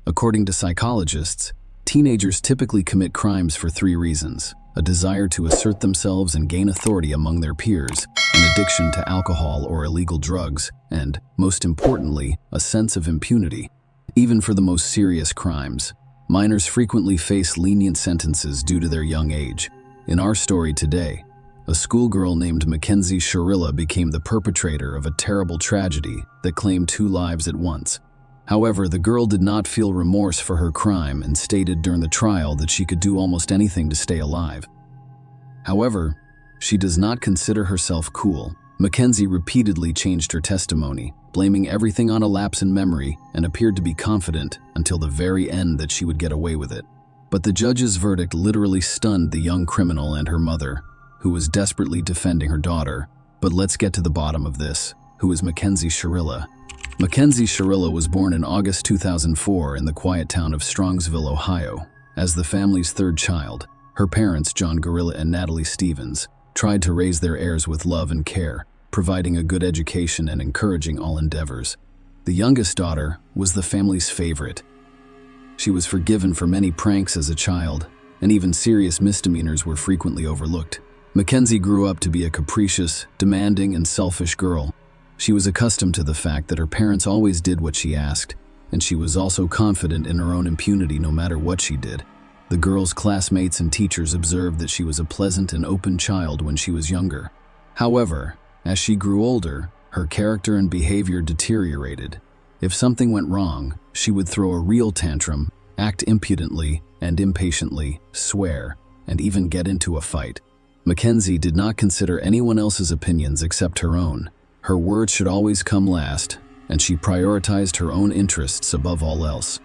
According to psychologists, teenagers typically commit crimes for three reasons: a desire to assert themselves and gain authority among their peers, an addiction to alcohol or illegal drugs, and, most importantly, a sense of impunity. Even for the most serious crimes, minors frequently face lenient sentences due to their young age. In our story today, a schoolgirl named Mackenzie Sharilla became the perpetrator of a terrible tragedy that claimed 2 lives at once. However, the girl did not feel remorse for her crime and stated during the trial that she could do almost anything to stay alive. However, she does not consider herself cool. Mackenzie repeatedly changed her testimony, blaming everything on a lapse in memory, and appeared to be confident until the very end that she would get away with it. But the judge's verdict literally stunned the young criminal and her mother, who was desperately defending her daughter. But let's get to the bottom of this. Who is Mackenzie Sharilla? Mackenzie Sharilla was born in August 2004 in the quiet town of Strongsville, Ohio. As the family's third child, her parents, John Gorilla and Natalie Stevens, tried to raise their heirs with love and care, providing a good education and encouraging all endeavors. The youngest daughter was the family's favorite. She was forgiven for many pranks as a child, and even serious misdemeanors were frequently overlooked. Mackenzie grew up to be a capricious, demanding, and selfish girl. She was accustomed to the fact that her parents always did what she asked, and she was also confident in her own impunity no matter what she did. The girl's classmates and teachers observed that she was a pleasant and open child when she was younger. However, as she grew older, her character and behavior deteriorated. If something went wrong, she would throw a real tantrum, act impudently and impatiently, swear, and even get into a fight. Mackenzie did not consider anyone else's opinions except her own. Her words should always come last, and she prioritized her own interests above all else.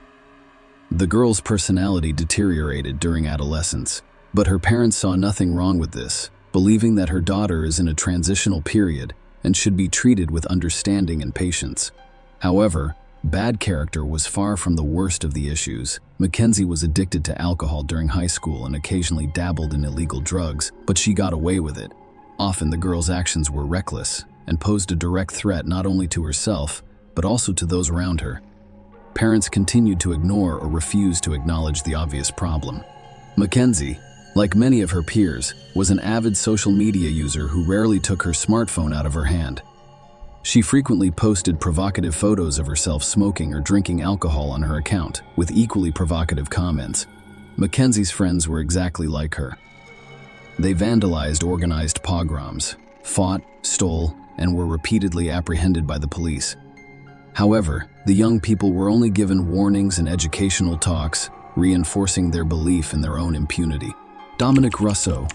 The girl's personality deteriorated during adolescence, but her parents saw nothing wrong with this, believing that her daughter is in a transitional period and should be treated with understanding and patience. However, bad character was far from the worst of the issues. Mackenzie was addicted to alcohol during high school and occasionally dabbled in illegal drugs, but she got away with it. Often the girl's actions were reckless and posed a direct threat not only to herself, but also to those around her. Parents continued to ignore or refuse to acknowledge the obvious problem. Mackenzie, like many of her peers, was an avid social media user who rarely took her smartphone out of her hand. She frequently posted provocative photos of herself smoking or drinking alcohol on her account, with equally provocative comments. Mackenzie's friends were exactly like her. They vandalized organized pogroms, fought, stole, and were repeatedly apprehended by the police. However, the young people were only given warnings and educational talks, reinforcing their belief in their own impunity. Dominic Russo,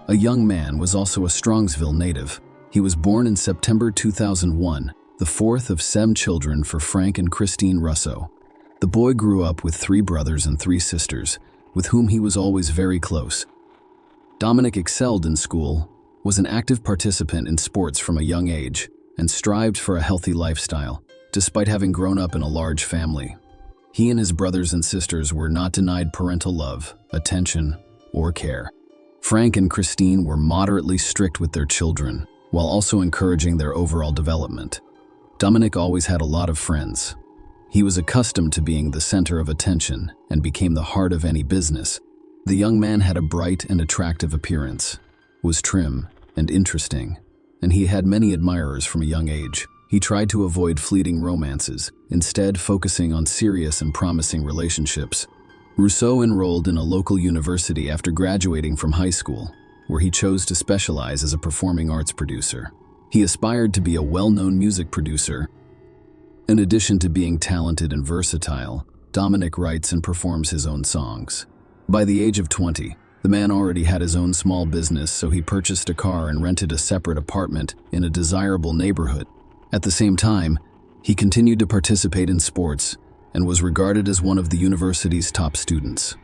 a young man, was also a Strongsville native. He was born in September 2001, the fourth of 7 children for Frank and Christine Russo. The boy grew up with 3 brothers and 3 sisters, with whom he was always very close. Dominic excelled in school, was an active participant in sports from a young age, and strived for a healthy lifestyle, despite having grown up in a large family. He and his brothers and sisters were not denied parental love, attention, or care. Frank and Christine were moderately strict with their children, while also encouraging their overall development. Dominic always had a lot of friends. He was accustomed to being the center of attention and became the heart of any business. The young man had a bright and attractive appearance, was trim and interesting, and he had many admirers from a young age. He tried to avoid fleeting romances, instead focusing on serious and promising relationships. Rousseau enrolled in a local university after graduating from high school, where he chose to specialize as a performing arts producer. He aspired to be a well-known music producer. In addition to being talented and versatile, Dominic writes and performs his own songs. By the age of 20, the man already had his own small business, so he purchased a car and rented a separate apartment in a desirable neighborhood. At the same time, he continued to participate in sports and was regarded as one of the university's top students.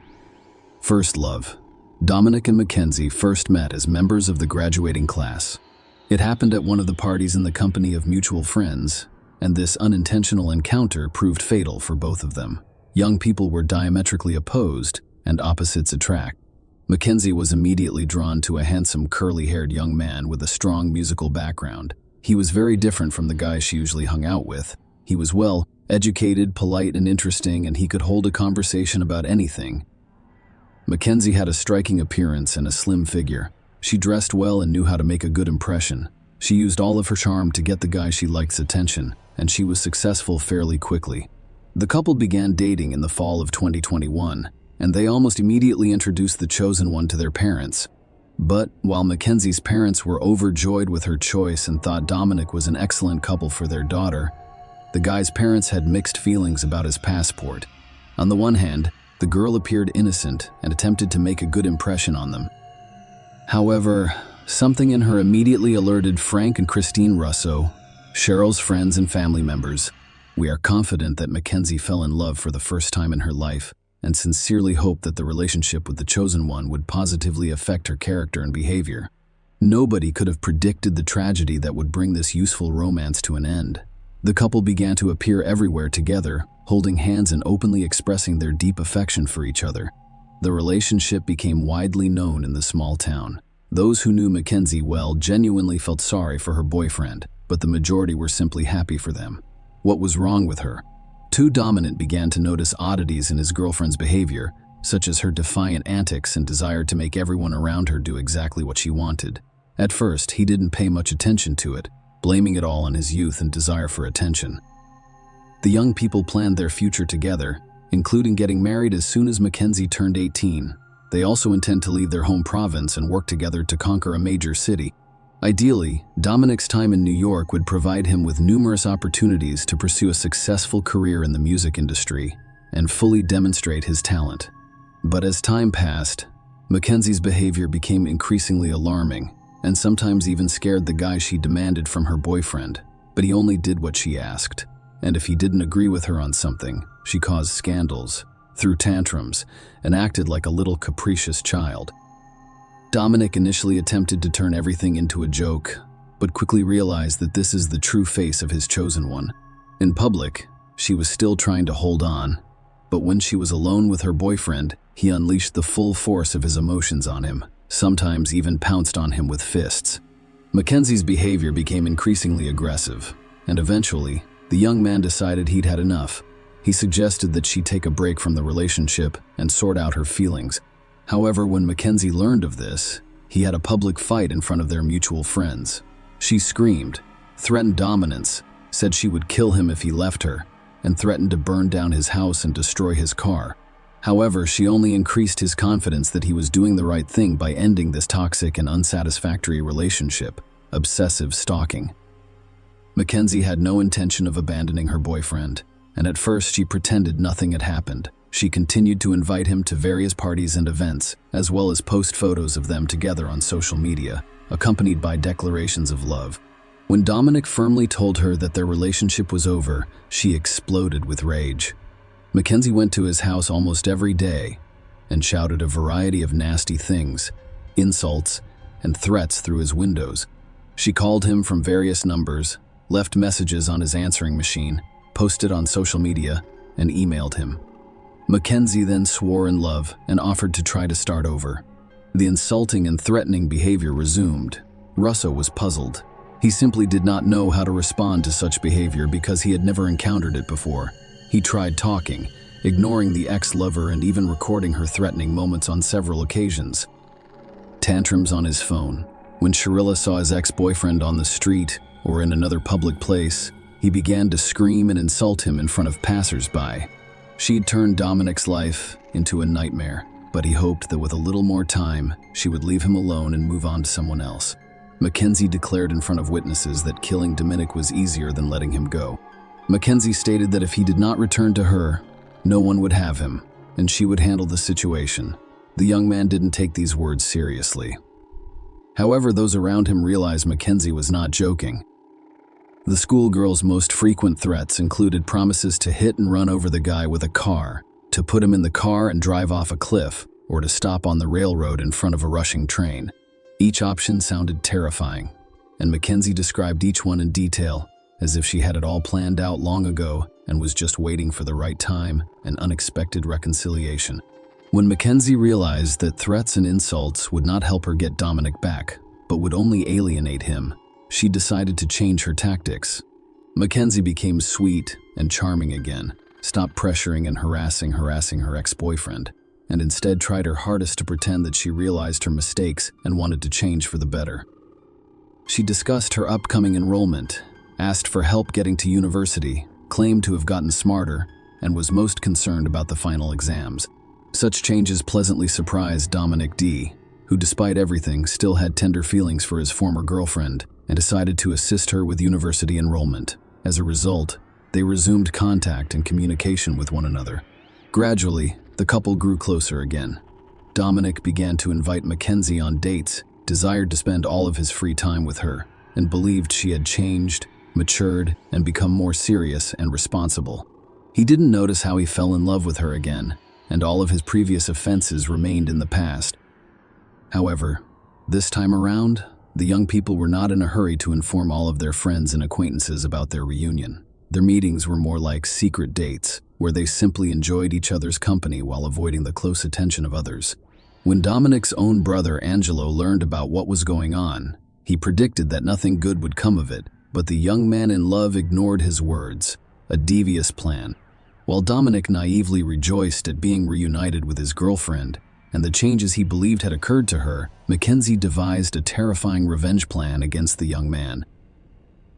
First love. Dominic and Mackenzie first met as members of the graduating class. It happened at one of the parties in the company of mutual friends, and this unintentional encounter proved fatal for both of them. Young people were diametrically opposed, and opposites attract. Mackenzie was immediately drawn to a handsome, curly-haired young man with a strong musical background. He was very different from the guys she usually hung out with. He was, well, Educated, polite, and interesting, and he could hold a conversation about anything. Mackenzie had a striking appearance and a slim figure. She dressed well and knew how to make a good impression. She used all of her charm to get the guy she like's attention, and she was successful fairly quickly. The couple began dating in the fall of 2021, and they almost immediately introduced the chosen one to their parents. But while Mackenzie's parents were overjoyed with her choice and thought Dominic was an excellent couple for their daughter, the guy's parents had mixed feelings about his passport. On the one hand, the girl appeared innocent and attempted to make a good impression on them. However, something in her immediately alerted Frank and Christine Russo, Cheryl's friends and family members. We are confident that Mackenzie fell in love for the first time in her life and sincerely hoped that the relationship with the chosen one would positively affect her character and behavior. Nobody could have predicted the tragedy that would bring this useful romance to an end. The couple began to appear everywhere together, holding hands and openly expressing their deep affection for each other. The relationship became widely known in the small town. Those who knew Mackenzie well genuinely felt sorry for her boyfriend, but the majority were simply happy for them. What was wrong with her? Dominic began to notice oddities in his girlfriend's behavior, such as her defiant antics and desire to make everyone around her do exactly what she wanted. At first, he didn't pay much attention to it, blaming it all on his youth and desire for attention. The young people planned their future together, including getting married as soon as Mackenzie turned 18. They also intend to leave their home province and work together to conquer a major city. Ideally, Dominic's time in New York would provide him with numerous opportunities to pursue a successful career in the music industry and fully demonstrate his talent. But as time passed, Mackenzie's behavior became increasingly alarming and sometimes even scared the guy she demanded from her boyfriend. But he only did what she asked, and if he didn't agree with her on something, she caused scandals, threw tantrums, and acted like a little capricious child. Dominic initially attempted to turn everything into a joke, but quickly realized that this is the true face of his chosen one. In public, she was still trying to hold on, but when she was alone with her boyfriend, he unleashed the full force of his emotions on him, sometimes even pounced on him with fists. Mackenzie's behavior became increasingly aggressive, and eventually, the young man decided he'd had enough. He suggested that she take a break from the relationship and sort out her feelings. However, when Mackenzie learned of this, he had a public fight in front of their mutual friends. She screamed, threatened dominance, said she would kill him if he left her, and threatened to burn down his house and destroy his car. However, she only increased his confidence that he was doing the right thing by ending this toxic and unsatisfactory relationship. Obsessive stalking. Mackenzie had no intention of abandoning her boyfriend, and at first she pretended nothing had happened. She continued to invite him to various parties and events, as well as post photos of them together on social media, accompanied by declarations of love. When Dominic firmly told her that their relationship was over, she exploded with rage. Mackenzie went to his house almost every day and shouted a variety of nasty things, insults, and threats through his windows. She called him from various numbers, left messages on his answering machine, posted on social media, and emailed him. Mackenzie then swore in love and offered to try to start over. The insulting and threatening behavior resumed. Russo was puzzled. He simply did not know how to respond to such behavior because he had never encountered it before. He tried talking, ignoring the ex-lover and even recording her threatening moments on several occasions. Tantrums on his phone. When Sharilla saw his ex-boyfriend on the street or in another public place, he began to scream and insult him in front of passers-by. She'd turned Dominic's life into a nightmare, but he hoped that with a little more time, she would leave him alone and move on to someone else. Mackenzie declared in front of witnesses that killing Dominic was easier than letting him go. Mackenzie stated that if he did not return to her, no one would have him, and she would handle the situation. The young man didn't take these words seriously. However, those around him realized Mackenzie was not joking. The schoolgirl's most frequent threats included promises to hit and run over the guy with a car, to put him in the car and drive off a cliff, or to stop on the railroad in front of a rushing train. Each option sounded terrifying, and Mackenzie described each one in detail, as if she had it all planned out long ago and was just waiting for the right time and unexpected reconciliation. When Mackenzie realized that threats and insults would not help her get Dominic back, but would only alienate him, she decided to change her tactics. Mackenzie became sweet and charming again, stopped pressuring and harassing her ex-boyfriend, and instead tried her hardest to pretend that she realized her mistakes and wanted to change for the better. She discussed her upcoming enrollment, asked for help getting to university, claimed to have gotten smarter, and was most concerned about the final exams. Such changes pleasantly surprised Dominic D., who despite everything still had tender feelings for his former girlfriend and decided to assist her with university enrollment. As a result, they resumed contact and communication with one another. Gradually, the couple grew closer again. Dominic began to invite Mackenzie on dates, desired to spend all of his free time with her, and believed she had changed, matured, and become more serious and responsible. He didn't notice how he fell in love with her again, and all of his previous offenses remained in the past. However, this time around, the young people were not in a hurry to inform all of their friends and acquaintances about their reunion. Their meetings were more like secret dates, where they simply enjoyed each other's company while avoiding the close attention of others. When Dominic's own brother Angelo learned about what was going on, he predicted that nothing good would come of it, but the young man in love ignored his words, a devious plan. While Dominic naively rejoiced at being reunited with his girlfriend and the changes he believed had occurred to her, Mackenzie devised a terrifying revenge plan against the young man.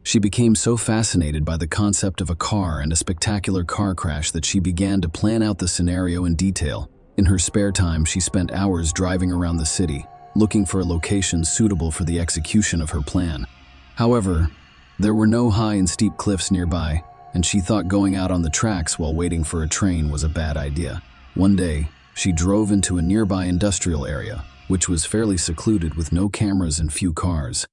She became so fascinated by the concept of a car and a spectacular car crash that she began to plan out the scenario in detail. In her spare time, she spent hours driving around the city, looking for a location suitable for the execution of her plan. However, there were no high and steep cliffs nearby, and she thought going out on the tracks while waiting for a train was a bad idea. One day, she drove into a nearby industrial area, which was fairly secluded with no cameras and few cars.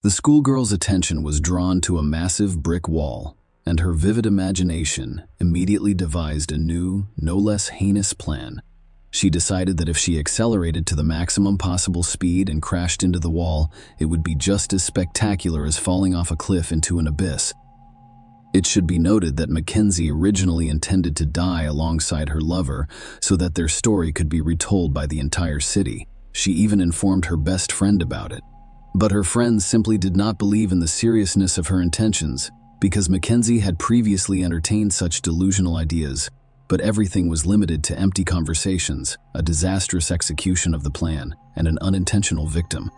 The schoolgirl's attention was drawn to a massive brick wall, and her vivid imagination immediately devised a new, no less heinous plan. She decided that if she accelerated to the maximum possible speed and crashed into the wall, it would be just as spectacular as falling off a cliff into an abyss. It should be noted that Mackenzie originally intended to die alongside her lover so that their story could be retold by the entire city. She even informed her best friend about it. But her friends simply did not believe in the seriousness of her intentions because Mackenzie had previously entertained such delusional ideas, but everything was limited to empty conversations, a disastrous execution of the plan, and an unintentional victim.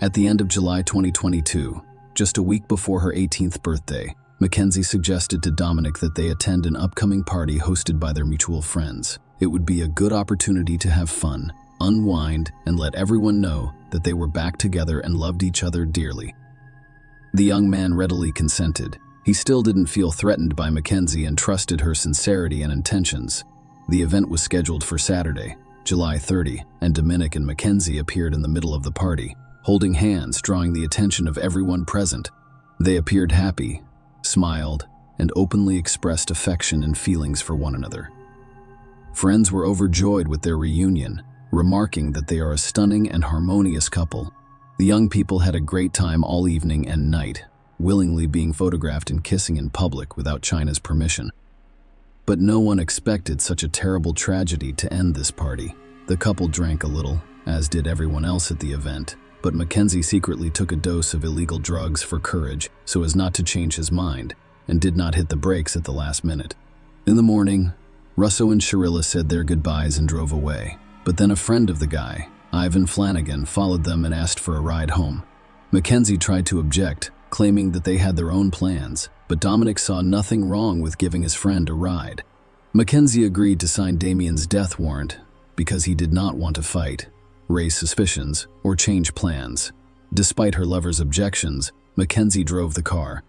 At the end of July 2022, just a week before her 18th birthday, Mackenzie suggested to Dominic that they attend an upcoming party hosted by their mutual friends. It would be a good opportunity to have fun, unwind, and let everyone know that they were back together and loved each other dearly. The young man readily consented. He still didn't feel threatened by Mackenzie and trusted her sincerity and intentions. The event was scheduled for Saturday, July 30, and Dominic and Mackenzie appeared in the middle of the party, holding hands, drawing the attention of everyone present. They appeared happy, smiled, and openly expressed affection and feelings for one another. Friends were overjoyed with their reunion, remarking that they are a stunning and harmonious couple. The young people had a great time all evening and night, willingly being photographed and kissing in public without China's permission. But no one expected such a terrible tragedy to end this party. The couple drank a little, as did everyone else at the event, but Mackenzie secretly took a dose of illegal drugs for courage so as not to change his mind, and did not hit the brakes at the last minute. In the morning, Russo and Sharilla said their goodbyes and drove away, but then a friend of the guy, Ivan Flanagan, followed them and asked for a ride home. Mackenzie tried to object, claiming that they had their own plans, but Dominic saw nothing wrong with giving his friend a ride. Mackenzie agreed to sign Damien's death warrant because he did not want to fight, raise suspicions, or change plans. Despite her lover's objections, Mackenzie drove the car.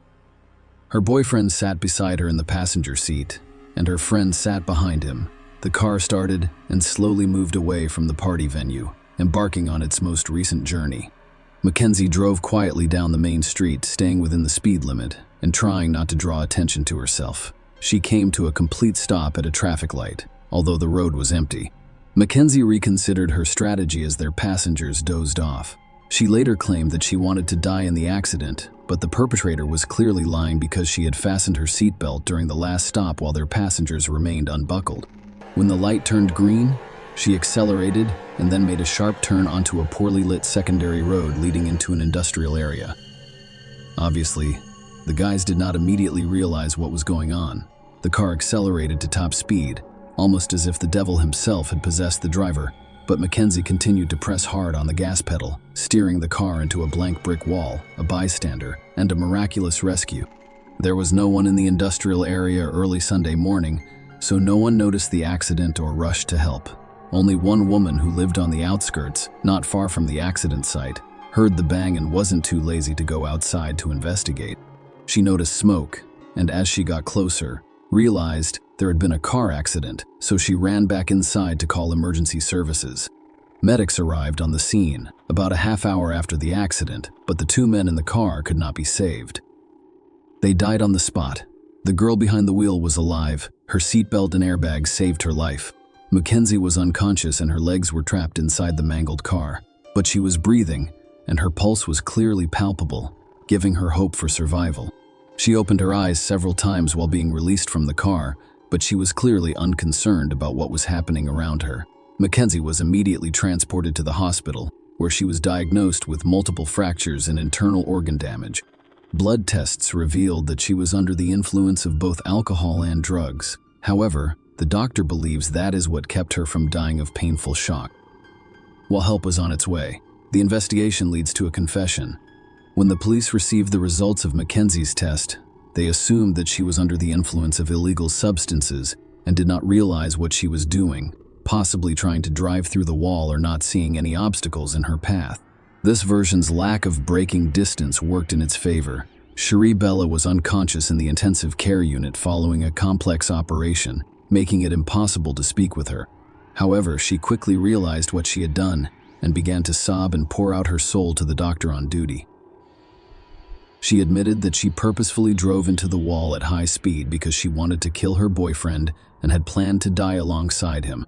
Her boyfriend sat beside her in the passenger seat, and her friend sat behind him. The car started and slowly moved away from the party venue, embarking on its most recent journey. Mackenzie drove quietly down the main street, staying within the speed limit and trying not to draw attention to herself. She came to a complete stop at a traffic light, although the road was empty. Mackenzie reconsidered her strategy as their passengers dozed off. She later claimed that she wanted to die in the accident, but the perpetrator was clearly lying because she had fastened her seatbelt during the last stop while their passengers remained unbuckled. When the light turned green, she accelerated and then made a sharp turn onto a poorly lit secondary road leading into an industrial area. Obviously, The guys did not immediately realize what was going on. The car accelerated to top speed, almost as if the devil himself had possessed the driver, but Mackenzie continued to press hard on the gas pedal, steering the car into a blank brick wall, a bystander, and a miraculous rescue. There was no one in the industrial area early Sunday morning, so no one noticed the accident or rushed to help. Only one woman who lived on the outskirts, not far from the accident site, heard the bang and wasn't too lazy to go outside to investigate. She noticed smoke, and as she got closer, realized there had been a car accident, so she ran back inside to call emergency services. Medics arrived on the scene about a half hour after the accident, but the two men in the car could not be saved. They died on the spot. The girl behind the wheel was alive. Her seatbelt and airbag saved her life. Mackenzie was unconscious and her legs were trapped inside the mangled car, but she was breathing, and her pulse was clearly palpable, giving her hope for survival. She opened her eyes several times while being released from the car, but she was clearly unconcerned about what was happening around her. Mackenzie was immediately transported to the hospital, where she was diagnosed with multiple fractures and internal organ damage. Blood tests revealed that she was under the influence of both alcohol and drugs. However, the doctor believes that is what kept her from dying of painful shock. While help was on its way, the investigation leads to a confession. When the police received the results of Mackenzie's test, they assumed that she was under the influence of illegal substances and did not realize what she was doing, possibly trying to drive through the wall or not seeing any obstacles in her path. This version's lack of braking distance worked in its favor. Cherie Bella was unconscious in the intensive care unit following a complex operation, making it impossible to speak with her. However, she quickly realized what she had done and began to sob and pour out her soul to the doctor on duty. She admitted that she purposefully drove into the wall at high speed because she wanted to kill her boyfriend and had planned to die alongside him.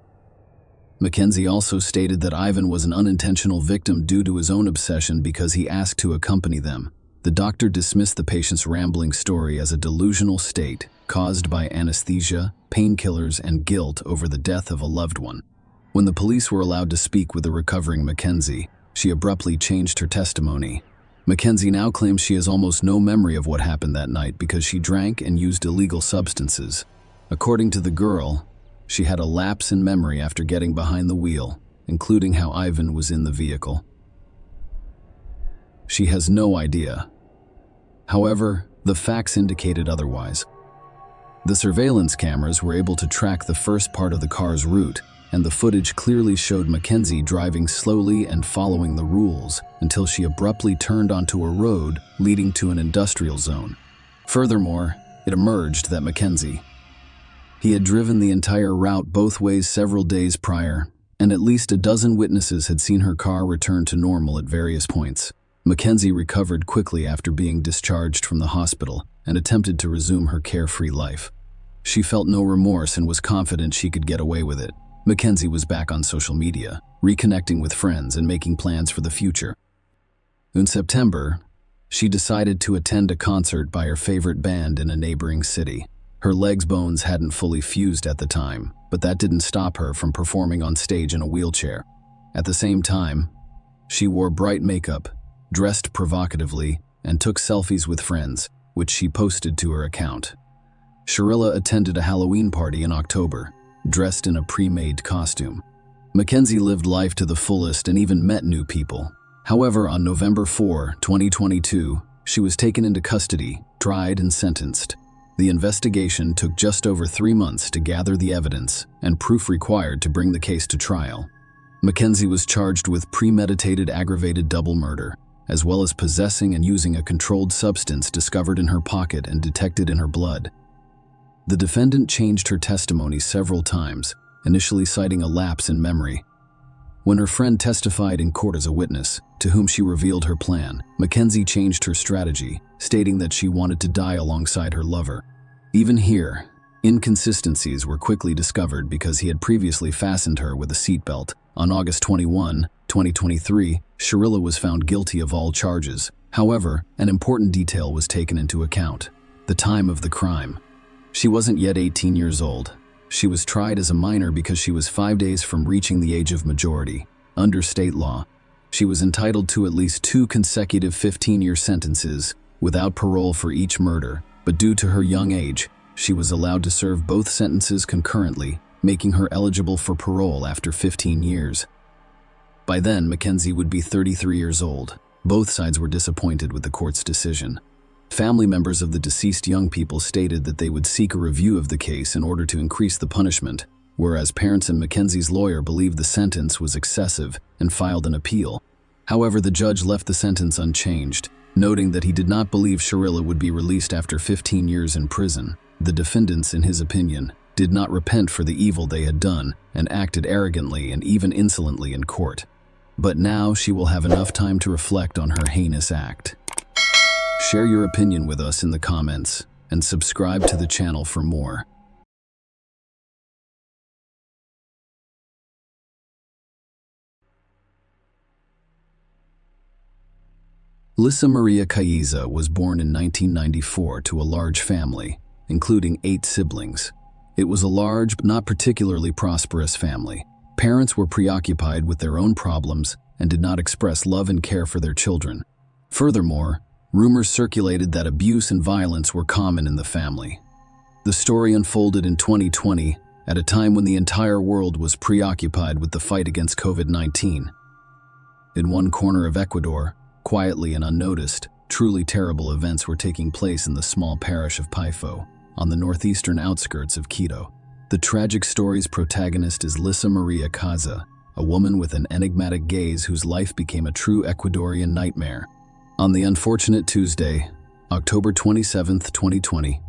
Mackenzie also stated that Ivan was an unintentional victim due to his own obsession because he asked to accompany them. The doctor dismissed the patient's rambling story as a delusional state caused by anesthesia, painkillers, and guilt over the death of a loved one. When the police were allowed to speak with the recovering Mackenzie, she abruptly changed her testimony. Mackenzie now claims she has almost no memory of what happened that night because she drank and used illegal substances. According to the girl, she had a lapse in memory after getting behind the wheel, including how Ivan was in the vehicle. She has no idea. However, the facts indicated otherwise. The surveillance cameras were able to track the first part of the car's route, and the footage clearly showed Mackenzie driving slowly and following the rules until she abruptly turned onto a road leading to an industrial zone. Furthermore, it emerged that Mackenzie had driven the entire route both ways several days prior, and at least a dozen witnesses had seen her car return to normal at various points. Mackenzie recovered quickly after being discharged from the hospital and attempted to resume her carefree life. She felt no remorse and was confident she could get away with it. Mackenzie was back on social media, reconnecting with friends and making plans for the future. In September, she decided to attend a concert by her favorite band in a neighboring city. Her legs' bones hadn't fully fused at the time, but that didn't stop her from performing on stage in a wheelchair. At the same time, she wore bright makeup, dressed provocatively, and took selfies with friends, which she posted to her account. Sharilla attended a Halloween party in October, dressed in a pre-made costume. Mackenzie lived life to the fullest and even met new people. However, on November 4, 2022, she was taken into custody, tried, and sentenced. The investigation took just over 3 months to gather the evidence and proof required to bring the case to trial. Mackenzie was charged with premeditated aggravated double murder, as well as possessing and using a controlled substance discovered in her pocket and detected in her blood. The defendant changed her testimony several times, initially citing a lapse in memory. When her friend testified in court as a witness, to whom she revealed her plan, Mackenzie changed her strategy, stating that she wanted to die alongside her lover. Even here, inconsistencies were quickly discovered because he had previously fastened her with a seatbelt. On August 21, 2023, Sharilla was found guilty of all charges. However, an important detail was taken into account: the time of the crime. She wasn't yet 18 years old. She was tried as a minor because she was 5 days from reaching the age of majority. Under state law, she was entitled to at least 2 consecutive 15-year sentences, without parole for each murder, but due to her young age, she was allowed to serve both sentences concurrently, making her eligible for parole after 15 years. By then, Mackenzie would be 33 years old. Both sides were disappointed with the court's decision. Family members of the deceased young people stated that they would seek a review of the case in order to increase the punishment, whereas parents and Mackenzie's lawyer believed the sentence was excessive and filed an appeal. However, the judge left the sentence unchanged, noting that he did not believe Sharilla would be released after 15 years in prison. The defendants, in his opinion, did not repent for the evil they had done and acted arrogantly and even insolently in court. But now she will have enough time to reflect on her heinous act. Share your opinion with us in the comments and subscribe to the channel for more. Lissa Maria Caiza was born in 1994 to a large family, including 8 siblings. It was a large but not particularly prosperous family. Parents were preoccupied with their own problems and did not express love and care for their children. Furthermore, rumors circulated that abuse and violence were common in the family. The story unfolded in 2020, at a time when the entire world was preoccupied with the fight against COVID-19. In one corner of Ecuador, quietly and unnoticed, truly terrible events were taking place in the small parish of Paifo, on the northeastern outskirts of Quito. The tragic story's protagonist is Lissa Maria Caiza, a woman with an enigmatic gaze whose life became a true Ecuadorian nightmare. On the unfortunate Tuesday, October 27, 2020,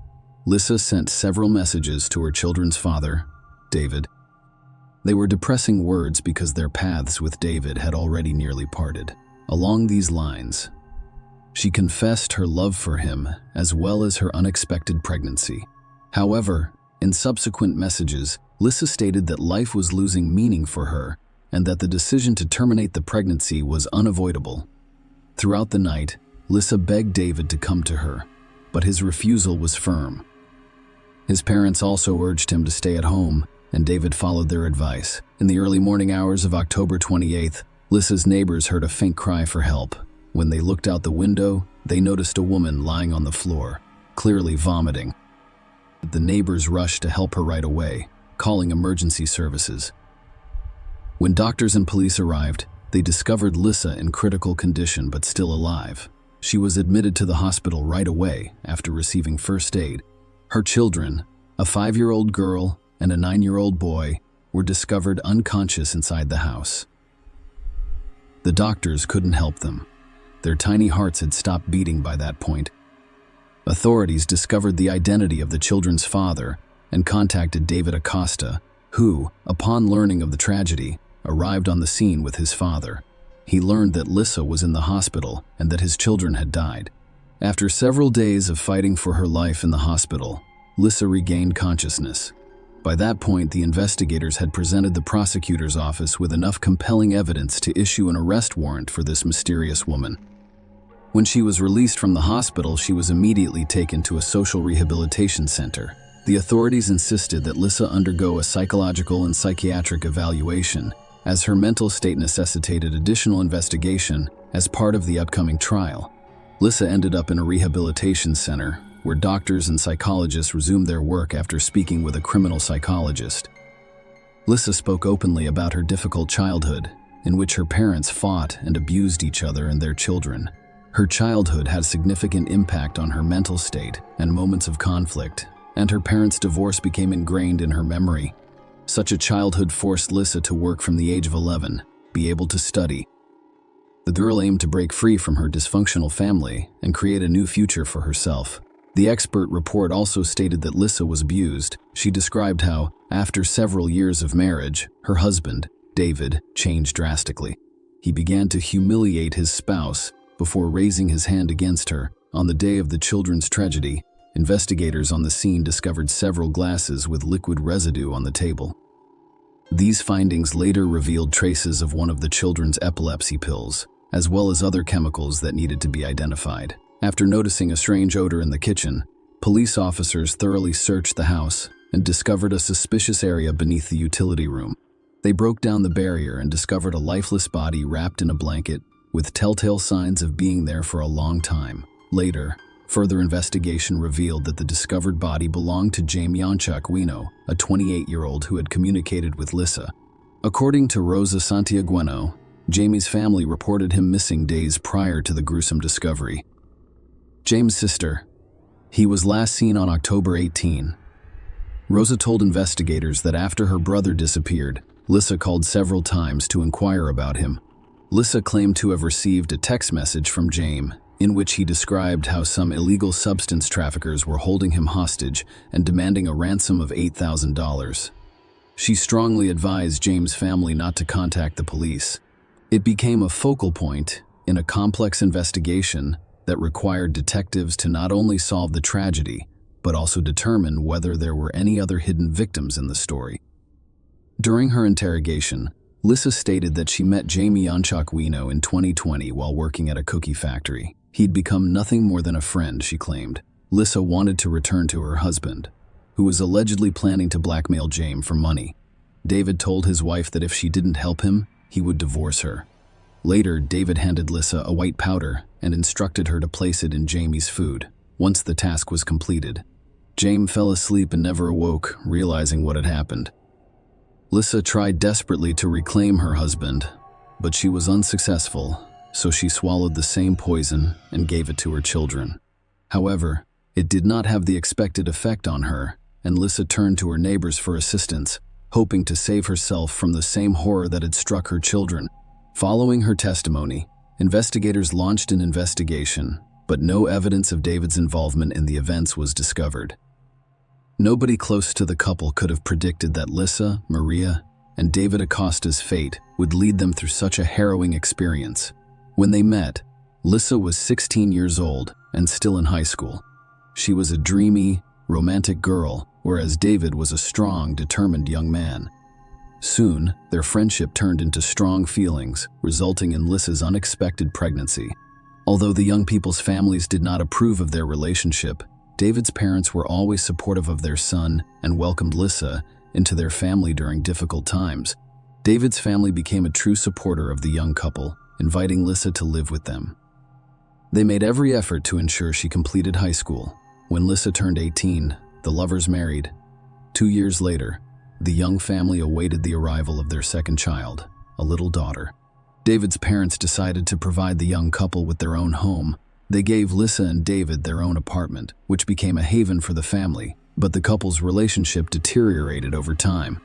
Lissa sent several messages to her children's father, David. They were depressing words because their paths with David had already nearly parted. Along these lines, she confessed her love for him as well as her unexpected pregnancy. However, in subsequent messages, Lissa stated that life was losing meaning for her and that the decision to terminate the pregnancy was unavoidable. Throughout the night, Lissa begged David to come to her, but his refusal was firm. His parents also urged him to stay at home, and David followed their advice. In the early morning hours of October 28th, Lissa's neighbors heard a faint cry for help. When they looked out the window, they noticed a woman lying on the floor, clearly vomiting. The neighbors rushed to help her right away, calling emergency services. When doctors and police arrived, they discovered Lissa in critical condition but still alive. She was admitted to the hospital right away after receiving first aid. Her children, a 5-year-old girl and a 9-year-old boy, were discovered unconscious inside the house. The doctors couldn't help them. Their tiny hearts had stopped beating by that point. Authorities discovered the identity of the children's father and contacted David Acosta, who, upon learning of the tragedy, arrived on the scene with his father. He learned that Lissa was in the hospital and that his children had died. After several days of fighting for her life in the hospital, Lissa regained consciousness. By that point, the investigators had presented the prosecutor's office with enough compelling evidence to issue an arrest warrant for this mysterious woman. When she was released from the hospital, she was immediately taken to a social rehabilitation center. The authorities insisted that Lissa undergo a psychological and psychiatric evaluation, as her mental state necessitated additional investigation as part of the upcoming trial. Lissa ended up in a rehabilitation center, where doctors and psychologists resumed their work after speaking with a criminal psychologist. Lissa spoke openly about her difficult childhood, in which her parents fought and abused each other and their children. Her childhood had a significant impact on her mental state and moments of conflict, and her parents' divorce became ingrained in her memory. Such a childhood forced Lissa to work from the age of 11, be able to study. The girl aimed to break free from her dysfunctional family and create a new future for herself. The expert report also stated that Lissa was abused. She described how, after several years of marriage, her husband, David, changed drastically. He began to humiliate his spouse before raising his hand against her. On the day of the children's tragedy, investigators on the scene discovered several glasses with liquid residue on the table. These findings later revealed traces of one of the children's epilepsy pills, as well as other chemicals that needed to be identified. After noticing a strange odor in the kitchen, police officers thoroughly searched the house and discovered a suspicious area beneath the utility room. They broke down the barrier and discovered a lifeless body wrapped in a blanket, with telltale signs of being there for a long time. Later, further investigation revealed that the discovered body belonged to Jaime Anchaquino, a 28-year-old who had communicated with Lissa. According to Rosa Santiagueno, Jamie's family reported him missing days prior to the gruesome discovery. James' sister. He was last seen on October 18. Rosa told investigators that after her brother disappeared, Lissa called several times to inquire about him. Lissa claimed to have received a text message from James, in which he described how some illegal substance traffickers were holding him hostage and demanding a ransom of $8,000. She strongly advised James' family not to contact the police. It became a focal point in a complex investigation that required detectives to not only solve the tragedy, but also determine whether there were any other hidden victims in the story. During her interrogation, Lissa stated that she met Jaime Anchaquino in 2020 while working at a cookie factory. He'd become nothing more than a friend, she claimed. Lissa wanted to return to her husband, who was allegedly planning to blackmail James for money. David told his wife that if she didn't help him, he would divorce her. Later, David handed Lissa a white powder and instructed her to place it in Jamie's food. Once the task was completed, James fell asleep and never awoke, realizing what had happened. Lissa tried desperately to reclaim her husband, but she was unsuccessful, so she swallowed the same poison and gave it to her children. However, it did not have the expected effect on her, and Lissa turned to her neighbors for assistance, hoping to save herself from the same horror that had struck her children. Following her testimony, investigators launched an investigation, but no evidence of David's involvement in the events was discovered. Nobody close to the couple could have predicted that Lissa, Maria, and David Acosta's fate would lead them through such a harrowing experience. When they met, Lissa was 16 years old and still in high school. She was a dreamy, romantic girl, whereas David was a strong, determined young man. Soon, their friendship turned into strong feelings, resulting in Lissa's unexpected pregnancy. Although the young people's families did not approve of their relationship, David's parents were always supportive of their son and welcomed Lissa into their family during difficult times. David's family became a true supporter of the young couple, inviting Lissa to live with them. They made every effort to ensure she completed high school. When Lissa turned 18, the lovers married. 2 years later, the young family awaited the arrival of their second child, a little daughter. David's parents decided to provide the young couple with their own home. They gave Lissa and David their own apartment, which became a haven for the family, but the couple's relationship deteriorated over time.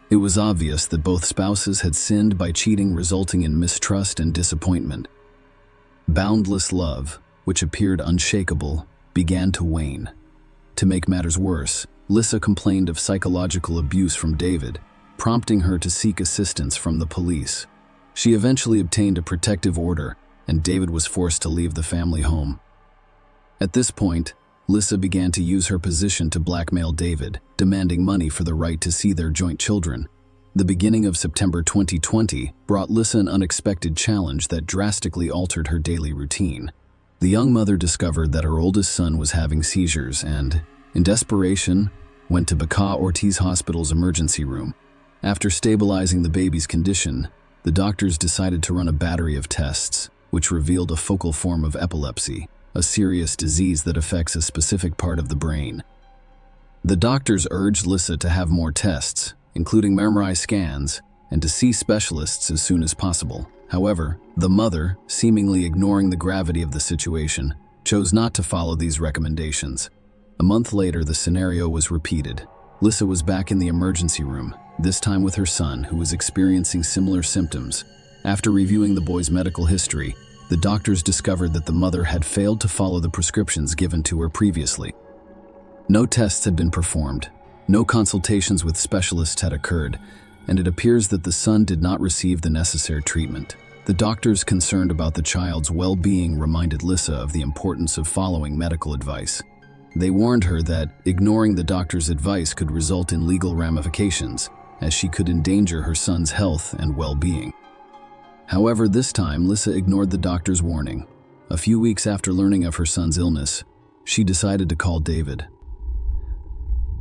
It was obvious that both spouses had sinned by cheating, resulting in mistrust and disappointment. Boundless love, which appeared unshakable, began to wane. To make matters worse, Lissa complained of psychological abuse from David, prompting her to seek assistance from the police. She eventually obtained a protective order, and David was forced to leave the family home. At this point, Lissa began to use her position to blackmail David, demanding money for the right to see their joint children. The beginning of September 2020 brought Lissa an unexpected challenge that drastically altered her daily routine. The young mother discovered that her oldest son was having seizures and, in desperation, went to Baca Ortiz Hospital's emergency room. After stabilizing the baby's condition, the doctors decided to run a battery of tests, which revealed a focal form of epilepsy, a serious disease that affects a specific part of the brain. The doctors urged Lissa to have more tests, including MRI scans, and to see specialists as soon as possible. However, the mother, seemingly ignoring the gravity of the situation, chose not to follow these recommendations. A month later, the scenario was repeated. Lissa was back in the emergency room, this time with her son, who was experiencing similar symptoms. After reviewing the boy's medical history, the doctors discovered that the mother had failed to follow the prescriptions given to her previously. No tests had been performed, no consultations with specialists had occurred, and it appears that the son did not receive the necessary treatment. The doctors concerned about the child's well-being reminded Lissa of the importance of following medical advice. They warned her that ignoring the doctor's advice could result in legal ramifications, as she could endanger her son's health and well-being. However, this time, Lissa ignored the doctor's warning. A few weeks after learning of her son's illness, she decided to call David.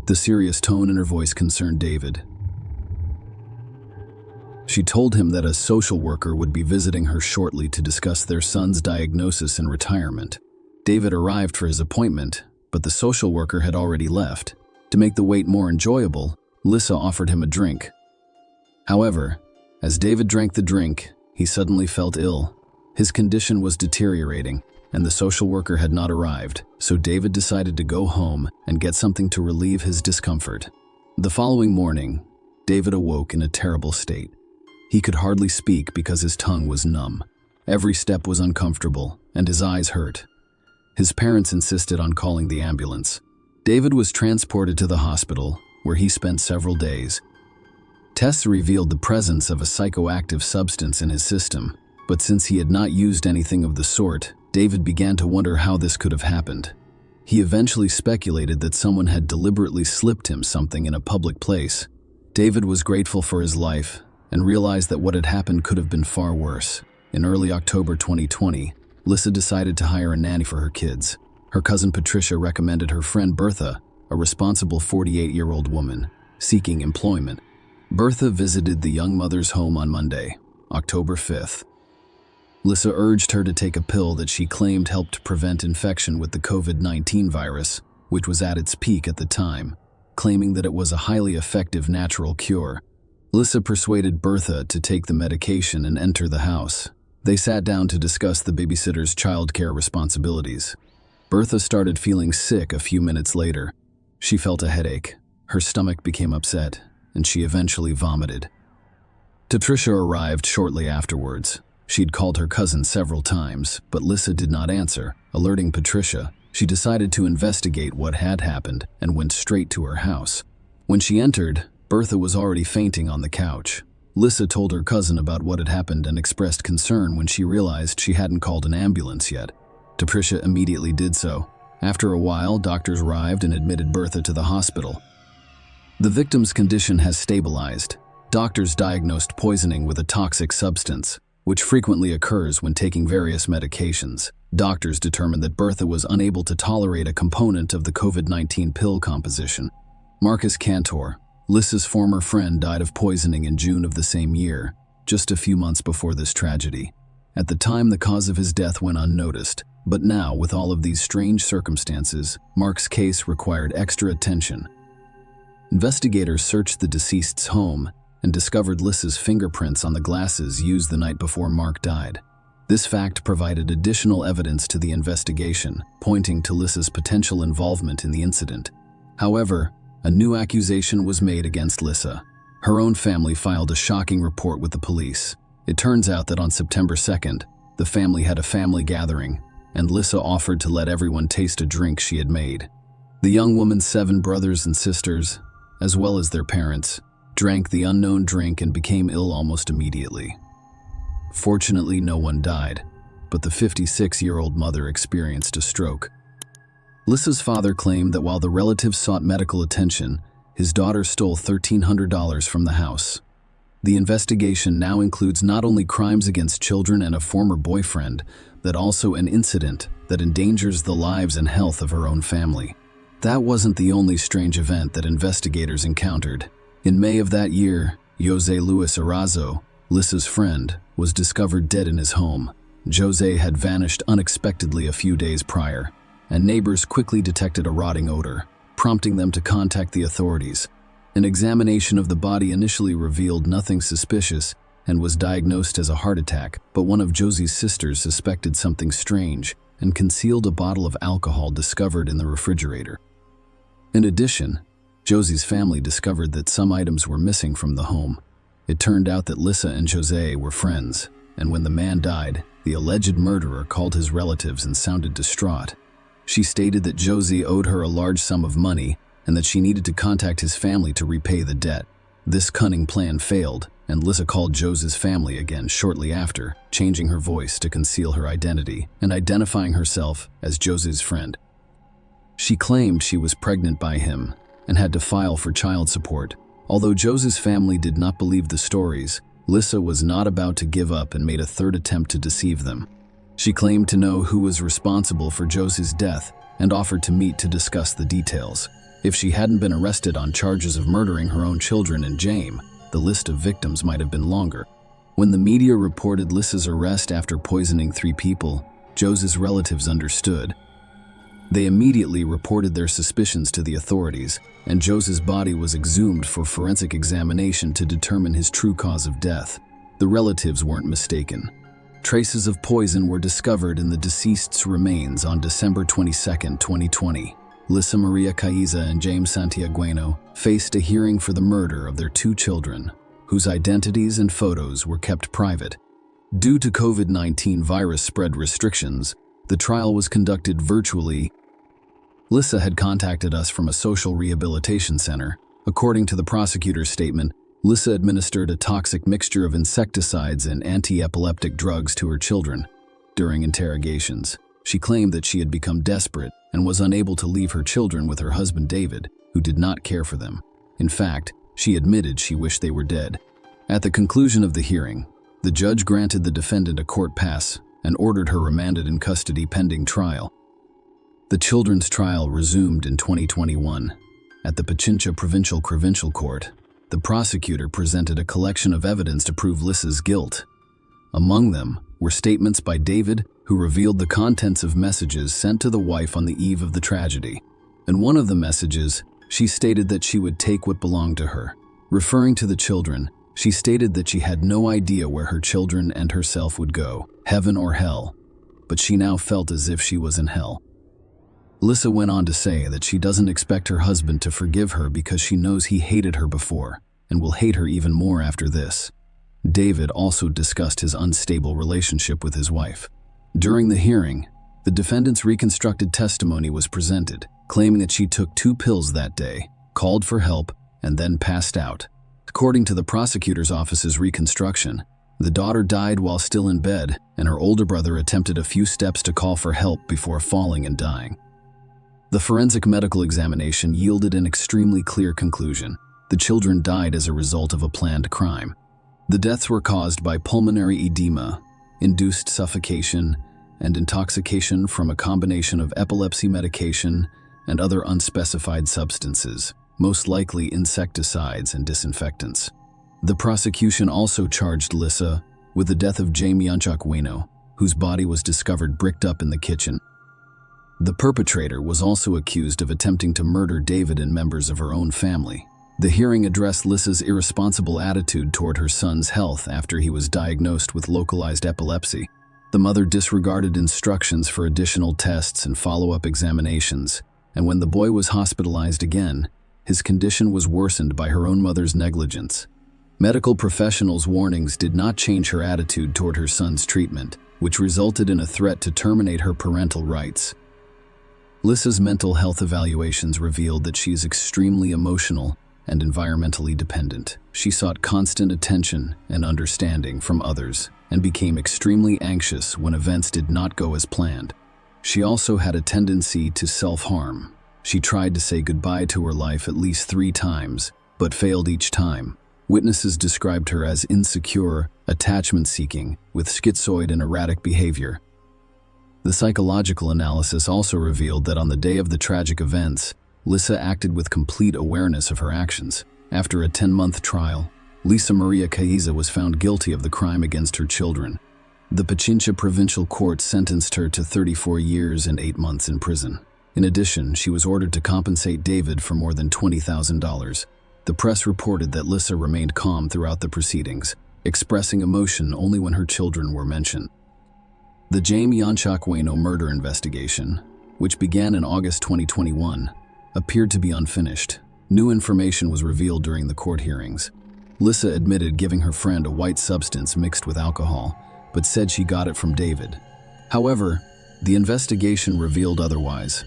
The serious tone in her voice concerned David. She told him that a social worker would be visiting her shortly to discuss their son's diagnosis and retirement. David arrived for his appointment, but the social worker had already left. To make the wait more enjoyable, Lissa offered him a drink. However, as David drank the drink, he suddenly felt ill. His condition was deteriorating, and the social worker had not arrived, so David decided to go home and get something to relieve his discomfort. The following morning, David awoke in a terrible state. He could hardly speak because his tongue was numb. Every step was uncomfortable, and his eyes hurt. His parents insisted on calling the ambulance. David was transported to the hospital, where he spent several days. Tests revealed the presence of a psychoactive substance in his system, but since he had not used anything of the sort, David began to wonder how this could have happened. He eventually speculated that someone had deliberately slipped him something in a public place. David was grateful for his life and realized that what had happened could have been far worse. In early October 2020, Lissa decided to hire a nanny for her kids. Her cousin Patricia recommended her friend Bertha, a responsible 48-year-old woman, seeking employment. Bertha visited the young mother's home on Monday, October 5th. Lissa urged her to take a pill that she claimed helped prevent infection with the COVID-19 virus, which was at its peak at the time, claiming that it was a highly effective natural cure. Lissa persuaded Bertha to take the medication and enter the house. They sat down to discuss the babysitter's childcare responsibilities. Bertha started feeling sick a few minutes later. She felt a headache, her stomach became upset, and she eventually vomited. Patricia arrived shortly afterwards. She'd called her cousin several times, but Lissa did not answer. Alerting Patricia, she decided to investigate what had happened and went straight to her house. When she entered, Bertha was already fainting on the couch. Lissa told her cousin about what had happened and expressed concern when she realized she hadn't called an ambulance yet. Patricia immediately did so. After a while, doctors arrived and admitted Bertha to the hospital. The victim's condition has stabilized. Doctors diagnosed poisoning with a toxic substance, which frequently occurs when taking various medications. Doctors determined that Bertha was unable to tolerate a component of the COVID-19 pill composition. Marcus Cantor, Lissa's former friend, died of poisoning in June of the same year, just a few months before this tragedy. At the time, the cause of his death went unnoticed, but now, with all of these strange circumstances, Mark's case required extra attention. Investigators searched the deceased's home and discovered Lissa's fingerprints on the glasses used the night before Mark died. This fact provided additional evidence to the investigation, pointing to Lissa's potential involvement in the incident. However, a new accusation was made against Lissa. Her own family filed a shocking report with the police. It turns out that on September 2nd, the family had a family gathering, and Lissa offered to let everyone taste a drink she had made. The young woman's 7 brothers and sisters, as well as their parents, drank the unknown drink and became ill almost immediately. Fortunately, no one died, but the 56-year-old mother experienced a stroke. Lissa's father claimed that while the relatives sought medical attention, his daughter stole $1,300 from the house. The investigation now includes not only crimes against children and a former boyfriend, but also an incident that endangers the lives and health of her own family. That wasn't the only strange event that investigators encountered. In May of that year, Jose Luis Arazo, Lissa's friend, was discovered dead in his home. Jose had vanished unexpectedly a few days prior, and neighbors quickly detected a rotting odor, prompting them to contact the authorities. An examination of the body initially revealed nothing suspicious and was diagnosed as a heart attack, but one of Josie's sisters suspected something strange and concealed a bottle of alcohol discovered in the refrigerator. In addition, Josie's family discovered that some items were missing from the home. It turned out that Lissa and Jose were friends, and when the man died, the alleged murderer called his relatives and sounded distraught. She stated that Josie owed her a large sum of money and that she needed to contact his family to repay the debt. This cunning plan failed, and Lissa called Josie's family again shortly after, changing her voice to conceal her identity and identifying herself as Josie's friend. She claimed she was pregnant by him and had to file for child support. Although Josie's family did not believe the stories, Lissa was not about to give up and made a third attempt to deceive them. She claimed to know who was responsible for Josie's death and offered to meet to discuss the details. If she hadn't been arrested on charges of murdering her own children and James, the list of victims might have been longer. When the media reported Lissa's arrest after poisoning 3 people, Josie's relatives understood. They immediately reported their suspicions to the authorities, and Jose's body was exhumed for forensic examination to determine his true cause of death. The relatives weren't mistaken. Traces of poison were discovered in the deceased's remains on December 22, 2020. Lisa Maria Caiza and James Santiagueno faced a hearing for the murder of their 2 children, whose identities and photos were kept private. Due to COVID-19 virus spread restrictions, the trial was conducted virtually. Lisa had contacted us from a social rehabilitation center. According to the prosecutor's statement, Lisa administered a toxic mixture of insecticides and anti-epileptic drugs to her children. During interrogations, she claimed that she had become desperate and was unable to leave her children with her husband David, who did not care for them. In fact, she admitted she wished they were dead. At the conclusion of the hearing, the judge granted the defendant a court pass and ordered her remanded in custody pending trial. The children's trial resumed in 2021. At the Pichincha Provincial Court, the prosecutor presented a collection of evidence to prove Lisa's guilt. Among them were statements by David, who revealed the contents of messages sent to the wife on the eve of the tragedy. In one of the messages, she stated that she would take what belonged to her. Referring to the children, she stated that she had no idea where her children and herself would go, heaven or hell, but she now felt as if she was in hell. Lisa went on to say that she doesn't expect her husband to forgive her because she knows he hated her before and will hate her even more after this. David also discussed his unstable relationship with his wife. During the hearing, the defendant's reconstructed testimony was presented, claiming that she took 2 pills that day, called for help, and then passed out. According to the prosecutor's office's reconstruction, the daughter died while still in bed, and her older brother attempted a few steps to call for help before falling and dying. The forensic medical examination yielded an extremely clear conclusion. The children died as a result of a planned crime. The deaths were caused by pulmonary edema, induced suffocation, and intoxication from a combination of epilepsy medication and other unspecified substances, most likely insecticides and disinfectants. The prosecution also charged Lisa with the death of James Santiagueno, whose body was discovered bricked up in the kitchen. The perpetrator was also accused of attempting to murder David and members of her own family. The hearing addressed Lisa's irresponsible attitude toward her son's health after he was diagnosed with localized epilepsy. The mother disregarded instructions for additional tests and follow-up examinations, and when the boy was hospitalized again, his condition was worsened by her own mother's negligence. Medical professionals' warnings did not change her attitude toward her son's treatment, which resulted in a threat to terminate her parental rights. Lisa's mental health evaluations revealed that she is extremely emotional and environmentally dependent. She sought constant attention and understanding from others and became extremely anxious when events did not go as planned. She also had a tendency to self-harm. She tried to say goodbye to her life at least 3 times, but failed each time. Witnesses described her as insecure, attachment-seeking, with schizoid and erratic behavior. The psychological analysis also revealed that on the day of the tragic events, Lisa acted with complete awareness of her actions. After a 10-month trial, Lisa Maria Caiza was found guilty of the crime against her children. The Pichincha Provincial Court sentenced her to 34 years and 8 months in prison. In addition, she was ordered to compensate David for more than $20,000. The press reported that Lisa remained calm throughout the proceedings, expressing emotion only when her children were mentioned. The James Santiagueno murder investigation, which began in August 2021, appeared to be unfinished. New information was revealed during the court hearings. Lisa admitted giving her friend a white substance mixed with alcohol, but said she got it from David. However, the investigation revealed otherwise.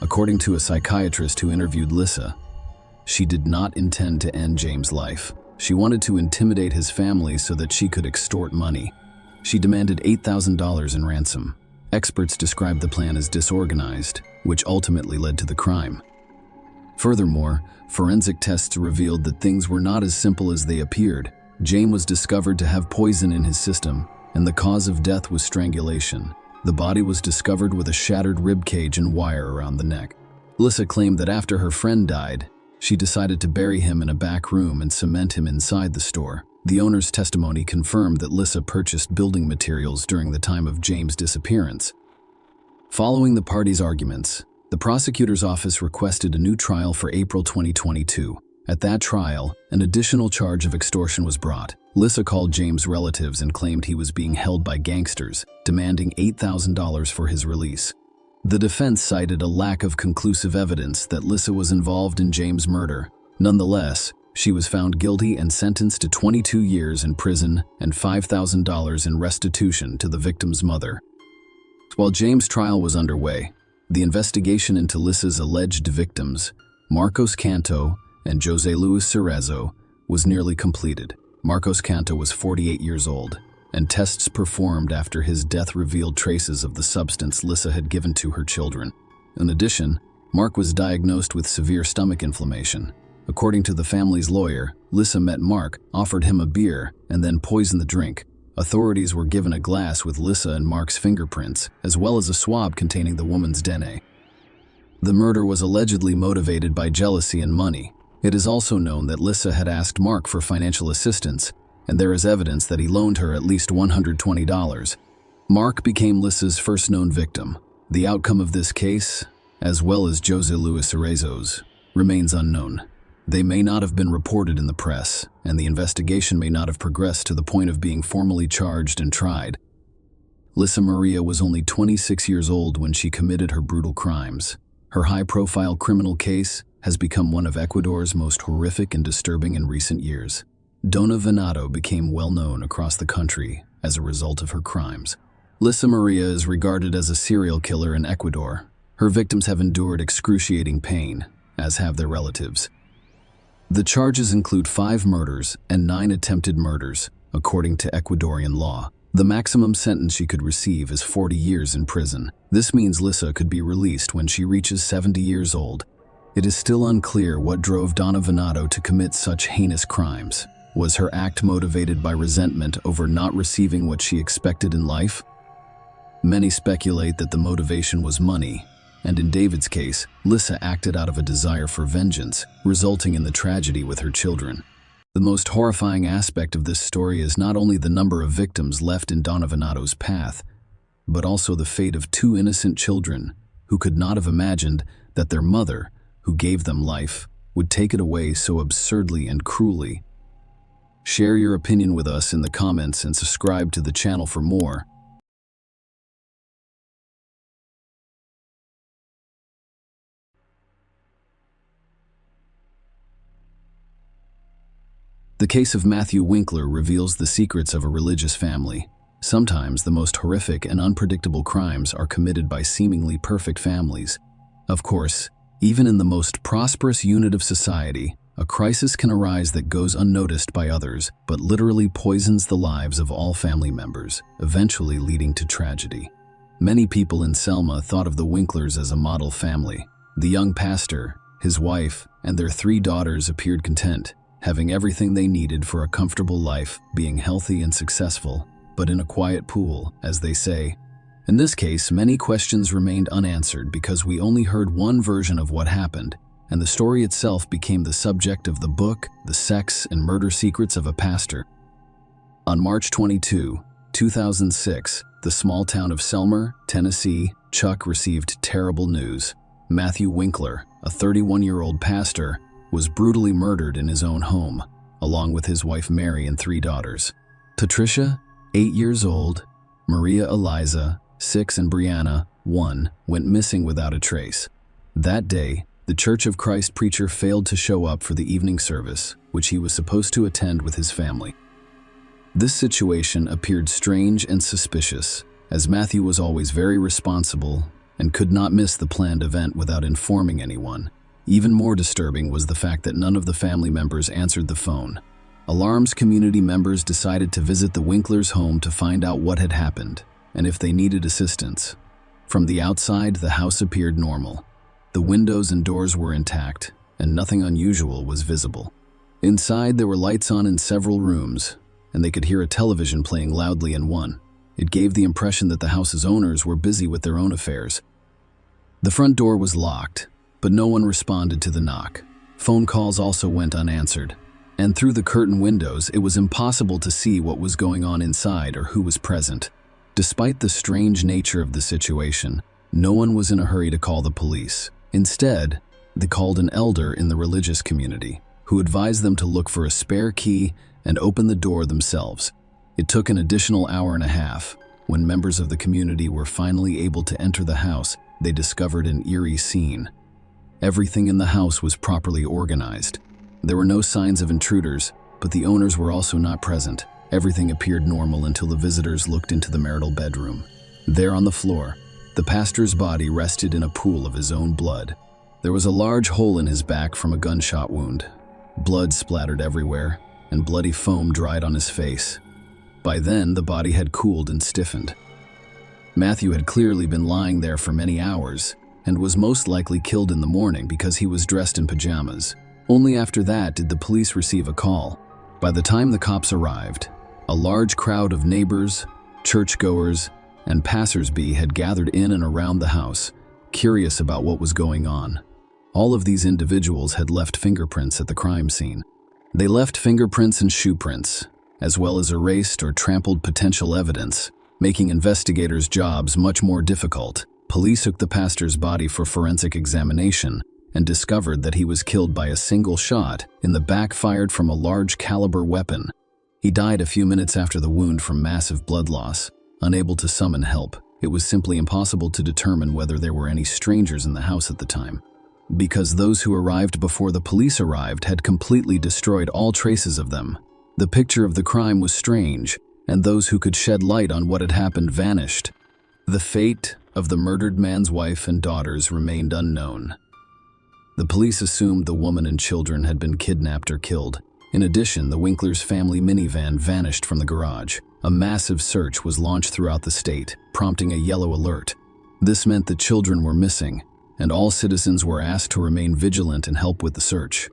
According to a psychiatrist who interviewed Lisa, she did not intend to end James' life. She wanted to intimidate his family so that she could extort money. She demanded $8,000 in ransom. Experts described the plan as disorganized, which ultimately led to the crime. Furthermore, forensic tests revealed that things were not as simple as they appeared. James was discovered to have poison in his system, and the cause of death was strangulation. The body was discovered with a shattered rib cage and wire around the neck. Lisa claimed that after her friend died, she decided to bury him in a back room and cement him inside the store. The owner's testimony confirmed that Lisa purchased building materials during the time of James' disappearance. Following the parties' arguments, The prosecutor's office requested a new trial for April 2022. At that trial, an additional charge of extortion was brought. Lissa called James' relatives and claimed he was being held by gangsters, demanding $8,000 for his release. The defense cited a lack of conclusive evidence that Lissa was involved in James' murder. Nonetheless, she was found guilty and sentenced to 22 years in prison and $5,000 in restitution to the victim's mother. While James' trial was underway, the investigation into Lissa's alleged victims, Marcos Canto and José Luis Cerezo, was nearly completed. Marcos Canto was 48 years old, and tests performed after his death revealed traces of the substance Lissa had given to her children. In addition, Mark was diagnosed with severe stomach inflammation. According to the family's lawyer, Lissa met Mark, offered him a beer, and then poisoned the drink. Authorities were given a glass with Lissa and Mark's fingerprints, as well as a swab containing the woman's DNA. The murder was allegedly motivated by jealousy and money. It is also known that Lissa had asked Mark for financial assistance, and there is evidence that he loaned her at least $120. Mark became Lissa's first known victim. The outcome of this case, as well as José Luis Cerezo's, remains unknown. They may not have been reported in the press, and the investigation may not have progressed to the point of being formally charged and tried. Lissa Maria was only 26 years old when she committed her brutal crimes. Her high-profile criminal case has become one of Ecuador's most horrific and disturbing in recent years. Dona Venado became well known across the country as a result of her crimes. Lissa Maria is regarded as a serial killer in Ecuador. Her victims have endured excruciating pain, as have their relatives. The charges include 5 murders and 9 attempted murders, according to Ecuadorian law. The maximum sentence she could receive is 40 years in prison. This means Lissa could be released when she reaches 70 years old. It is still unclear what drove Dona Venado to commit such heinous crimes. Was her act motivated by resentment over not receiving what she expected in life? Many speculate that the motivation was money, and in David's case, Lissa acted out of a desire for vengeance, resulting in the tragedy with her children. The most horrifying aspect of this story is not only the number of victims left in Dona Venado's path, but also the fate of 2 innocent children who could not have imagined that their mother, who gave them life, would take it away so absurdly and cruelly. Share your opinion with us in the comments and subscribe to the channel for more. The case of Matthew Winkler reveals the secrets of a religious family. Sometimes the most horrific and unpredictable crimes are committed by seemingly perfect families. Of course, even in the most prosperous unit of society, a crisis can arise that goes unnoticed by others, but literally poisons the lives of all family members, eventually leading to tragedy. Many people in Selma thought of the Winklers as a model family. The young pastor, his wife, and their 3 daughters appeared content, having everything they needed for a comfortable life, being healthy and successful, but in a quiet pool, as they say. In this case, many questions remained unanswered because we only heard one version of what happened, and the story itself became the subject of the book, The Sex and Murder Secrets of a Pastor. On March 22, 2006, the small town of Selmer, Tennessee, Chuck received terrible news. Matthew Winkler, a 31-year-old pastor, was brutally murdered in his own home, along with his wife Mary and 3 daughters. Patricia, 8 years old, Maria Eliza, 6, and Brianna, 1, went missing without a trace. That day, the Church of Christ preacher failed to show up for the evening service, which he was supposed to attend with his family. This situation appeared strange and suspicious, as Matthew was always very responsible and could not miss the planned event without informing anyone. Even more disturbing was the fact that none of the family members answered the phone. Alarmed community members decided to visit the Winklers' home to find out what had happened and if they needed assistance. From the outside, the house appeared normal. The windows and doors were intact, and nothing unusual was visible. Inside, there were lights on in several rooms, and they could hear a television playing loudly in one. It gave the impression that the house's owners were busy with their own affairs. The front door was locked, but no one responded to the knock. Phone calls also went unanswered, and through the curtain windows, it was impossible to see what was going on inside or who was present. Despite the strange nature of the situation, No one was in a hurry to call the police. Instead, they called an elder in the religious community, who advised them to look for a spare key and open the door themselves. It took an additional hour and a half. When members of the community were finally able to enter the house, they discovered an eerie scene. Everything in the house was properly organized. There were no signs of intruders, but the owners were also not present. Everything appeared normal until the visitors looked into the marital bedroom. There on the floor, the pastor's body rested in a pool of his own blood. There was a large hole in his back from a gunshot wound. Blood splattered everywhere, and bloody foam dried on his face. By then, the body had cooled and stiffened. Matthew had clearly been lying there for many hours, and was most likely killed in the morning because he was dressed in pajamas. Only after that did the police receive a call. By the time the cops arrived, a large crowd of neighbors, churchgoers, and passers-by had gathered in and around the house, curious about what was going on. All of these individuals had left fingerprints at the crime scene. They left fingerprints and shoe prints, as well as erased or trampled potential evidence, making investigators' jobs much more difficult. Police took the pastor's body for forensic examination and discovered that he was killed by a single shot in the back fired from a large caliber weapon. He died a few minutes after the wound from massive blood loss. Unable to summon help, it was simply impossible to determine whether there were any strangers in the house at the time, because those who arrived before the police arrived had completely destroyed all traces of them. The picture of the crime was strange, and those who could shed light on what had happened vanished. The fate of the murdered man's wife and daughters remained unknown. The police assumed the woman and children had been kidnapped or killed. In addition, the Winklers' family minivan vanished from the garage. A massive search was launched throughout the state, prompting a yellow alert. This meant the children were missing, and all citizens were asked to remain vigilant and help with the search.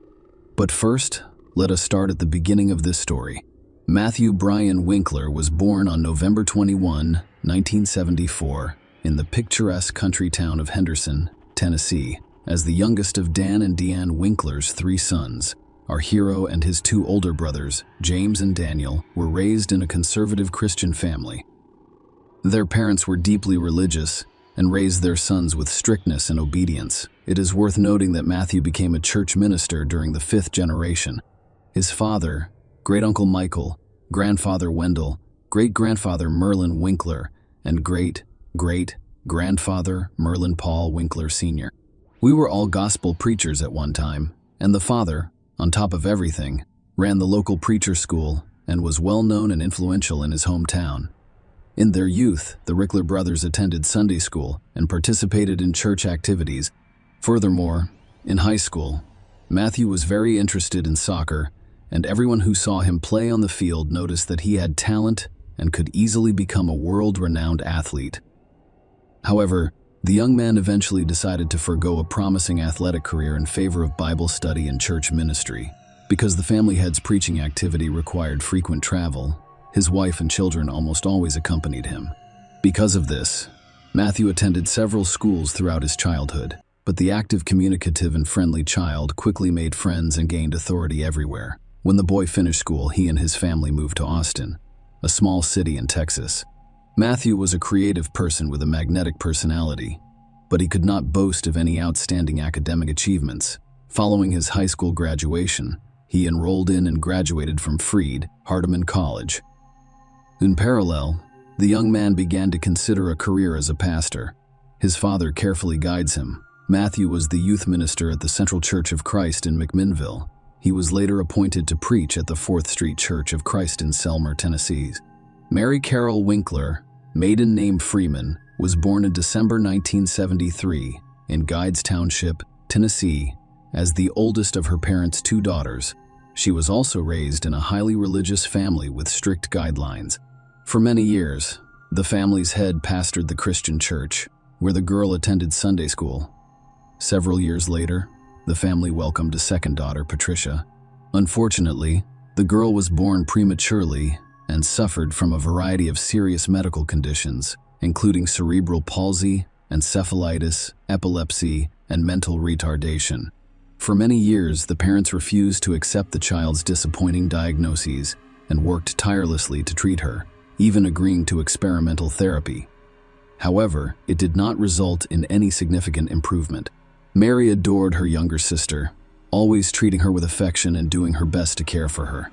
But first, let us start at the beginning of this story. Matthew Bryan Winkler was born on November 21, 1974, in the picturesque country town of Henderson, Tennessee, as the youngest of Dan and Deanne Winkler's 3 sons. Our hero and his 2 older brothers, James and Daniel, were raised in a conservative Christian family. Their parents were deeply religious and raised their sons with strictness and obedience. It is worth noting that Matthew became a church minister during the 5th generation. His father, great-uncle Michael, grandfather Wendell, great-grandfather Merlin Winkler, and great-great-grandfather Merlin Paul Winkler Sr. We were all gospel preachers at one time, and the father, on top of everything, ran the local preacher school and was well known and influential in his hometown. In their youth, the Winkler brothers attended Sunday school and participated in church activities. Furthermore, in high school, Matthew was very interested in soccer, and everyone who saw him play on the field noticed that he had talent and could easily become a world-renowned athlete. However, the young man eventually decided to forego a promising athletic career in favor of Bible study and church ministry. Because the family head's preaching activity required frequent travel, his wife and children almost always accompanied him. Because of this, Matthew attended several schools throughout his childhood, but the active, communicative, and friendly child quickly made friends and gained authority everywhere. When the boy finished school, he and his family moved to Austin, a small city in Texas. Matthew was a creative person with a magnetic personality, but he could not boast of any outstanding academic achievements. Following his high school graduation, he enrolled in and graduated from Freed-Hardeman College. In parallel, the young man began to consider a career as a pastor. His father carefully guides him. Matthew was the youth minister at the Central Church of Christ in McMinnville. He was later appointed to preach at the 4th Street Church of Christ in Selmer, Tennessee. Mary Carol Winkler, maiden name Freeman, was born in December 1973 in Guides Township, Tennessee, as the oldest of her parents' 2 daughters. She was also raised in a highly religious family with strict guidelines. For many years, the family's head pastored the Christian church, where the girl attended Sunday school. Several years later, the family welcomed a second daughter, Patricia. Unfortunately, the girl was born prematurely and suffered from a variety of serious medical conditions, including cerebral palsy, encephalitis, epilepsy, and mental retardation. For many years, the parents refused to accept the child's disappointing diagnoses and worked tirelessly to treat her, even agreeing to experimental therapy. However, it did not result in any significant improvement. Mary adored her younger sister, always treating her with affection and doing her best to care for her.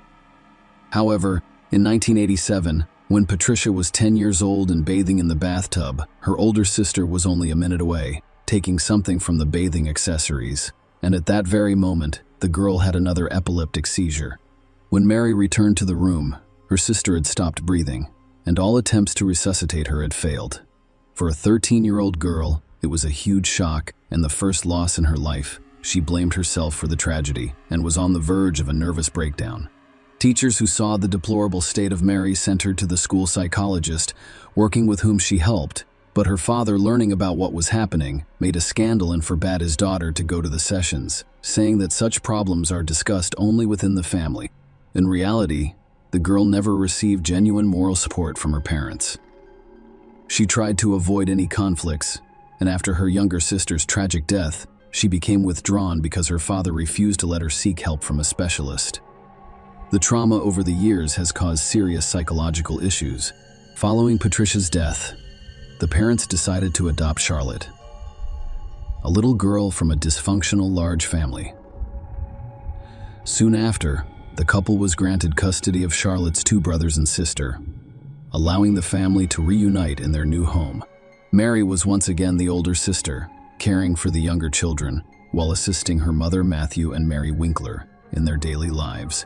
However, in 1987, when Patricia was 10 years old and bathing in the bathtub, her older sister was only a minute away, taking something from the bathing accessories, and at that very moment, the girl had another epileptic seizure. When Mary returned to the room, her sister had stopped breathing, and all attempts to resuscitate her had failed. For a 13-year-old girl, it was a huge shock and the first loss in her life. She blamed herself for the tragedy and was on the verge of a nervous breakdown. Teachers who saw the deplorable state of Mary sent her to the school psychologist, working with whom she helped, but her father, learning about what was happening, made a scandal and forbade his daughter to go to the sessions, saying that such problems are discussed only within the family. In reality, the girl never received genuine moral support from her parents. She tried to avoid any conflicts, and after her younger sister's tragic death, she became withdrawn because her father refused to let her seek help from a specialist. The trauma over the years has caused serious psychological issues. Following Patricia's death, the parents decided to adopt Charlotte, a little girl from a dysfunctional large family. Soon after, the couple was granted custody of Charlotte's 2 brothers and sister, allowing the family to reunite in their new home. Mary was once again the older sister, caring for the younger children, while assisting her mother Matthew and Mary Winkler in their daily lives.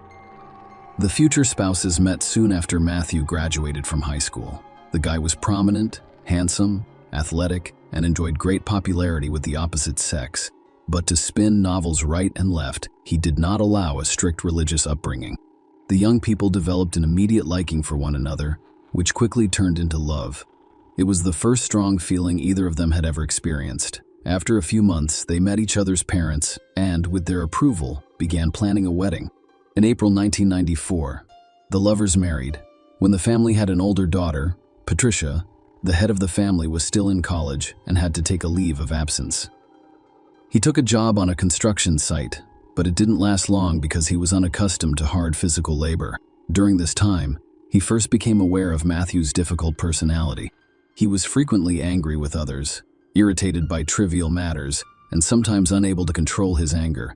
The future spouses met soon after Matthew graduated from high school. The guy was prominent, handsome, athletic, and enjoyed great popularity with the opposite sex. But to spin novels right and left, he did not allow a strict religious upbringing. The young people developed an immediate liking for one another, which quickly turned into love. It was the first strong feeling either of them had ever experienced. After a few months, they met each other's parents and, with their approval, began planning a wedding. In April 1994, the lovers married. When the family had an older daughter, Patricia, the head of the family, was still in college and had to take a leave of absence. He took a job on a construction site, but it didn't last long because he was unaccustomed to hard physical labor. During this time, he first became aware of Matthew's difficult personality. He was frequently angry with others, irritated by trivial matters, and sometimes unable to control his anger.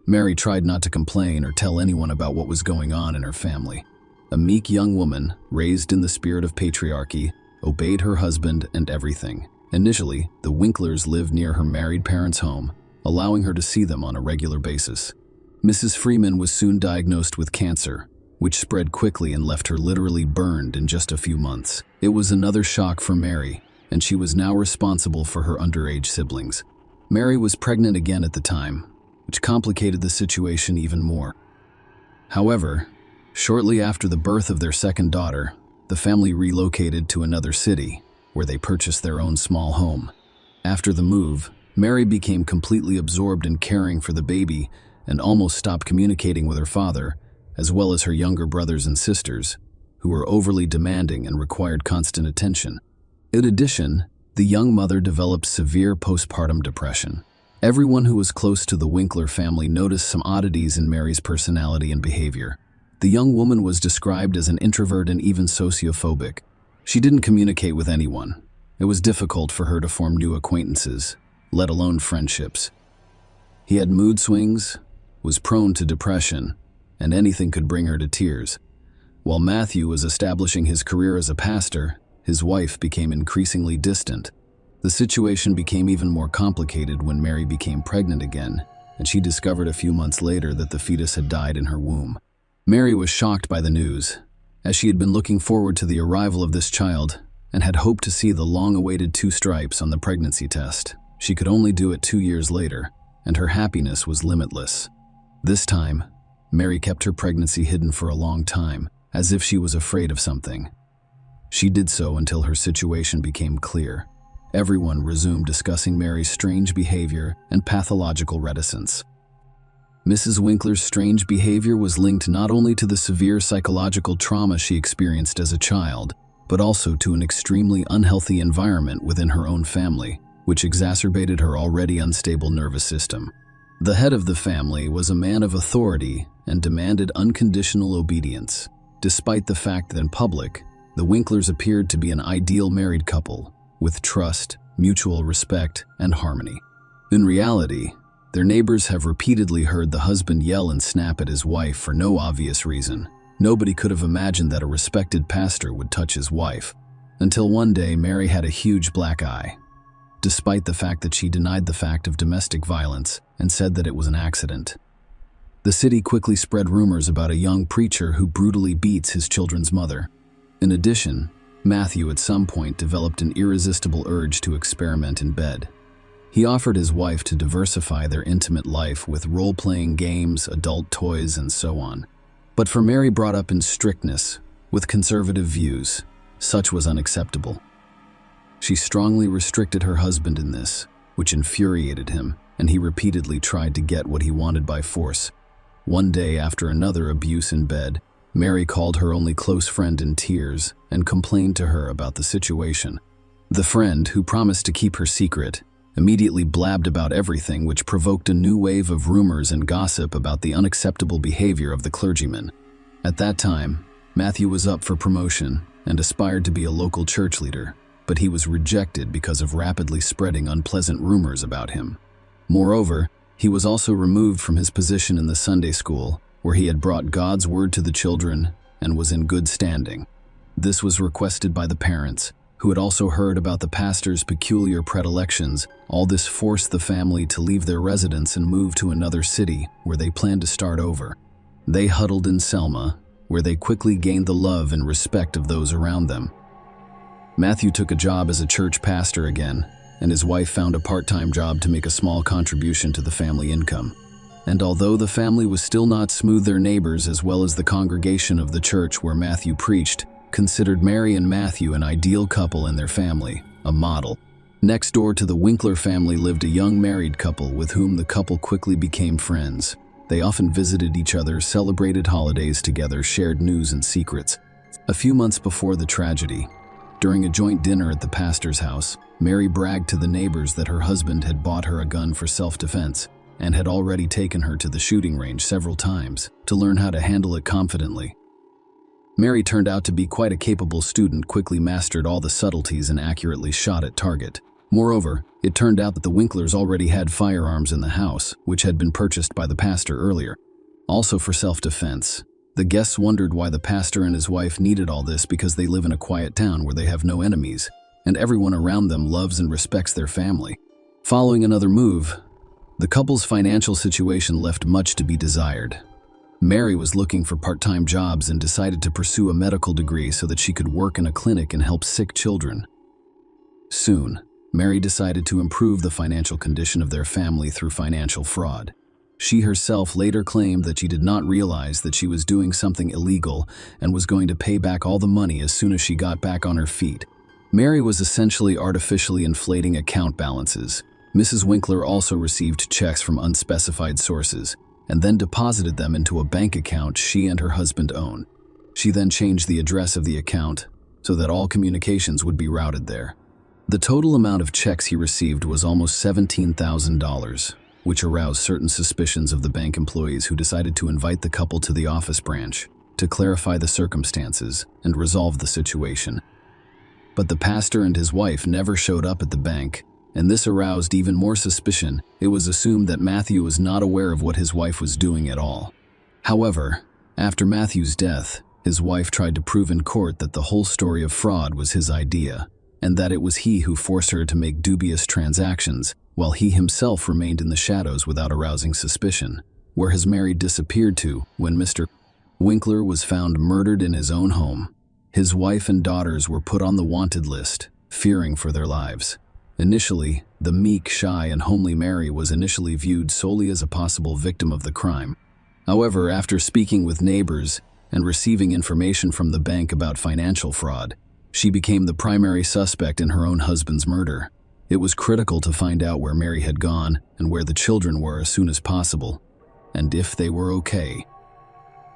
Mary tried not to complain or tell anyone about what was going on in her family. A meek young woman, raised in the spirit of patriarchy, obeyed her husband and everything. Initially, the Winklers lived near her married parents' home, allowing her to see them on a regular basis. Mrs. Freeman was soon diagnosed with cancer, which spread quickly and left her literally burned in just a few months. It was another shock for Mary, and she was now responsible for her underage siblings. Mary was pregnant again at the time, which complicated the situation even more. However, shortly after the birth of their second daughter, the family relocated to another city, where they purchased their own small home. After the move, Mary became completely absorbed in caring for the baby and almost stopped communicating with her father, as well as her younger brothers and sisters, who were overly demanding and required constant attention. In addition, the young mother developed severe postpartum depression. Everyone who was close to the Winkler family noticed some oddities in Mary's personality and behavior. The young woman was described as an introvert and even sociophobic. She didn't communicate with anyone. It was difficult for her to form new acquaintances, let alone friendships. He had mood swings, was prone to depression, and anything could bring her to tears. While Matthew was establishing his career as a pastor, his wife became increasingly distant. The situation became even more complicated when Mary became pregnant again, and she discovered a few months later that the fetus had died in her womb. Mary was shocked by the news, as she had been looking forward to the arrival of this child and had hoped to see the long-awaited 2 stripes on the pregnancy test. She could only do it 2 years later, and her happiness was limitless. This time, Mary kept her pregnancy hidden for a long time, as if she was afraid of something. She did so until her situation became clear. Everyone resumed discussing Mary's strange behavior and pathological reticence. Mrs. Winkler's strange behavior was linked not only to the severe psychological trauma she experienced as a child, but also to an extremely unhealthy environment within her own family, which exacerbated her already unstable nervous system. The head of the family was a man of authority and demanded unconditional obedience. Despite the fact that in public, the Winklers appeared to be an ideal married couple, with trust, mutual respect, and harmony. In reality, their neighbors have repeatedly heard the husband yell and snap at his wife for no obvious reason. Nobody could have imagined that a respected pastor would touch his wife, until one day Mary had a huge black eye, despite the fact that she denied the fact of domestic violence and said that it was an accident. The city quickly spread rumors about a young preacher who brutally beats his children's mother. In addition, Matthew at some point developed an irresistible urge to experiment in bed. He offered his wife to diversify their intimate life with role-playing games, adult toys, and so on. But for Mary, brought up in strictness, with conservative views, such was unacceptable. She strongly restricted her husband in this, which infuriated him, and he repeatedly tried to get what he wanted by force. One day, after another abuse in bed, Mary called her only close friend in tears and complained to her about the situation. The friend, who promised to keep her secret, immediately blabbed about everything, which provoked a new wave of rumors and gossip about the unacceptable behavior of the clergyman. At that time, Matthew was up for promotion and aspired to be a local church leader, but he was rejected because of rapidly spreading unpleasant rumors about him. Moreover, he was also removed from his position in the Sunday school, where he had brought God's word to the children and was in good standing. This was requested by the parents, who had also heard about the pastor's peculiar predilections. All this forced the family to leave their residence and move to another city where they planned to start over. They huddled in Selma, where they quickly gained the love and respect of those around them. Matthew took a job as a church pastor again, and his wife found a part-time job to make a small contribution to the family income. And although the family was still not smooth, their neighbors, as well as the congregation of the church where Matthew preached, considered Mary and Matthew an ideal couple in their family, a model. Next door to the Winkler family lived a young married couple with whom the couple quickly became friends. They often visited each other, celebrated holidays together, shared news and secrets. A few months before the tragedy, during a joint dinner at the pastor's house, Mary bragged to the neighbors that her husband had bought her a gun for self-defense and had already taken her to the shooting range several times to learn how to handle it confidently. Mary turned out to be quite a capable student, quickly mastered all the subtleties and accurately shot at target. Moreover, it turned out that the Winklers already had firearms in the house, which had been purchased by the pastor earlier, also for self-defense. The guests wondered why the pastor and his wife needed all this, because they live in a quiet town where they have no enemies, and everyone around them loves and respects their family. Following another move, the couple's financial situation left much to be desired. Mary was looking for part-time jobs and decided to pursue a medical degree so that she could work in a clinic and help sick children. Soon, Mary decided to improve the financial condition of their family through financial fraud. She herself later claimed that she did not realize that she was doing something illegal and was going to pay back all the money as soon as she got back on her feet. Mary was essentially artificially inflating account balances. Mrs. Winkler also received checks from unspecified sources and then deposited them into a bank account she and her husband own. She then changed the address of the account so that all communications would be routed there. The total amount of checks he received was almost $17,000, which aroused certain suspicions of the bank employees, who decided to invite the couple to the office branch to clarify the circumstances and resolve the situation. But the pastor and his wife never showed up at the bank, and this aroused even more suspicion. It was assumed that Matthew was not aware of what his wife was doing at all. However, after Matthew's death, his wife tried to prove in court that the whole story of fraud was his idea, and that it was he who forced her to make dubious transactions, while he himself remained in the shadows without arousing suspicion. Where has Mary disappeared to when Mr. Winkler was found murdered in his own home? His wife and daughters were put on the wanted list, fearing for their lives. Initially, the meek, shy, and homely Mary was initially viewed solely as a possible victim of the crime. However, after speaking with neighbors and receiving information from the bank about financial fraud, she became the primary suspect in her own husband's murder. It was critical to find out where Mary had gone and where the children were as soon as possible, and if they were okay.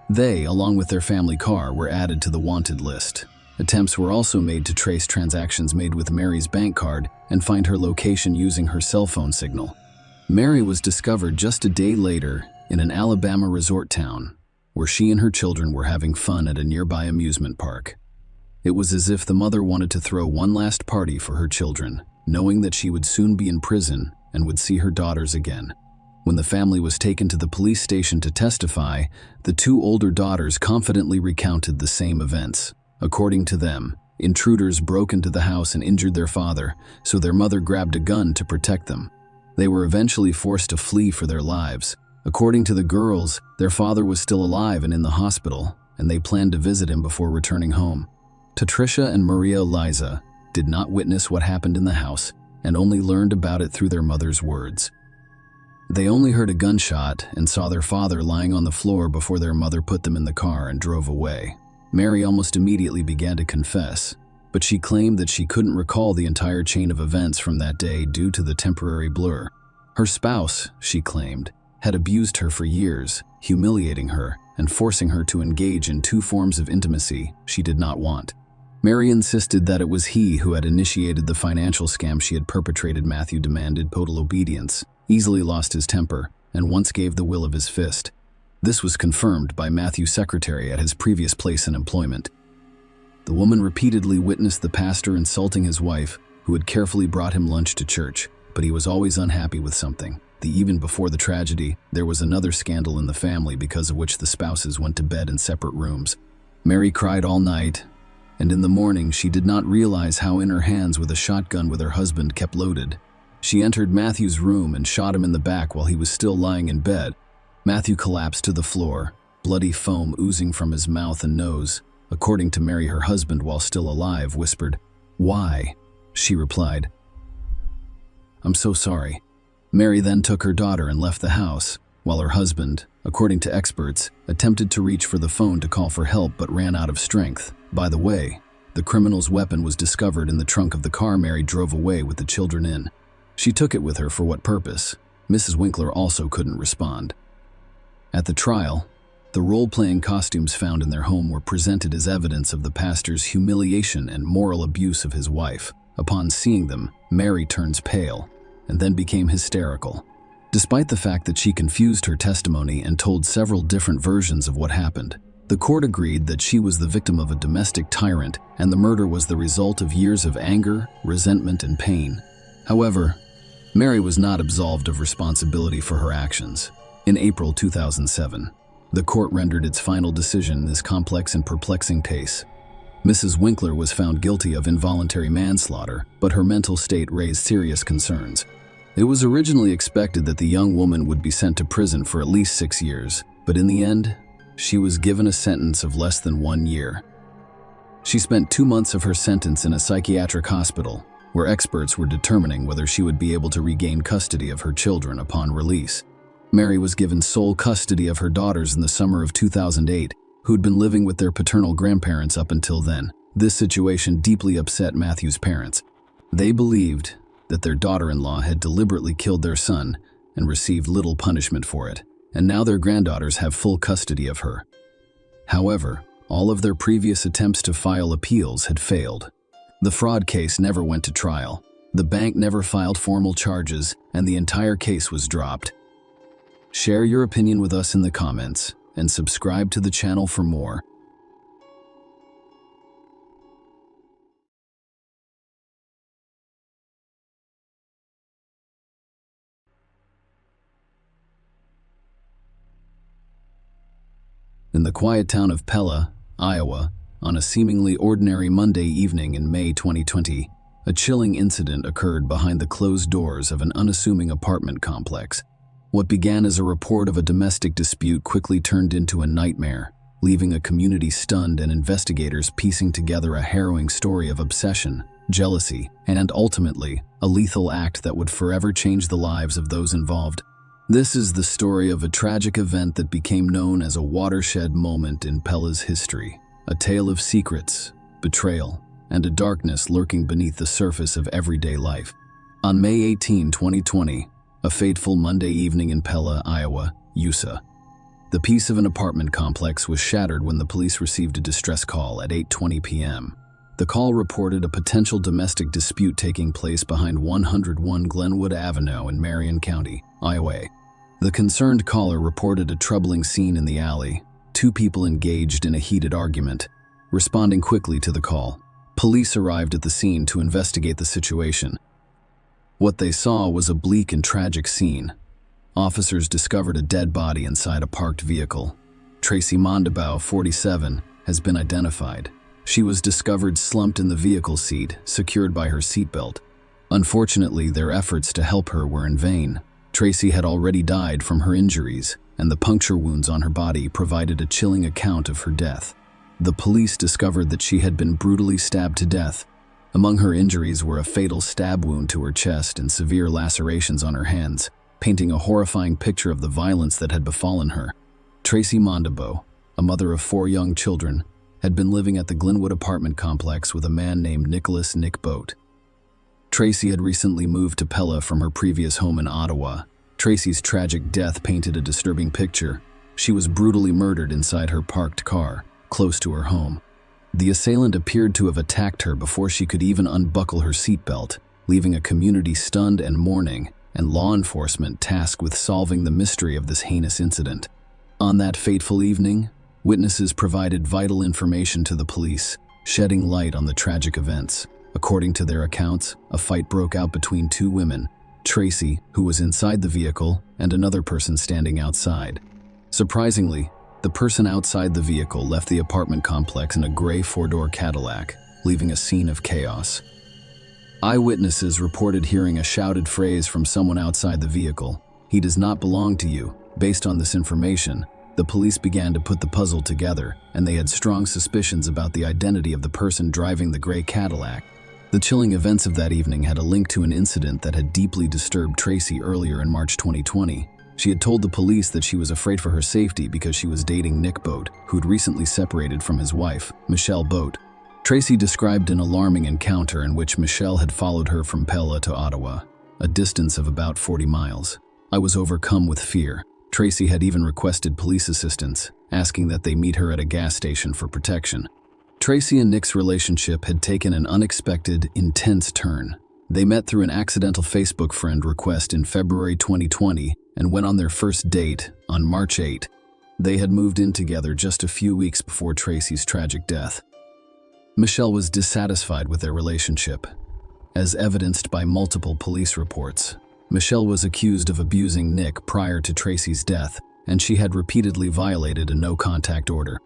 They, along with their family car, were added to the wanted list. Attempts were also made to trace transactions made with Mary's bank card and find her location using her cell phone signal. Mary was discovered just a day later in an Alabama resort town, where she and her children were having fun at a nearby amusement park. It was as if the mother wanted to throw one last party for her children, knowing that she would soon be in prison and would see her daughters again. When the family was taken to the police station to testify, the two older daughters confidently recounted the same events. According to them, intruders broke into the house and injured their father, so their mother grabbed a gun to protect them. They were eventually forced to flee for their lives. According to the girls, their father was still alive and in the hospital, and they planned to visit him before returning home. Patricia and Maria Eliza did not witness what happened in the house and only learned about it through their mother's words. They only heard a gunshot and saw their father lying on the floor before their mother put them in the car and drove away. Mary almost immediately began to confess, but she claimed that she couldn't recall the entire chain of events from that day due to the temporary blur. Her spouse, she claimed, had abused her for years, humiliating her and forcing her to engage in two forms of intimacy she did not want. Mary insisted that it was he who had initiated the financial scam she had perpetrated. Matthew demanded total obedience, easily lost his temper, and once gave the will of his fist. This was confirmed by Matthew's secretary at his previous place in employment. The woman repeatedly witnessed the pastor insulting his wife, who had carefully brought him lunch to church, but he was always unhappy with something. Even before the tragedy, there was another scandal in the family because of which the spouses went to bed in separate rooms. Mary cried all night, and in the morning she did not realize how in her hands with a shotgun with her husband kept loaded. She entered Matthew's room and shot him in the back while he was still lying in bed. Matthew collapsed to the floor, bloody foam oozing from his mouth and nose. According to Mary, her husband, while still alive, whispered, "Why?" She replied, "I'm so sorry." Mary then took her daughter and left the house, while her husband, according to experts, attempted to reach for the phone to call for help but ran out of strength. By the way, the criminal's weapon was discovered in the trunk of the car Mary drove away with the children in. She took it with her for what purpose? Mrs. Winkler also couldn't respond. At the trial, the role-playing costumes found in their home were presented as evidence of the pastor's humiliation and moral abuse of his wife. Upon seeing them, Mary turns pale and then became hysterical. Despite the fact that she confused her testimony and told several different versions of what happened, the court agreed that she was the victim of a domestic tyrant and the murder was the result of years of anger, resentment, and pain. However, Mary was not absolved of responsibility for her actions. In April 2007, the court rendered its final decision in this complex and perplexing case. Mrs. Winkler was found guilty of involuntary manslaughter, but her mental state raised serious concerns. It was originally expected that the young woman would be sent to prison for at least 6 years, but in the end, she was given a sentence of less than 1 year. She spent 2 months of her sentence in a psychiatric hospital, where experts were determining whether she would be able to regain custody of her children upon release. Mary was given sole custody of her daughters in the summer of 2008, who'd been living with their paternal grandparents up until then. This situation deeply upset Matthew's parents. They believed that their daughter-in-law had deliberately killed their son and received little punishment for it, and now their granddaughters have full custody of her. However, all of their previous attempts to file appeals had failed. The fraud case never went to trial, the bank never filed formal charges, and the entire case was dropped. Share your opinion with us in the comments, and subscribe to the channel for more. In the quiet town of Pella, Iowa, on a seemingly ordinary Monday evening in May 2020, a chilling incident occurred behind the closed doors of an unassuming apartment complex. What began as a report of a domestic dispute quickly turned into a nightmare, leaving a community stunned and investigators piecing together a harrowing story of obsession, jealousy, and ultimately, a lethal act that would forever change the lives of those involved. This is the story of a tragic event that became known as a watershed moment in Pella's history, a tale of secrets, betrayal, and a darkness lurking beneath the surface of everyday life. On May 18, 2020, a fateful Monday evening in Pella, Iowa, USA, the peace of an apartment complex was shattered when the police received a distress call at 8:20 p.m. The call reported a potential domestic dispute taking place behind 101 Glenwood Avenue in Marion County, Iowa. The concerned caller reported a troubling scene in the alley, 2 people engaged in a heated argument. responding quickly to the call. Police arrived at the scene to investigate the situation. What they saw was a bleak and tragic scene. Officers discovered a dead body inside a parked vehicle. Tracy Mondabaugh, 47, has been identified. She was discovered slumped in the vehicle seat, secured by her seatbelt. Unfortunately, their efforts to help her were in vain. Tracy had already died from her injuries, and the puncture wounds on her body provided a chilling account of her death. The police discovered that she had been brutally stabbed to death. Among her injuries were a fatal stab wound to her chest and severe lacerations on her hands, painting a horrifying picture of the violence that had befallen her. Tracy Mondabaugh, a mother of 4 young children, had been living at the Glenwood apartment complex with a man named Nicholas "Nick" Boat. Tracy had recently moved to Pella from her previous home in Ottawa. Tracy's tragic death painted a disturbing picture. She was brutally murdered inside her parked car, close to her home. The assailant appeared to have attacked her before she could even unbuckle her seatbelt, leaving a community stunned and mourning, and law enforcement tasked with solving the mystery of this heinous incident. On that fateful evening, witnesses provided vital information to the police, shedding light on the tragic events. According to their accounts, a fight broke out between 2 women, Tracy, who was inside the vehicle, and another person standing outside. Surprisingly, the person outside the vehicle left the apartment complex in a gray 4-door Cadillac, leaving a scene of chaos. Eyewitnesses reported hearing a shouted phrase from someone outside the vehicle, "He does not belong to you." Based on this information, the police began to put the puzzle together, and they had strong suspicions about the identity of the person driving the gray Cadillac. The chilling events of that evening had a link to an incident that had deeply disturbed Tracy earlier in March 2020. She had told the police that she was afraid for her safety because she was dating Nick Boat, who'd recently separated from his wife, Michelle Boat. Tracy described an alarming encounter in which Michelle had followed her from Pella to Ottawa, a distance of about 40 miles. "I was overcome with fear." Tracy had even requested police assistance, asking that they meet her at a gas station for protection. Tracy and Nick's relationship had taken an unexpected, intense turn. They met through an accidental Facebook friend request in February 2020 and went on their first date on March 8. They had moved in together just a few weeks before Tracy's tragic death. Michelle was dissatisfied with their relationship. As evidenced by multiple police reports, Michelle was accused of abusing Nick prior to Tracy's death, and she had repeatedly violated a no-contact order.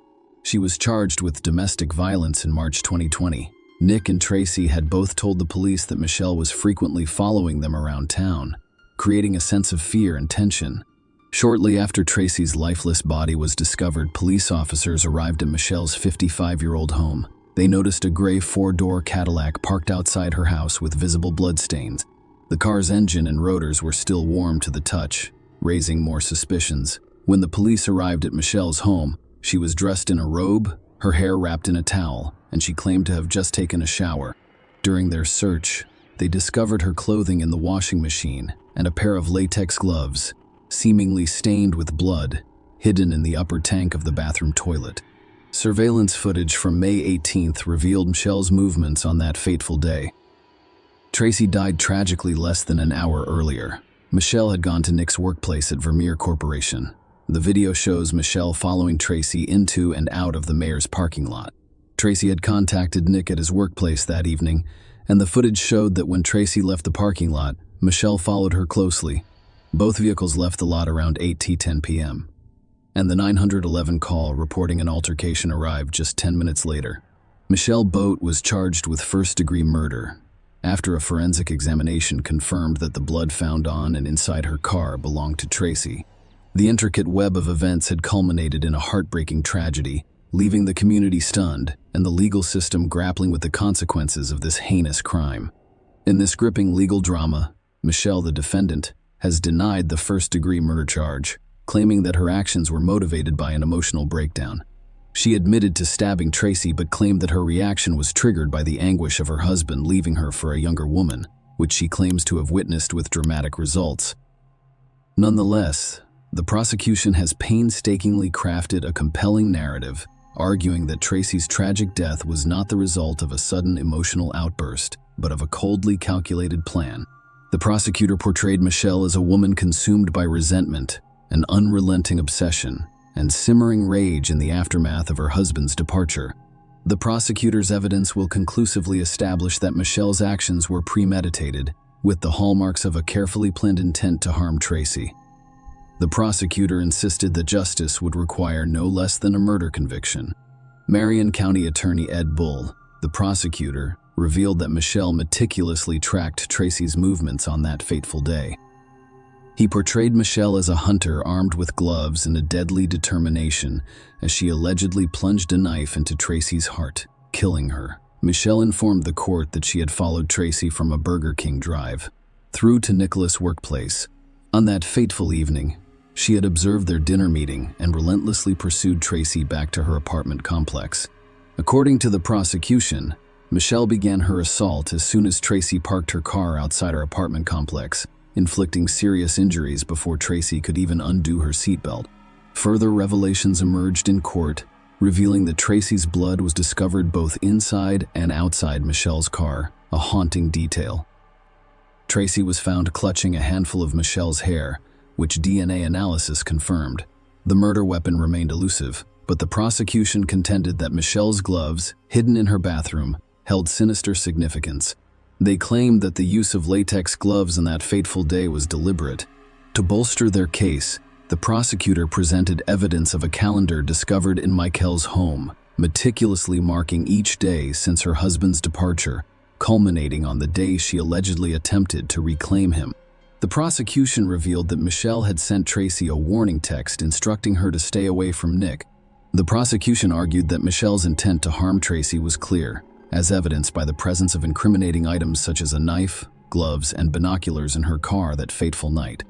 She was charged with domestic violence in March 2020. Nick and Tracy had both told the police that Michelle was frequently following them around town, creating a sense of fear and tension. Shortly after Tracy's lifeless body was discovered, police officers arrived at Michelle's 55-year-old home. They noticed a gray 4-door Cadillac parked outside her house with visible bloodstains. The car's engine and rotors were still warm to the touch, raising more suspicions. When the police arrived at Michelle's home, she was dressed in a robe, her hair wrapped in a towel, and she claimed to have just taken a shower. During their search, they discovered her clothing in the washing machine and a pair of latex gloves, seemingly stained with blood, hidden in the upper tank of the bathroom toilet. Surveillance footage from May 18th revealed Michelle's movements on that fateful day. Tracy died tragically less than an hour earlier. Michelle had gone to Nick's workplace at Vermeer Corporation. The video shows Michelle following Tracy into and out of the mayor's parking lot. Tracy had contacted Nick at his workplace that evening, and the footage showed that when Tracy left the parking lot, Michelle followed her closely. Both vehicles left the lot around 8:10 p.m., and the 911 call reporting an altercation arrived just 10 minutes later. Michelle Boat was charged with first-degree murder after a forensic examination confirmed that the blood found on and inside her car belonged to Tracy. The intricate web of events had culminated in a heartbreaking tragedy, leaving the community stunned and the legal system grappling with the consequences of this heinous crime. In this gripping legal drama, Michelle, the defendant, has denied the first-degree murder charge, claiming that her actions were motivated by an emotional breakdown. She admitted to stabbing Tracy but claimed that her reaction was triggered by the anguish of her husband leaving her for a younger woman, which she claims to have witnessed with dramatic results. Nonetheless, the prosecution has painstakingly crafted a compelling narrative, arguing that Tracy's tragic death was not the result of a sudden emotional outburst, but of a coldly calculated plan. The prosecutor portrayed Michelle as a woman consumed by resentment, an unrelenting obsession, and simmering rage in the aftermath of her husband's departure. The prosecutor's evidence will conclusively establish that Michelle's actions were premeditated, with the hallmarks of a carefully planned intent to harm Tracy. The prosecutor insisted that justice would require no less than a murder conviction. Marion County Attorney Ed Bull, the prosecutor, revealed that Michelle meticulously tracked Tracy's movements on that fateful day. He portrayed Michelle as a hunter armed with gloves and a deadly determination as she allegedly plunged a knife into Tracy's heart, killing her. Michelle informed the court that she had followed Tracy from a Burger King drive through to Nicholas' workplace. On that fateful evening, she had observed their dinner meeting and relentlessly pursued Tracy back to her apartment complex. According to the prosecution, Michelle began her assault as soon as Tracy parked her car outside her apartment complex, inflicting serious injuries before Tracy could even undo her seatbelt. Further revelations emerged in court, revealing that Tracy's blood was discovered both inside and outside Michelle's car, a haunting detail. Tracy was found clutching a handful of Michelle's hair, which DNA analysis confirmed. The murder weapon remained elusive, but the prosecution contended that Michelle's gloves, hidden in her bathroom, held sinister significance. They claimed that the use of latex gloves on that fateful day was deliberate. To bolster their case, the prosecutor presented evidence of a calendar discovered in Michelle's home, meticulously marking each day since her husband's departure, culminating on the day she allegedly attempted to reclaim him. The prosecution revealed that Michelle had sent Tracy a warning text instructing her to stay away from Nick. The prosecution argued that Michelle's intent to harm Tracy was clear, as evidenced by the presence of incriminating items such as a knife, gloves, and binoculars in her car that fateful night.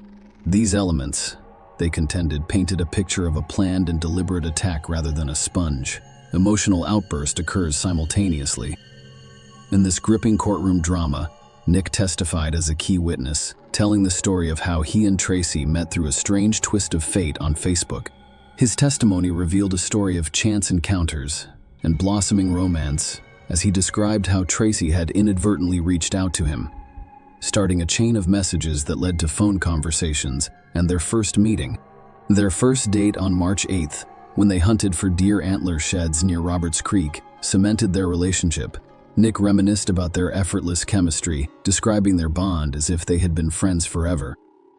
These elements, they contended, painted a picture of a planned and deliberate attack rather than a sponge. Emotional outburst occurs simultaneously. In this gripping courtroom drama, Nick testified as a key witness, telling the story of how he and Tracy met through a strange twist of fate on Facebook. His testimony revealed a story of chance encounters and blossoming romance as he described how Tracy had inadvertently reached out to him, starting a chain of messages that led to phone conversations and their first meeting. Their first date on March 8th, when they hunted for deer antler sheds near Roberts Creek, cemented their relationship. Nick reminisced about their effortless chemistry, describing their bond as if they had been friends forever.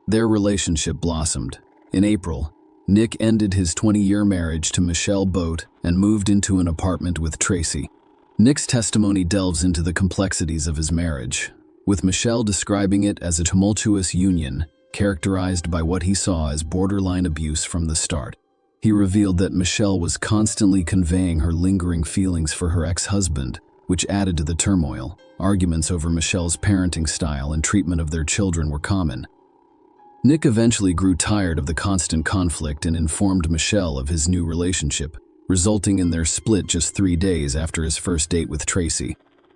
Their relationship blossomed. In April, Nick ended his 20-year marriage to Michelle Boat and moved into an apartment with Tracy. Nick's testimony delves into the complexities of his marriage, with Michelle describing it as a tumultuous union, characterized by what he saw as borderline abuse from the start. He revealed that Michelle was constantly conveying her lingering feelings for her ex-husband, which added to the turmoil. Arguments over Michelle's parenting style and treatment of their children were common. Nick eventually grew tired of the constant conflict and informed Michelle of his new relationship, resulting in their split just 3 days after his first date with Tracy.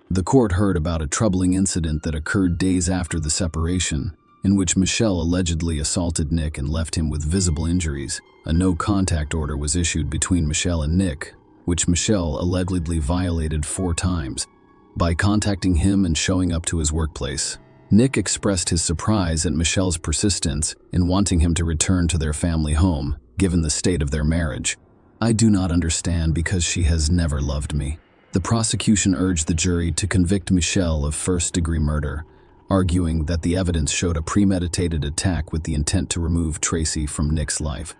The court heard about a troubling incident that occurred days after the separation, in which Michelle allegedly assaulted Nick and left him with visible injuries. A no-contact order was issued between Michelle and Nick, which Michelle allegedly violated 4 times. By contacting him and showing up to his workplace, Nick expressed his surprise at Michelle's persistence in wanting him to return to their family home, given the state of their marriage. "I do not understand because she has never loved me." The prosecution urged the jury to convict Michelle of first-degree murder, arguing that the evidence showed a premeditated attack with the intent to remove Tracy from Nick's life.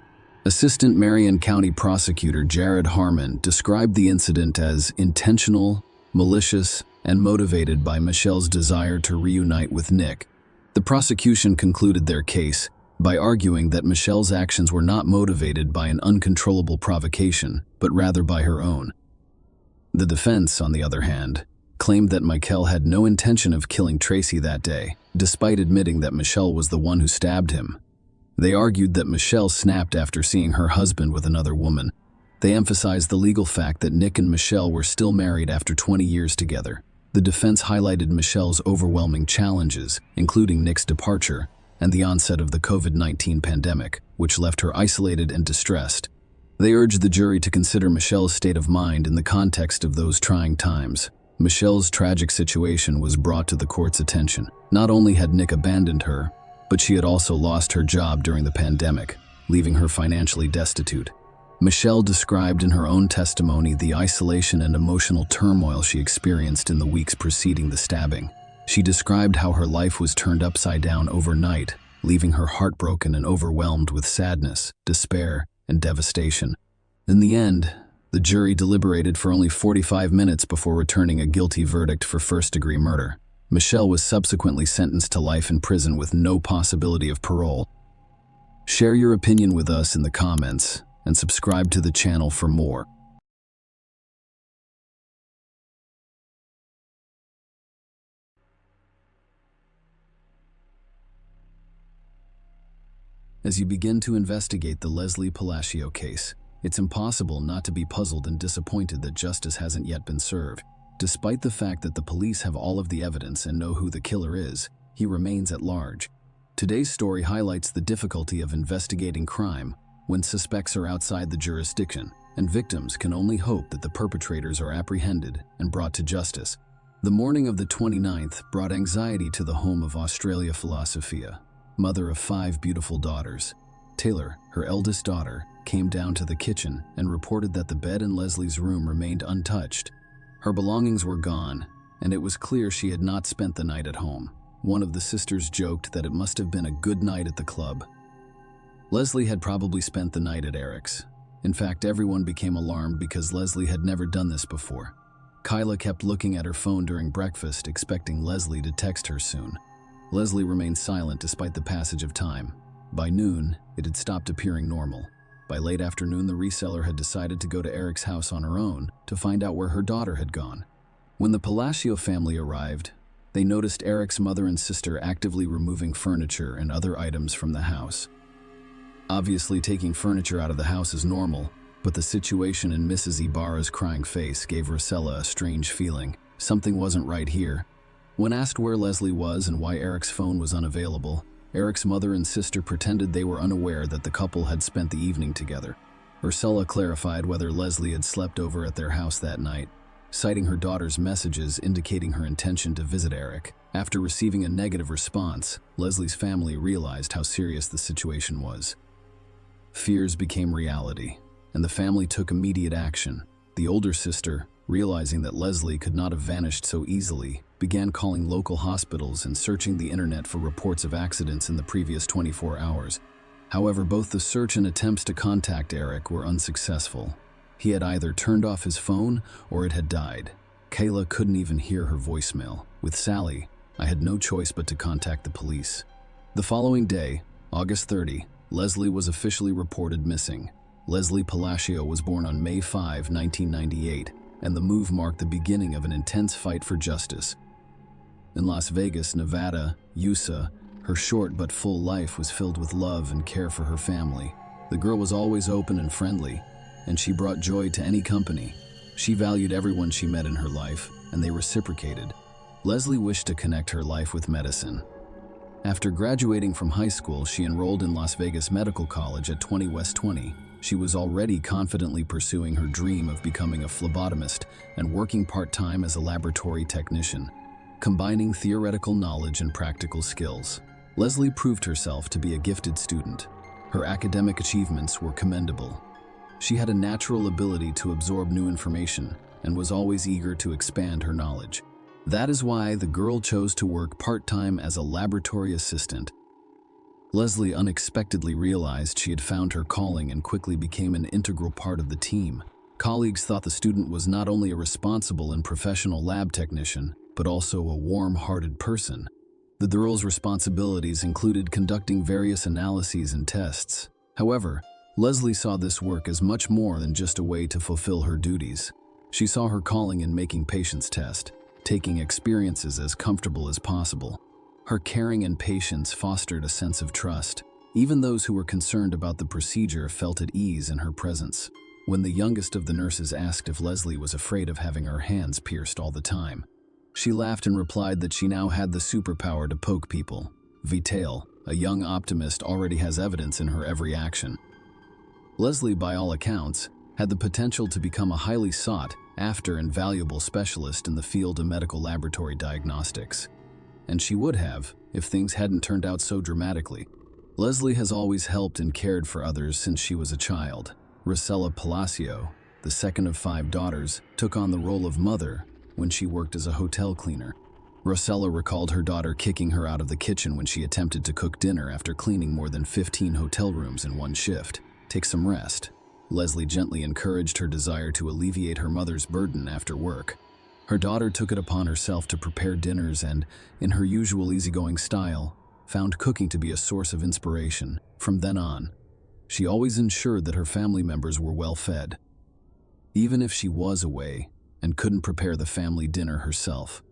Assistant Marion County Prosecutor Jared Harmon described the incident as intentional, malicious, and motivated by Michelle's desire to reunite with Nick. The prosecution concluded their case by arguing that Michelle's actions were not motivated by an uncontrollable provocation, but rather by her own. The defense, on the other hand, claimed that Michelle had no intention of killing Tracy that day, despite admitting that Michelle was the one who stabbed him. They argued that Michelle snapped after seeing her husband with another woman. They emphasized the legal fact that Nick and Michelle were still married after 20 years together. The defense highlighted Michelle's overwhelming challenges, including Nick's departure and the onset of the COVID-19 pandemic, which left her isolated and distressed. They urged the jury to consider Michelle's state of mind in the context of those trying times. Michelle's tragic situation was brought to the court's attention. Not only had Nick abandoned her, but she had also lost her job during the pandemic, leaving her financially destitute. Michelle described in her own testimony the isolation and emotional turmoil she experienced in the weeks preceding the stabbing. She described how her life was turned upside down overnight, leaving her heartbroken and overwhelmed with sadness, despair, and devastation. In the end, the jury deliberated for only 45 minutes before returning a guilty verdict for first-degree murder. Michelle was subsequently sentenced to life in prison with no possibility of parole. Share your opinion with us in the comments and subscribe to the channel for more. As you begin to investigate the Leslie Palacio case, it's impossible not to be puzzled and disappointed that justice hasn't yet been served. Despite the fact that the police have all of the evidence and know who the killer is, he remains at large. Today's story highlights the difficulty of investigating crime when suspects are outside the jurisdiction, and victims can only hope that the perpetrators are apprehended and brought to justice. The morning of the 29th brought anxiety to the home of Australia Philosophia, mother of 5 beautiful daughters. Taylor, her eldest daughter, came down to the kitchen and reported that the bed in Leslie's room remained untouched. Her belongings were gone, and it was clear she had not spent the night at home. One of the sisters joked that it must have been a good night at the club. Leslie had probably spent the night at Eric's. In fact, everyone became alarmed because Leslie had never done this before. Kyla kept looking at her phone during breakfast, expecting Leslie to text her soon. Leslie remained silent despite the passage of time. By noon, it had stopped appearing normal. By late afternoon, the reseller had decided to go to Eric's house on her own to find out where her daughter had gone. When the Palacio family arrived, they noticed Eric's mother and sister actively removing furniture and other items from the house. Obviously, taking furniture out of the house is normal, but the situation in Mrs. Ibarra's crying face gave Rosella a strange feeling. Something wasn't right here. When asked where Leslie was and why Eric's phone was unavailable, Eric's mother and sister pretended they were unaware that the couple had spent the evening together. Ursula clarified whether Leslie had slept over at their house that night, citing her daughter's messages indicating her intention to visit Eric. After receiving a negative response, Leslie's family realized how serious the situation was. Fears became reality, and the family took immediate action. The older sister, realizing that Leslie could not have vanished so easily, began calling local hospitals and searching the internet for reports of accidents in the previous 24 hours. However, both the search and attempts to contact Eric were unsuccessful. He had either turned off his phone or it had died. Kayla couldn't even hear her voicemail. With Sally, I had no choice but to contact the police. The following day, August 30, Leslie was officially reported missing. Leslie Palacio was born on May 5, 1998, and the move marked the beginning of an intense fight for justice. In Las Vegas, Nevada, USA, her short but full life was filled with love and care for her family. The girl was always open and friendly, and she brought joy to any company. She valued everyone she met in her life, and they reciprocated. Leslie wished to connect her life with medicine. After graduating from high school, she enrolled in Las Vegas Medical College at 20 West 20. She was already confidently pursuing her dream of becoming a phlebotomist and working part-time as a laboratory technician, combining theoretical knowledge and practical skills. Leslie proved herself to be a gifted student. Her academic achievements were commendable. She had a natural ability to absorb new information and was always eager to expand her knowledge. That is why the girl chose to work part-time as a laboratory assistant. Leslie unexpectedly realized she had found her calling and quickly became an integral part of the team. Colleagues thought the student was not only a responsible and professional lab technician, but also a warm-hearted person. The girl's responsibilities included conducting various analyses and tests. However, Leslie saw this work as much more than just a way to fulfill her duties. She saw her calling in making patients test, taking experiences as comfortable as possible. Her caring and patience fostered a sense of trust. Even those who were concerned about the procedure felt at ease in her presence. When the youngest of the nurses asked if Leslie was afraid of having her hands pierced all the time, she laughed and replied that she now had the superpower to poke people. Vital, a young optimist, already has evidence in her every action. Leslie, by all accounts, had the potential to become a highly sought after and valuable specialist in the field of medical laboratory diagnostics. And she would have, if things hadn't turned out so dramatically. Leslie has always helped and cared for others since she was a child. Rosella Palacio, the second of 5 daughters, took on the role of mother when she worked as a hotel cleaner. Rosella recalled her daughter kicking her out of the kitchen when she attempted to cook dinner after cleaning more than 15 hotel rooms in one shift. "Take some rest." Leslie gently encouraged her desire to alleviate her mother's burden after work. Her daughter took it upon herself to prepare dinners and, in her usual easygoing style, found cooking to be a source of inspiration. From then on, she always ensured that her family members were well fed, even if she was away and couldn't prepare the family dinner herself.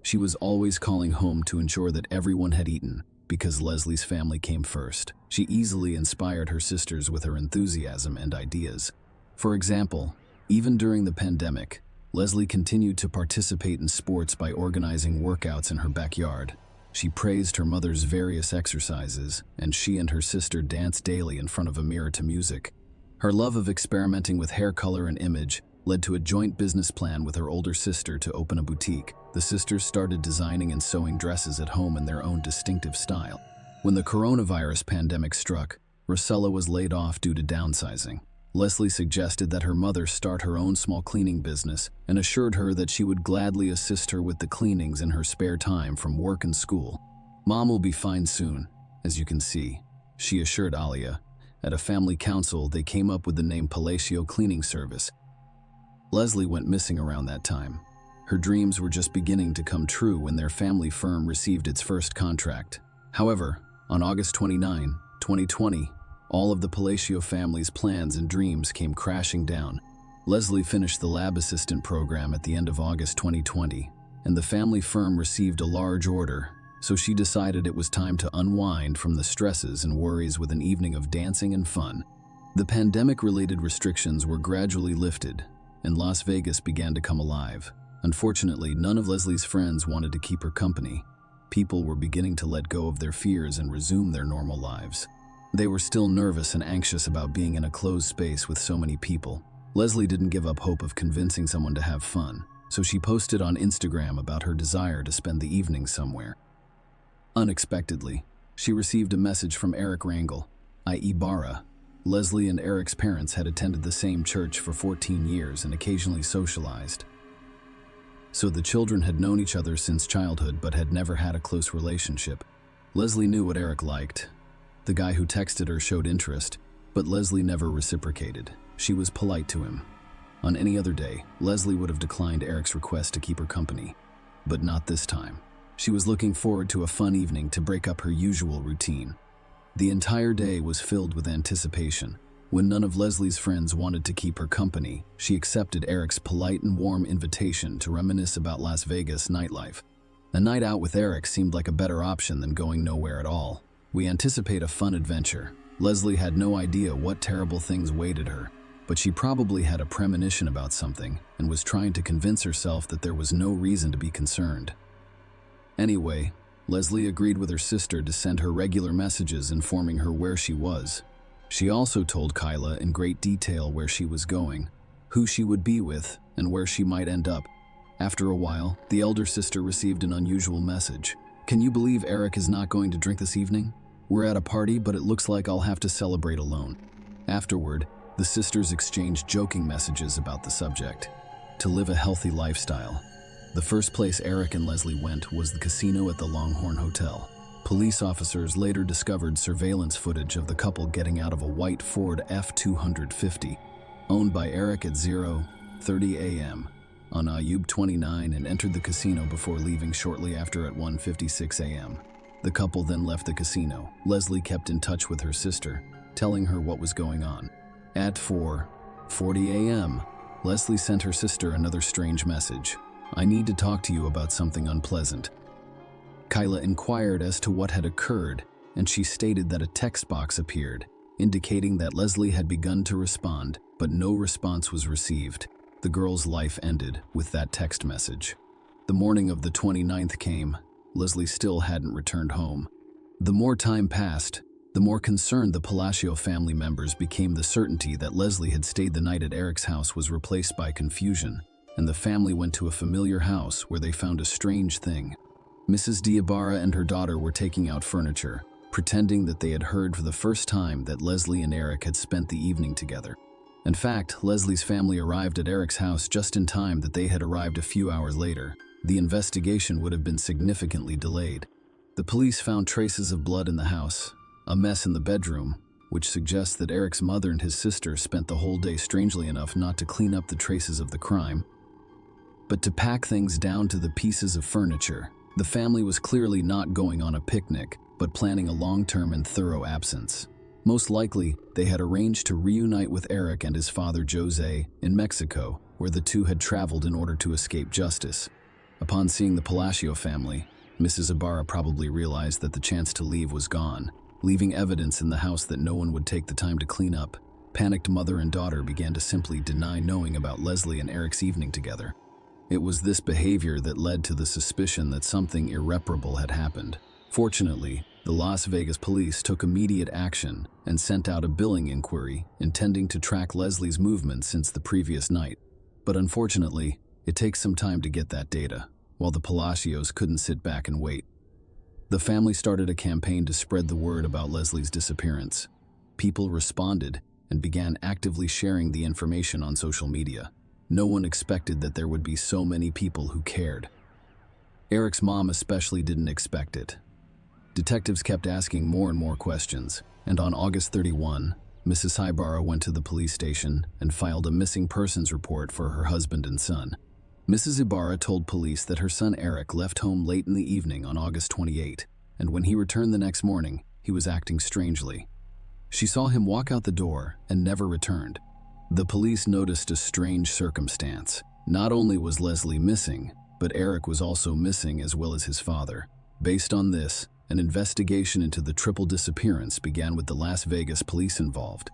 She was always calling home to ensure that everyone had eaten, because Leslie's family came first. She easily inspired her sisters with her enthusiasm and ideas. For example, even during the pandemic, Leslie continued to participate in sports by organizing workouts in her backyard. She praised her mother's various exercises, and she and her sister danced daily in front of a mirror to music. Her love of experimenting with hair color and image led to a joint business plan with her older sister to open a boutique. The sisters started designing and sewing dresses at home in their own distinctive style. When the coronavirus pandemic struck, Rosella was laid off due to downsizing. Leslie suggested that her mother start her own small cleaning business and assured her that she would gladly assist her with the cleanings in her spare time from work and school. "Mom will be fine soon, as you can see," she assured Alia. At a family council, they came up with the name Palacio Cleaning Service. Leslie went missing around that time. Her dreams were just beginning to come true when their family firm received its first contract. However, on August 29, 2020, all of the Palacio family's plans and dreams came crashing down. Leslie finished the lab assistant program at the end of August 2020, and the family firm received a large order, so she decided it was time to unwind from the stresses and worries with an evening of dancing and fun. The pandemic-related restrictions were gradually lifted, and Las Vegas began to come alive. Unfortunately, none of Leslie's friends wanted to keep her company. People were beginning to let go of their fears and resume their normal lives. They were still nervous and anxious about being in a closed space with so many people. Leslie didn't give up hope of convincing someone to have fun, so she posted on Instagram about her desire to spend the evening somewhere. Unexpectedly, she received a message from Eric Rangel, i.e. Barra. Leslie and Eric's parents had attended the same church for 14 years and occasionally socialized. So the children had known each other since childhood but had never had a close relationship. Leslie knew what Eric liked. The guy who texted her showed interest, but Leslie never reciprocated. She was polite to him. On any other day, Leslie would have declined Eric's request to keep her company, but not this time. She was looking forward to a fun evening to break up her usual routine. The entire day was filled with anticipation. When none of Leslie's friends wanted to keep her company, she accepted Eric's polite and warm invitation to reminisce about Las Vegas nightlife. A night out with Eric seemed like a better option than going nowhere at all. "We anticipate a fun adventure." Leslie had no idea what terrible things waited her, but she probably had a premonition about something and was trying to convince herself that there was no reason to be concerned. Anyway, Leslie agreed with her sister to send her regular messages informing her where she was. She also told Kyla in great detail where she was going, who she would be with, and where she might end up. After a while, the elder sister received an unusual message. "Can you believe Eric is not going to drink this evening? We're at a party, but it looks like I'll have to celebrate alone." Afterward, the sisters exchanged joking messages about the subject. To live a healthy lifestyle. The first place Eric and Leslie went was the casino at the Longhorn Hotel. Police officers later discovered surveillance footage of the couple getting out of a white Ford F-250, owned by Eric at 0:30 a.m. on Ayub 29 and entered the casino before leaving shortly after at 1:56 a.m. The couple then left the casino. Leslie kept in touch with her sister, telling her what was going on. At 4:40 a.m., Leslie sent her sister another strange message. "I need to talk to you about something unpleasant." Kyla inquired as to what had occurred, and she stated that a text box appeared, indicating that Leslie had begun to respond, but no response was received. The girl's life ended with that text message. The morning of the 29th came. Leslie still hadn't returned home. The more time passed, the more concerned the Palacio family members became. The certainty that Leslie had stayed the night at Eric's house was replaced by confusion, and the family went to a familiar house where they found a strange thing. Mrs. Diabara and her daughter were taking out furniture, pretending that they had heard for the first time that Leslie and Eric had spent the evening together. In fact, Leslie's family arrived at Eric's house just in time that they had arrived a few hours later. The investigation would have been significantly delayed. The police found traces of blood in the house, a mess in the bedroom, which suggests that Eric's mother and his sister spent the whole day, strangely enough, not to clean up the traces of the crime, but to pack things down to the pieces of furniture. The family was clearly not going on a picnic, but planning a long-term and thorough absence. Most likely, they had arranged to reunite with Eric and his father Jose in Mexico, where the two had traveled in order to escape justice. Upon seeing the Palacio family, Mrs. Ibarra probably realized that the chance to leave was gone, leaving evidence in the house that no one would take the time to clean up. Panicked mother and daughter began to simply deny knowing about Leslie and Eric's evening together. It was this behavior that led to the suspicion that something irreparable had happened. Fortunately, the Las Vegas police took immediate action and sent out a billing inquiry intending to track Leslie's movements since the previous night. But unfortunately, it takes some time to get that data, while the Palacios couldn't sit back and wait. The family started a campaign to spread the word about Leslie's disappearance. People responded and began actively sharing the information on social media. No one expected that there would be so many people who cared. Eric's mom especially didn't expect it. Detectives kept asking more and more questions, and on August 31, Mrs. Ibarra went to the police station and filed a missing persons report for her husband and son. Mrs. Ibarra told police that her son Eric left home late in the evening on August 28, and when he returned the next morning, he was acting strangely. She saw him walk out the door and never returned. The police noticed a strange circumstance. Not only was Leslie missing, but Eric was also missing as well as his father. Based on this, an investigation into the triple disappearance began with the Las Vegas police involved.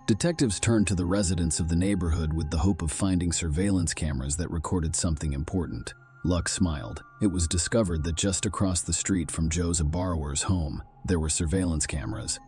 Detectives turned to the residents of the neighborhood with the hope of finding surveillance cameras that recorded something important. Luck smiled. It was discovered that just across the street from Joe's borrower's home, there were surveillance cameras.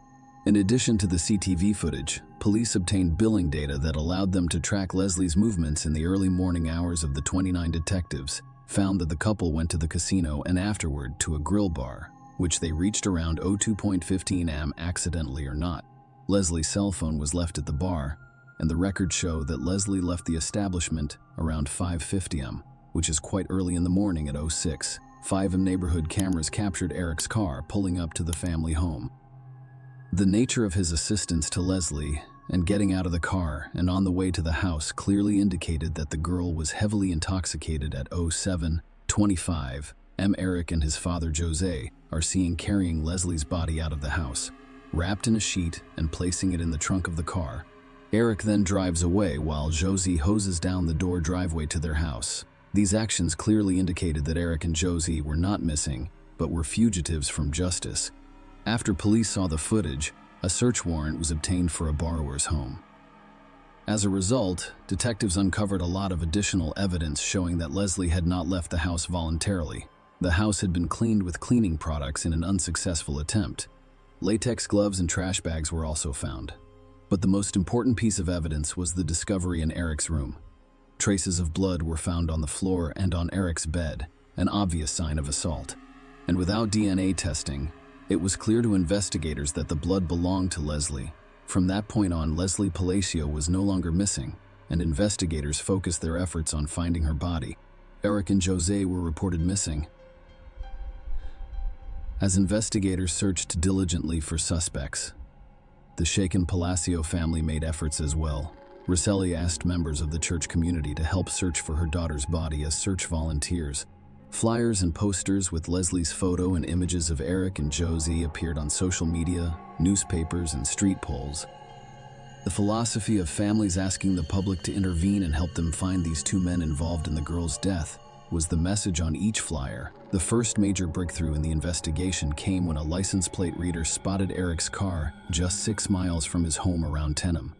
In addition to the CCTV footage, police obtained billing data that allowed them to track Leslie's movements in the early morning hours. Of the 29 detectives, found that the couple went to the casino and afterward to a grill bar, which they reached around 02:15 am accidentally or not. Leslie's cell phone was left at the bar, and the records show that Leslie left the establishment around 5:50 am, which is quite early in the morning. At 06:05 am, neighborhood cameras captured Eric's car pulling up to the family home. The nature of his assistance to Leslie and getting out of the car and on the way to the house clearly indicated that the girl was heavily intoxicated. At 07:25 am, Eric and his father Jose are seen carrying Leslie's body out of the house, wrapped in a sheet and placing it in the trunk of the car. Eric then drives away while Jose hoses down the door driveway to their house. These actions clearly indicated that Eric and Jose were not missing, but were fugitives from justice. After police saw the footage, a search warrant was obtained for a borrower's home. As a result, detectives uncovered a lot of additional evidence showing that Leslie had not left the house voluntarily. The house had been cleaned with cleaning products in an unsuccessful attempt. Latex gloves and trash bags were also found. But the most important piece of evidence was the discovery in Eric's room. Traces of blood were found on the floor and on Eric's bed, an obvious sign of assault. And without DNA testing, it was clear to investigators that the blood belonged to Leslie. From that point on, Leslie Palacio was no longer missing, and investigators focused their efforts on finding her body. Eric and Jose were reported missing. As investigators searched diligently for suspects, the shaken Palacio family made efforts as well. Rosselli asked members of the church community to help search for her daughter's body as search volunteers. Flyers and posters with Leslie's photo and images of Eric and Josie appeared on social media, newspapers, and street poles. The philosophy of families asking the public to intervene and help them find these two men involved in the girl's death was the message on each flyer. The first major breakthrough in the investigation came when a license plate reader spotted Eric's car just 6 miles from his home around 10 am.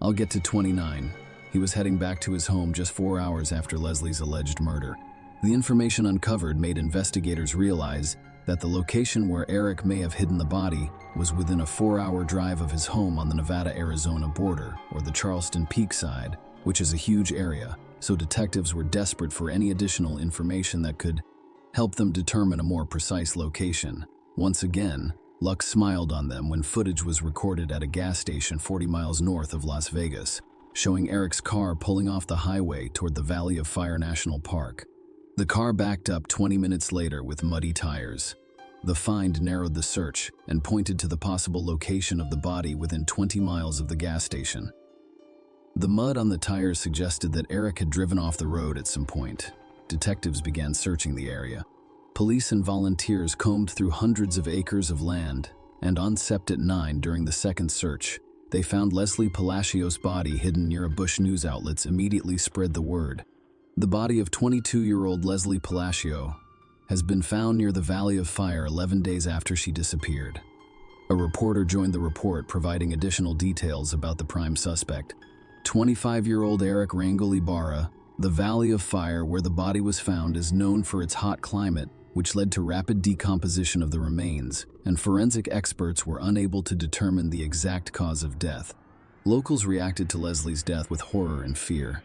I'll get to 29. He was heading back to his home just 4 hours after Leslie's alleged murder. The information uncovered made investigators realize that the location where Eric may have hidden the body was within a 4-hour drive of his home on the Nevada-Arizona border, or the Charleston Peak side, which is a huge area, so detectives were desperate for any additional information that could help them determine a more precise location. Once again, Luck smiled on them when footage was recorded at a gas station 40 miles north of Las Vegas, showing Eric's car pulling off the highway toward the Valley of Fire National Park. The car backed up 20 minutes later with muddy tires. The find narrowed the search and pointed to the possible location of the body within 20 miles of the gas station. The mud on the tires suggested that Eric had driven off the road at some point. Detectives began searching the area. Police and volunteers combed through hundreds of acres of land, and on Sept 9 during the second search, they found Leslie Palacios' body hidden near a bush. News outlets immediately spread the word. The body of 22-year-old Leslie Palacios has been found near the Valley of Fire 11 days after she disappeared. A reporter joined the report, providing additional details about the prime suspect, 25-year-old Eric Rangel Ibarra. The Valley of Fire, where the body was found, is known for its hot climate, which led to rapid decomposition of the remains, and forensic experts were unable to determine the exact cause of death. Locals reacted to Leslie's death with horror and fear.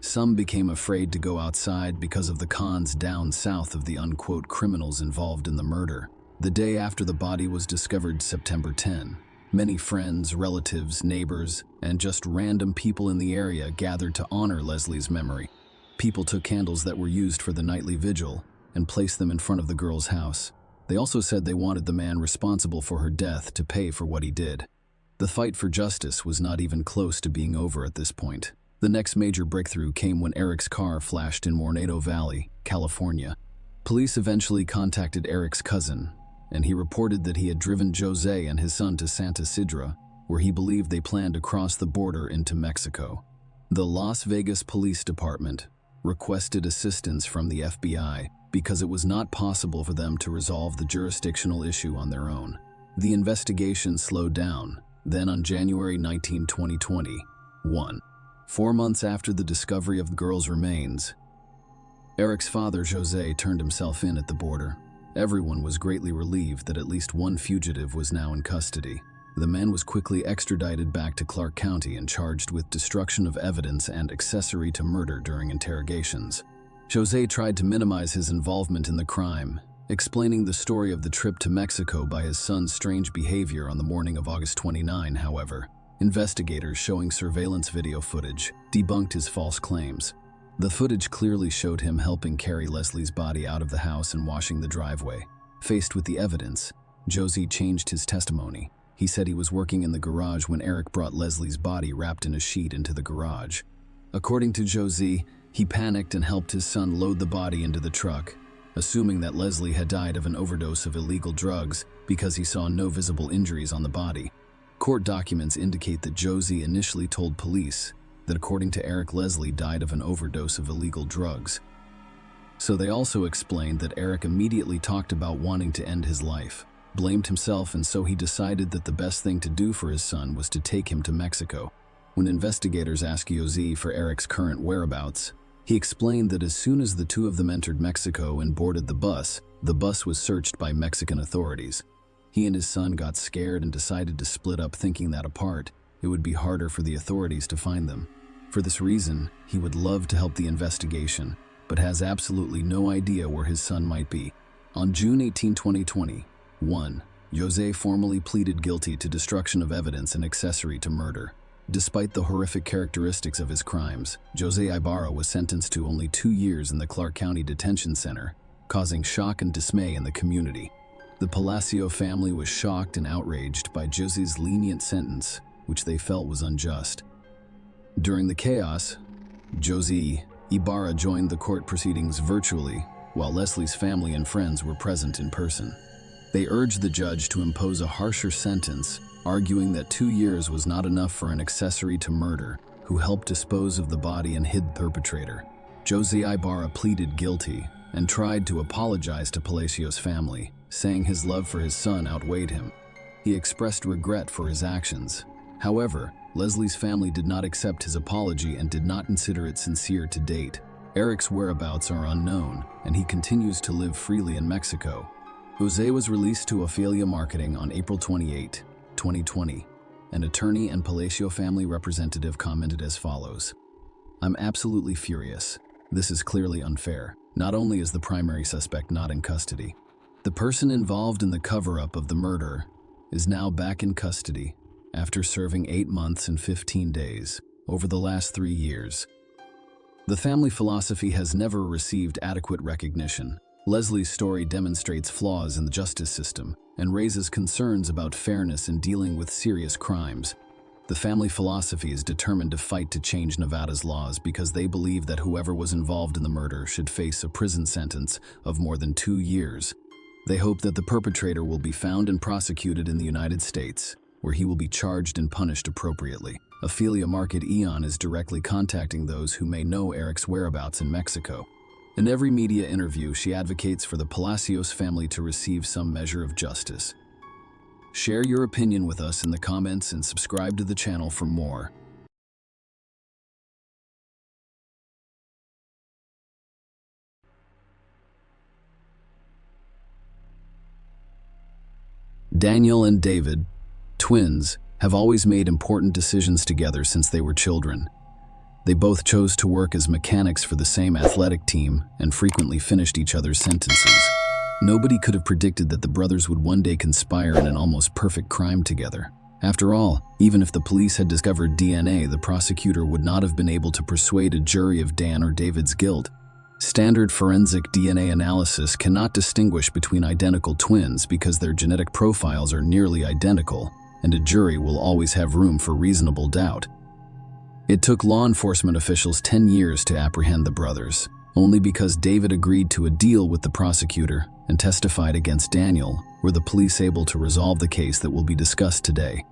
Some became afraid to go outside because of the cons down south of the unquote criminals involved in the murder. The day after the body was discovered, September 10, many friends, relatives, neighbors, and just random people in the area gathered to honor Leslie's memory. People took candles that were used for the nightly vigil and placed them in front of the girl's house. They also said they wanted the man responsible for her death to pay for what he did. The fight for justice was not even close to being over at this point. The next major breakthrough came when Eric's car flashed in Moreno Valley, California. Police eventually contacted Eric's cousin, and he reported that he had driven Jose and his son to Santa Sidra, where he believed they planned to cross the border into Mexico. The Las Vegas Police Department requested assistance from the FBI because it was not possible for them to resolve the jurisdictional issue on their own. The investigation slowed down. Then on January 19, 2021, 4 months after the discovery of the girl's remains, Eric's father, Jose, turned himself in at the border. Everyone was greatly relieved that at least one fugitive was now in custody. The man was quickly extradited back to Clark County and charged with destruction of evidence and accessory to murder during interrogations. Jose tried to minimize his involvement in the crime, explaining the story of the trip to Mexico by his son's strange behavior on the morning of August 29. However, investigators showing surveillance video footage debunked his false claims. The footage clearly showed him helping carry Leslie's body out of the house and washing the driveway. Faced with the evidence, Jose changed his testimony. He said he was working in the garage when Eric brought Leslie's body wrapped in a sheet into the garage. According to Jose, he panicked and helped his son load the body into the truck, assuming that Leslie had died of an overdose of illegal drugs because he saw no visible injuries on the body. Court documents indicate that Jose initially told police that according to Eric, Leslie died of an overdose of illegal drugs. So they also explained that Eric immediately talked about wanting to end his life, blamed himself, and so he decided that the best thing to do for his son was to take him to Mexico. When investigators asked Jose for Eric's current whereabouts, he explained that as soon as the two of them entered Mexico and boarded the bus was searched by Mexican authorities. He and his son got scared and decided to split up, thinking that apart, it would be harder for the authorities to find them. For this reason, he would love to help the investigation, but has absolutely no idea where his son might be. On June 18, 2021, Jose formally pleaded guilty to destruction of evidence and accessory to murder. Despite the horrific characteristics of his crimes, Jose Ibarra was sentenced to only 2 years in the Clark County Detention Center, causing shock and dismay in the community. The Palacio family was shocked and outraged by Jose's lenient sentence, which they felt was unjust. During the chaos, Jose Ibarra joined the court proceedings virtually, while Leslie's family and friends were present in person. They urged the judge to impose a harsher sentence, arguing that 2 years was not enough for an accessory to murder who helped dispose of the body and hid the perpetrator. Jose Ibarra pleaded guilty and tried to apologize to Palacios' family, saying his love for his son outweighed him. He expressed regret for his actions. However, Leslie's family did not accept his apology and did not consider it sincere to date. Eric's whereabouts are unknown, and he continues to live freely in Mexico. Jose was released to Ophelia Marketing on April 28, 2020. An attorney and Palacio family representative commented as follows: "I'm absolutely furious. This is clearly unfair. Not only is the primary suspect not in custody, The person involved in the cover-up of the murder is now back in custody after serving 8 months and 15 days over the last 3 years. The family philosophy has never received adequate recognition. Leslie's story demonstrates flaws in the justice system and raises concerns about fairness in dealing with serious crimes. The family philosophy is determined to fight to change Nevada's laws because they believe that whoever was involved in the murder should face a prison sentence of more than 2 years. They hope that the perpetrator will be found and prosecuted in the United States, where he will be charged and punished appropriately. Ophelia Market Eon is directly contacting those who may know Eric's whereabouts in Mexico. In every media interview, she advocates for the Palacios family to receive some measure of justice. Share your opinion with us in the comments and subscribe to the channel for more. Daniel and David, twins, have always made important decisions together since they were children. They both chose to work as mechanics for the same athletic team and frequently finished each other's sentences. Nobody could have predicted that the brothers would one day conspire in an almost perfect crime together. After all, even if the police had discovered DNA, the prosecutor would not have been able to persuade a jury of Dan or David's guilt. Standard forensic DNA analysis cannot distinguish between identical twins because their genetic profiles are nearly identical, and a jury will always have room for reasonable doubt. It took law enforcement officials 10 years to apprehend the brothers. Only because David agreed to a deal with the prosecutor and testified against Daniel were the police able to resolve the case that will be discussed today.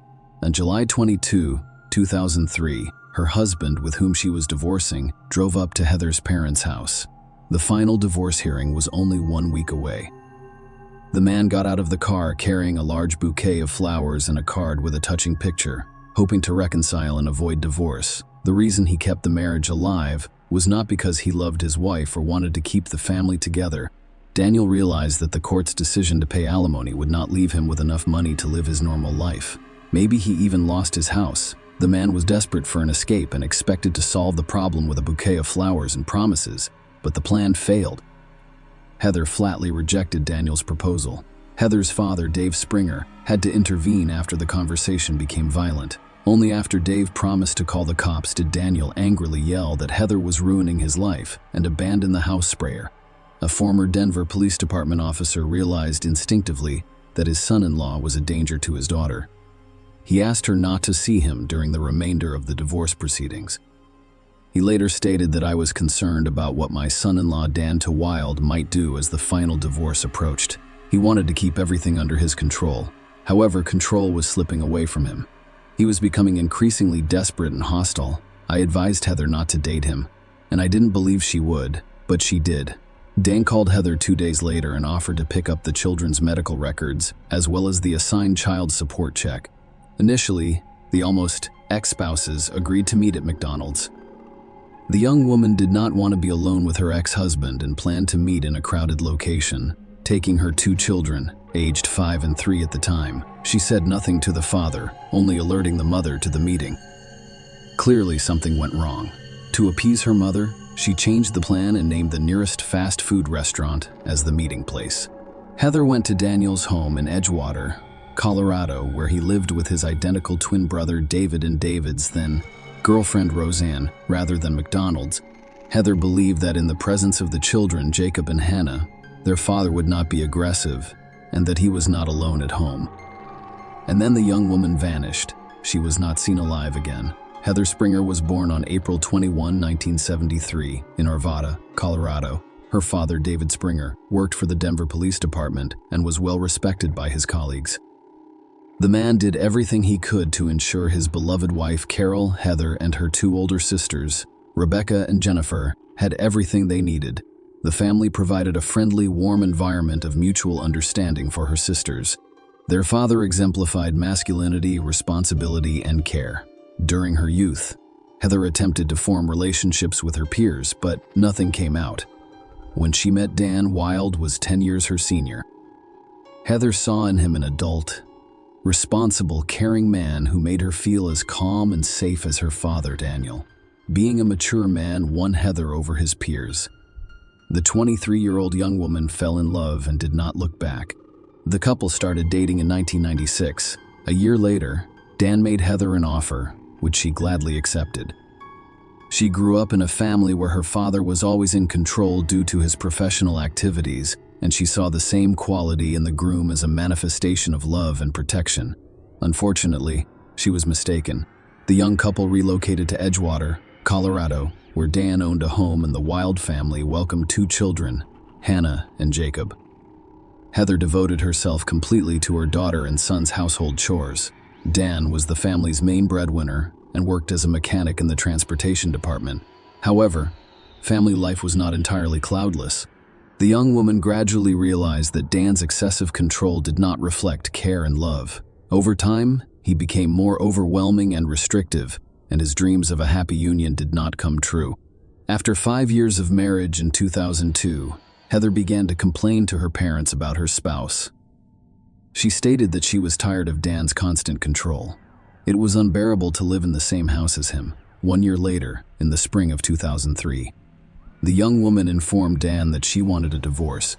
On July 22, 2003, her husband, with whom she was divorcing, drove up to Heather's parents' house. The final divorce hearing was only 1 week away. The man got out of the car carrying a large bouquet of flowers and a card with a touching picture, hoping to reconcile and avoid divorce. The reason he kept the marriage alive was not because he loved his wife or wanted to keep the family together. Daniel realized that the court's decision to pay alimony would not leave him with enough money to live his normal life. Maybe he even lost his house. The man was desperate for an escape and expected to solve the problem with a bouquet of flowers and promises, but the plan failed. Heather flatly rejected Daniel's proposal. Heather's father, Dave Springer, had to intervene after the conversation became violent. Only after Dave promised to call the cops did Daniel angrily yell that Heather was ruining his life and abandon the house sprayer. A former Denver Police Department officer realized instinctively that his son-in-law was a danger to his daughter. He asked her not to see him during the remainder of the divorce proceedings. He later stated that I was concerned about what my son-in-law Dan Wild might do as the final divorce approached. He wanted to keep everything under his control. However, control was slipping away from him. He was becoming increasingly desperate and hostile. I advised Heather not to date him, and I didn't believe she would, but she did. Dan called Heather 2 days later and offered to pick up the children's medical records, as well as the assigned child support check. Initially, the almost ex-spouses agreed to meet at McDonald's. The young woman did not want to be alone with her ex-husband and planned to meet in a crowded location, taking her 2 children, aged 5 and 3 at the time. She said nothing to the father, only alerting the mother to the meeting. Clearly, something went wrong. To appease her mother, she changed the plan and named the nearest fast food restaurant as the meeting place. Heather went to Daniel's home in Edgewater, Colorado, where he lived with his identical twin brother David and David's then girlfriend Roseanne, rather than McDonald's. Heather believed that in the presence of the children, Jacob and Hannah, their father would not be aggressive, and that he was not alone at home. And then the young woman vanished. She was not seen alive again. Heather Springer was born on April 21, 1973, in Arvada, Colorado. Her father, David Springer, worked for the Denver Police Department and was well respected by his colleagues. The man did everything he could to ensure his beloved wife, Carol, Heather, and her 2 older sisters, Rebecca and Jennifer, had everything they needed. The family provided a friendly, warm environment of mutual understanding for her sisters. Their father exemplified masculinity, responsibility, and care. During her youth, Heather attempted to form relationships with her peers, but nothing came out. When she met Dan, Wild was 10 years her senior. Heather saw in him an adult, responsible, caring man who made her feel as calm and safe as her father, Daniel. Being a mature man won Heather over his peers. The 23-year-old young woman fell in love and did not look back. The couple started dating in 1996. A year later, Dan made Heather an offer, which she gladly accepted. She grew up in a family where her father was always in control due to his professional activities, and she saw the same quality in the groom as a manifestation of love and protection. Unfortunately, she was mistaken. The young couple relocated to Edgewater, Colorado, where Dan owned a home and the Wild family welcomed 2 children, Hannah and Jacob. Heather devoted herself completely to her daughter and son's household chores. Dan was the family's main breadwinner and worked as a mechanic in the transportation department. However, family life was not entirely cloudless. The young woman gradually realized that Dan's excessive control did not reflect care and love. Over time, he became more overwhelming and restrictive, and his dreams of a happy union did not come true. After 5 years of marriage in 2002, Heather began to complain to her parents about her spouse. She stated that she was tired of Dan's constant control. It was unbearable to live in the same house as him. 1 year later, in the spring of 2003, the young woman informed Dan that she wanted a divorce.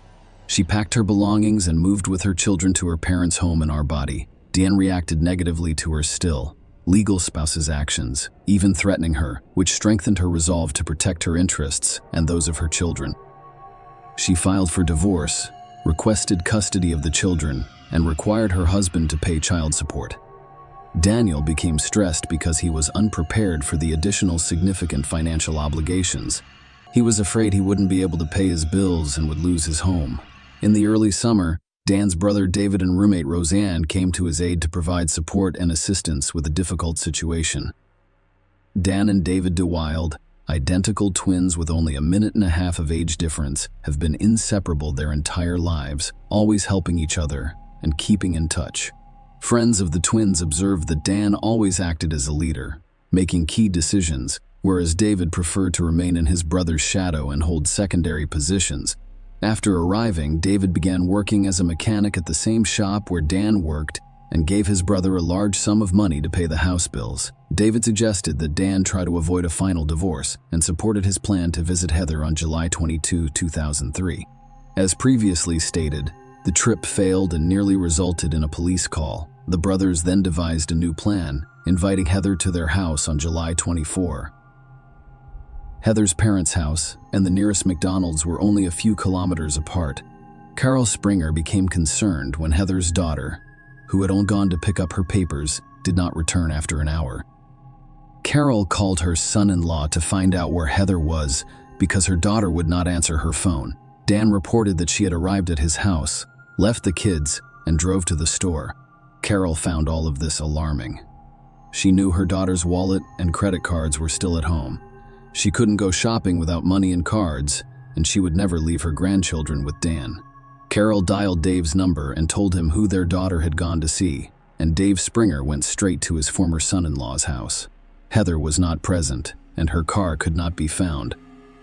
She packed her belongings and moved with her children to her parents' home in Arbati. Dan reacted negatively to her legal spouse's actions, even threatening her, which strengthened her resolve to protect her interests and those of her children. She filed for divorce, requested custody of the children, and required her husband to pay child support. Daniel became stressed because he was unprepared for the additional significant financial obligations. He was afraid he wouldn't be able to pay his bills and would lose his home. In the early summer, Dan's brother David and roommate Roseanne came to his aid to provide support and assistance with a difficult situation. Dan and David DeWild, identical twins with only 1.5 minutes of age difference, have been inseparable their entire lives, always helping each other and keeping in touch. Friends of the twins observed that Dan always acted as a leader, making key decisions, whereas David preferred to remain in his brother's shadow and hold secondary positions. After arriving, David began working as a mechanic at the same shop where Dan worked and gave his brother a large sum of money to pay the house bills. David suggested that Dan try to avoid a final divorce and supported his plan to visit Heather on July 22, 2003. As previously stated, the trip failed and nearly resulted in a police call. The brothers then devised a new plan, inviting Heather to their house on July 24. Heather's parents' house and the nearest McDonald's were only a few kilometers apart. Carol Springer became concerned when Heather's daughter, who had only gone to pick up her papers, did not return after an hour. Carol called her son-in-law to find out where Heather was because her daughter would not answer her phone. Dan reported that she had arrived at his house, left the kids, and drove to the store. Carol found all of this alarming. She knew her daughter's wallet and credit cards were still at home. She couldn't go shopping without money and cards, and she would never leave her grandchildren with Dan. Carol dialed Dave's number and told him who their daughter had gone to see, and Dave Springer went straight to his former son-in-law's house. Heather was not present, and her car could not be found.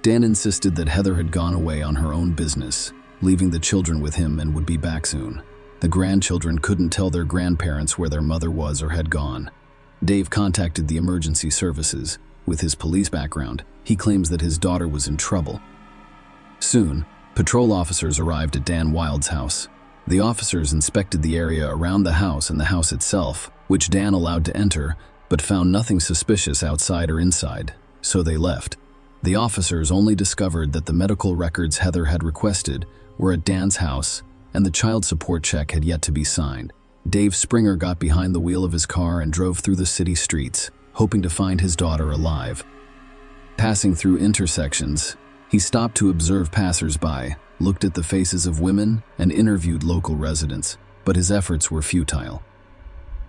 Dan insisted that Heather had gone away on her own business, leaving the children with him and would be back soon. The grandchildren couldn't tell their grandparents where their mother was or had gone. Dave contacted the emergency services. With his police background, he claims that his daughter was in trouble. Soon, patrol officers arrived at Dan Wild's house. The officers inspected the area around the house and the house itself, which Dan allowed to enter, but found nothing suspicious outside or inside, so they left. The officers only discovered that the medical records Heather had requested were at Dan's house, and the child support check had yet to be signed. Dave Springer got behind the wheel of his car and drove through the city streets, hoping to find his daughter alive. Passing through intersections, he stopped to observe passers-by, looked at the faces of women, and interviewed local residents, but his efforts were futile.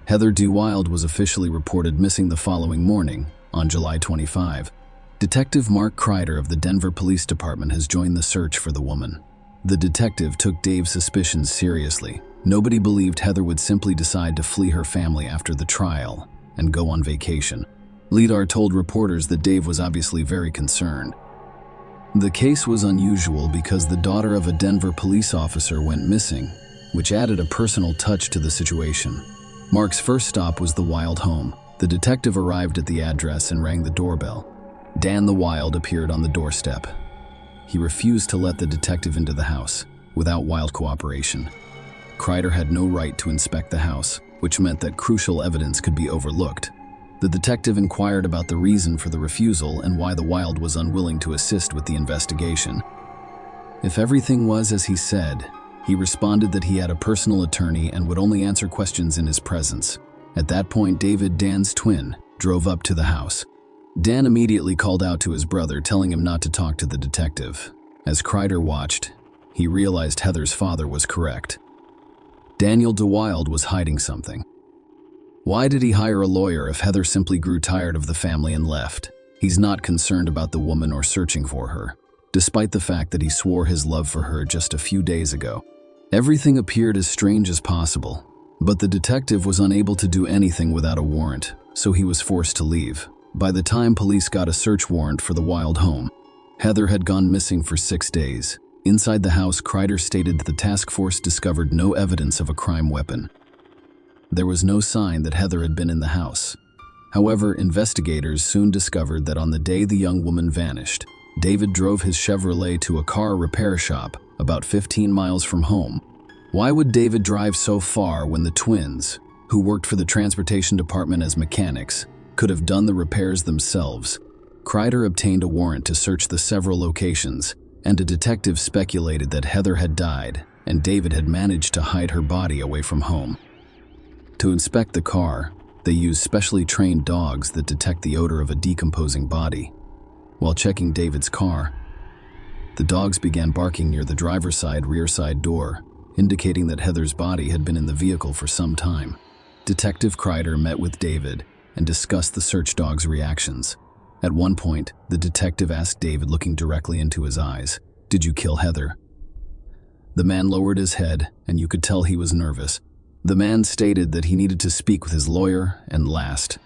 Heather DeWild was officially reported missing the following morning, on July 25. Detective Mark Kreider of the Denver Police Department has joined the search for the woman. The detective took Dave's suspicions seriously. Nobody believed Heather would simply decide to flee her family after the trial and go on vacation. Lidar told reporters that Dave was obviously very concerned. The case was unusual because the daughter of a Denver police officer went missing, which added a personal touch to the situation. Mark's first stop was the Wild home. The detective arrived at the address and rang the doorbell. Dan the Wild appeared on the doorstep. he refused to let the detective into the house without Wild cooperation. Kreider had no right to inspect the house, which meant that crucial evidence could be overlooked. The detective inquired about the reason for the refusal and why the Wild was unwilling to assist with the investigation. If everything was as he said, he responded that he had a personal attorney and would only answer questions in his presence. At that point, David, Dan's twin, drove up to the house. Dan immediately called out to his brother, telling him not to talk to the detective. As Kreider watched, he realized Heather's father was correct. Daniel DeWild was hiding something. Why did he hire a lawyer if Heather simply grew tired of the family and left? He's not concerned about the woman or searching for her, despite the fact that he swore his love for her just a few days ago. Everything appeared as strange as possible, but the detective was unable to do anything without a warrant, so he was forced to leave. By the time police got a search warrant for the Wild home, Heather had gone missing for 6 days. Inside the house, Kreider stated that the task force discovered no evidence of a crime weapon. There was no sign that Heather had been in the house. However, investigators soon discovered that on the day the young woman vanished, David drove his Chevrolet to a car repair shop about 15 miles from home. Why would David drive so far when the twins, who worked for the transportation department as mechanics, could have done the repairs themselves? Kreider obtained a warrant to search the several locations, and a detective speculated that Heather had died and David had managed to hide her body away from home. To inspect the car, they used specially trained dogs that detect the odor of a decomposing body. While checking David's car, the dogs began barking near the driver's side rear side door, indicating that Heather's body had been in the vehicle for some time. Detective Kreider met with David and discussed the search dog's reactions. At one point, the detective asked David, looking directly into his eyes, "Did you kill Heather?" The man lowered his head, and you could tell he was nervous. The man stated that he needed to speak with his lawyer and last.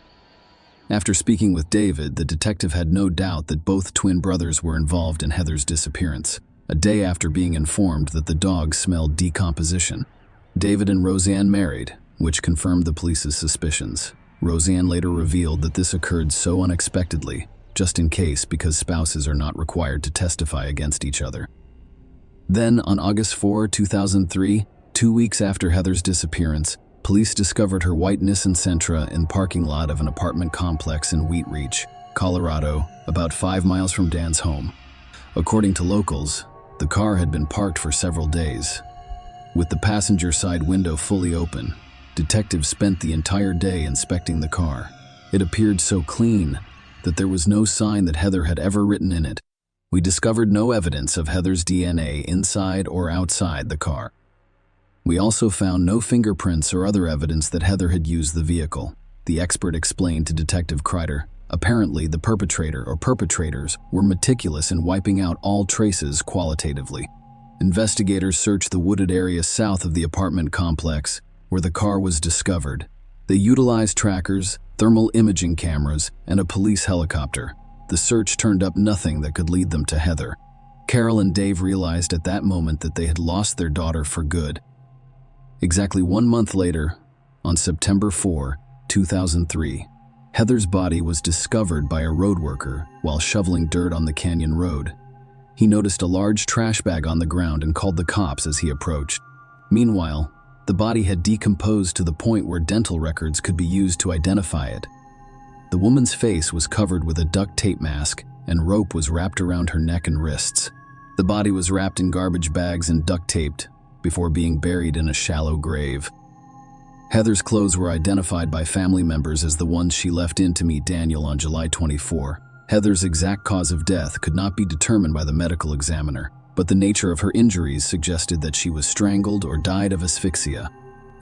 After speaking with David, the detective had no doubt that both twin brothers were involved in Heather's disappearance, a day after being informed that the dog smelled decomposition. David and Roseanne married, which confirmed the police's suspicions. Roseanne later revealed that this occurred so unexpectedly, just in case, because spouses are not required to testify against each other. Then, on August 4, 2003, 2 weeks after Heather's disappearance, police discovered her white Nissan Sentra in the parking lot of an apartment complex in Wheat Ridge, Colorado, about 5 miles from Dan's home. According to locals, the car had been parked for several days. With the passenger side window fully open, detectives spent the entire day inspecting the car. It appeared so clean that there was no sign that Heather had ever ridden in it. We discovered no evidence of Heather's DNA inside or outside the car. We also found no fingerprints or other evidence that Heather had used the vehicle. The expert explained to Detective Kreider, apparently the perpetrator or perpetrators were meticulous in wiping out all traces qualitatively. Investigators searched the wooded area south of the apartment complex where the car was discovered. They utilized trackers, thermal imaging cameras, and a police helicopter. The search turned up nothing that could lead them to Heather. Carol and Dave realized at that moment that they had lost their daughter for good. Exactly 1 month later, on September 4, 2003, Heather's body was discovered by a road worker while shoveling dirt on the canyon road. He noticed a large trash bag on the ground and called the cops as he approached. Meanwhile, the body had decomposed to the point where dental records could be used to identify it. The woman's face was covered with a duct tape mask, and rope was wrapped around her neck and wrists. The body was wrapped in garbage bags and duct taped before being buried in a shallow grave. Heather's clothes were identified by family members as the ones she left in to meet Daniel on July 24. Heather's exact cause of death could not be determined by the medical examiner, but the nature of her injuries suggested that she was strangled or died of asphyxia.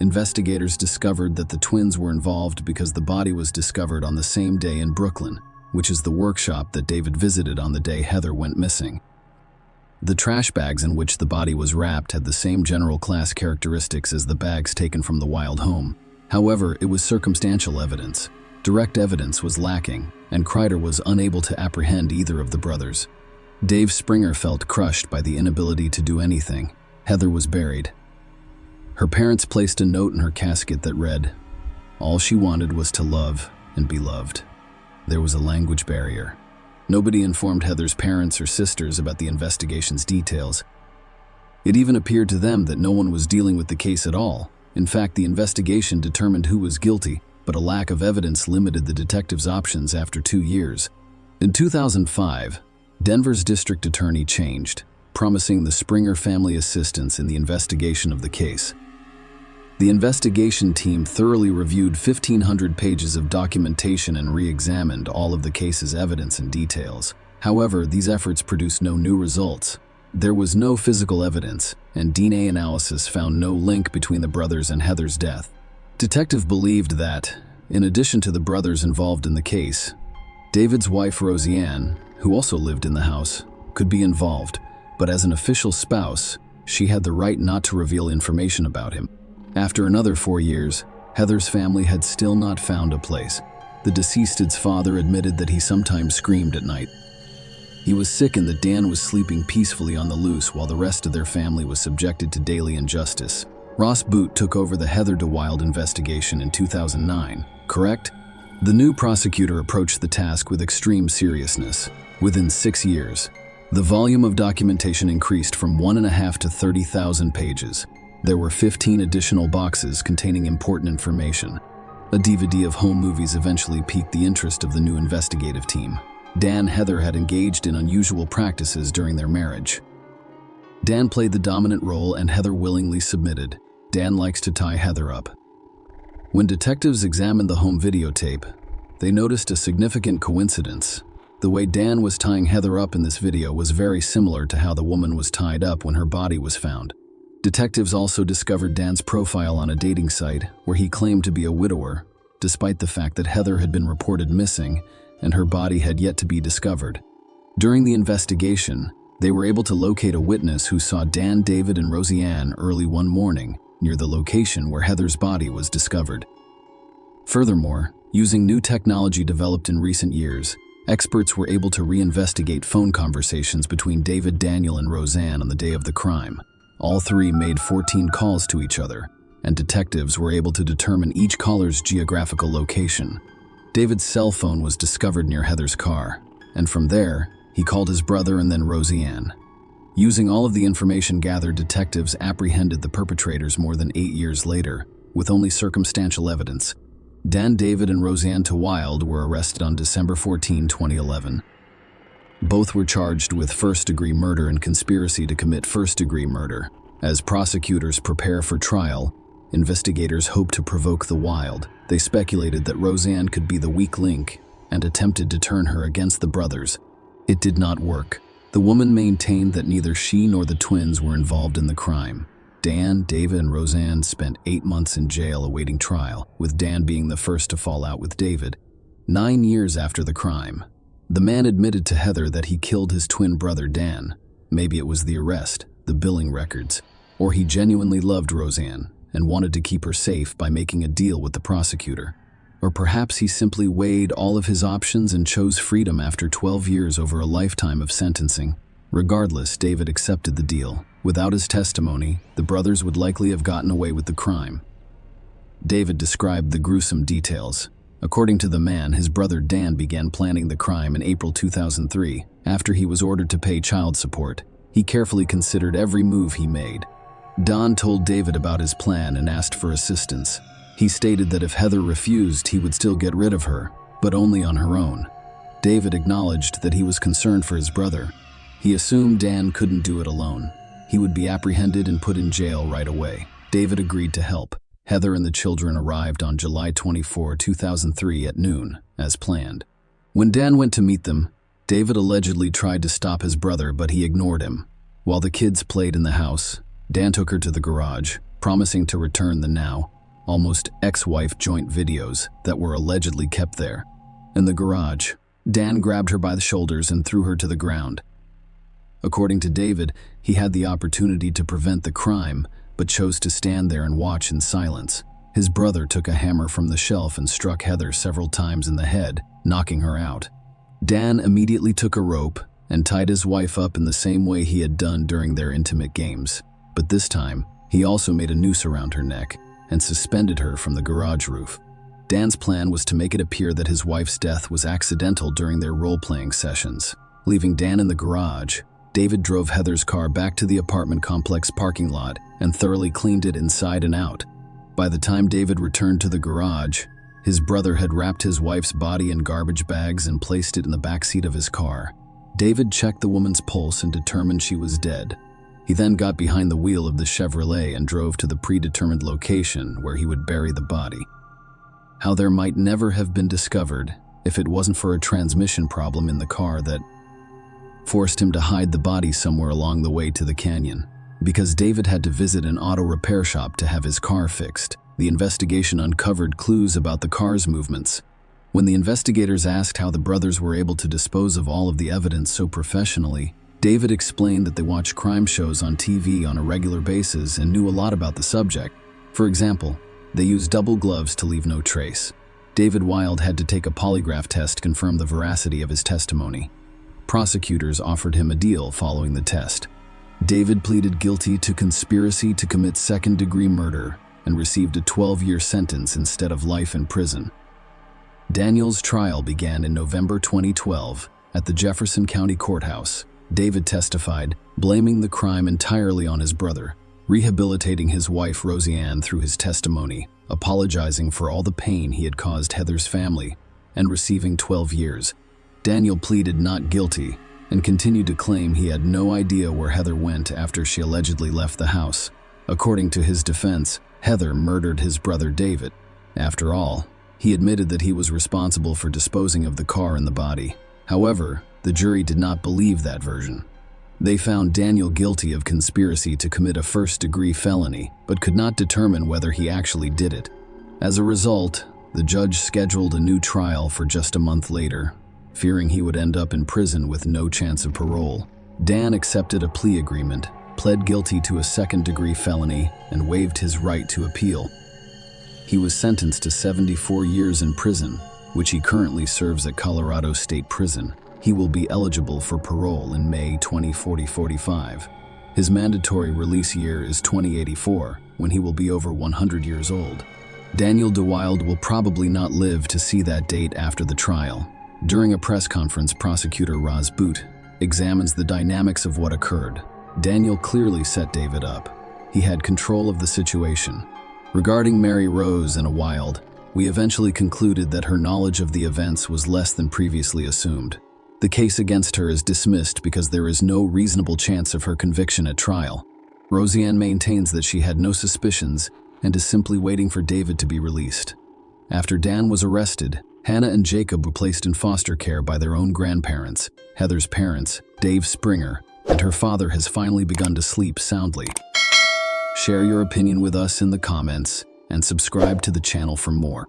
Investigators discovered that the twins were involved because the body was discovered on the same day in Brooklyn, which is the workshop that David visited on the day Heather went missing. The trash bags in which the body was wrapped had the same general class characteristics as the bags taken from the Wild home. However, it was circumstantial evidence. Direct evidence was lacking, and Kreider was unable to apprehend either of the brothers. Dave Springer felt crushed by the inability to do anything. Heather was buried. Her parents placed a note in her casket that read, "All she wanted was to love and be loved." There was a language barrier. Nobody informed Heather's parents or sisters about the investigation's details. It even appeared to them that no one was dealing with the case at all. In fact, the investigation determined who was guilty, but a lack of evidence limited the detectives' options after 2 years. In 2005, Denver's district attorney changed, promising the Springer family assistance in the investigation of the case. The investigation team thoroughly reviewed 1,500 pages of documentation and re-examined all of the case's evidence and details. However, these efforts produced no new results. There was no physical evidence, and DNA analysis found no link between the brothers and Heather's death. Detective believed that, in addition to the brothers involved in the case, David's wife Roseanne, who also lived in the house, could be involved, but as an official spouse, she had the right not to reveal information about him. After another 4 years, Heather's family had still not found a place. The deceased's father admitted that he sometimes screamed at night. He was sick and that Dan was sleeping peacefully on the loose while the rest of their family was subjected to daily injustice. Ross Boot took over the Heather DeWild investigation in 2009, correct? The new prosecutor approached the task with extreme seriousness. Within 6 years, the volume of documentation increased from 1.5 to 30,000 pages. There were 15 additional boxes containing important information. A DVD of home movies eventually piqued the interest of the new investigative team. Dan and Heather had engaged in unusual practices during their marriage. Dan played the dominant role and Heather willingly submitted. Dan likes to tie Heather up. When detectives examined the home videotape, they noticed a significant coincidence. The way Dan was tying Heather up in this video was very similar to how the woman was tied up when her body was found. Detectives also discovered Dan's profile on a dating site where he claimed to be a widower, despite the fact that Heather had been reported missing and her body had yet to be discovered. During the investigation, they were able to locate a witness who saw Dan, David, and Roseanne early one morning near the location where Heather's body was discovered. Furthermore, using new technology developed in recent years, experts were able to reinvestigate phone conversations between David, Daniel, and Roseanne on the day of the crime. All three made 14 calls to each other, and detectives were able to determine each caller's geographical location. David's cell phone was discovered near Heather's car, and from there, he called his brother and then Roseanne. Using all of the information gathered, detectives apprehended the perpetrators more than 8 years later, with only circumstantial evidence. Dan, David, and Roseanne DeWild were arrested on December 14, 2011. Both were charged with first-degree murder and conspiracy to commit first-degree murder. As prosecutors prepare for trial, investigators hope to provoke the wild. They speculated that Roseanne could be the weak link and attempted to turn her against the brothers. It did not work. The woman maintained that neither she nor the twins were involved in the crime. Dan, David, and Roseanne spent 8 months in jail awaiting trial, with Dan being the first to fall out with David. 9 years after the crime, the man admitted to Heather that he killed his twin brother Dan. Maybe it was the arrest, the billing records, or he genuinely loved Roseanne and wanted to keep her safe by making a deal with the prosecutor. Or perhaps he simply weighed all of his options and chose freedom after 12 years over a lifetime of sentencing. Regardless, David accepted the deal. Without his testimony, the brothers would likely have gotten away with the crime. David described the gruesome details. According to the man, his brother Dan began planning the crime in April 2003. After he was ordered to pay child support, he carefully considered every move he made. Don told David about his plan and asked for assistance. He stated that if Heather refused, he would still get rid of her, but only on her own. David acknowledged that he was concerned for his brother. He assumed Dan couldn't do it alone. He would be apprehended and put in jail right away. David agreed to help. Heather and the children arrived on July 24, 2003 at noon, as planned. When Dan went to meet them, David allegedly tried to stop his brother, but he ignored him. While the kids played in the house, Dan took her to the garage, promising to return the now almost ex-wife joint videos that were allegedly kept there. In the garage, Dan grabbed her by the shoulders and threw her to the ground. According to David, he had the opportunity to prevent the crime, but chose to stand there and watch in silence. His brother took a hammer from the shelf and struck Heather several times in the head, knocking her out. Dan immediately took a rope and tied his wife up in the same way he had done during their intimate games. But this time, he also made a noose around her neck and suspended her from the garage roof. Dan's plan was to make it appear that his wife's death was accidental during their role-playing sessions. Leaving Dan in the garage, David drove Heather's car back to the apartment complex parking lot and thoroughly cleaned it inside and out. By the time David returned to the garage, his brother had wrapped his wife's body in garbage bags and placed it in the backseat of his car. David checked the woman's pulse and determined she was dead. He then got behind the wheel of the Chevrolet and drove to the predetermined location where he would bury the body. How there might never have been discovered if it wasn't for a transmission problem in the car that forced him to hide the body somewhere along the way to the canyon. Because David had to visit an auto repair shop to have his car fixed, the investigation uncovered clues about the car's movements. When the investigators asked how the brothers were able to dispose of all of the evidence so professionally, David explained that they watched crime shows on TV on a regular basis and knew a lot about the subject. For example, they used double gloves to leave no trace. David Wild had to take a polygraph test to confirm the veracity of his testimony. Prosecutors offered him a deal following the test. David pleaded guilty to conspiracy to commit second-degree murder and received a 12-year sentence instead of life in prison. Daniel's trial began in November 2012 at the Jefferson County Courthouse. David testified, blaming the crime entirely on his brother, rehabilitating his wife Roseanne through his testimony, apologizing for all the pain he had caused Heather's family, and receiving 12 years. Daniel pleaded not guilty and continued to claim he had no idea where Heather went after she allegedly left the house. According to his defense, Heather murdered his brother David. After all, he admitted that he was responsible for disposing of the car and the body. However, the jury did not believe that version. They found Daniel guilty of conspiracy to commit a first-degree felony, but could not determine whether he actually did it. As a result, the judge scheduled a new trial for just a month later, fearing he would end up in prison with no chance of parole. Dan accepted a plea agreement, pled guilty to a second-degree felony, and waived his right to appeal. He was sentenced to 74 years in prison, which he currently serves at Colorado State Prison. He will be eligible for parole in May 2045. His mandatory release year is 2084, when he will be over 100 years old. Daniel DeWild will probably not live to see that date after the trial. During a press conference, prosecutor Roz Boot examines the dynamics of what occurred. Daniel clearly set David up. He had control of the situation. Regarding Mary Rose and Wild, we eventually concluded that her knowledge of the events was less than previously assumed. The case against her is dismissed because there is no reasonable chance of her conviction at trial. Roseanne maintains that she had no suspicions and is simply waiting for David to be released. After Dan was arrested, Hannah and Jacob were placed in foster care by their own grandparents, Heather's parents, Dave Springer, and her father has finally begun to sleep soundly. Share your opinion with us in the comments and subscribe to the channel for more.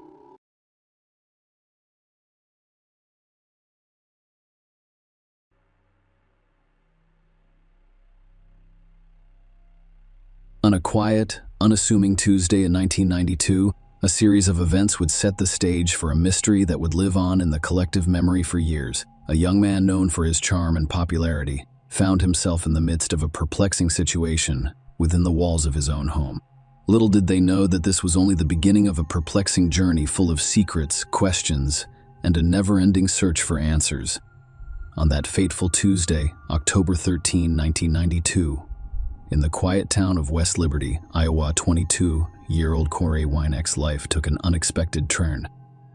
On a quiet, unassuming Tuesday in 1992, a series of events would set the stage for a mystery that would live on in the collective memory for years. A young man known for his charm and popularity found himself in the midst of a perplexing situation within the walls of his own home. Little did they know that this was only the beginning of a perplexing journey full of secrets, questions, and a never-ending search for answers. On that fateful Tuesday, October 13, 1992, in the quiet town of West Liberty, Iowa, 22-year-old Corey Wynek's life took an unexpected turn.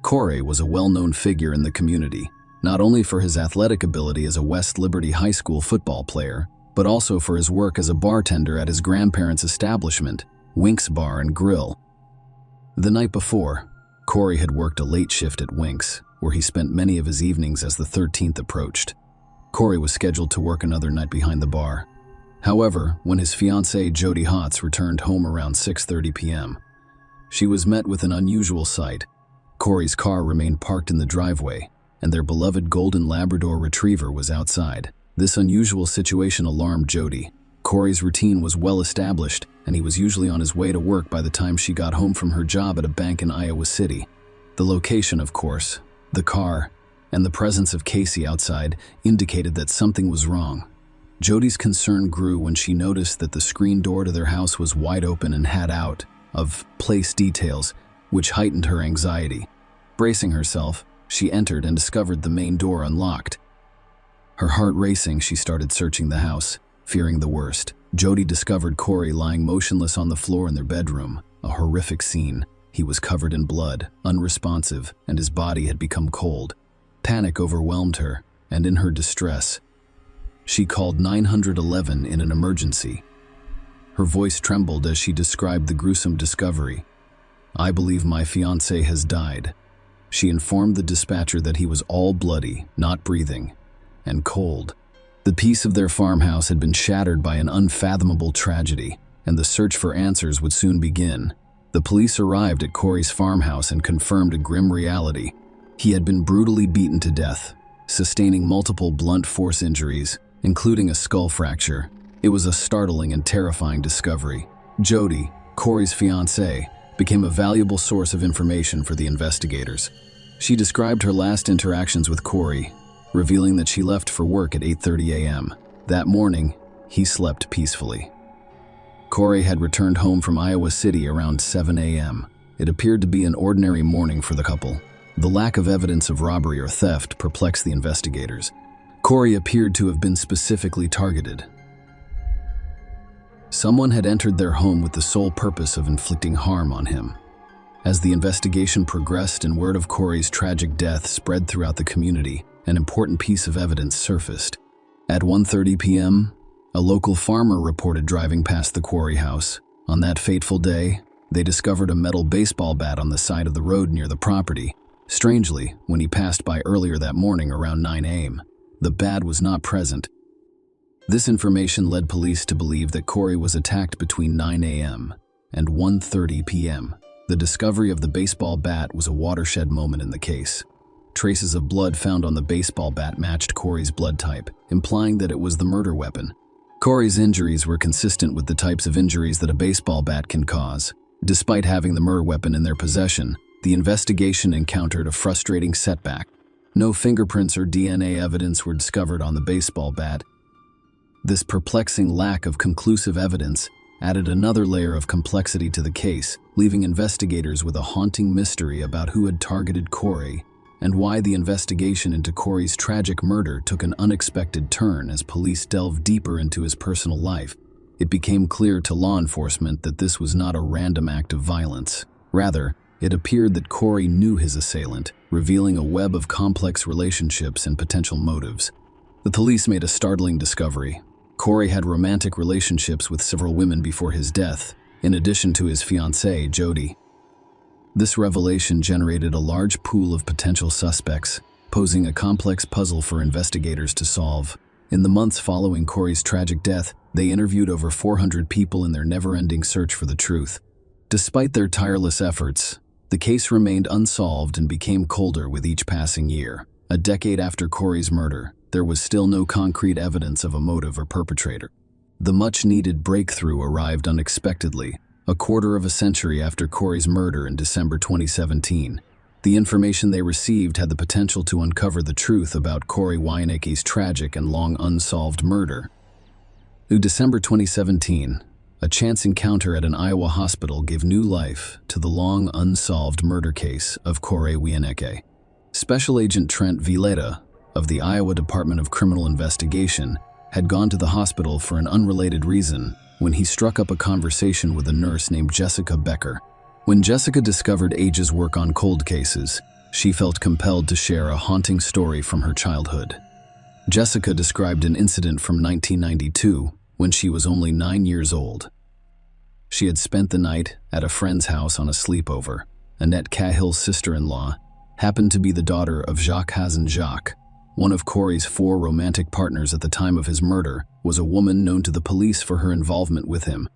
Corey was a well-known figure in the community, not only for his athletic ability as a West Liberty High School football player, but also for his work as a bartender at his grandparents' establishment, Wink's Bar and Grill. The night before, Corey had worked a late shift at Wink's, where he spent many of his evenings as the 13th approached. Corey was scheduled to work another night behind the bar. However, when his fiancée Jody Hotz returned home around 6:30 p.m., she was met with an unusual sight. Corey's car remained parked in the driveway, and their beloved golden Labrador retriever was outside. This unusual situation alarmed Jody. Corey's routine was well established, and he was usually on his way to work by the time she got home from her job at a bank in Iowa City. The location, of course, the car, and the presence of Casey outside indicated that something was wrong. Jody's concern grew when she noticed that the screen door to their house was wide open and had out of place details, which heightened her anxiety. Bracing herself, she entered and discovered the main door unlocked. Her heart racing, she started searching the house, fearing the worst. Jody discovered Corey lying motionless on the floor in their bedroom, a horrific scene. He was covered in blood, unresponsive, and his body had become cold. Panic overwhelmed her, and in her distress, she called 911 in an emergency. Her voice trembled as she described the gruesome discovery. "I believe my fiancé has died." She informed the dispatcher that he was all bloody, not breathing, and cold. The peace of their farmhouse had been shattered by an unfathomable tragedy, and the search for answers would soon begin. The police arrived at Corey's farmhouse and confirmed a grim reality. He had been brutally beaten to death, sustaining multiple blunt force injuries, including a skull fracture. It was a startling and terrifying discovery. Jody, Corey's fiancée, became a valuable source of information for the investigators. She described her last interactions with Corey, revealing that she left for work at 8:30 a.m. That morning, he slept peacefully. Corey had returned home from Iowa City around 7 a.m. It appeared to be an ordinary morning for the couple. The lack of evidence of robbery or theft perplexed the investigators. Corey appeared to have been specifically targeted. Someone had entered their home with the sole purpose of inflicting harm on him. As the investigation progressed and word of Corey's tragic death spread throughout the community, an important piece of evidence surfaced. At 1:30 p.m., a local farmer reported driving past the Corey house. On that fateful day, they discovered a metal baseball bat on the side of the road near the property. Strangely, when he passed by earlier that morning around 9 a.m., the bat was not present. This information led police to believe that Corey was attacked between 9 a.m. and 1:30 p.m. The discovery of the baseball bat was a watershed moment in the case. Traces of blood found on the baseball bat matched Corey's blood type, implying that it was the murder weapon. Corey's injuries were consistent with the types of injuries that a baseball bat can cause. Despite having the murder weapon in their possession, the investigation encountered a frustrating setback. No fingerprints or DNA evidence were discovered on the baseball bat. This perplexing lack of conclusive evidence added another layer of complexity to the case, leaving investigators with a haunting mystery about who had targeted Corey and why the investigation into Corey's tragic murder took an unexpected turn as police delved deeper into his personal life. It became clear to law enforcement that this was not a random act of violence. Rather, it appeared that Corey knew his assailant, revealing a web of complex relationships and potential motives. The police made a startling discovery. Corey had romantic relationships with several women before his death, in addition to his fiancée, Jody. This revelation generated a large pool of potential suspects, posing a complex puzzle for investigators to solve. In the months following Corey's tragic death, they interviewed over 400 people in their never-ending search for the truth. Despite their tireless efforts, the case remained unsolved and became colder with each passing year. A decade after Corey's murder, there was still no concrete evidence of a motive or perpetrator. The much-needed breakthrough arrived unexpectedly, a quarter of a century after Corey's murder in December 2017. The information they received had the potential to uncover the truth about Corey Wienecke's tragic and long unsolved murder. In December 2017, a chance encounter at an Iowa hospital gave new life to the long unsolved murder case of Corey Wienecke. Special Agent Trent Villeda of the Iowa Department of Criminal Investigation had gone to the hospital for an unrelated reason when he struck up a conversation with a nurse named Jessica Becker. When Jessica discovered Age's work on cold cases, she felt compelled to share a haunting story from her childhood. Jessica described an incident from 1992 when she was only 9 years old. She had spent the night at a friend's house on a sleepover. Annette Cahill's sister-in-law happened to be the daughter of Jacques Hazen-Jacques. One of Corey's 4 romantic partners at the time of his murder was a woman known to the police for her involvement with him.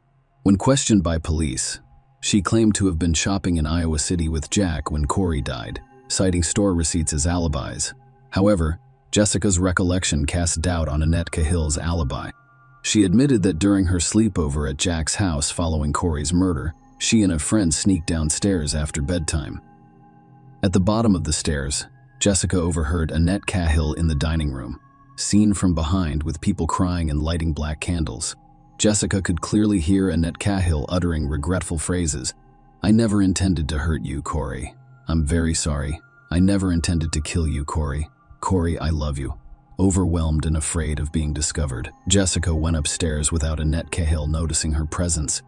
When questioned by police, she claimed to have been shopping in Iowa City with Jack when Corey died, citing store receipts as alibis. However, Jessica's recollection cast doubt on Annette Cahill's alibi. She admitted that during her sleepover at Jack's house following Corey's murder, she and a friend sneaked downstairs after bedtime. At the bottom of the stairs, Jessica overheard Annette Cahill in the dining room, seen from behind with people crying and lighting black candles. Jessica could clearly hear Annette Cahill uttering regretful phrases. "I never intended to hurt you, Corey. I'm very sorry. "I never intended to kill you, Corey. Corey, I love you." Overwhelmed and afraid of being discovered, Jessica went upstairs without Annette Cahill noticing her presence.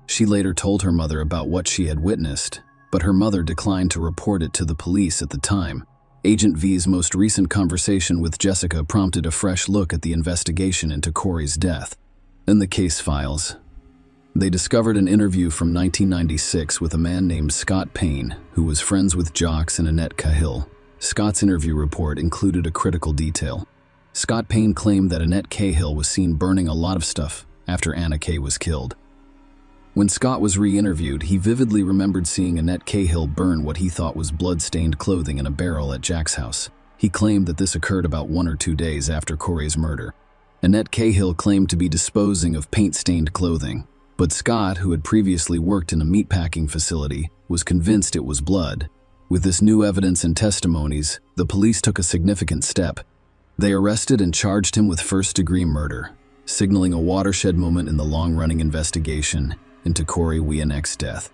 She later told her mother about what she had witnessed, but her mother declined to report it to the police at the time. Agent V's most recent conversation with Jessica prompted a fresh look at the investigation into Corey's death. In the case files, they discovered an interview from 1996 with a man named Scott Payne, who was friends with Jocks and Annette Cahill. Scott's interview report included a critical detail. Scott Payne claimed that Annette Cahill was seen burning a lot of stuff after Anna Kay was killed. When Scott was re-interviewed, he vividly remembered seeing Annette Cahill burn what he thought was blood-stained clothing in a barrel at Jack's house. He claimed that this occurred about 1 or 2 days after Corey's murder. Annette Cahill claimed to be disposing of paint-stained clothing, but Scott, who had previously worked in a meatpacking facility, was convinced it was blood. With this new evidence and testimonies, the police took a significant step. They arrested and charged him with first-degree murder, signaling a watershed moment in the long-running investigation into Corey Wienek's death.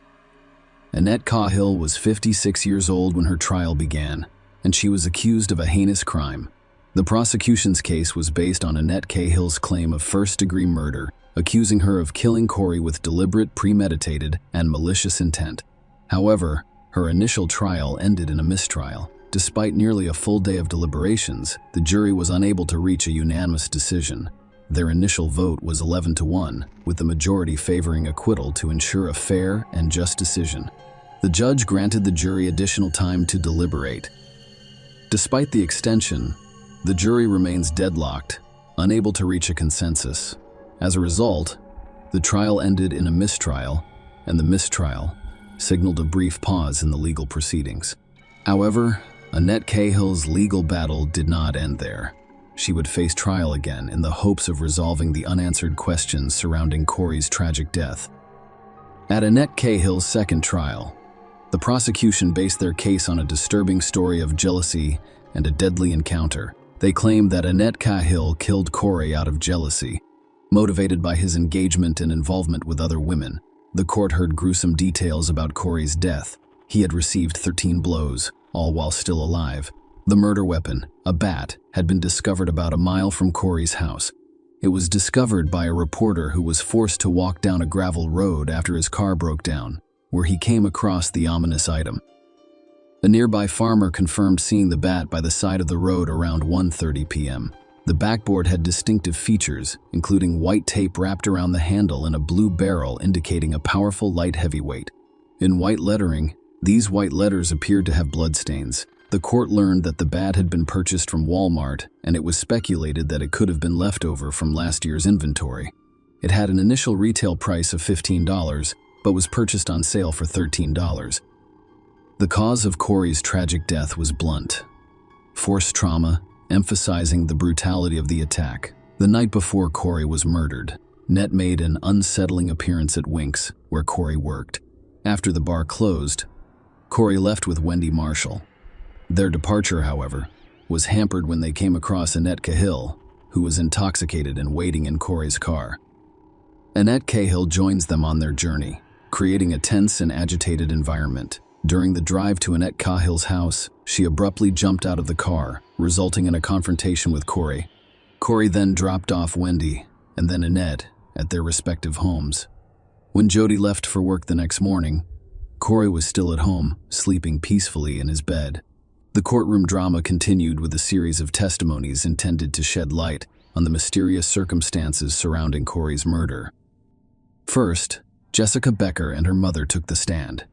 Annette Cahill was 56 years old when her trial began, and she was accused of a heinous crime. The prosecution's case was based on Annette Cahill's claim of first-degree murder, accusing her of killing Corey with deliberate, premeditated, and malicious intent. However, her initial trial ended in a mistrial. Despite nearly a full day of deliberations, the jury was unable to reach a unanimous decision. Their initial vote was 11-1, with the majority favoring acquittal to ensure a fair and just decision. The judge granted the jury additional time to deliberate. Despite the extension, the jury remains deadlocked, unable to reach a consensus. As a result, the trial ended in a mistrial, and the mistrial signaled a brief pause in the legal proceedings. However, Annette Cahill's legal battle did not end there. She would face trial again in the hopes of resolving the unanswered questions surrounding Corey's tragic death. At Annette Cahill's second trial, the prosecution based their case on a disturbing story of jealousy and a deadly encounter. They claimed that Annette Cahill killed Corey out of jealousy, motivated by his engagement and involvement with other women. The court heard gruesome details about Corey's death. He had received 13 blows, all while still alive. The murder weapon, a bat, had been discovered about a mile from Corey's house. It was discovered by a reporter who was forced to walk down a gravel road after his car broke down, where he came across the ominous item. A nearby farmer confirmed seeing the bat by the side of the road around 1:30 p.m. The backboard had distinctive features, including white tape wrapped around the handle and a blue barrel indicating a powerful light heavyweight. In white lettering, these white letters appeared to have bloodstains. The court learned that the bat had been purchased from Walmart, and it was speculated that it could have been leftover from last year's inventory. It had an initial retail price of $15, but was purchased on sale for $13. The cause of Corey's tragic death was blunt: forced trauma, emphasizing the brutality of the attack. The night before Corey was murdered, Annette made an unsettling appearance at Wink's, where Corey worked. After the bar closed, Corey left with Wendy Marshall. Their departure, however, was hampered when they came across Annette Cahill, who was intoxicated and waiting in Corey's car. Annette Cahill joins them on their journey, creating a tense and agitated environment. During the drive to Annette Cahill's house, she abruptly jumped out of the car, resulting in a confrontation with Corey. Corey then dropped off Wendy and then Annette at their respective homes. When Jody left for work the next morning, Corey was still at home, sleeping peacefully in his bed. The courtroom drama continued with a series of testimonies intended to shed light on the mysterious circumstances surrounding Corey's murder. First, Jessica Becker and her mother took the stand.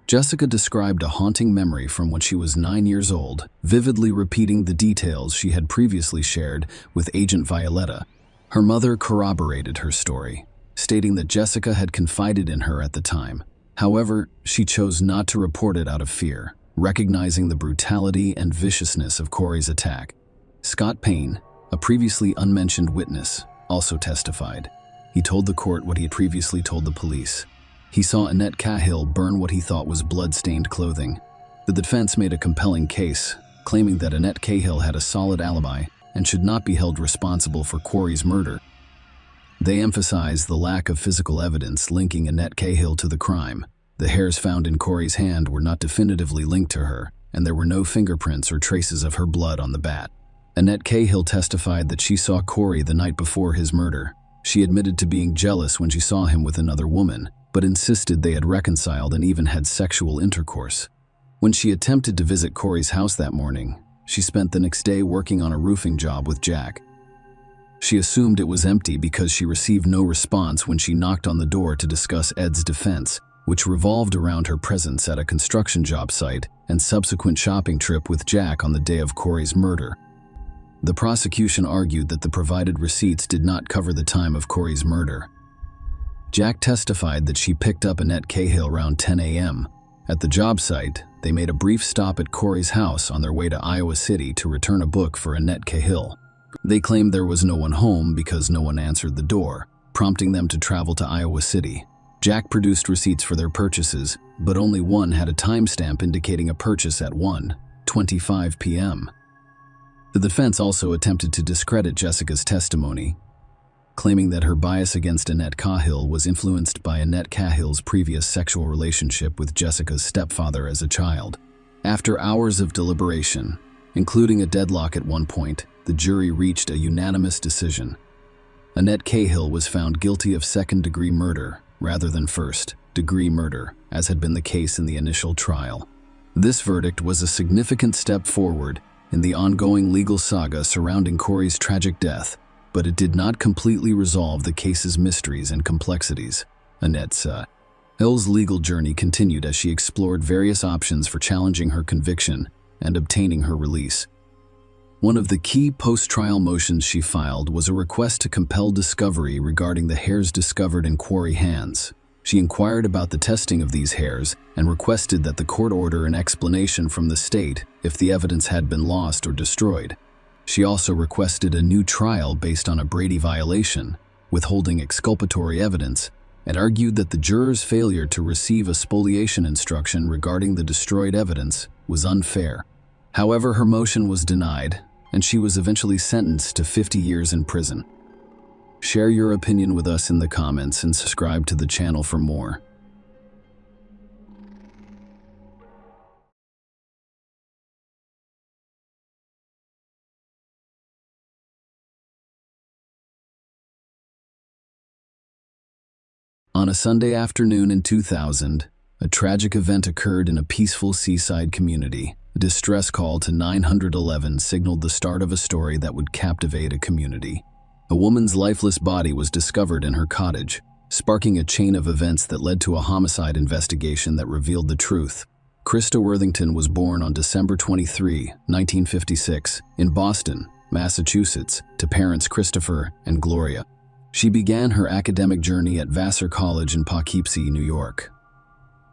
Jessica described a haunting memory from when she was 9 years old, vividly repeating the details she had previously shared with Agent Violetta. Her mother corroborated her story, stating that Jessica had confided in her at the time. However, she chose not to report it out of fear, recognizing the brutality and viciousness of Corey's attack. Scott Payne, a previously unmentioned witness, also testified. He told the court what he had previously told the police. He saw Annette Cahill burn what he thought was blood-stained clothing. The defense made a compelling case, claiming that Annette Cahill had a solid alibi and should not be held responsible for Corey's murder. They emphasized the lack of physical evidence linking Annette Cahill to the crime. The hairs found in Corey's hand were not definitively linked to her, and there were no fingerprints or traces of her blood on the bat. Annette Cahill testified that she saw Corey the night before his murder. She admitted to being jealous when she saw him with another woman, but insisted they had reconciled and even had sexual intercourse. When she attempted to visit Corey's house that morning, she spent the next day working on a roofing job with Jack. She assumed it was empty because she received no response when she knocked on the door to discuss Ed's defense, which revolved around her presence at a construction job site and subsequent shopping trip with Jack on the day of Corey's murder. The prosecution argued that the provided receipts did not cover the time of Corey's murder. Jack testified that she picked up Annette Cahill around 10 a.m. At the job site, they made a brief stop at Corey's house on their way to Iowa City to return a book for Annette Cahill. They claimed there was no one home because no one answered the door, prompting them to travel to Iowa City. Jack produced receipts for their purchases, but only one had a timestamp indicating a purchase at 1:25 p.m. The defense also attempted to discredit Jessica's testimony, claiming that her bias against Annette Cahill was influenced by Annette Cahill's previous sexual relationship with Jessica's stepfather as a child. After hours of deliberation, including a deadlock at one point, the jury reached a unanimous decision. Annette Cahill was found guilty of second-degree murder rather than first-degree murder, as had been the case in the initial trial. This verdict was a significant step forward in the ongoing legal saga surrounding Corey's tragic death, but it did not completely resolve the case's mysteries and complexities. Annette Cahill's legal journey continued as she explored various options for challenging her conviction and obtaining her release. One of the key post-trial motions she filed was a request to compel discovery regarding the hairs discovered in Corey's hands. She inquired about the testing of these hairs and requested that the court order an explanation from the state if the evidence had been lost or destroyed. She also requested a new trial based on a Brady violation, withholding exculpatory evidence, and argued that the jurors' failure to receive a spoliation instruction regarding the destroyed evidence was unfair. However, her motion was denied, and she was eventually sentenced to 50 years in prison. Share your opinion with us in the comments and subscribe to the channel for more. On a Sunday afternoon in 2000, a tragic event occurred in a peaceful seaside community. A distress call to 911 signaled the start of a story that would captivate a community. A woman's lifeless body was discovered in her cottage, sparking a chain of events that led to a homicide investigation that revealed the truth. Krista Worthington was born on December 23, 1956, in Boston, Massachusetts, to parents Christopher and Gloria. She began her academic journey at Vassar College in Poughkeepsie, New York.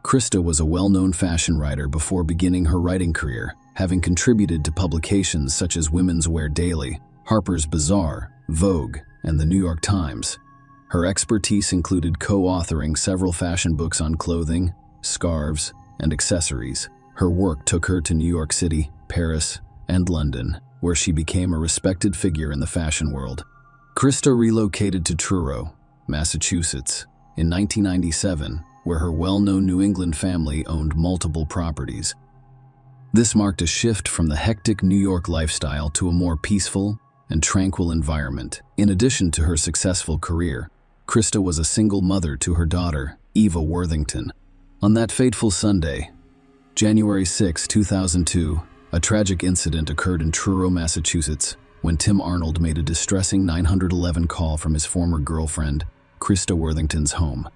Krista was a well-known fashion writer before beginning her writing career, having contributed to publications such as Women's Wear Daily, Harper's Bazaar, Vogue, and the New York Times. Her expertise included co-authoring several fashion books on clothing, scarves, and accessories. Her work took her to New York City, Paris, and London, where she became a respected figure in the fashion world. Krista relocated to Truro, Massachusetts, in 1997, where her well-known New England family owned multiple properties. This marked a shift from the hectic New York lifestyle to a more peaceful and tranquil environment. In addition to her successful career, Krista was a single mother to her daughter, Eva Worthington. On that fateful Sunday, January 6, 2002, a tragic incident occurred in Truro, Massachusetts, when Tim Arnold made a distressing 911 call from his former girlfriend, Krista Worthington's home.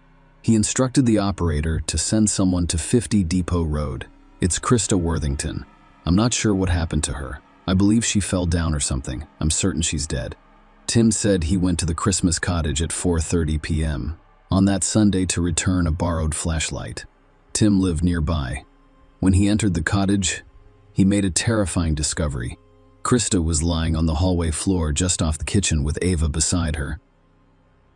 He instructed the operator to send someone to 50 Depot Road. "It's Krista Worthington. I'm not sure what happened to her. I believe she fell down or something. I'm certain she's dead." Tim said he went to the Christmas cottage at 4:30 p.m. on that Sunday to return a borrowed flashlight. Tim lived nearby. When he entered the cottage, he made a terrifying discovery. Krista was lying on the hallway floor just off the kitchen with Ava beside her.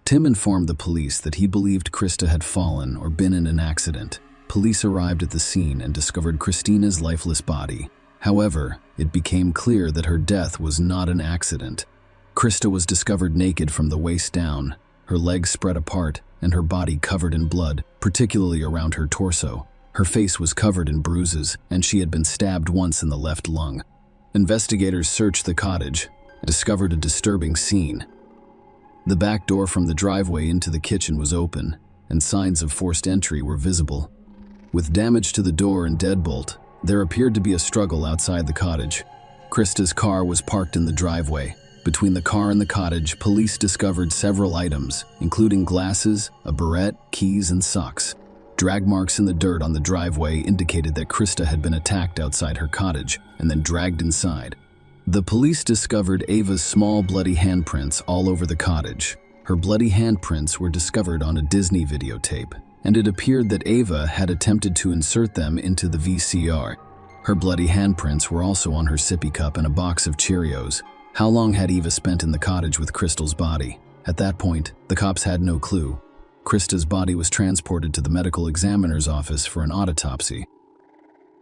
Tim informed the police that he believed Krista had fallen or been in an accident. Police arrived at the scene and discovered Christina's lifeless body. However, it became clear that her death was not an accident. Krista was discovered naked from the waist down, her legs spread apart, and her body covered in blood, particularly around her torso. Her face was covered in bruises, and she had been stabbed once in the left lung. Investigators searched the cottage and discovered a disturbing scene. The back door from the driveway into the kitchen was open, and signs of forced entry were visible. With damage to the door and deadbolt, there appeared to be a struggle outside the cottage. Krista's car was parked in the driveway. Between the car and the cottage, police discovered several items, including glasses, a barrette, keys, and socks. Drag marks in the dirt on the driveway indicated that Krista had been attacked outside her cottage and then dragged inside. The police discovered Ava's small bloody handprints all over the cottage. Her bloody handprints were discovered on a Disney videotape, and it appeared that Ava had attempted to insert them into the VCR. Her bloody handprints were also on her sippy cup and a box of Cheerios. How long had Ava spent in the cottage with Crystal's body? At that point, the cops had no clue. Krista's body was transported to the medical examiner's office for an autopsy.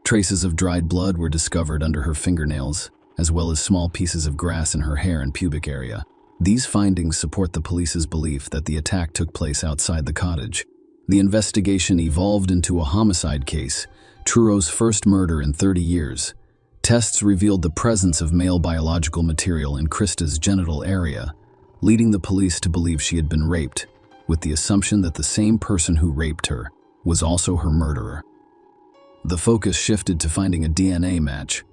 Traces of dried blood were discovered under her fingernails, as well as small pieces of grass in her hair and pubic area. These findings support the police's belief that the attack took place outside the cottage. The investigation evolved into a homicide case, Truro's first murder in 30 years. Tests revealed the presence of male biological material in Krista's genital area, leading the police to believe she had been raped, with the assumption that the same person who raped her was also her murderer. The focus shifted to finding a DNA match.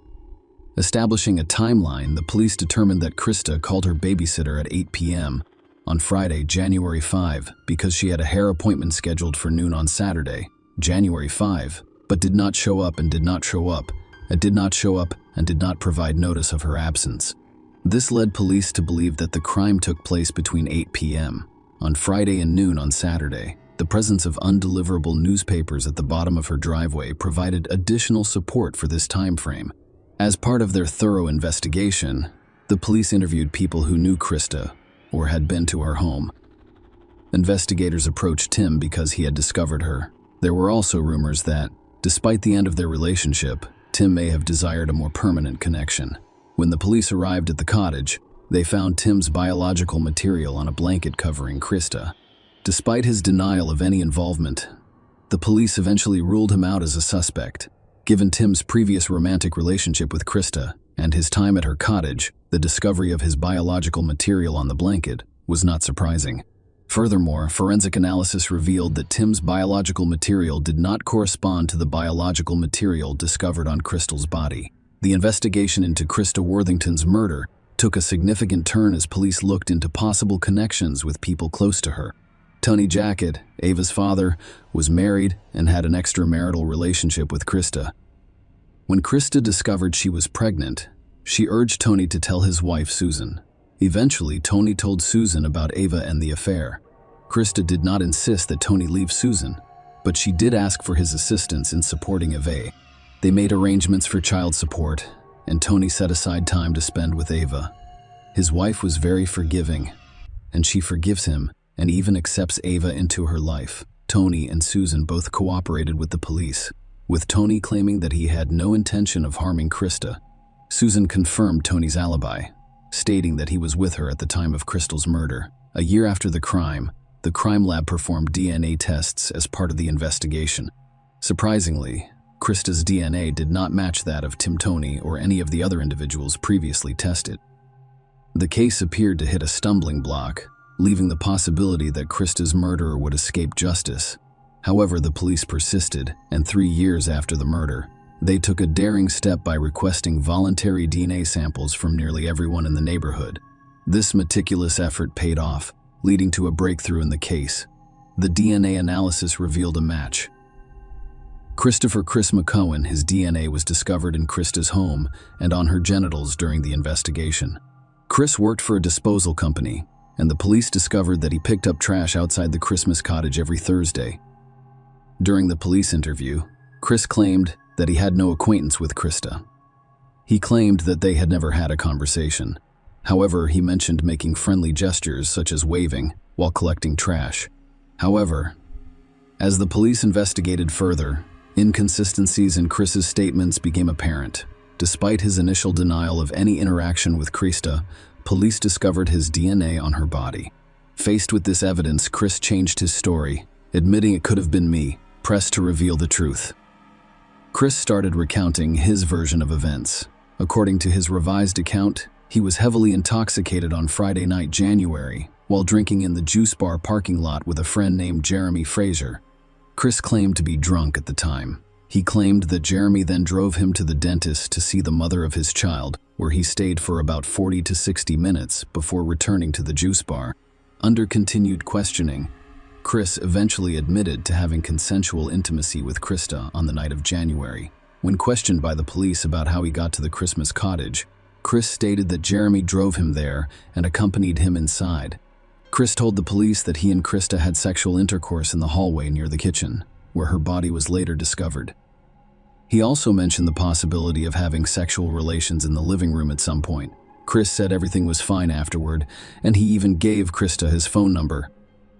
Establishing a timeline, the police determined that Krista called her babysitter at 8 p.m. on Friday, January 5, because she had a hair appointment scheduled for noon on Saturday, January 5, but did not show up and did not show up, and did not show up and did not provide notice of her absence. This led police to believe that the crime took place between 8 p.m. on Friday and noon on Saturday. The presence of undeliverable newspapers at the bottom of her driveway provided additional support for this time frame. As part of their thorough investigation, the police interviewed people who knew Krista or had been to her home. Investigators approached Tim because he had discovered her. There were also rumors that, despite the end of their relationship, Tim may have desired a more permanent connection. When the police arrived at the cottage, they found Tim's biological material on a blanket covering Krista. Despite his denial of any involvement, the police eventually ruled him out as a suspect. Given Tim's previous romantic relationship with Krista and his time at her cottage, the discovery of his biological material on the blanket was not surprising. Furthermore, forensic analysis revealed that Tim's biological material did not correspond to the biological material discovered on Crystal's body. The investigation into Krista Worthington's murder took a significant turn as police looked into possible connections with people close to her. Tony Jackett, Ava's father, was married and had an extramarital relationship with Krista. When Krista discovered she was pregnant, she urged Tony to tell his wife, Susan. Eventually, Tony told Susan about Ava and the affair. Krista did not insist that Tony leave Susan, but she did ask for his assistance in supporting Ava. They made arrangements for child support, and Tony set aside time to spend with Ava. His wife was very forgiving, and she forgives him and even accepts Ava into her life. Tony and Susan both cooperated with the police, with Tony claiming that he had no intention of harming Krista. Susan confirmed Tony's alibi, stating that he was with her at the time of Crystal's murder. A year after the crime lab performed DNA tests as part of the investigation. Surprisingly, Krista's DNA did not match that of Tim Tony or any of the other individuals previously tested. The case appeared to hit a stumbling block, leaving the possibility that Krista's murderer would escape justice. However, the police persisted, and 3 years after the murder, they took a daring step by requesting voluntary DNA samples from nearly everyone in the neighborhood. This meticulous effort paid off, leading to a breakthrough in the case. The DNA analysis revealed a match. Christopher Chris McCohen, his DNA was discovered in Krista's home and on her genitals during the investigation. Chris worked for a disposal company, and the police discovered that he picked up trash outside the Christmas cottage every Thursday. During the police interview, Chris claimed that he had no acquaintance with Krista. He claimed that they had never had a conversation. However, he mentioned making friendly gestures such as waving while collecting trash. However, as the police investigated further, inconsistencies in Chris's statements became apparent. Despite his initial denial of any interaction with Krista, police discovered his DNA on her body. Faced with this evidence, Chris changed his story, admitting it could have been me, pressed to reveal the truth. Chris started recounting his version of events. According to his revised account, he was heavily intoxicated on Friday night, January, while drinking in the juice bar parking lot with a friend named Jeremy Fraser. Chris claimed to be drunk at the time. He claimed that Jeremy then drove him to the dentist to see the mother of his child, where he stayed for about 40 to 60 minutes before returning to the juice bar. Under continued questioning, Chris eventually admitted to having consensual intimacy with Krista on the night of January. When questioned by the police about how he got to the Christmas cottage, Chris stated that Jeremy drove him there and accompanied him inside. Chris told the police that he and Krista had sexual intercourse in the hallway near the kitchen, where her body was later discovered. He also mentioned the possibility of having sexual relations in the living room at some point. Chris said everything was fine afterward, and he even gave Krista his phone number.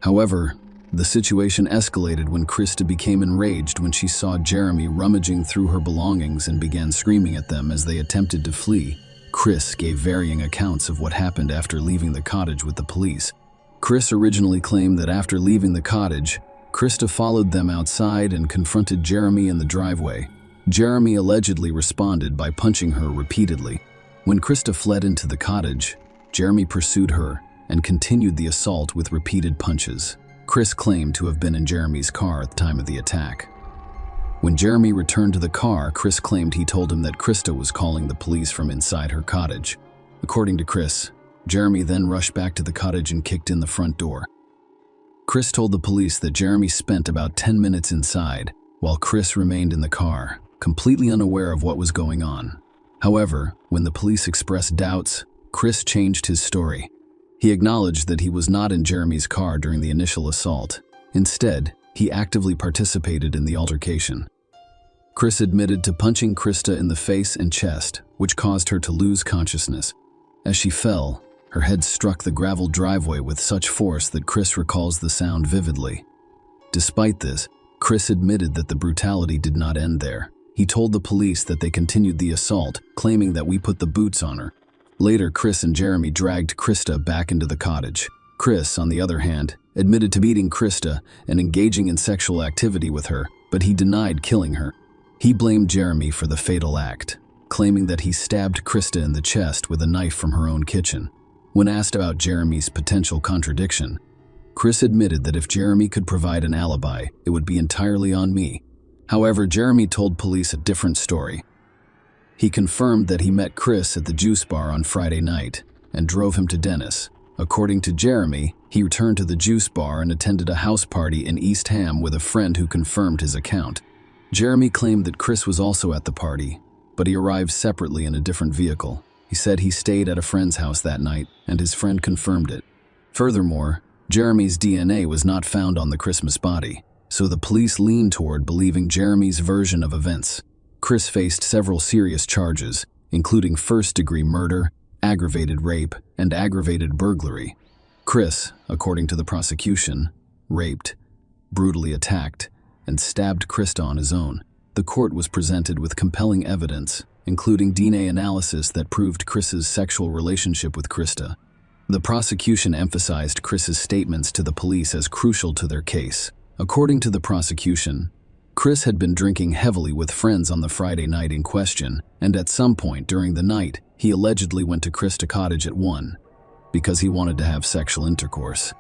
However, the situation escalated when Krista became enraged when she saw Jeremy rummaging through her belongings and began screaming at them as they attempted to flee. Chris gave varying accounts of what happened after leaving the cottage with the police. Chris originally claimed that after leaving the cottage, Krista followed them outside and confronted Jeremy in the driveway. Jeremy allegedly responded by punching her repeatedly. When Krista fled into the cottage, Jeremy pursued her and continued the assault with repeated punches. Chris claimed to have been in Jeremy's car at the time of the attack. When Jeremy returned to the car, Chris claimed he told him that Krista was calling the police from inside her cottage. According to Chris, Jeremy then rushed back to the cottage and kicked in the front door. Chris told the police that Jeremy spent about 10 minutes inside, while Chris remained in the car, completely unaware of what was going on. However, when the police expressed doubts, Chris changed his story. He acknowledged that he was not in Jeremy's car during the initial assault. Instead, he actively participated in the altercation. Chris admitted to punching Krista in the face and chest, which caused her to lose consciousness. As she fell, her head struck the gravel driveway with such force that Chris recalls the sound vividly. Despite this, Chris admitted that the brutality did not end there. He told the police that they continued the assault, claiming that we put the boots on her. Later, Chris and Jeremy dragged Krista back into the cottage. Chris, on the other hand, admitted to beating Krista and engaging in sexual activity with her, but he denied killing her. He blamed Jeremy for the fatal act, claiming that he stabbed Krista in the chest with a knife from her own kitchen. When asked about Jeremy's potential contradiction, Chris admitted that if Jeremy could provide an alibi, it would be entirely on me. However, Jeremy told police a different story. He confirmed that he met Chris at the juice bar on Friday night and drove him to Dennis. According to Jeremy, he returned to the juice bar and attended a house party in East Ham with a friend who confirmed his account. Jeremy claimed that Chris was also at the party, but he arrived separately in a different vehicle. He said he stayed at a friend's house that night, and his friend confirmed it. Furthermore, Jeremy's DNA was not found on the Christmas body, so the police leaned toward believing Jeremy's version of events. Chris faced several serious charges, including first-degree murder, aggravated rape, and aggravated burglary. Chris, according to the prosecution, raped, brutally attacked, and stabbed Krista on his own. The court was presented with compelling evidence, including DNA analysis that proved Chris's sexual relationship with Krista. The prosecution emphasized Chris's statements to the police as crucial to their case. According to the prosecution, Chris had been drinking heavily with friends on the Friday night in question, and at some point during the night, he allegedly went to Krista Cottage at 1 because he wanted to have sexual intercourse.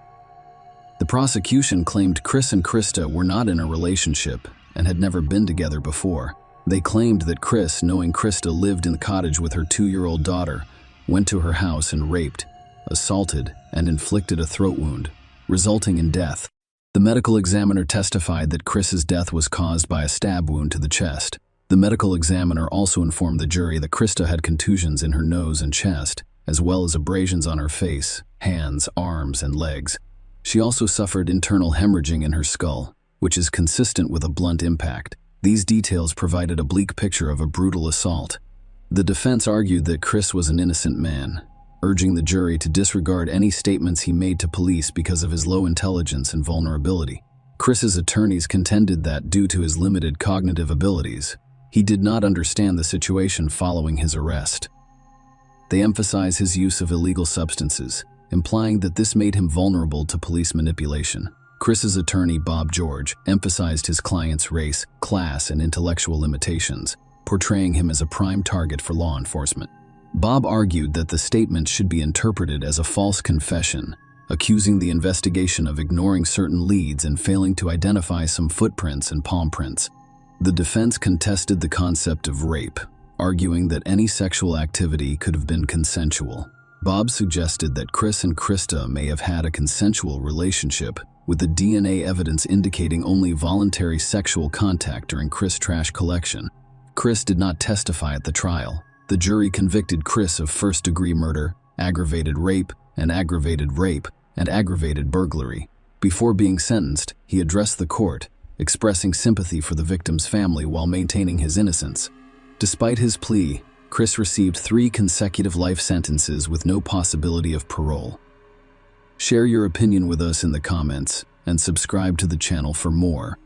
The prosecution claimed Chris and Krista were not in a relationship and had never been together before. They claimed that Chris, knowing Krista lived in the cottage with her 2-year-old daughter, went to her house and raped, assaulted, and inflicted a throat wound, resulting in death. The medical examiner testified that Chris's death was caused by a stab wound to the chest. The medical examiner also informed the jury that Krista had contusions in her nose and chest, as well as abrasions on her face, hands, arms, and legs. She also suffered internal hemorrhaging in her skull, which is consistent with a blunt impact. These details provided a bleak picture of a brutal assault. The defense argued that Chris was an innocent man, urging the jury to disregard any statements he made to police because of his low intelligence and vulnerability. Chris's attorneys contended that due to his limited cognitive abilities, he did not understand the situation following his arrest. They emphasize his use of illegal substances, implying that this made him vulnerable to police manipulation. Chris's attorney, Bob George, emphasized his client's race, class, and intellectual limitations, portraying him as a prime target for law enforcement. Bob argued that the statement should be interpreted as a false confession, accusing the investigation of ignoring certain leads and failing to identify some footprints and palm prints. The defense contested the concept of rape, arguing that any sexual activity could have been consensual. Bob suggested that Chris and Krista may have had a consensual relationship, with the DNA evidence indicating only voluntary sexual contact during Chris' trash collection. Chris did not testify at the trial. The jury convicted Chris of first-degree murder, aggravated rape, and aggravated burglary. Before being sentenced, he addressed the court, expressing sympathy for the victim's family while maintaining his innocence. Despite his plea, Chris received 3 consecutive life sentences with no possibility of parole. Share your opinion with us in the comments and subscribe to the channel for more.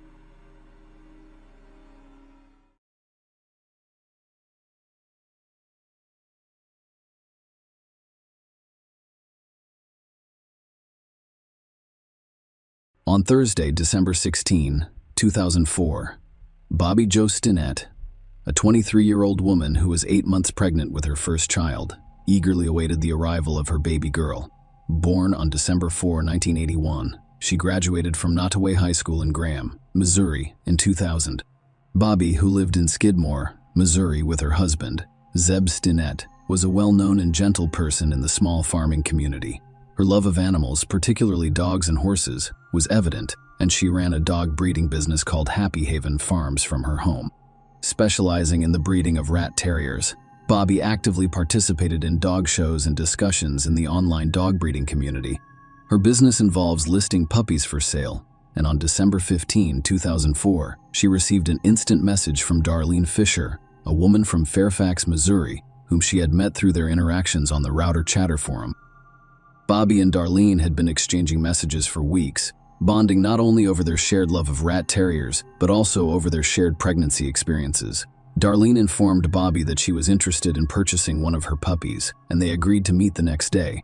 On Thursday, December 16, 2004, Bobby Jo Stinnett, a 23-year-old woman who was 8 months pregnant with her first child, eagerly awaited the arrival of her baby girl. Born on December 4, 1981, she graduated from Nottoway High School in Graham, Missouri, in 2000. Bobby, who lived in Skidmore, Missouri with her husband, Zeb Stinnett, was a well-known and gentle person in the small farming community. Her love of animals, particularly dogs and horses, was evident, and she ran a dog breeding business called Happy Haven Farms from her home. Specializing in the breeding of rat terriers, Bobby actively participated in dog shows and discussions in the online dog breeding community. Her business involves listing puppies for sale, and on December 15, 2004, she received an instant message from Darlene Fisher, a woman from Fairfax, Missouri, whom she had met through their interactions on the Router Chatter forum. Bobby and Darlene had been exchanging messages for weeks, bonding not only over their shared love of rat terriers, but also over their shared pregnancy experiences. Darlene informed Bobby that she was interested in purchasing one of her puppies, and they agreed to meet the next day.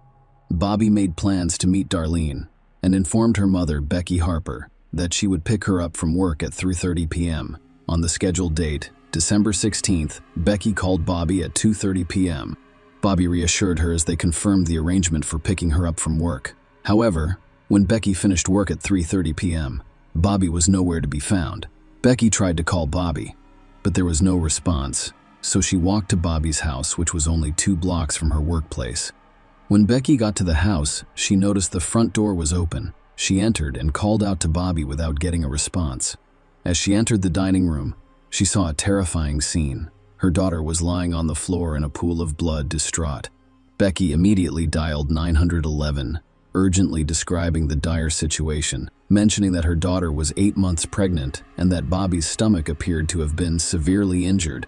Bobby made plans to meet Darlene, and informed her mother, Becky Harper, that she would pick her up from work at 3:30 p.m. On the scheduled date, December 16th, Becky called Bobby at 2:30 p.m. Bobby reassured her as they confirmed the arrangement for picking her up from work. However, when Becky finished work at 3:30 p.m., Bobby was nowhere to be found. Becky tried to call Bobby, but there was no response, so she walked to Bobby's house, which was only 2 blocks from her workplace. When Becky got to the house, she noticed the front door was open. She entered and called out to Bobby without getting a response. As she entered the dining room, she saw a terrifying scene. Her daughter was lying on the floor in a pool of blood, distraught. Becky immediately dialed 911, urgently describing the dire situation, mentioning that her daughter was 8 months pregnant and that Bobby's stomach appeared to have been severely injured.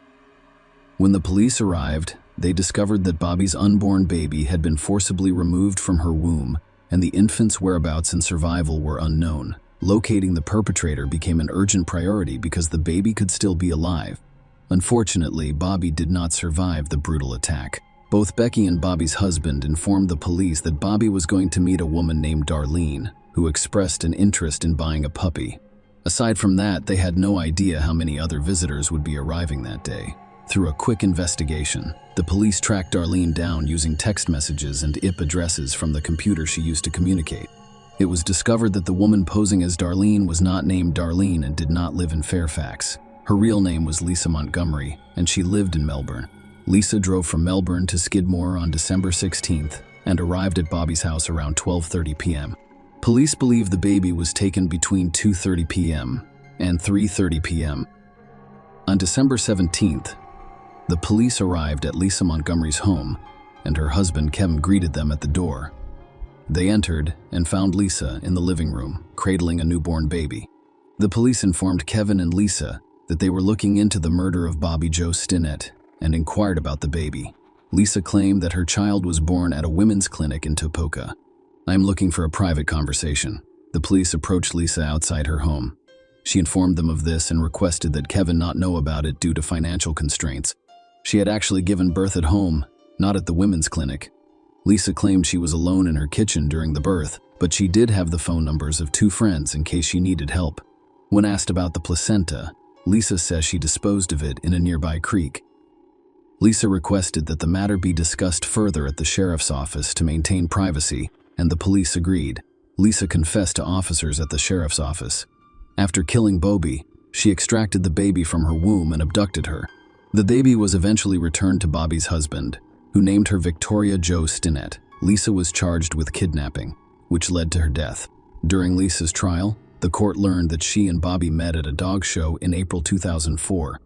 When the police arrived, they discovered that Bobby's unborn baby had been forcibly removed from her womb, and the infant's whereabouts and survival were unknown. Locating the perpetrator became an urgent priority because the baby could still be alive. Unfortunately, Bobby did not survive the brutal attack. Both Becky and Bobby's husband informed the police that Bobby was going to meet a woman named Darlene, who expressed an interest in buying a puppy. Aside from that, they had no idea how many other visitors would be arriving that day. Through a quick investigation, the police tracked Darlene down using text messages and IP addresses from the computer she used to communicate. It was discovered that the woman posing as Darlene was not named Darlene and did not live in Fairfax. Her real name was Lisa Montgomery, and she lived in Melbourne. Lisa drove from Melbourne to Skidmore on December 16th and arrived at Bobby's house around 12:30 p.m. Police believe the baby was taken between 2:30 p.m. and 3:30 p.m. On December 17th, the police arrived at Lisa Montgomery's home, and her husband Kevin greeted them at the door. They entered and found Lisa in the living room, cradling a newborn baby. The police informed Kevin and Lisa that they were looking into the murder of Bobby Jo Stinnett and inquired about the baby. Lisa claimed that her child was born at a women's clinic in Topeka. "I am looking for a private conversation." The police approached Lisa outside her home. She informed them of this and requested that Kevin not know about it due to financial constraints. She had actually given birth at home, not at the women's clinic. Lisa claimed she was alone in her kitchen during the birth, but she did have the phone numbers of 2 friends in case she needed help. When asked about the placenta, Lisa says she disposed of it in a nearby creek. Lisa requested that the matter be discussed further at the sheriff's office to maintain privacy, and the police agreed. Lisa confessed to officers at the sheriff's office. After killing Bobby, she extracted the baby from her womb and abducted her. The baby was eventually returned to Bobby's husband, who named her Victoria Jo Stinnett. Lisa was charged with kidnapping, which led to her death. During Lisa's trial, the court learned that she and Bobby met at a dog show in April 2004.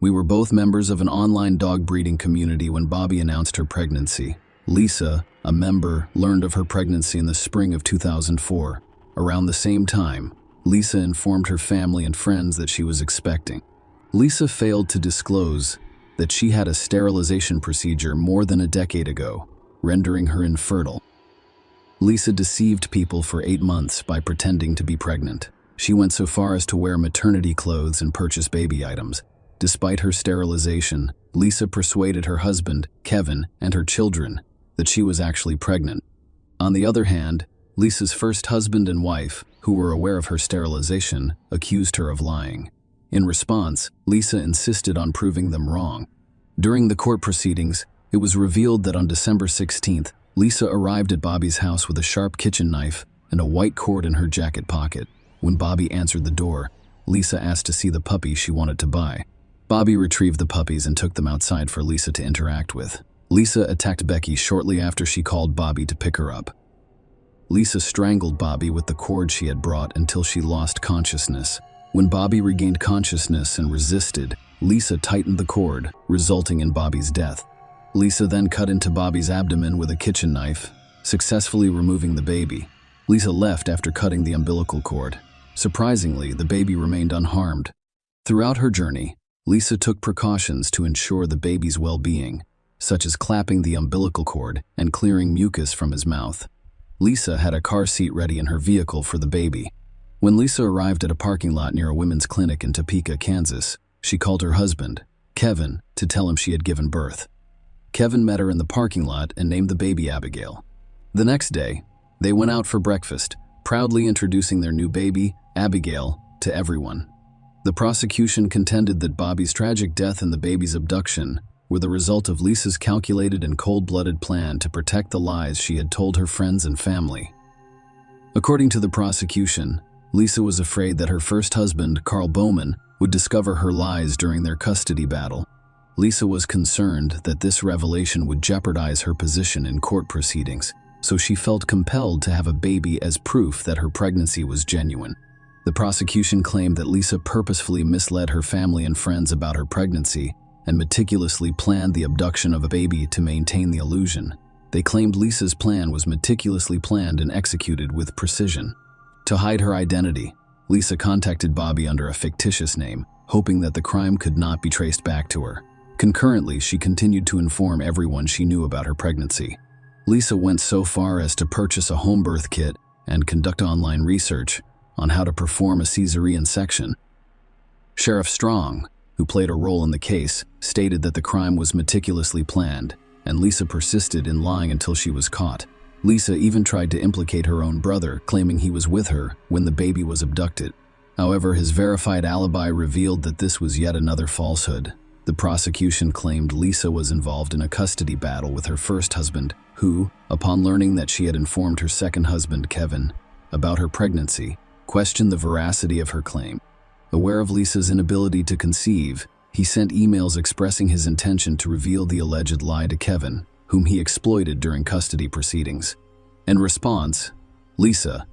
We were both members of an online dog breeding community when Bobby announced her pregnancy. Lisa, a member, learned of her pregnancy in the spring of 2004. Around the same time, Lisa informed her family and friends that she was expecting. Lisa failed to disclose that she had a sterilization procedure more than a decade ago, rendering her infertile. Lisa deceived people for 8 months by pretending to be pregnant. She went so far as to wear maternity clothes and purchase baby items. Despite her sterilization, Lisa persuaded her husband, Kevin, and her children that she was actually pregnant. On the other hand, Lisa's first husband and wife, who were aware of her sterilization, accused her of lying. In response, Lisa insisted on proving them wrong. During the court proceedings, it was revealed that on December 16th, Lisa arrived at Bobby's house with a sharp kitchen knife and a white cord in her jacket pocket. When Bobby answered the door, Lisa asked to see the puppy she wanted to buy. Bobby retrieved the puppies and took them outside for Lisa to interact with. Lisa attacked Becky shortly after she called Bobby to pick her up. Lisa strangled Bobby with the cord she had brought until she lost consciousness. When Bobby regained consciousness and resisted, Lisa tightened the cord, resulting in Bobby's death. Lisa then cut into Bobby's abdomen with a kitchen knife, successfully removing the baby. Lisa left after cutting the umbilical cord. Surprisingly, the baby remained unharmed. Throughout her journey, Lisa took precautions to ensure the baby's well-being, such as clapping the umbilical cord and clearing mucus from his mouth. Lisa had a car seat ready in her vehicle for the baby. When Lisa arrived at a parking lot near a women's clinic in Topeka, Kansas, she called her husband, Kevin, to tell him she had given birth. Kevin met her in the parking lot and named the baby Abigail. The next day, they went out for breakfast, proudly introducing their new baby, Abigail, to everyone. The prosecution contended that Bobby's tragic death and the baby's abduction were the result of Lisa's calculated and cold-blooded plan to protect the lies she had told her friends and family. According to the prosecution, Lisa was afraid that her first husband, Carl Bowman, would discover her lies during their custody battle. Lisa was concerned that this revelation would jeopardize her position in court proceedings, so she felt compelled to have a baby as proof that her pregnancy was genuine. The prosecution claimed that Lisa purposefully misled her family and friends about her pregnancy and meticulously planned the abduction of a baby to maintain the illusion. They claimed Lisa's plan was meticulously planned and executed with precision. To hide her identity, Lisa contacted Bobby under a fictitious name, hoping that the crime could not be traced back to her. Concurrently, she continued to inform everyone she knew about her pregnancy. Lisa went so far as to purchase a home birth kit and conduct online research on how to perform a cesarean section. Sheriff Strong, who played a role in the case, stated that the crime was meticulously planned, and Lisa persisted in lying until she was caught. Lisa even tried to implicate her own brother, claiming he was with her when the baby was abducted. However, his verified alibi revealed that this was yet another falsehood. The prosecution claimed Lisa was involved in a custody battle with her first husband, who, upon learning that she had informed her second husband, Kevin, about her pregnancy, questioned the veracity of her claim. Aware of Lisa's inability to conceive, he sent emails expressing his intention to reveal the alleged lie to Kevin, whom he exploited during custody proceedings. In response, Lisa,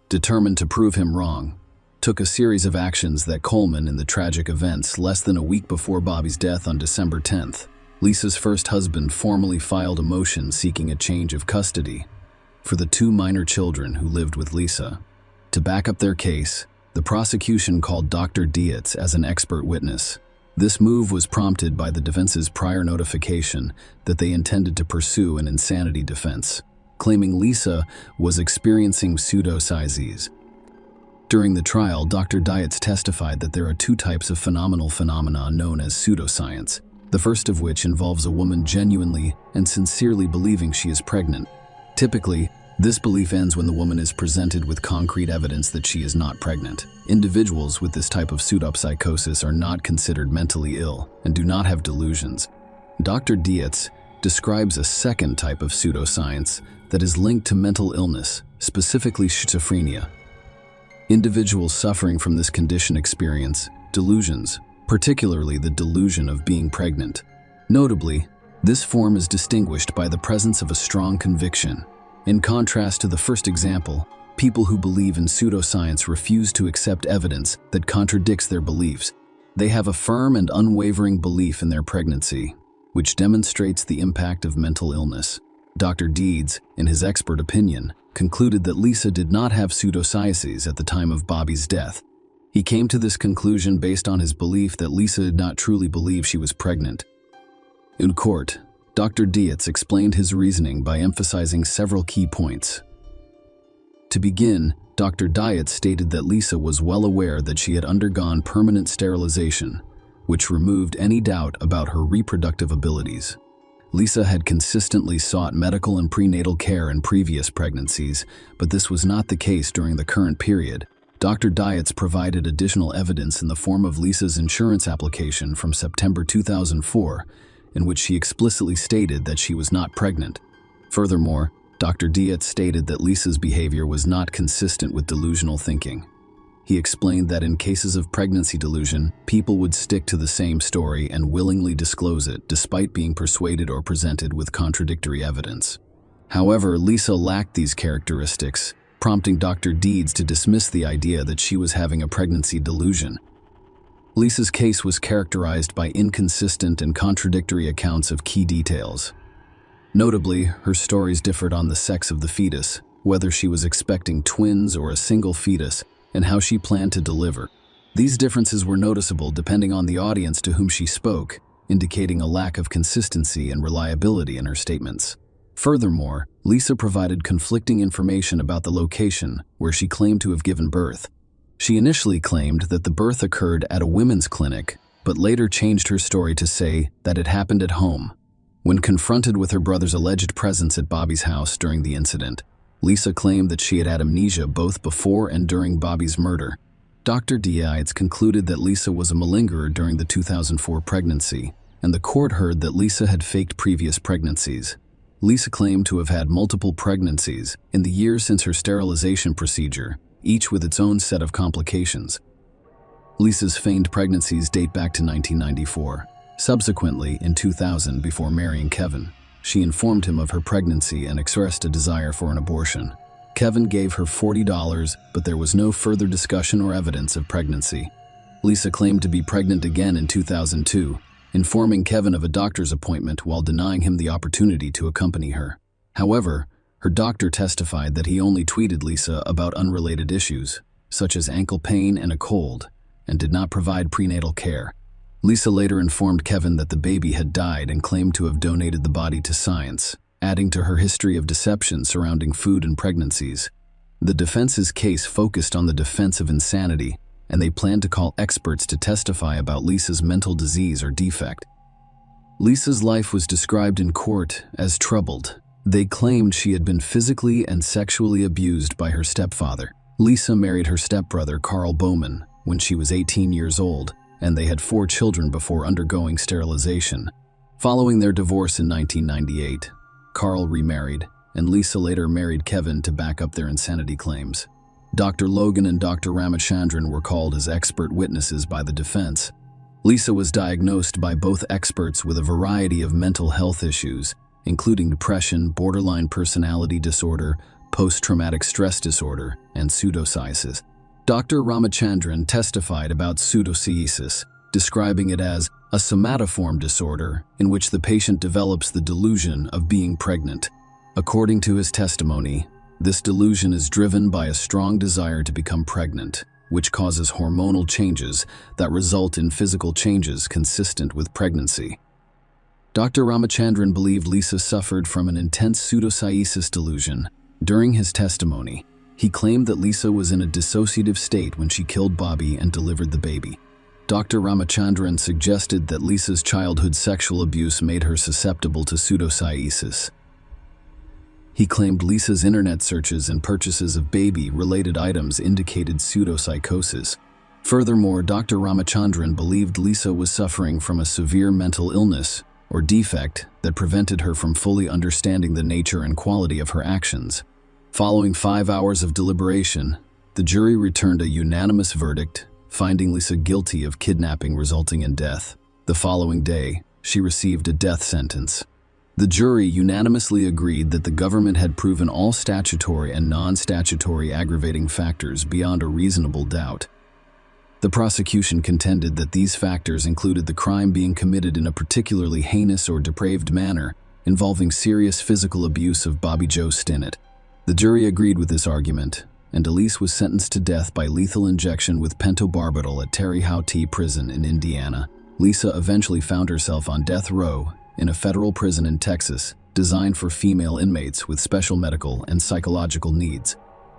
determined to prove him wrong, took a series of actions that culminated in the tragic events less than a week before Bobby's death on December 10th. Lisa's first husband formally filed a motion seeking a change of custody for the 2 minor children who lived with Lisa. To back up their case, the prosecution called Dr. Dietz as an expert witness. This move was prompted by the defense's prior notification that they intended to pursue an insanity defense, claiming Lisa was experiencing pseudopsychoses. During the trial, Dr. Dietz testified that there are 2 types of phenomena known as pseudoscience, the first of which involves a woman genuinely and sincerely believing she is pregnant. Typically, This belief ends when the woman is presented with concrete evidence that she is not pregnant. Individuals with this type of pseudopsychosis are not considered mentally ill and do not have delusions. Dr. Dietz describes a second type of pseudoscience that is linked to mental illness, specifically schizophrenia. Individuals suffering from this condition experience delusions, particularly the delusion of being pregnant. Notably, this form is distinguished by the presence of a strong conviction. In contrast to the first example, people who believe in pseudoscience refuse to accept evidence that contradicts their beliefs. They have a firm and unwavering belief in their pregnancy, which demonstrates the impact of mental illness. Dr. Dietz, in his expert opinion, concluded that Lisa did not have pseudosciences at the time of Bobby's death. He came to this conclusion based on his belief that Lisa did not truly believe she was pregnant. In court, Dr. Dietz explained his reasoning by emphasizing several key points. To begin, Dr. Dietz stated that Lisa was well aware that she had undergone permanent sterilization, which removed any doubt about her reproductive abilities. Lisa had consistently sought medical and prenatal care in previous pregnancies, but this was not the case during the current period. Dr. Dietz provided additional evidence in the form of Lisa's insurance application from September 2004, in which she explicitly stated that she was not pregnant. Furthermore, Dr. Dietz stated that Lisa's behavior was not consistent with delusional thinking. He explained that in cases of pregnancy delusion, people would stick to the same story and willingly disclose it despite being persuaded or presented with contradictory evidence. However, Lisa lacked these characteristics, prompting Dr. Dietz to dismiss the idea that she was having a pregnancy delusion. Lisa's case was characterized by inconsistent and contradictory accounts of key details. Notably, her stories differed on the sex of the fetus, whether she was expecting twins or a single fetus, and how she planned to deliver. These differences were noticeable depending on the audience to whom she spoke, indicating a lack of consistency and reliability in her statements. Furthermore, Lisa provided conflicting information about the location where she claimed to have given birth. She initially claimed that the birth occurred at a women's clinic, but later changed her story to say that it happened at home. When confronted with her brother's alleged presence at Bobby's house during the incident, Lisa claimed that she had had amnesia both before and during Bobby's murder. Dr. Dietz concluded that Lisa was a malingerer during the 2004 pregnancy, and the court heard that Lisa had faked previous pregnancies. Lisa claimed to have had multiple pregnancies in the years since her sterilization procedure, each with its own set of complications. Lisa's feigned pregnancies date back to 1994. Subsequently, in 2000, before marrying Kevin, she informed him of her pregnancy and expressed a desire for an abortion. Kevin gave her $40, but there was no further discussion or evidence of pregnancy. Lisa claimed to be pregnant again in 2002, informing Kevin of a doctor's appointment while denying him the opportunity to accompany her. However, her doctor testified that he only tweeted Lisa about unrelated issues, such as ankle pain and a cold, and did not provide prenatal care. Lisa later informed Kevin that the baby had died and claimed to have donated the body to science, adding to her history of deception surrounding food and pregnancies. The defense's case focused on the defense of insanity, and they planned to call experts to testify about Lisa's mental disease or defect. Lisa's life was described in court as troubled. They claimed she had been physically and sexually abused by her stepfather. Lisa married her stepbrother, Carl Bowman, when she was 18 years old, and they had 4 children before undergoing sterilization. Following their divorce in 1998, Carl remarried, and Lisa later married Kevin to back up their insanity claims. Dr. Logan and Dr. Ramachandran were called as expert witnesses by the defense. Lisa was diagnosed by both experts with a variety of mental health issues, including depression, borderline personality disorder, post-traumatic stress disorder, and pseudopsychosis. Dr. Ramachandran testified about pseudopsychosis, describing it as a somatoform disorder in which the patient develops the delusion of being pregnant. According to his testimony, this delusion is driven by a strong desire to become pregnant, which causes hormonal changes that result in physical changes consistent with pregnancy. Dr. Ramachandran believed Lisa suffered from an intense pseudopsychosis delusion. During his testimony, he claimed that Lisa was in a dissociative state when she killed Bobby and delivered the baby. Dr. Ramachandran suggested that Lisa's childhood sexual abuse made her susceptible to pseudopsychosis. He claimed Lisa's internet searches and purchases of baby-related items indicated pseudopsychosis. Furthermore, Dr. Ramachandran believed Lisa was suffering from a severe mental illness or defect that prevented her from fully understanding the nature and quality of her actions. Following 5 hours of deliberation, the jury returned a unanimous verdict, finding Lisa guilty of kidnapping resulting in death. The following day, she received a death sentence. The jury unanimously agreed that the government had proven all statutory and non-statutory aggravating factors beyond a reasonable doubt. The prosecution contended that these factors included the crime being committed in a particularly heinous or depraved manner, involving serious physical abuse of Bobby Joe Stinnett. The jury agreed with this argument, and Elise was sentenced to death by lethal injection with pentobarbital at Terre Haute Prison in Indiana. Lisa eventually found herself on death row in a federal prison in Texas, designed for female inmates with special medical and psychological needs.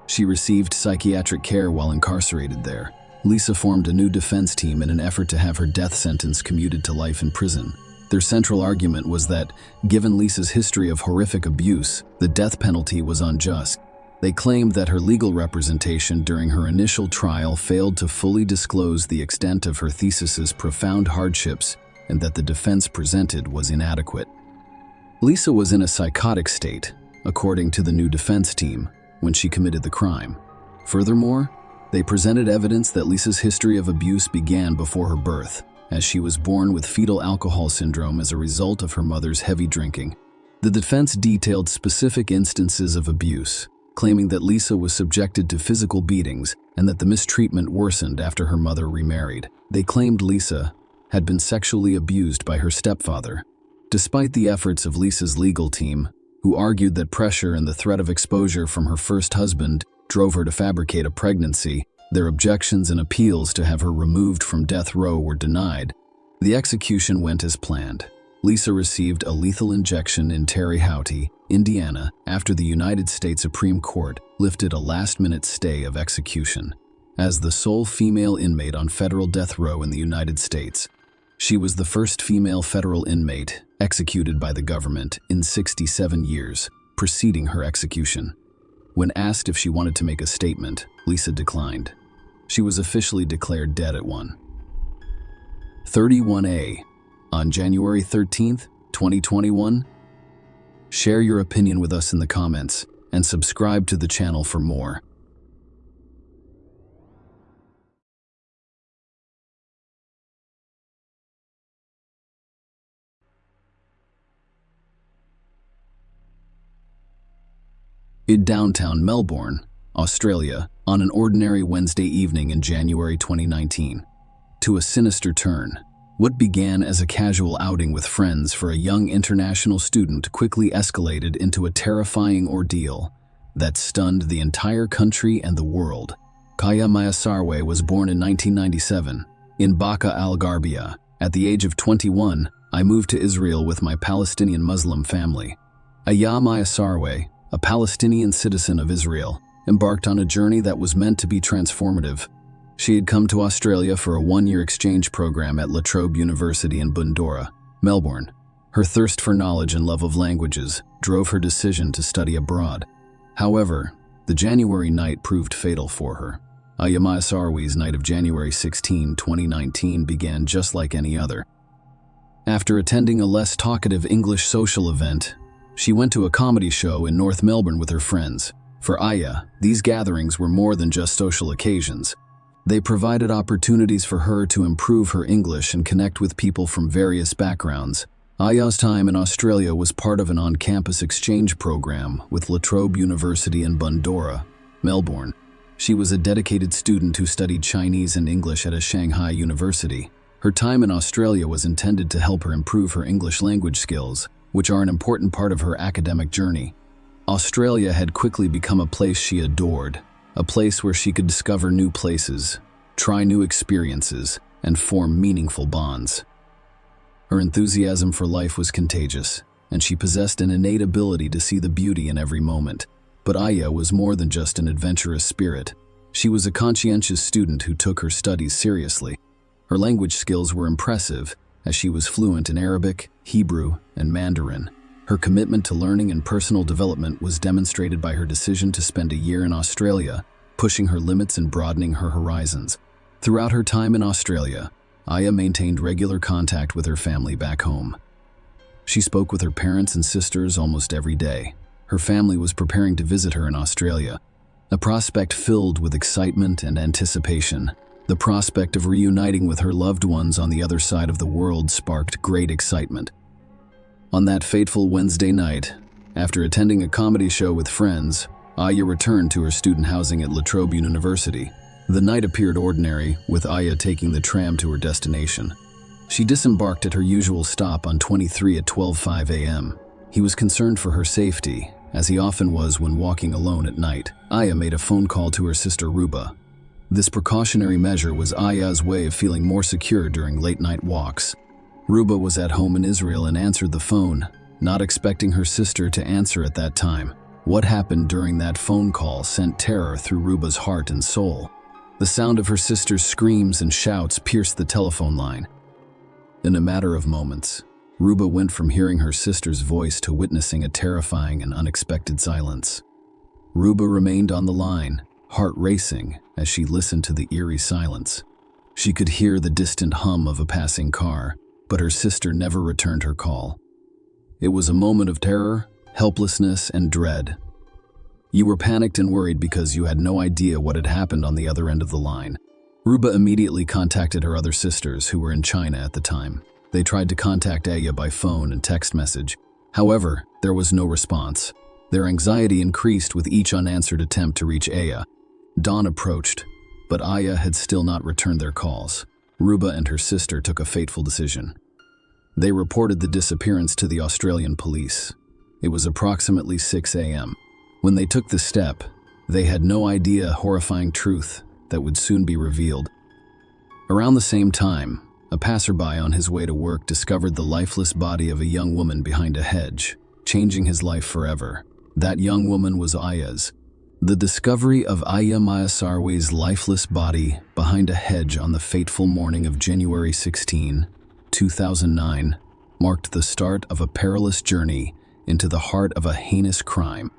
She received psychiatric care while incarcerated there. Lisa formed a new defense team in an effort to have her death sentence commuted to life in prison. Their central argument was that, given Lisa's history of horrific abuse, the death penalty was unjust. They claimed that her legal representation during her initial trial failed to fully disclose the extent of her thesis's profound hardships and that the defense presented was inadequate. Lisa was in a psychotic state, according to the new defense team, when she committed the crime. Furthermore, they presented evidence that Lisa's history of abuse began before her birth, as she was born with fetal alcohol syndrome as a result of her mother's heavy drinking. The defense detailed specific instances of abuse, claiming that Lisa was subjected to physical beatings and that the mistreatment worsened after her mother remarried. They claimed Lisa had been sexually abused by her stepfather. Despite the efforts of Lisa's legal team, who argued that pressure and the threat of exposure from her first husband drove her to fabricate a pregnancy, their objections and appeals to have her removed from death row were denied. The execution went as planned. Lisa received a lethal injection in Terre Haute, Indiana, after the United States Supreme Court lifted a last-minute stay of execution. As the sole female inmate on federal death row in the United States, she was the first female federal inmate executed by the government in 67 years, preceding her execution. When asked if she wanted to make a statement, Lisa declined. She was officially declared dead at 1:31 on January 13th, 2021. Share your opinion with us in the comments and subscribe to the channel for more. In downtown Melbourne, Australia, on an ordinary Wednesday evening in January 2019. To a sinister turn. What began as a casual outing with friends for a young international student quickly escalated into a terrifying ordeal that stunned the entire country and the world. Kaya Mayasarwe was born in 1997 in Baqa al-Gharbia. At the age of 21, I moved to Israel with my Palestinian Muslim family. Aya Mayasarwe, a Palestinian citizen of Israel, embarked on a journey that was meant to be transformative. She had come to Australia for a one-year exchange program at La Trobe University in Bundoora, Melbourne. Her thirst for knowledge and love of languages drove her decision to study abroad. However, the January night proved fatal for her. Aya Mayasarwe's night of January 16, 2019 began just like any other. After attending a less talkative English social event, she went to a comedy show in North Melbourne with her friends. For Aya, these gatherings were more than just social occasions. They provided opportunities for her to improve her English and connect with people from various backgrounds. Aya's time in Australia was part of an on-campus exchange program with La Trobe University in Bundoora, Melbourne. She was a dedicated student who studied Chinese and English at a Shanghai university. Her time in Australia was intended to help her improve her English language skills, which are an important part of her academic journey. Australia had quickly become a place she adored, a place where she could discover new places, try new experiences, and form meaningful bonds. Her enthusiasm for life was contagious, and she possessed an innate ability to see the beauty in every moment. But Aya was more than just an adventurous spirit. She was a conscientious student who took her studies seriously. Her language skills were impressive, as she was fluent in Arabic, Hebrew, and Mandarin. Her commitment to learning and personal development was demonstrated by her decision to spend a year in Australia, pushing her limits and broadening her horizons. Throughout her time in Australia, Aya maintained regular contact with her family back home. She spoke with her parents and sisters almost every day. Her family was preparing to visit her in Australia, a prospect filled with excitement and anticipation. The prospect of reuniting with her loved ones on the other side of the world sparked great excitement. On that fateful Wednesday night, after attending a comedy show with friends, Aya returned to her student housing at La Trobe University. The night appeared ordinary, with Aya taking the tram to her destination. She disembarked at her usual stop on 23 at 12:05 a.m. He was concerned for her safety, as he often was when walking alone at night. Aya made a phone call to her sister Ruba. This precautionary measure was Aya's way of feeling more secure during late-night walks. Ruba was at home in Israel and answered the phone, not expecting her sister to answer at that time. What happened during that phone call sent terror through Ruba's heart and soul. The sound of her sister's screams and shouts pierced the telephone line. In a matter of moments, Ruba went from hearing her sister's voice to witnessing a terrifying and unexpected silence. Ruba remained on the line, heart racing as she listened to the eerie silence. She could hear the distant hum of a passing car, but her sister never returned her call. It was a moment of terror, helplessness, and dread. You were panicked and worried because you had no idea what had happened on the other end of the line. Ruba immediately contacted her other sisters who were in China at the time. They tried to contact Aya by phone and text message. However, there was no response. Their anxiety increased with each unanswered attempt to reach Aya. Dawn approached, but Aya had still not returned their calls. Ruba and her sister took a fateful decision. They reported the disappearance to the Australian police. It was approximately 6 a.m. When they took the step, they had no idea horrifying truth that would soon be revealed. Around the same time, a passerby on his way to work discovered the lifeless body of a young woman behind a hedge, changing his life forever. That young woman was Aya's. The discovery of Aya Mayasarwe's lifeless body behind a hedge on the fateful morning of January 16, 2009, marked the start of a perilous journey into the heart of a heinous crime.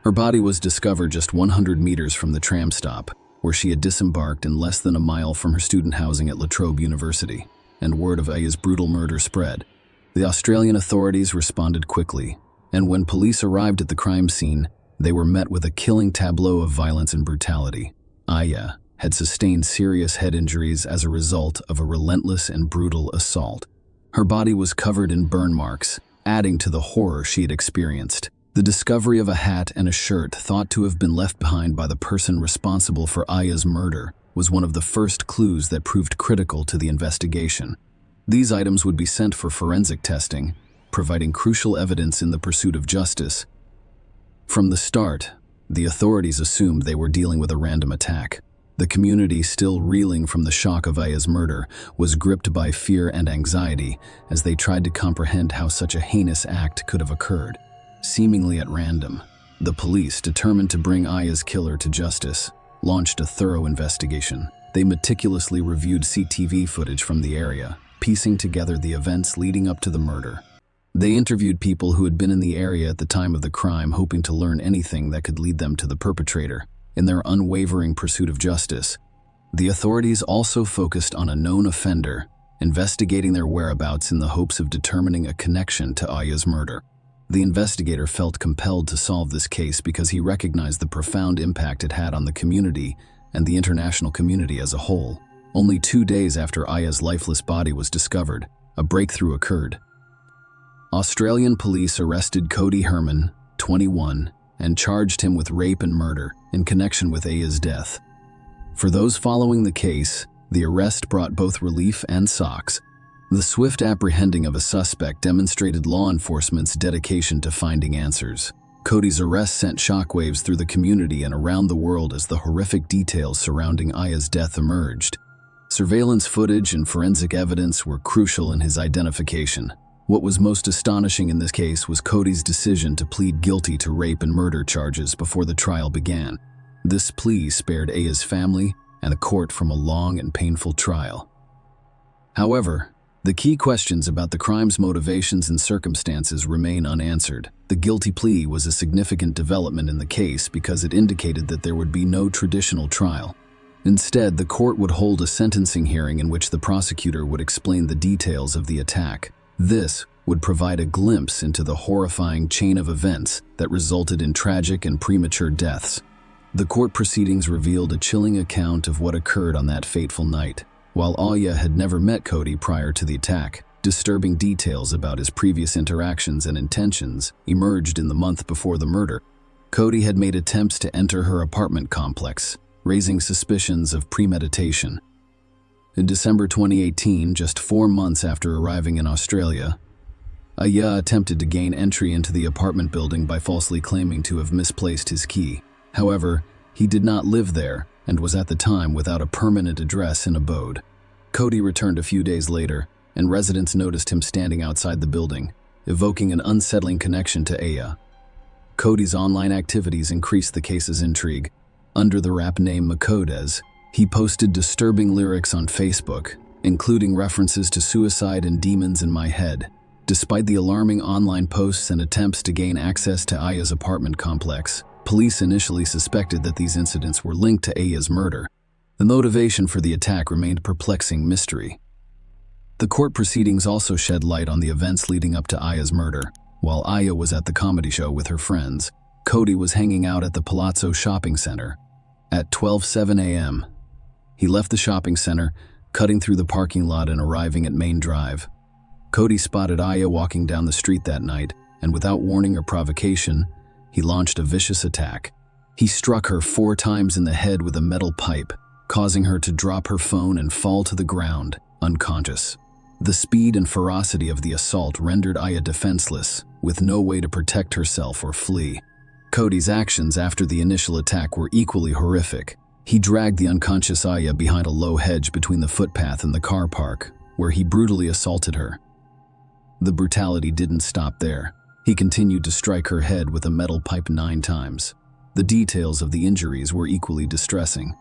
Her body was discovered just 100 meters from the tram stop, where she had disembarked and less than a mile from her student housing at La Trobe University, and word of Aya's brutal murder spread. The Australian authorities responded quickly, and when police arrived at the crime scene, they were met with a killing tableau of violence and brutality. Aya had sustained serious head injuries as a result of a relentless and brutal assault. Her body was covered in burn marks, adding to the horror she had experienced. The discovery of a hat and a shirt thought to have been left behind by the person responsible for Aya's murder was one of the first clues that proved critical to the investigation. These items would be sent for forensic testing, providing crucial evidence in the pursuit of justice. From the start, the authorities assumed they were dealing with a random attack. The community, still reeling from the shock of Aya's murder, was gripped by fear and anxiety as they tried to comprehend how such a heinous act could have occurred. Seemingly at random, the police, determined to bring Aya's killer to justice, launched a thorough investigation. They meticulously reviewed CCTV footage from the area, piecing together the events leading up to the murder. They interviewed people who had been in the area at the time of the crime, hoping to learn anything that could lead them to the perpetrator. In their unwavering pursuit of justice, the authorities also focused on a known offender, investigating their whereabouts in the hopes of determining a connection to Aya's murder. The investigator felt compelled to solve this case because he recognized the profound impact it had on the community and the international community as a whole. Only 2 days after Aya's lifeless body was discovered, a breakthrough occurred. Australian police arrested Cody Herman, 21, and charged him with rape and murder in connection with Aya's death. For those following the case, the arrest brought both relief and shocks. The swift apprehending of a suspect demonstrated law enforcement's dedication to finding answers. Cody's arrest sent shockwaves through the community and around the world as the horrific details surrounding Aya's death emerged. Surveillance footage and forensic evidence were crucial in his identification. What was most astonishing in this case was Cody's decision to plead guilty to rape and murder charges before the trial began. This plea spared Aya's family and the court from a long and painful trial. However, The key questions about the crime's motivations and circumstances remain unanswered. The guilty plea was a significant development in the case because it indicated that there would be no traditional trial. Instead, the court would hold a sentencing hearing in which the prosecutor would explain the details of the attack. This would provide a glimpse into the horrifying chain of events that resulted in tragic and premature deaths. The court proceedings revealed a chilling account of what occurred on that fateful night. While Aya had never met Cody prior to the attack, disturbing details about his previous interactions and intentions emerged in the month before the murder. Cody had made attempts to enter her apartment complex, raising suspicions of premeditation. In December 2018, just 4 months after arriving in Australia, Aya attempted to gain entry into the apartment building by falsely claiming to have misplaced his key. However, he did not live there and was at the time without a permanent address and abode. Cody returned a few days later, and residents noticed him standing outside the building, evoking an unsettling connection to Aya. Cody's online activities increased the case's intrigue. Under the rap name Makodes, he posted disturbing lyrics on Facebook, including references to suicide and demons in my head. Despite the alarming online posts and attempts to gain access to Aya's apartment complex, police initially suspected that these incidents were linked to Aya's murder. The motivation for the attack remained perplexing mystery. The court proceedings also shed light on the events leading up to Aya's murder. While Aya was at the comedy show with her friends, Cody was hanging out at the Palazzo shopping center. At 12:07 a.m., he left the shopping center, cutting through the parking lot and arriving at Main Drive. Cody spotted Aya walking down the street that night, and without warning or provocation, he launched a vicious attack. He struck her 4 times in the head with a metal pipe, causing her to drop her phone and fall to the ground, unconscious. The speed and ferocity of the assault rendered Aya defenseless, with no way to protect herself or flee. Cody's actions after the initial attack were equally horrific. He dragged the unconscious Aya behind a low hedge between the footpath and the car park, where he brutally assaulted her. The brutality didn't stop there. He continued to strike her head with a metal pipe 9 times. The details of the injuries were equally distressing.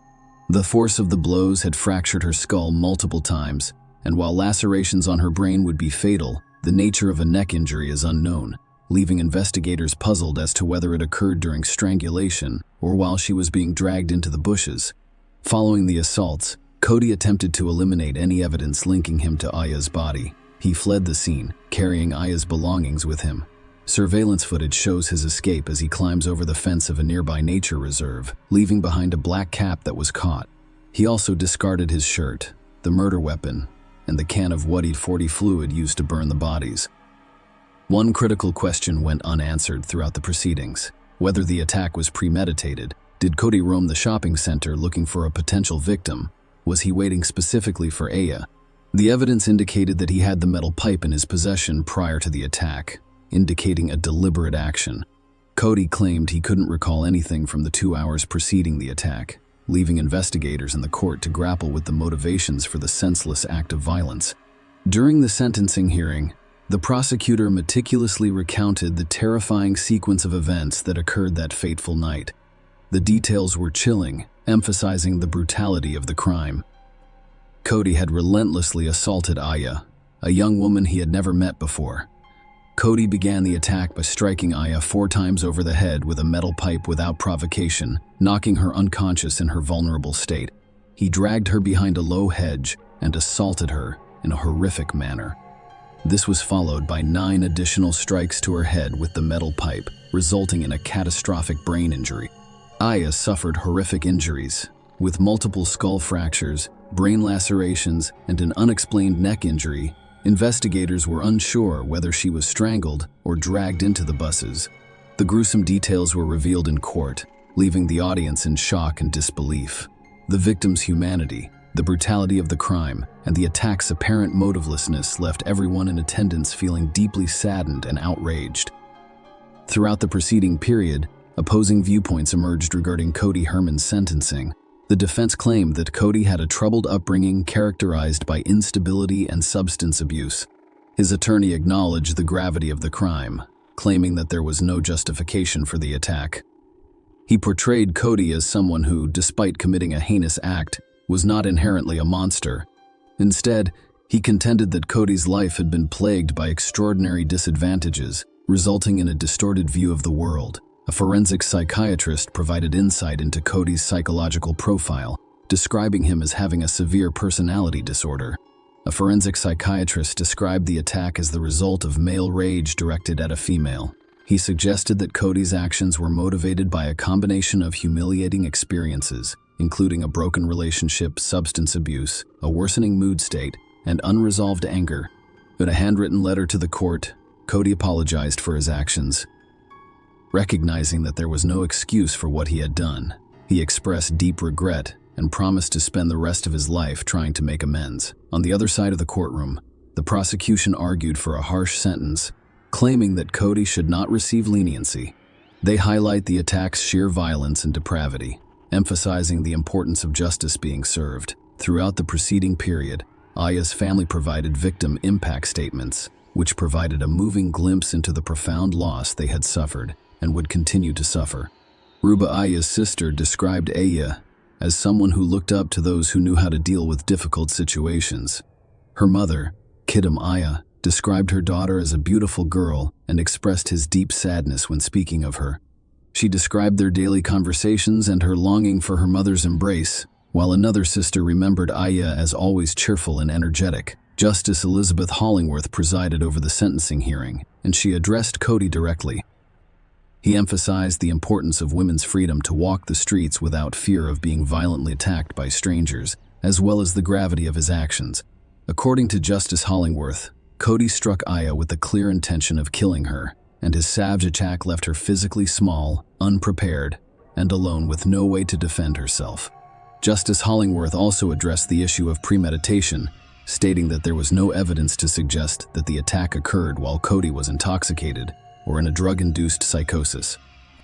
The force of the blows had fractured her skull multiple times, and while lacerations on her brain would be fatal, the nature of a neck injury is unknown, leaving investigators puzzled as to whether it occurred during strangulation or while she was being dragged into the bushes. Following the assaults, Cody attempted to eliminate any evidence linking him to Aya's body. He fled the scene, carrying Aya's belongings with him. Surveillance footage shows his escape as he climbs over the fence of a nearby nature reserve, leaving behind a black cap that was caught. He also discarded his shirt, the murder weapon, and the can of WD-40 fluid used to burn the bodies. One critical question went unanswered throughout the proceedings: whether the attack was premeditated. Did Cody roam the shopping center looking for a potential victim? Was he waiting specifically for Aya? The evidence indicated that he had the metal pipe in his possession prior to the attack, indicating a deliberate action. Cody claimed he couldn't recall anything from the 2 hours preceding the attack, leaving investigators in the court to grapple with the motivations for the senseless act of violence. During the sentencing hearing, the prosecutor meticulously recounted the terrifying sequence of events that occurred that fateful night. The details were chilling, emphasizing the brutality of the crime. Cody had relentlessly assaulted Aya, a young woman he had never met before. Cody began the attack by striking Aya 4 times over the head with a metal pipe without provocation, knocking her unconscious in her vulnerable state. He dragged her behind a low hedge and assaulted her in a horrific manner. This was followed by 9 additional strikes to her head with the metal pipe, resulting in a catastrophic brain injury. Aya suffered horrific injuries, with multiple skull fractures, brain lacerations, and an unexplained neck injury. Investigators were unsure whether she was strangled or dragged into the buses. The gruesome details were revealed in court, leaving the audience in shock and disbelief. The victim's humanity, the brutality of the crime, and the attack's apparent motivelessness left everyone in attendance feeling deeply saddened and outraged. Throughout the preceding period, opposing viewpoints emerged regarding Cody Herman's sentencing. The defense claimed that Cody had a troubled upbringing characterized by instability and substance abuse. His attorney acknowledged the gravity of the crime, claiming that there was no justification for the attack. He portrayed Cody as someone who, despite committing a heinous act, was not inherently a monster. Instead, He contended that Cody's life had been plagued by extraordinary disadvantages, resulting in a distorted view of the world. A forensic psychiatrist provided insight into Cody's psychological profile, describing him as having a severe personality disorder. A forensic psychiatrist described the attack as the result of male rage directed at a female. He suggested that Cody's actions were motivated by a combination of humiliating experiences, including a broken relationship, substance abuse, a worsening mood state, and unresolved anger. In a handwritten letter to the court, Cody apologized for his actions. Recognizing that there was no excuse for what he had done, he expressed deep regret and promised to spend the rest of his life trying to make amends. On the other side of the courtroom, the prosecution argued for a harsh sentence, claiming that Cody should not receive leniency. They highlight the attack's sheer violence and depravity, emphasizing the importance of justice being served. Throughout the preceding period, Aya's family provided victim impact statements, which provided a moving glimpse into the profound loss they had suffered and would continue to suffer. Ruba, Aya's sister, described Aya as someone who looked up to those who knew how to deal with difficult situations. Her mother, Kidam Aya, described her daughter as a beautiful girl and expressed his deep sadness when speaking of her. She described their daily conversations and her longing for her mother's embrace, while another sister remembered Aya as always cheerful and energetic. Justice Elizabeth Hollingworth presided over the sentencing hearing, and she addressed Cody directly. He emphasized the importance of women's freedom to walk the streets without fear of being violently attacked by strangers, as well as the gravity of his actions. According to Justice Hollingworth, Cody struck Aya with the clear intention of killing her, and his savage attack left her physically small, unprepared, and alone with no way to defend herself. Justice Hollingworth also addressed the issue of premeditation, stating that there was no evidence to suggest that the attack occurred while Cody was intoxicated or in a drug-induced psychosis.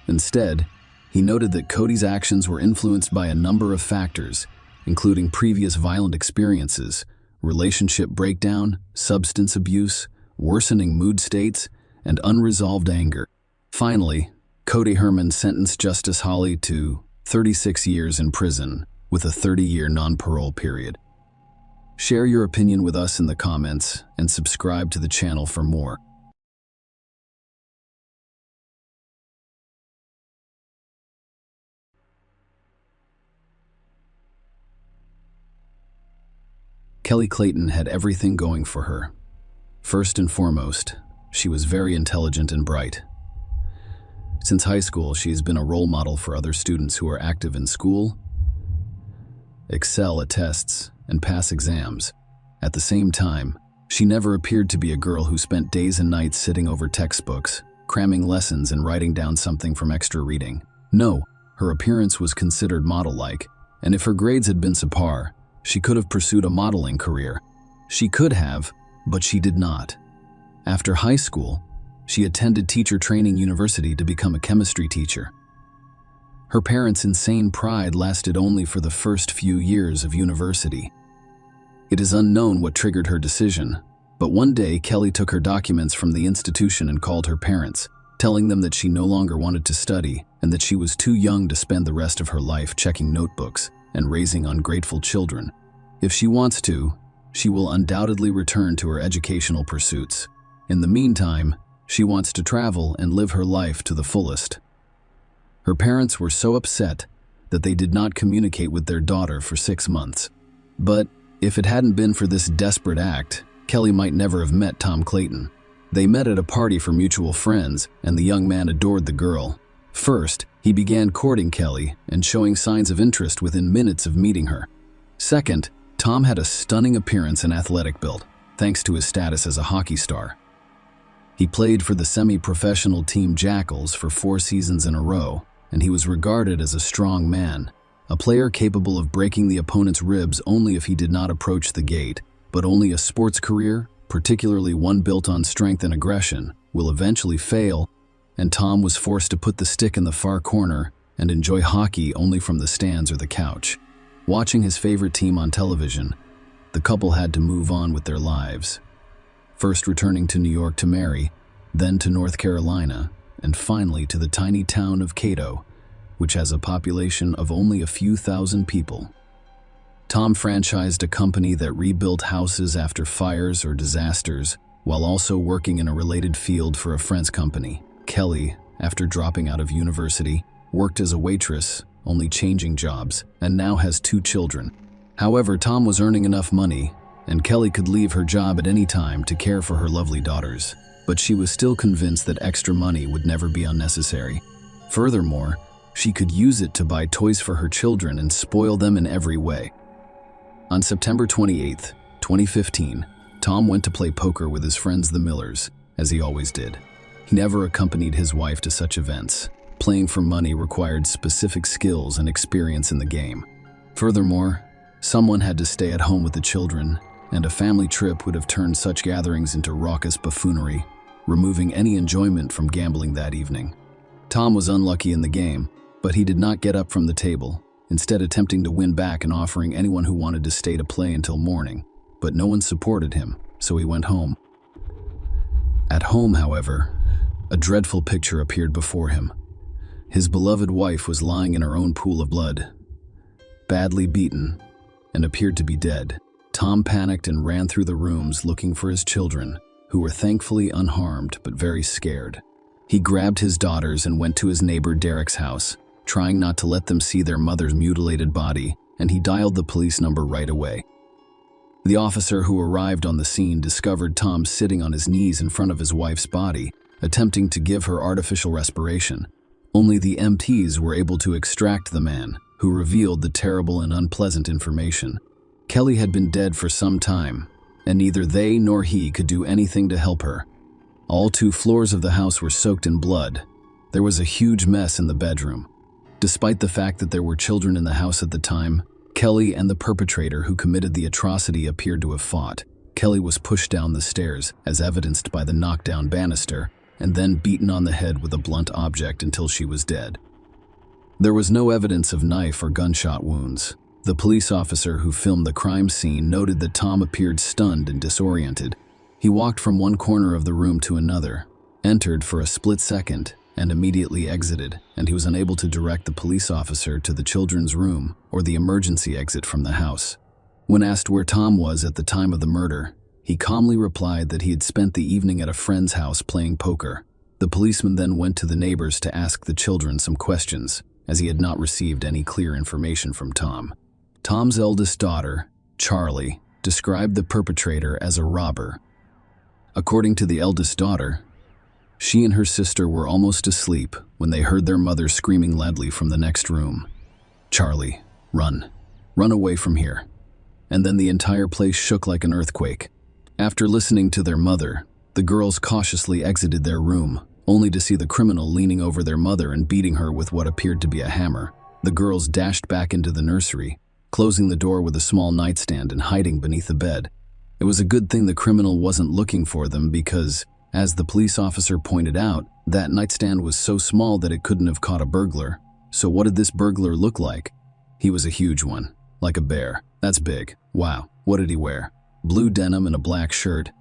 Instead, he noted that Cody's actions were influenced by a number of factors, including previous violent experiences, relationship breakdown, substance abuse, worsening mood states, and unresolved anger. Finally, Cody Herman sentenced Justice Holly to 36 years in prison with a 30-year non-parole period. Share your opinion with us in the comments and subscribe to the channel for more. Kelly Clayton had everything going for her. First and foremost, she was very intelligent and bright. Since high school, she has been a role model for other students who are active in school, excel at tests, and pass exams. At the same time, she never appeared to be a girl who spent days and nights sitting over textbooks, cramming lessons and writing down something from extra reading. No, her appearance was considered model-like, and if her grades had been subpar, she could have pursued a modeling career. She could have, but she did not. After high school, she attended teacher training university to become a chemistry teacher. Her parents' insane pride lasted only for the first few years of university. It is unknown what triggered her decision, but one day Kelly took her documents from the institution and called her parents, telling them that she no longer wanted to study and that she was too young to spend the rest of her life checking notebooks and raising ungrateful children. If she wants to, she will undoubtedly return to her educational pursuits. In the meantime, she wants to travel and live her life to the fullest. Her parents were so upset that they did not communicate with their daughter for 6 months. But if it hadn't been for this desperate act, Kelly might never have met Tom Clayton. They met at a party for mutual friends, and the young man adored the girl. First, he began courting Kelly and showing signs of interest within minutes of meeting her. Second, Tom had a stunning appearance and athletic build, thanks to his status as a hockey star. He played for the semi-professional team Jackals for 4 seasons in a row, and he was regarded as a strong man, a player capable of breaking the opponent's ribs only if he did not approach the gate. But only a sports career, particularly one built on strength and aggression, will eventually fail, and Tom was forced to put the stick in the far corner and enjoy hockey only from the stands or the couch. Watching his favorite team on television, the couple had to move on with their lives, first returning to New York to marry, then to North Carolina, and finally to the tiny town of Cato, which has a population of only a few thousand people. Tom franchised a company that rebuilt houses after fires or disasters, while also working in a related field for a friend's company. Kelly, after dropping out of university, worked as a waitress, only changing jobs, and now has 2 children. However, Tom was earning enough money, and Kelly could leave her job at any time to care for her lovely daughters. But she was still convinced that extra money would never be unnecessary. Furthermore, she could use it to buy toys for her children and spoil them in every way. On September 28, 2015, Tom went to play poker with his friends the Millers, as he always did. He never accompanied his wife to such events. Playing for money required specific skills and experience in the game. Furthermore, someone had to stay at home with the children, and a family trip would have turned such gatherings into raucous buffoonery, removing any enjoyment from gambling that evening. Tom was unlucky in the game, but he did not get up from the table, instead attempting to win back and offering anyone who wanted to stay to play until morning. But no one supported him, so he went home. At home, however, a dreadful picture appeared before him. His beloved wife was lying in her own pool of blood, badly beaten, and appeared to be dead. Tom panicked and ran through the rooms looking for his children, who were thankfully unharmed but very scared. He grabbed his daughters and went to his neighbor Derek's house, trying not to let them see their mother's mutilated body, and he dialed the police number right away. The officer who arrived on the scene discovered Tom sitting on his knees in front of his wife's body, attempting to give her artificial respiration. Only the MTs were able to extract the man, who revealed the terrible and unpleasant information. Kelly had been dead for some time, and neither they nor he could do anything to help her. All 2 floors of the house were soaked in blood. There was a huge mess in the bedroom. Despite the fact that there were children in the house at the time, Kelly and the perpetrator who committed the atrocity appeared to have fought. Kelly was pushed down the stairs, as evidenced by the knockdown banister, and then beaten on the head with a blunt object until she was dead. There was no evidence of knife or gunshot wounds. The police officer who filmed the crime scene noted that Tom appeared stunned and disoriented. He walked from one corner of the room to another, entered for a split second, and immediately exited, and he was unable to direct the police officer to the children's room or the emergency exit from the house. When asked where Tom was at the time of the murder, he calmly replied that he had spent the evening at a friend's house playing poker. The policeman then went to the neighbors to ask the children some questions, as he had not received any clear information from Tom. Tom's eldest daughter, Charlie, described the perpetrator as a robber. According to the eldest daughter, she and her sister were almost asleep when they heard their mother screaming loudly from the next room, "Charlie, run. Run away from here." And then the entire place shook like an earthquake. After listening to their mother, the girls cautiously exited their room, only to see the criminal leaning over their mother and beating her with what appeared to be a hammer. The girls dashed back into the nursery, closing the door with a small nightstand and hiding beneath the bed. It was a good thing the criminal wasn't looking for them because, as the police officer pointed out, that nightstand was so small that it couldn't have caught a burglar. So what did this burglar look like? He was a huge one, like a bear. That's big. Wow, what did he wear? Blue denim and a black shirt.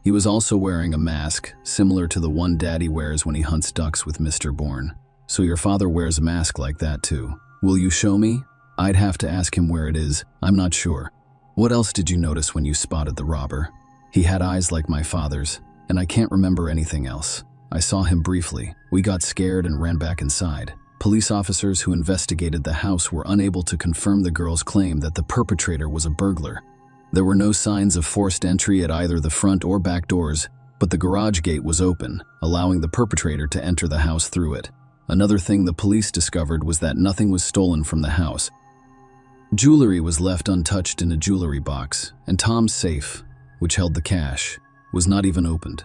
He was also wearing a mask, similar to the one Daddy wears when he hunts ducks with Mr. Bourne. So your father wears a mask like that too. Will you show me? I'd have to ask him where it is. I'm not sure. What else did you notice when you spotted the robber? He had eyes like my father's, and I can't remember anything else. I saw him briefly. We got scared and ran back inside. Police officers who investigated the house were unable to confirm the girl's claim that the perpetrator was a burglar. There were no signs of forced entry at either the front or back doors, but the garage gate was open, allowing the perpetrator to enter the house through it. Another thing the police discovered was that nothing was stolen from the house. Jewelry was left untouched in a jewelry box, and Tom's safe, which held the cash, was not even opened.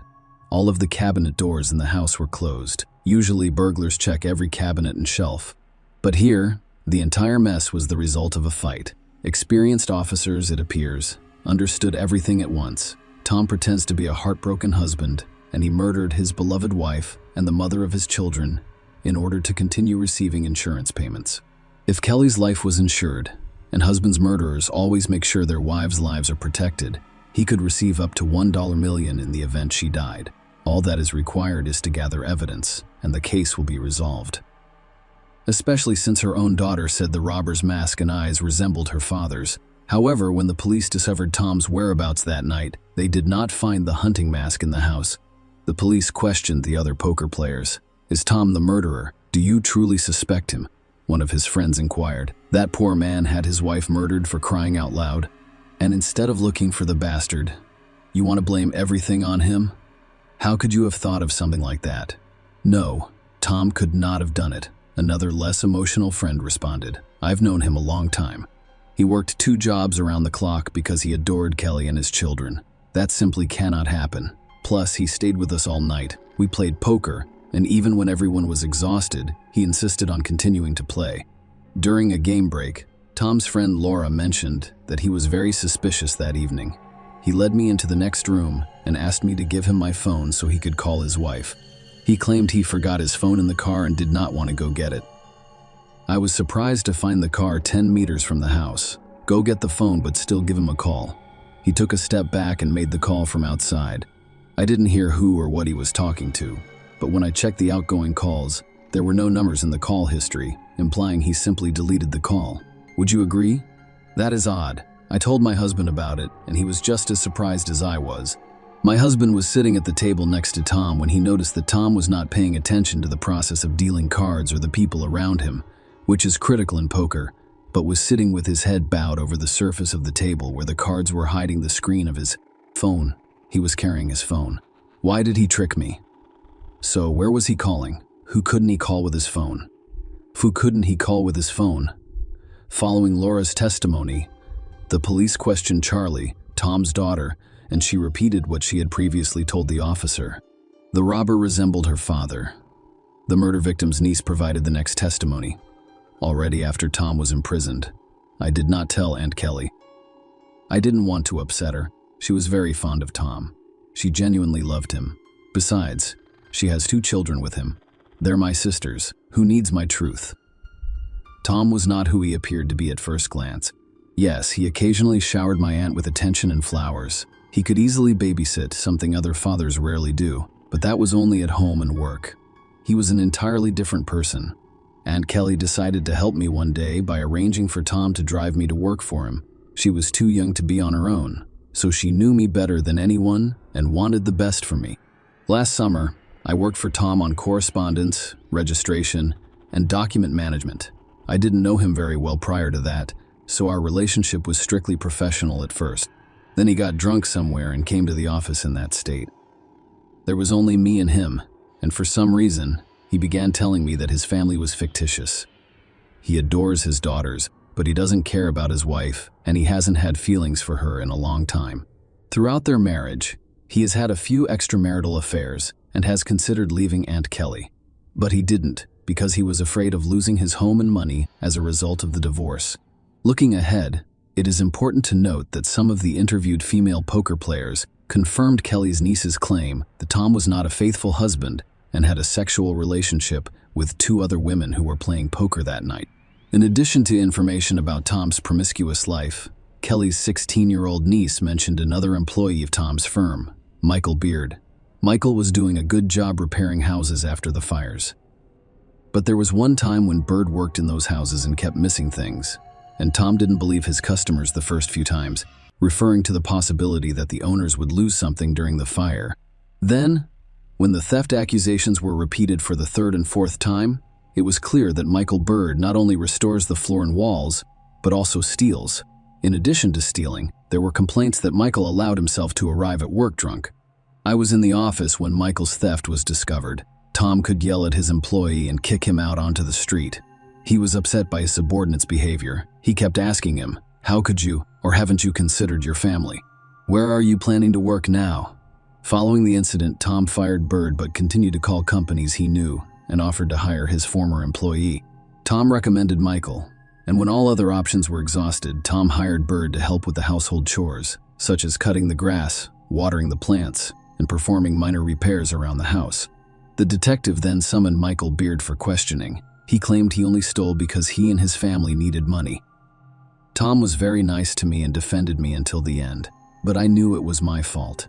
All of the cabinet doors in the house were closed. Usually burglars check every cabinet and shelf. But here, the entire mess was the result of a fight. Experienced officers, it appears, understood everything at once. Tom pretends to be a heartbroken husband, and he murdered his beloved wife and the mother of his children in order to continue receiving insurance payments. If Kelly's life was insured, and husbands' murderers always make sure their wives' lives are protected, he could receive up to $1 million in the event she died. All that is required is to gather evidence, and the case will be resolved. especially since her own daughter said the robber's mask and eyes resembled her father's. However, when the police discovered Tom's whereabouts that night, they did not find the hunting mask in the house. The police questioned the other poker players. "Is Tom the murderer? Do you truly suspect him?" one of his friends inquired. "That poor man had his wife murdered, for crying out loud. And instead of looking for the bastard, you want to blame everything on him? How could you have thought of something like that?" "No, Tom could not have done it," another less emotional friend responded. "I've known him a long time. He worked 2 jobs around the clock because he adored Kelly and his children. That simply cannot happen. Plus, he stayed with us all night. We played poker, and even when everyone was exhausted, he insisted on continuing to play." During a game break, Tom's friend Laura mentioned that he was very suspicious that evening. "He led me into the next room and asked me to give him my phone so he could call his wife. He claimed he forgot his phone in the car and did not want to go get it. I was surprised to find the car 10 meters from the house. Go get the phone but still give him a call. He took a step back and made the call from outside. I didn't hear who or what he was talking to, but when I checked the outgoing calls, there were no numbers in the call history, implying he simply deleted the call. Would you agree? That is odd. I told my husband about it, and he was just as surprised as I was. My husband was sitting at the table next to Tom when he noticed that Tom was not paying attention to the process of dealing cards or the people around him, which is critical in poker, but was sitting with his head bowed over the surface of the table where the cards were hiding the screen of his phone. He was carrying his phone. Why did he trick me? So where was he calling? Who couldn't he call with his phone? Who couldn't he call with his phone? Following Laura's testimony, the police questioned Charlie, Tom's daughter, and she repeated what she had previously told the officer. The robber resembled her father. The murder victim's niece provided the next testimony. Already after Tom was imprisoned, I did not tell Aunt Kelly. I didn't want to upset her. She was very fond of Tom. She genuinely loved him. Besides, she has 2 children with him. They're my sisters. Who needs my truth? Tom was not who he appeared to be at first glance. Yes, he occasionally showered my aunt with attention and flowers. He could easily babysit, something other fathers rarely do, but that was only at home and work. He was an entirely different person. Aunt Kelly decided to help me one day by arranging for Tom to drive me to work for him. She was too young to be on her own, so she knew me better than anyone and wanted the best for me. Last summer, I worked for Tom on correspondence, registration, and document management. I didn't know him very well prior to that, so our relationship was strictly professional at first. Then he got drunk somewhere and came to the office in that state. There was only me and him, and for some reason, he began telling me that his family was fictitious. He adores his daughters, but he doesn't care about his wife, and he hasn't had feelings for her in a long time. Throughout their marriage, he has had a few extramarital affairs and has considered leaving Aunt Kelly. But he didn't, because he was afraid of losing his home and money as a result of the divorce. Looking ahead, it is important to note that some of the interviewed female poker players confirmed Kelly's niece's claim that Tom was not a faithful husband and had a sexual relationship with 2 other women who were playing poker that night. In addition to information about Tom's promiscuous life, Kelly's 16-year-old niece mentioned another employee of Tom's firm, Michael Beard. Michael was doing a good job repairing houses after the fires. But there was one time when Bird worked in those houses and kept missing things, and Tom didn't believe his customers the first few times, referring to the possibility that the owners would lose something during the fire. Then, when the theft accusations were repeated for the 3rd and 4th time, it was clear that Michael Bird not only restores the floor and walls, but also steals. In addition to stealing, there were complaints that Michael allowed himself to arrive at work drunk. I was in the office when Michael's theft was discovered. Tom could yell at his employee and kick him out onto the street. He was upset by his subordinate's behavior. He kept asking him, "How could you, or haven't you considered your family? Where are you planning to work now?" Following the incident, Tom fired Bird but continued to call companies he knew and offered to hire his former employee. Tom recommended Michael, and when all other options were exhausted, Tom hired Bird to help with the household chores, such as cutting the grass, watering the plants, and performing minor repairs around the house. The detective then summoned Michael Beard for questioning. He claimed he only stole because he and his family needed money. Tom was very nice to me and defended me until the end, but I knew it was my fault.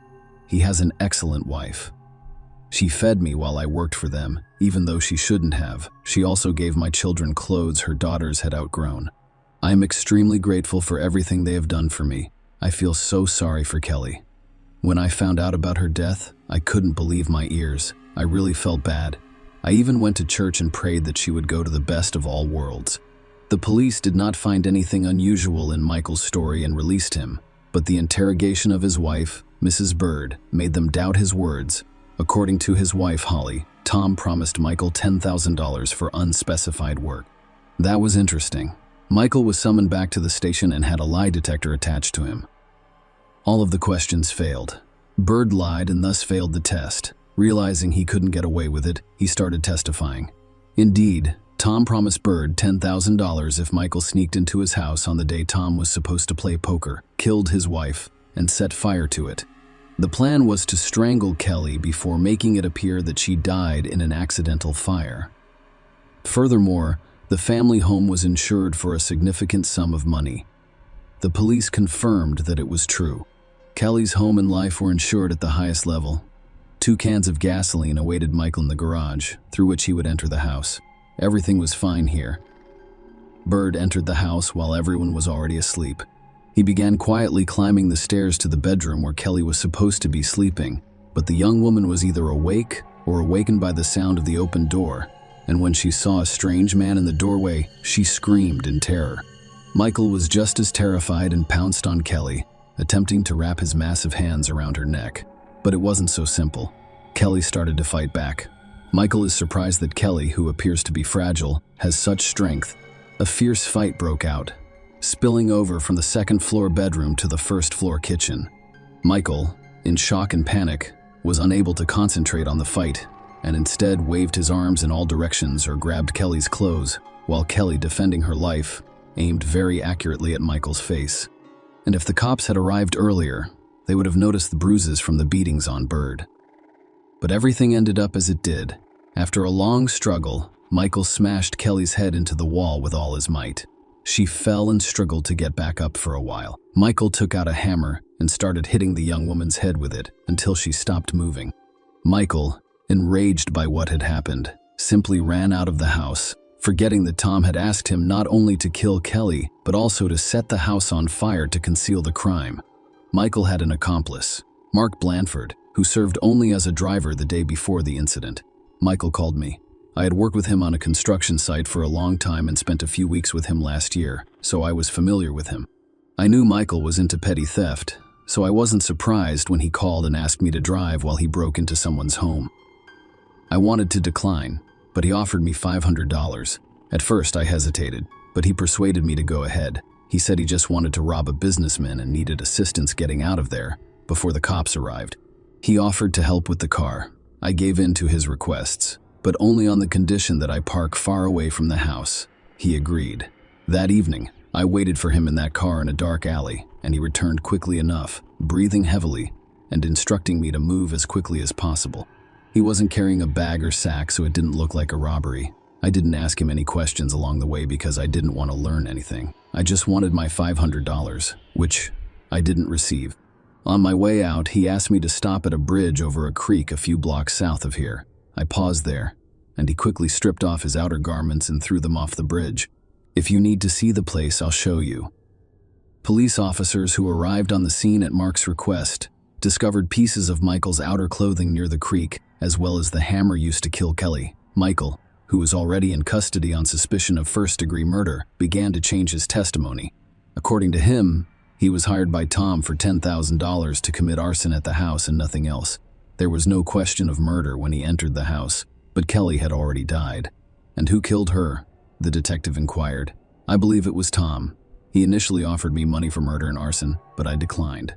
He has an excellent wife. She fed me while I worked for them, even though she shouldn't have. She also gave my children clothes her daughters had outgrown. I am extremely grateful for everything they have done for me. I feel so sorry for Kelly. When I found out about her death, I couldn't believe my ears. I really felt bad. I even went to church and prayed that she would go to the best of all worlds. The police did not find anything unusual in Michael's story and released him, but the interrogation of his wife, Mrs. Bird, made them doubt his words. According to his wife, Holly, Tom promised Michael $10,000 for unspecified work. That was interesting. Michael was summoned back to the station and had a lie detector attached to him. All of the questions failed. Bird lied and thus failed the test. Realizing he couldn't get away with it, he started testifying. Indeed, Tom promised Bird $10,000 if Michael sneaked into his house on the day Tom was supposed to play poker, killed his wife, and set fire to it. The plan was to strangle Kelly before making it appear that she died in an accidental fire. Furthermore, the family home was insured for a significant sum of money. The police confirmed that it was true. Kelly's home and life were insured at the highest level. 2 cans of gasoline awaited Michael in the garage, through which he would enter the house. Everything was fine here. Bird entered the house while everyone was already asleep. He began quietly climbing the stairs to the bedroom where Kelly was supposed to be sleeping, but the young woman was either awake or awakened by the sound of the open door, and when she saw a strange man in the doorway, she screamed in terror. Michael was just as terrified and pounced on Kelly, attempting to wrap his massive hands around her neck. But it wasn't so simple. Kelly started to fight back. Michael is surprised that Kelly, who appears to be fragile, has such strength. A fierce fight broke out, spilling over from the second-floor bedroom to the first-floor kitchen. Michael, in shock and panic, was unable to concentrate on the fight, and instead waved his arms in all directions or grabbed Kelly's clothes, while Kelly, defending her life, aimed very accurately at Michael's face. And if the cops had arrived earlier, they would have noticed the bruises from the beatings on Bird. But everything ended up as it did. After a long struggle, Michael smashed Kelly's head into the wall with all his might. She fell and struggled to get back up for a while. Michael took out a hammer and started hitting the young woman's head with it until she stopped moving. Michael, enraged by what had happened, simply ran out of the house, forgetting that Tom had asked him not only to kill Kelly, but also to set the house on fire to conceal the crime. Michael had an accomplice, Mark Blanford, who served only as a driver the day before the incident. Michael called me. I had worked with him on a construction site for a long time and spent a few weeks with him last year, so I was familiar with him. I knew Michael was into petty theft, so I wasn't surprised when he called and asked me to drive while he broke into someone's home. I wanted to decline, but he offered me $500. At first I hesitated, but he persuaded me to go ahead. He said he just wanted to rob a businessman and needed assistance getting out of there before the cops arrived. He offered to help with the car. I gave in to his requests, but only on the condition that I park far away from the house. He agreed. That evening, I waited for him in that car in a dark alley, and he returned quickly enough, breathing heavily, and instructing me to move as quickly as possible. He wasn't carrying a bag or sack, so it didn't look like a robbery. I didn't ask him any questions along the way because I didn't want to learn anything. I just wanted my $500, which I didn't receive. On my way out, he asked me to stop at a bridge over a creek a few blocks south of here. I paused there, and he quickly stripped off his outer garments and threw them off the bridge. If you need to see the place, I'll show you. Police officers who arrived on the scene at Mark's request discovered pieces of Michael's outer clothing near the creek, as well as the hammer used to kill Kelly. Michael, who was already in custody on suspicion of first-degree murder, began to change his testimony. According to him, he was hired by Tom for $10,000 to commit arson at the house and nothing else. There was no question of murder when he entered the house, but Kelly had already died. And who killed her? The detective inquired. I believe it was Tom. He initially offered me money for murder and arson, but I declined.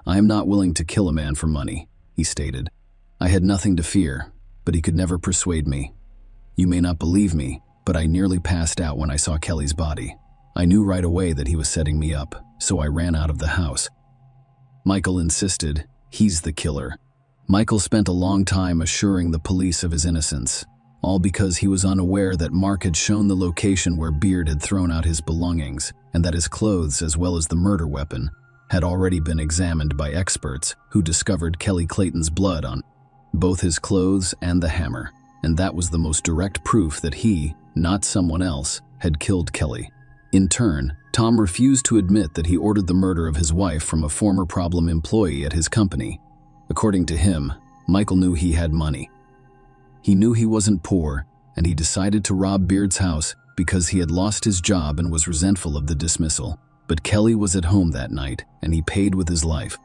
I am not willing to kill a man for money, he stated. I had nothing to fear, but he could never persuade me. You may not believe me, but I nearly passed out when I saw Kelly's body. I knew right away that he was setting me up, so I ran out of the house. Michael insisted, he's the killer. Michael spent a long time assuring the police of his innocence, all because he was unaware that Mark had shown the location where Beard had thrown out his belongings, and that his clothes, as well as the murder weapon, had already been examined by experts who discovered Kelly Clayton's blood on both his clothes and the hammer. and that was the most direct proof that he, not someone else, had killed Kelly. In turn, Tom refused to admit that he ordered the murder of his wife from a former problem employee at his company. According to him, Michael knew he had money. He knew he wasn't poor, and he decided to rob Beard's house because he had lost his job and was resentful of the dismissal. But Kelly was at home that night, and he paid with his life.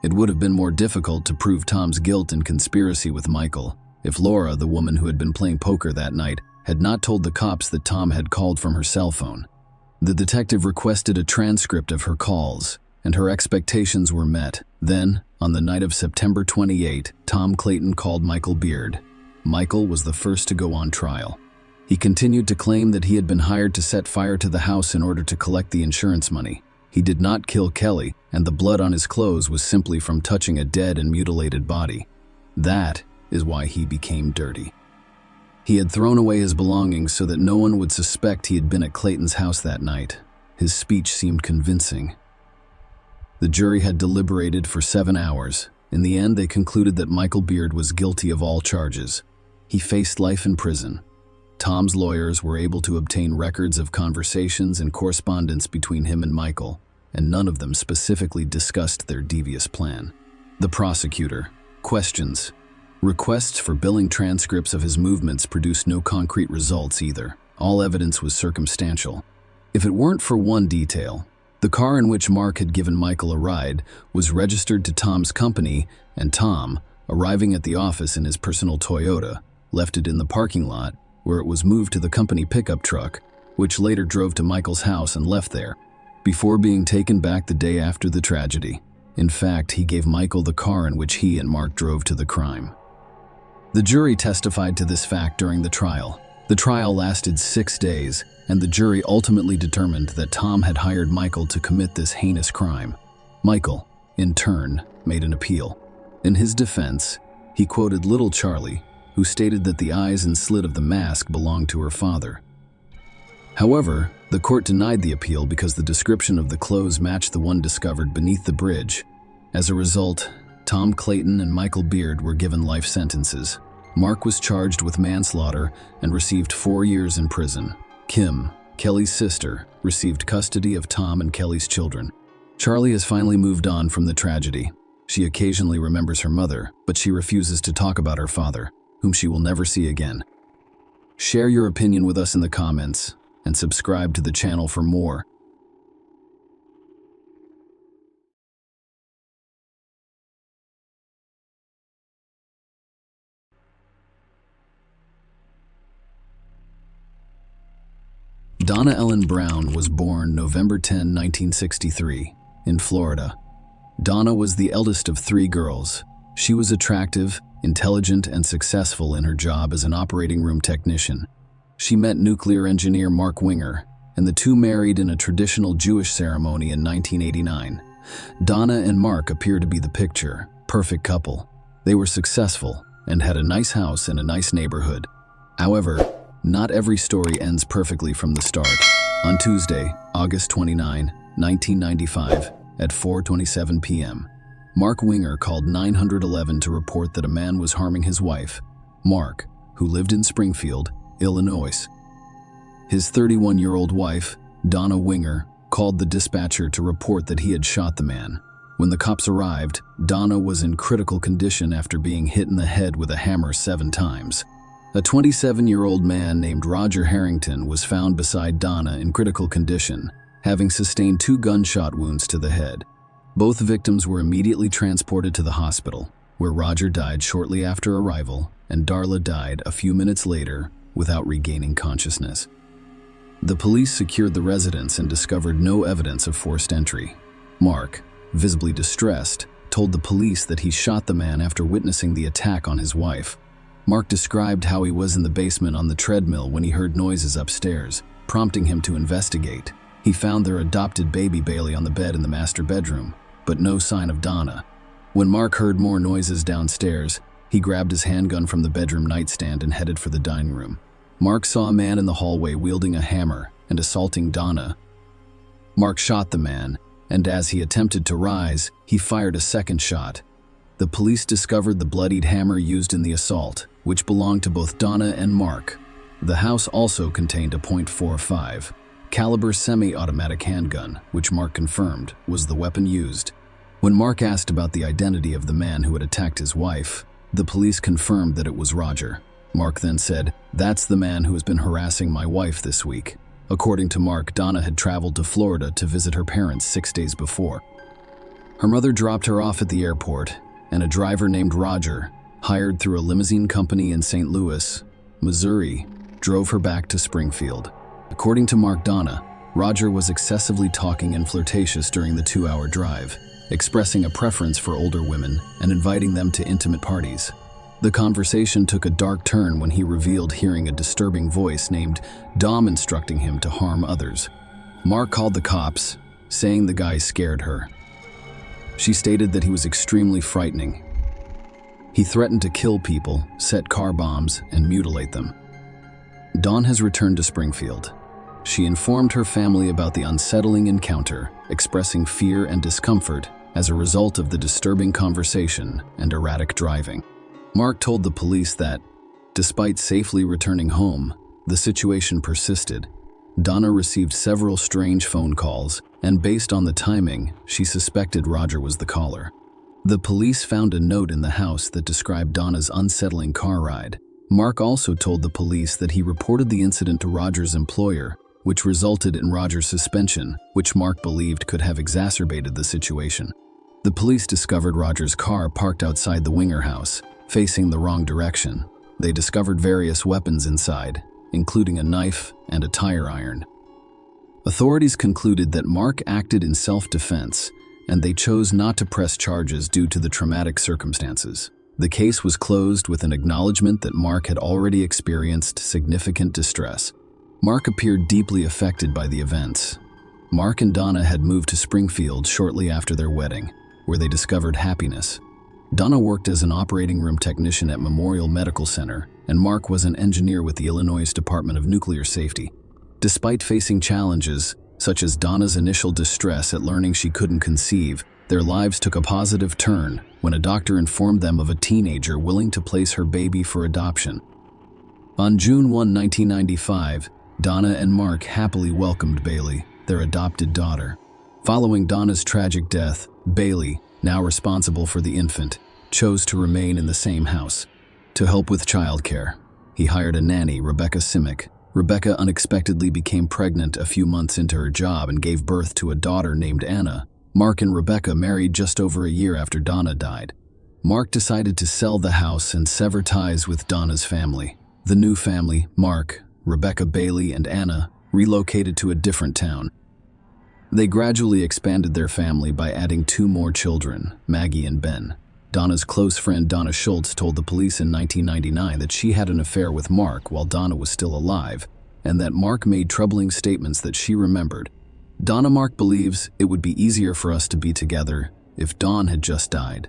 It would have been more difficult to prove Tom's guilt in conspiracy with Michael if Laura, the woman who had been playing poker that night, had not told the cops that Tom had called from her cell phone. The detective requested a transcript of her calls, and her expectations were met. Then, on the night of September 28, Tom Clayton called Michael Beard. Michael was the first to go on trial. He continued to claim that he had been hired to set fire to the house in order to collect the insurance money. He did not kill Kelly, and the blood on his clothes was simply from touching a dead and mutilated body. That is why he became dirty. He had thrown away his belongings so that no one would suspect he had been at Clayton's house that night. His speech seemed convincing. The jury had deliberated for 7 hours. In the end, they concluded that Michael Beard was guilty of all charges. He faced life in prison. Tom's lawyers were able to obtain records of conversations and correspondence between him and Michael, and none of them specifically discussed their devious plan. The prosecutor. Questions. Requests for billing transcripts of his movements produced no concrete results either. All evidence was circumstantial. If it weren't for one detail, the car in which Mark had given Michael a ride was registered to Tom's company, and Tom, arriving at the office in his personal Toyota, left it in the parking lot, where it was moved to the company pickup truck, which later drove to Michael's house and left there, before being taken back the day after the tragedy. In fact, he gave Michael the car in which he and Mark drove to the crime. The jury testified to this fact during the trial. The trial lasted 6 days, and the jury ultimately determined that Tom had hired Michael to commit this heinous crime. Michael, in turn, made an appeal. In his defense, he quoted little Charlie, who stated that the eyes and slit of the mask belonged to her father. However, the court denied the appeal because the description of the clothes matched the one discovered beneath the bridge. As a result, Tom Clayton and Michael Beard were given life sentences. Mark was charged with manslaughter and received 4 years in prison. Kim, Kelly's sister, received custody of Tom and Kelly's children. Charlie has finally moved on from the tragedy. She occasionally remembers her mother, but she refuses to talk about her father, whom she will never see again. Share your opinion with us in the comments, and subscribe to the channel for more. Donna Ellen Brown was born November 10, 1963, in Florida. Donna was the eldest of 3 girls. She was attractive, intelligent, and successful in her job as an operating room technician. She met nuclear engineer Mark Winger, and the two married in a traditional Jewish ceremony in 1989. Donna and Mark appear to be the picture perfect couple. They were successful and had a nice house in a nice neighborhood. However, not every story ends perfectly from the start. On Tuesday, August 29, 1995, at 4:27 p.m., Mark Winger called 911 to report that a man was harming his wife, Mark, who lived in Springfield, Illinois. His 31-year-old wife, Donna Winger, called the dispatcher to report that he had shot the man. When the cops arrived, Donna was in critical condition after being hit in the head with a hammer 7 times. A 27-year-old man named Roger Harrington was found beside Donna in critical condition, having sustained 2 gunshot wounds to the head. Both victims were immediately transported to the hospital, where Roger died shortly after arrival and Darla died a few minutes later without regaining consciousness. The police secured the residence and discovered no evidence of forced entry. Mark, visibly distressed, told the police that he shot the man after witnessing the attack on his wife. Mark described how he was in the basement on the treadmill when he heard noises upstairs, prompting him to investigate. He found their adopted baby Bailey on the bed in the master bedroom, but no sign of Donna. When Mark heard more noises downstairs, he grabbed his handgun from the bedroom nightstand and headed for the dining room. Mark saw a man in the hallway wielding a hammer and assaulting Donna. Mark shot the man, and as he attempted to rise, he fired a second shot. The police discovered the bloodied hammer used in the assault, which belonged to both Donna and Mark. The house also contained a .45 caliber semi-automatic handgun, which Mark confirmed was the weapon used. When Mark asked about the identity of the man who had attacked his wife, the police confirmed that it was Roger. Mark then said, "That's the man who has been harassing my wife this week." According to Mark, Donna had traveled to Florida to visit her parents 6 days before. Her mother dropped her off at the airport, and a driver named Roger, hired through a limousine company in St. Louis, Missouri, drove her back to Springfield. According to Mark, Donna, Roger was excessively talking and flirtatious during the 2-hour drive, expressing a preference for older women and inviting them to intimate parties. The conversation took a dark turn when he revealed hearing a disturbing voice named Dom instructing him to harm others. Mark called the cops, saying the guy scared her. She stated that he was extremely frightening. He threatened to kill people, set car bombs, and mutilate them. Dawn has returned to Springfield. She informed her family about the unsettling encounter, expressing fear and discomfort as a result of the disturbing conversation and erratic driving. Mark told the police that, despite safely returning home, the situation persisted. Donna received several strange phone calls, and based on the timing, she suspected Roger was the caller. The police found a note in the house that described Donna's unsettling car ride. Mark also told the police that he reported the incident to Roger's employer, which resulted in Roger's suspension, which Mark believed could have exacerbated the situation. The police discovered Roger's car parked outside the Winger house, facing the wrong direction. They discovered various weapons inside, including a knife and a tire iron. Authorities concluded that Mark acted in self-defense, and they chose not to press charges due to the traumatic circumstances. The case was closed with an acknowledgement that Mark had already experienced significant distress. Mark appeared deeply affected by the events. Mark and Donna had moved to Springfield shortly after their wedding, where they discovered happiness. Donna worked as an operating room technician at Memorial Medical Center, and Mark was an engineer with the Illinois Department of Nuclear Safety. Despite facing challenges, such as Donna's initial distress at learning she couldn't conceive, their lives took a positive turn when a doctor informed them of a teenager willing to place her baby for adoption. On June 1, 1995, Donna and Mark happily welcomed Bailey, their adopted daughter. Following Donna's tragic death, Bailey, now responsible for the infant, chose to remain in the same house. To help with childcare, he hired a nanny, Rebecca Simic. Rebecca unexpectedly became pregnant a few months into her job and gave birth to a daughter named Anna. Mark and Rebecca married just over a year after Donna died. Mark decided to sell the house and sever ties with Donna's family. The new family, Mark, Rebecca, Bailey, and Anna, relocated to a different town. They gradually expanded their family by adding 2 more children, Maggie and Ben. Donna's close friend Donna Schultz told the police in 1999 that she had an affair with Mark while Donna was still alive, and that Mark made troubling statements that she remembered. Donna Mark believes it would be easier for us to be together if Dawn had just died.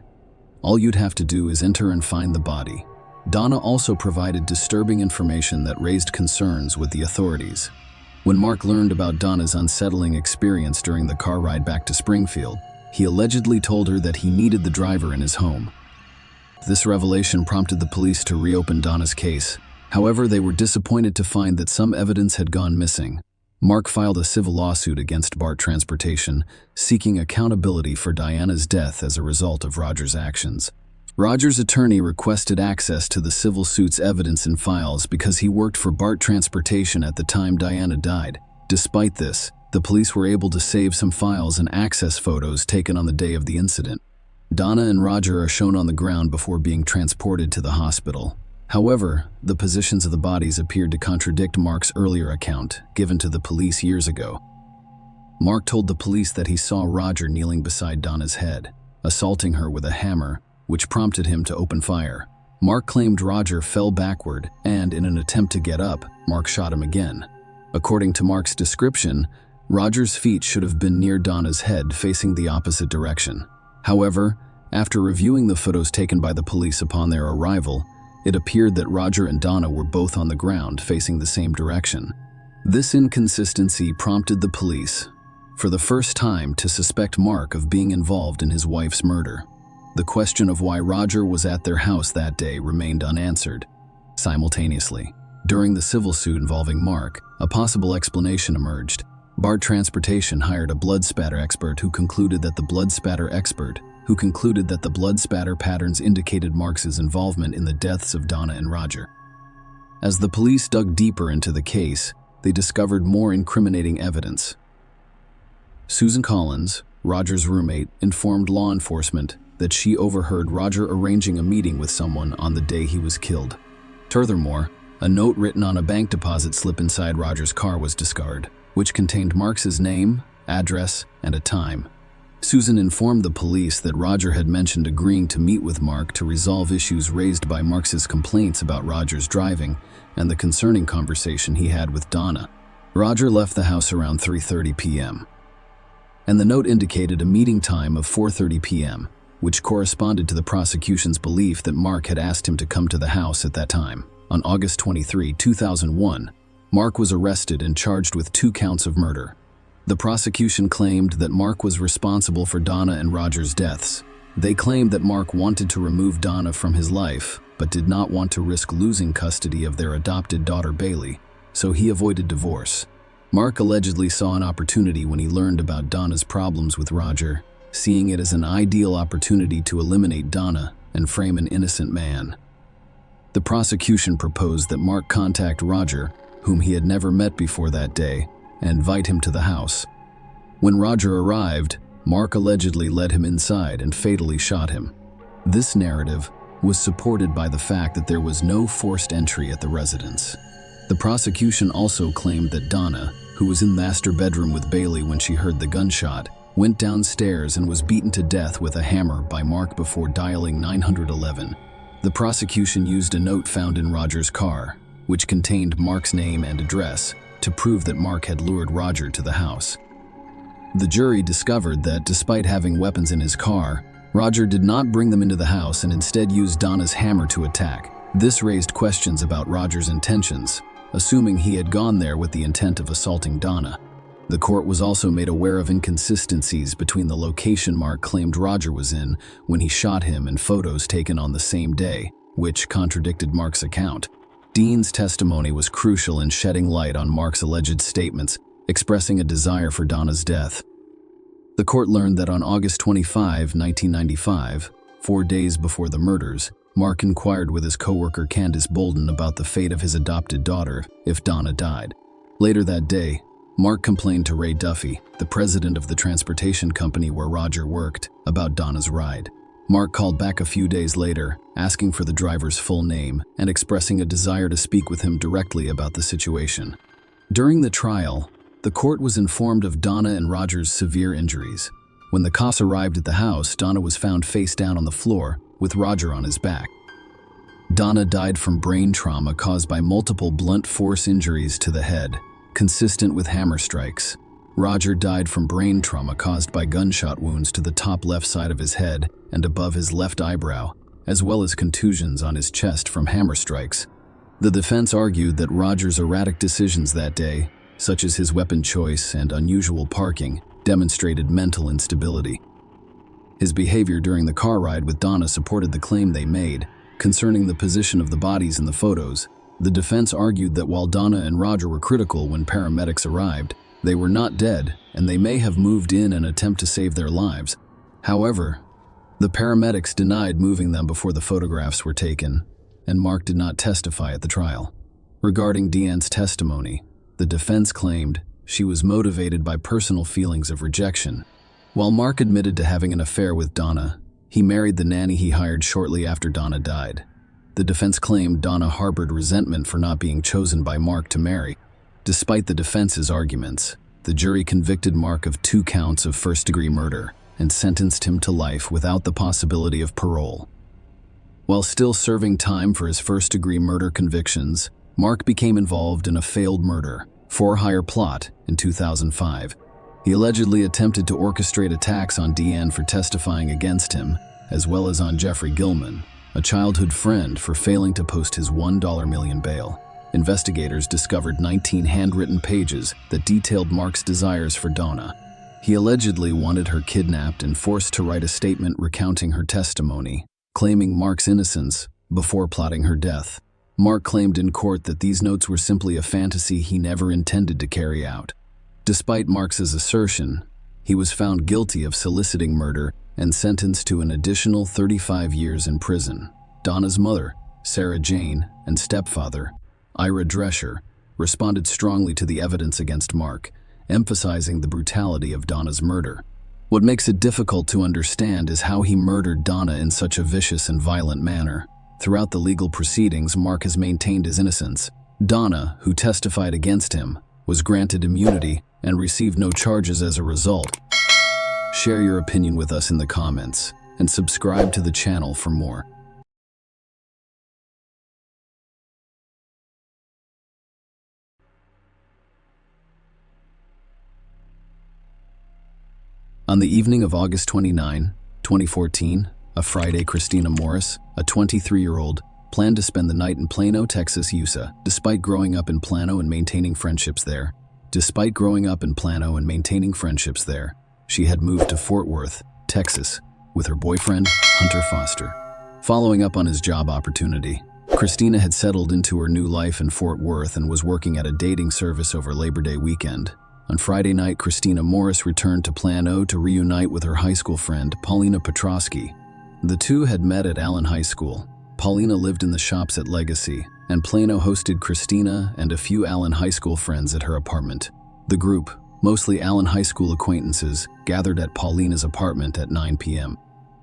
All you'd have to do is enter and find the body. Donna also provided disturbing information that raised concerns with the authorities. When Mark learned about Donna's unsettling experience during the car ride back to Springfield, he allegedly told her that he needed the driver in his home. This revelation prompted the police to reopen Donna's case. However, they were disappointed to find that some evidence had gone missing. Mark filed a civil lawsuit against BART Transportation, seeking accountability for Diana's death as a result of Roger's actions. Roger's attorney requested access to the civil suit's evidence and files because he worked for BART Transportation at the time Diana died. Despite this, the police were able to save some files and access photos taken on the day of the incident. Donna and Roger are shown on the ground before being transported to the hospital. However, the positions of the bodies appeared to contradict Mark's earlier account, given to the police years ago. Mark told the police that he saw Roger kneeling beside Donna's head, assaulting her with a hammer, which prompted him to open fire. Mark claimed Roger fell backward, and in an attempt to get up, Mark shot him again. According to Mark's description, Roger's feet should have been near Donna's head, facing the opposite direction. However, after reviewing the photos taken by the police upon their arrival, it appeared that Roger and Donna were both on the ground, facing the same direction. This inconsistency prompted the police, for the first time, to suspect Mark of being involved in his wife's murder. The question of why Roger was at their house that day remained unanswered. simultaneously. During the civil suit involving Mark, a possible explanation emerged. Bart Transportation hired a blood spatter expert who concluded that the blood spatter patterns indicated Mark's involvement in the deaths of Donna and Roger. As the police dug deeper into the case, they discovered more incriminating evidence. Susan Collins, Roger's roommate, informed law enforcement that she overheard Roger arranging a meeting with someone on the day he was killed. Furthermore, a note written on a bank deposit slip inside Roger's car was discovered, which contained Mark's name, address, and a time. Susan informed the police that Roger had mentioned agreeing to meet with Mark to resolve issues raised by Mark's complaints about Roger's driving and the concerning conversation he had with Donna. Roger left the house around 3:30 p.m. and the note indicated a meeting time of 4:30 p.m., which corresponded to the prosecution's belief that Mark had asked him to come to the house at that time. On August 23, 2001, Mark was arrested and charged with 2 counts of murder. The prosecution claimed that Mark was responsible for Donna and Roger's deaths. They claimed that Mark wanted to remove Donna from his life, but did not want to risk losing custody of their adopted daughter Bailey, so he avoided divorce. Mark allegedly saw an opportunity when he learned about Donna's problems with Roger, seeing it as an ideal opportunity to eliminate Donna and frame an innocent man. The prosecution proposed that Mark contact Roger, whom he had never met before that day, and invite him to the house. When Roger arrived, Mark allegedly led him inside and fatally shot him. This narrative was supported by the fact that there was no forced entry at the residence. The prosecution also claimed that Donna, who was in the master bedroom with Bailey when she heard the gunshot, went downstairs and was beaten to death with a hammer by Mark before dialing 911. The prosecution used a note found in Roger's car, which contained Mark's name and address, to prove that Mark had lured Roger to the house. The jury discovered that despite having weapons in his car, Roger did not bring them into the house and instead used Donna's hammer to attack. This raised questions about Roger's intentions, assuming he had gone there with the intent of assaulting Donna. The court was also made aware of inconsistencies between the location Mark claimed Roger was in when he shot him and photos taken on the same day, which contradicted Mark's account. Dean's testimony was crucial in shedding light on Mark's alleged statements, expressing a desire for Donna's death. The court learned that on August 25, 1995, 4 days before the murders, Mark inquired with his coworker Candace Bolden about the fate of his adopted daughter if Donna died. Later that day, Mark complained to Ray Duffy, the president of the transportation company where Roger worked, about Donna's ride. Mark called back a few days later, asking for the driver's full name and expressing a desire to speak with him directly about the situation. During the trial, the court was informed of Donna and Roger's severe injuries. When the cops arrived at the house, Donna was found face down on the floor, with Roger on his back. Donna died from brain trauma caused by multiple blunt force injuries to the head, consistent with hammer strikes. Roger died from brain trauma caused by gunshot wounds to the top left side of his head and above his left eyebrow, as well as contusions on his chest from hammer strikes. The defense argued that Roger's erratic decisions that day, such as his weapon choice and unusual parking, demonstrated mental instability. His behavior during the car ride with Donna supported the claim they made concerning the position of the bodies in the photos. The defense argued that while Donna and Roger were critical when paramedics arrived, they were not dead and they may have moved in an attempt to save their lives. However, the paramedics denied moving them before the photographs were taken, and Mark did not testify at the trial. Regarding Deanne's testimony, the defense claimed she was motivated by personal feelings of rejection. While Mark admitted to having an affair with Donna, he married the nanny he hired shortly after Donna died. The defense claimed Donna harbored resentment for not being chosen by Mark to marry. Despite the defense's arguments, the jury convicted Mark of 2 counts of first-degree murder and sentenced him to life without the possibility of parole. While still serving time for his first-degree murder convictions, Mark became involved in a failed murder, for-hire plot in 2005. He allegedly attempted to orchestrate attacks on Deanne for testifying against him, as well as on Jeffrey Gilman, a childhood friend, for failing to post his $1 million bail. Investigators discovered 19 handwritten pages that detailed Mark's desires for Donna. He allegedly wanted her kidnapped and forced to write a statement recounting her testimony, claiming Mark's innocence before plotting her death. Mark claimed in court that these notes were simply a fantasy he never intended to carry out. Despite Mark's assertion, he was found guilty of soliciting murder and sentenced to an additional 35 years in prison. Donna's mother, Sarah Jane, and stepfather, Ira Drescher, responded strongly to the evidence against Mark, emphasizing the brutality of Donna's murder. What makes it difficult to understand is how he murdered Donna in such a vicious and violent manner. Throughout the legal proceedings, Mark has maintained his innocence. Donna, who testified against him, was granted immunity and received no charges as a result. Share your opinion with us in the comments and subscribe to the channel for more. On the evening of August 29, 2014, a Friday, Christina Morris, a 23-year-old, planned to spend the night in Plano, Texas, USA. Despite growing up in Plano and maintaining friendships there, she had moved to Fort Worth, Texas, with her boyfriend, Hunter Foster. Following up on his job opportunity, Christina had settled into her new life in Fort Worth and was working at a dating service over Labor Day weekend. On Friday night, Christina Morris returned to Plano to reunite with her high school friend, Paulina Petrosky. The two had met at Allen High School. Paulina lived in the shops at Legacy, and Plano hosted Christina and a few Allen High School friends at her apartment. The group, mostly Allen High School acquaintances, gathered at Paulina's apartment at 9 p.m.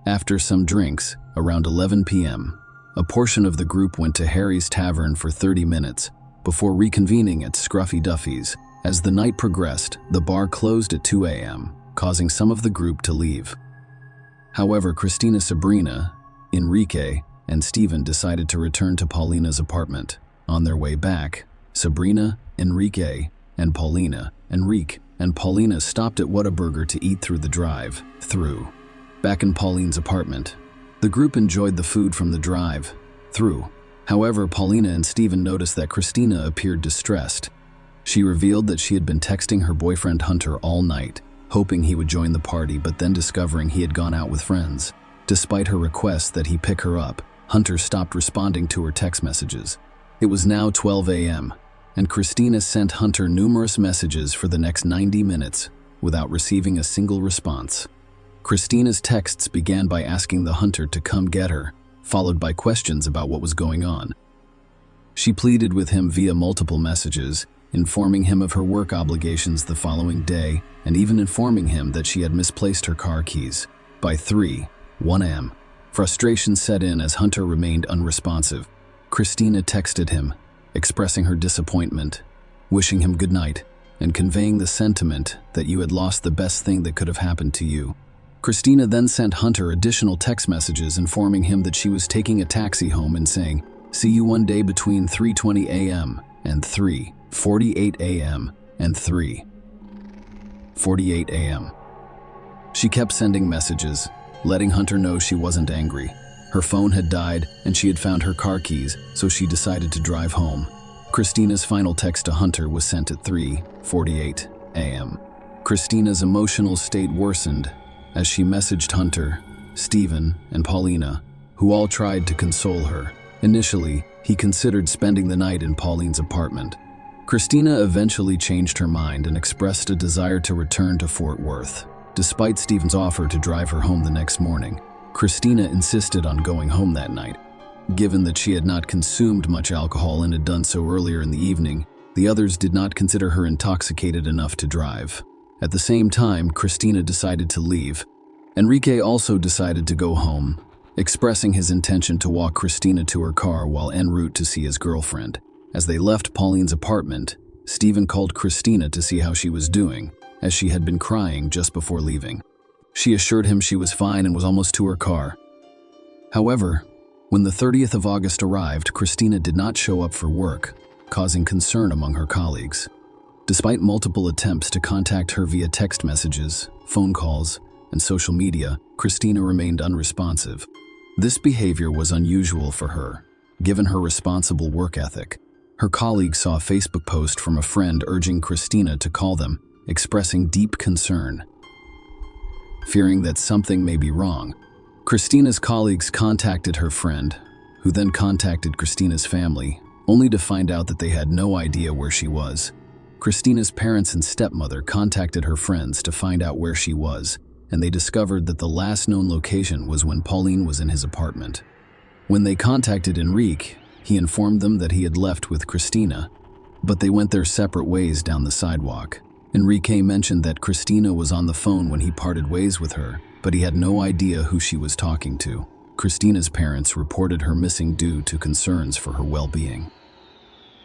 After some drinks, around 11 p.m., a portion of the group went to Harry's Tavern for 30 minutes before reconvening at Scruffy Duffy's. As the night progressed, the bar closed at 2 a.m., causing some of the group to leave. However, Christina, Sabrina, Enrique, and Steven decided to return to Paulina's apartment. On their way back, Sabrina, Enrique, and Paulina stopped at Whataburger to eat through the drive-through. Back in Pauline's apartment, the group enjoyed the food from the drive-through. However, Paulina and Steven noticed that Christina appeared distressed. She revealed that she had been texting her boyfriend Hunter all night, hoping he would join the party, but then discovering he had gone out with friends. Despite her request that he pick her up, Hunter stopped responding to her text messages. It was now 12 a.m., and Christina sent Hunter numerous messages for the next 90 minutes without receiving a single response. Christina's texts began by asking the Hunter to come get her, followed by questions about what was going on. She pleaded with him via multiple messages, informing him of her work obligations the following day, and even informing him that she had misplaced her car keys. By 3:01 a.m., frustration set in as Hunter remained unresponsive. Christina texted him, expressing her disappointment, wishing him good night, and conveying the sentiment that you had lost the best thing that could have happened to you. Christina then sent Hunter additional text messages informing him that she was taking a taxi home and saying, "See you one day between 3:20 a.m. and 3:48 a.m. and 3:48 a.m. She kept sending messages, letting Hunter know she wasn't angry. Her phone had died and she had found her car keys, so she decided to drive home. Christina's final text to Hunter was sent at 3:48 a.m. Christina's emotional state worsened as she messaged Hunter, Steven, and Paulina, who all tried to console her. Initially, he considered spending the night in Pauline's apartment. Christina eventually changed her mind and expressed a desire to return to Fort Worth. Despite Steven's offer to drive her home the next morning, Christina insisted on going home that night. Given that she had not consumed much alcohol and had done so earlier in the evening, the others did not consider her intoxicated enough to drive. At the same time, Christina decided to leave. Enrique also decided to go home, expressing his intention to walk Christina to her car while en route to see his girlfriend. As they left Pauline's apartment, Steven called Christina to see how she was doing, as she had been crying just before leaving. She assured him she was fine and was almost to her car. However, when the 30th of August arrived, Christina did not show up for work, causing concern among her colleagues. Despite multiple attempts to contact her via text messages, phone calls, and social media, Christina remained unresponsive. This behavior was unusual for her, given her responsible work ethic. Her colleagues saw a Facebook post from a friend urging Christina to call them, expressing deep concern. Fearing that something may be wrong, Christina's colleagues contacted her friend, who then contacted Christina's family, only to find out that they had no idea where she was. Christina's parents and stepmother contacted her friends to find out where she was, and they discovered that the last known location was when Pauline was in his apartment. When they contacted Enrique, he informed them that he had left with Christina, but they went their separate ways down the sidewalk. Enrique mentioned that Christina was on the phone when he parted ways with her, but he had no idea who she was talking to. Christina's parents reported her missing due to concerns for her well-being.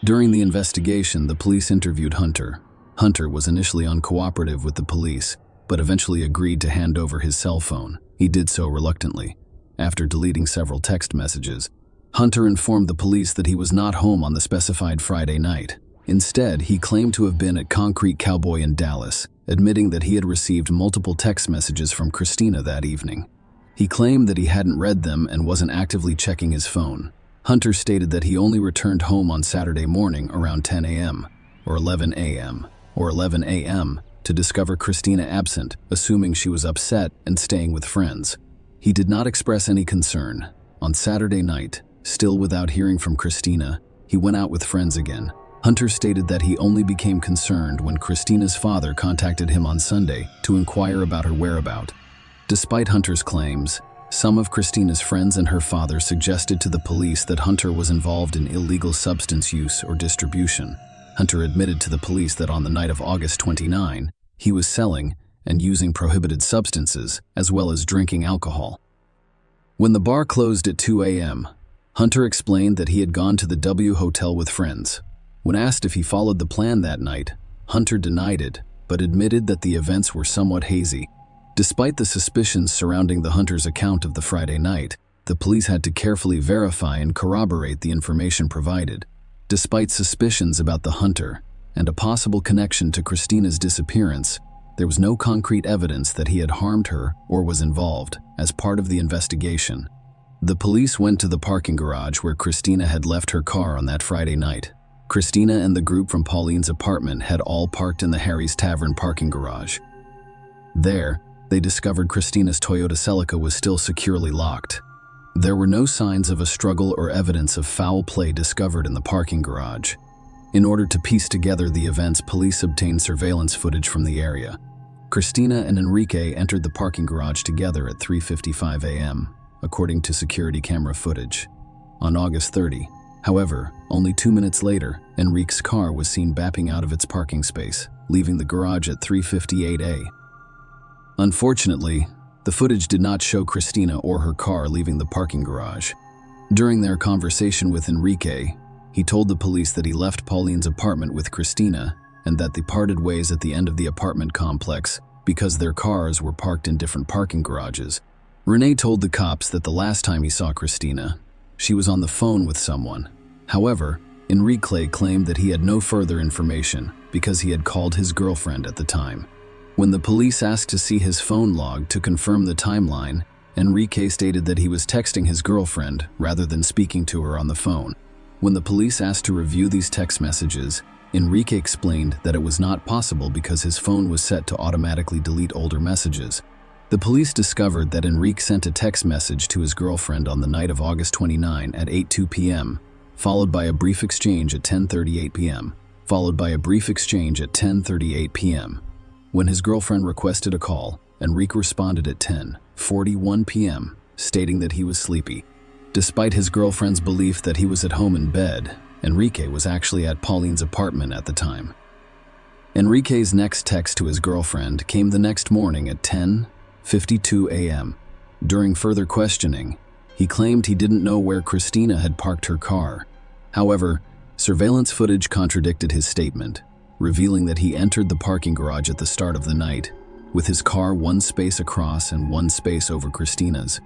During the investigation, the police interviewed Hunter. Hunter was initially uncooperative with the police, but eventually agreed to hand over his cell phone. He did so reluctantly. After deleting several text messages, Hunter informed the police that he was not home on the specified Friday night. Instead, he claimed to have been at Concrete Cowboy in Dallas, admitting that he had received multiple text messages from Christina that evening. He claimed that he hadn't read them and wasn't actively checking his phone. Hunter stated that he only returned home on Saturday morning around 10 a.m. or 11 a.m. or 11 a.m. to discover Christina absent, assuming she was upset and staying with friends. He did not express any concern. On Saturday night, still without hearing from Christina, he went out with friends again. Hunter stated that he only became concerned when Christina's father contacted him on Sunday to inquire about her whereabouts. Despite Hunter's claims, some of Christina's friends and her father suggested to the police that Hunter was involved in illegal substance use or distribution. Hunter admitted to the police that on the night of August 29, he was selling and using prohibited substances, as well as drinking alcohol. When the bar closed at 2 a.m., Hunter explained that he had gone to the W Hotel with friends. When asked if he followed the plan that night, Hunter denied it, but admitted that the events were somewhat hazy. Despite the suspicions surrounding the Hunter's account of the Friday night, the police had to carefully verify and corroborate the information provided. Despite suspicions about the Hunter and a possible connection to Christina's disappearance, there was no concrete evidence that he had harmed her or was involved. As part of the investigation, the police went to the parking garage where Christina had left her car on that Friday night. Christina and the group from Pauline's apartment had all parked in the Harry's Tavern parking garage. There, they discovered Christina's Toyota Celica was still securely locked. There were no signs of a struggle or evidence of foul play discovered in the parking garage. In order to piece together the events, police obtained surveillance footage from the area. Christina and Enrique entered the parking garage together at 3:55 a.m., according to security camera footage. On August 30, however, only 2 minutes later, Enrique's car was seen backing out of its parking space, leaving the garage at 3:58 a.m. Unfortunately, the footage did not show Christina or her car leaving the parking garage. During their conversation with Enrique, he told the police that he left Pauline's apartment with Christina and that they parted ways at the end of the apartment complex because their cars were parked in different parking garages. Rene told the cops that the last time he saw Christina, she was on the phone with someone. However, Enrique claimed that he had no further information because he had called his girlfriend at the time. When the police asked to see his phone log to confirm the timeline, Enrique stated that he was texting his girlfriend rather than speaking to her on the phone. When the police asked to review these text messages, Enrique explained that it was not possible because his phone was set to automatically delete older messages. The police discovered that Enrique sent a text message to his girlfriend on the night of August 29 at 8:02 p.m., followed by a brief exchange at 10:38 p.m., followed by a brief exchange at 10:38 p.m. When his girlfriend requested a call, Enrique responded at 10:41 p.m., stating that he was sleepy. Despite his girlfriend's belief that he was at home in bed, Enrique was actually at Pauline's apartment at the time. Enrique's next text to his girlfriend came the next morning at 10:52 a.m. During further questioning, he claimed he didn't know where Christina had parked her car. However, surveillance footage contradicted his statement, revealing that he entered the parking garage at the start of the night, with his car one space across and one space over Christina's.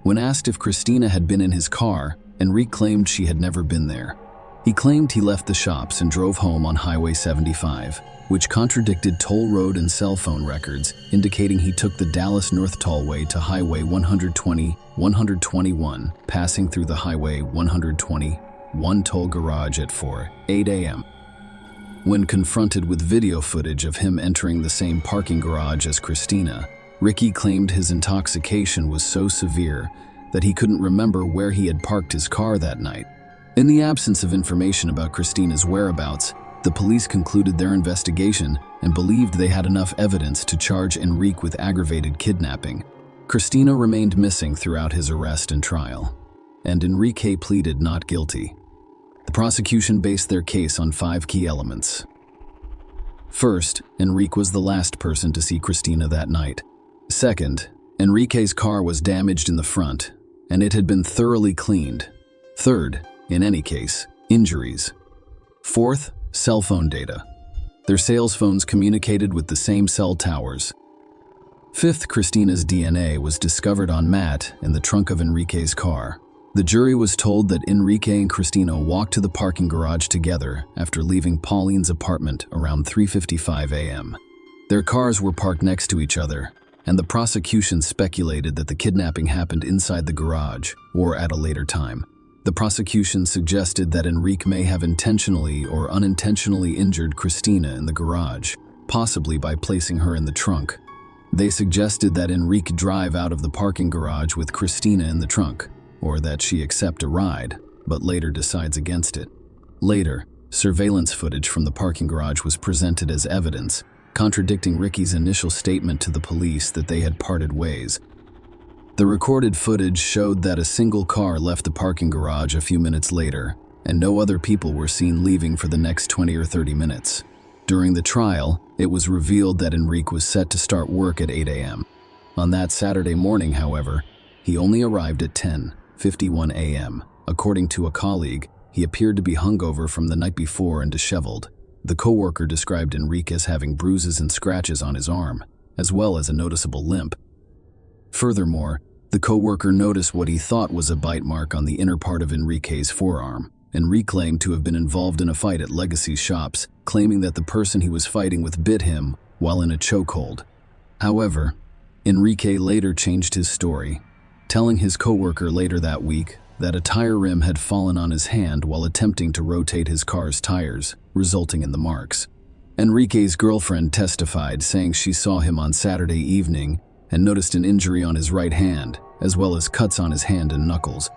When asked if Christina had been in his car, Enrique claimed she had never been there. He claimed he left the shops and drove home on Highway 75, which contradicted toll road and cell phone records, indicating he took the Dallas North Tollway to Highway 121, passing through the Highway 121 toll garage at 4:08 a.m. When confronted with video footage of him entering the same parking garage as Christina, Ricky claimed his intoxication was so severe that he couldn't remember where he had parked his car that night. In the absence of information about Christina's whereabouts, the police concluded their investigation and believed they had enough evidence to charge Enrique with aggravated kidnapping. Christina remained missing throughout his arrest and trial, and Enrique pleaded not guilty. The prosecution based their case on 5 key elements. First, Enrique was the last person to see Christina that night. Second, Enrique's car was damaged in the front, and it had been thoroughly cleaned. Third, in any case, injuries. Fourth, cell phone data. Their sales phones communicated with the same cell towers. Fifth, Christina's DNA was discovered on mat in the trunk of Enrique's car. The jury was told that Enrique and Christina walked to the parking garage together after leaving Pauline's apartment around 3:55 a.m. Their cars were parked next to each other, and the prosecution speculated that the kidnapping happened inside the garage or at a later time. The prosecution suggested that Enrique may have intentionally or unintentionally injured Christina in the garage, possibly by placing her in the trunk. They suggested that Enrique drive out of the parking garage with Christina in the trunk, or that she accept a ride, but later decides against it. Later, surveillance footage from the parking garage was presented as evidence, contradicting Ricky's initial statement to the police that they had parted ways. The recorded footage showed that a single car left the parking garage a few minutes later, and no other people were seen leaving for the next 20 or 30 minutes. During the trial, it was revealed that Enrique was set to start work at 8 a.m. On that Saturday morning, however, he only arrived at 10:51 a.m. According to a colleague, he appeared to be hungover from the night before and disheveled. The co-worker described Enrique as having bruises and scratches on his arm, as well as a noticeable limp. Furthermore, the co-worker noticed what he thought was a bite mark on the inner part of Enrique's forearm. Enrique claimed to have been involved in a fight at Legacy Shops, claiming that the person he was fighting with bit him while in a chokehold. However, Enrique later changed his story, telling his co-worker later that week that a tire rim had fallen on his hand while attempting to rotate his car's tires, resulting in the marks. Enrique's girlfriend testified, saying she saw him on Saturday evening and noticed an injury on his right hand, as well as cuts on his hand and knuckles.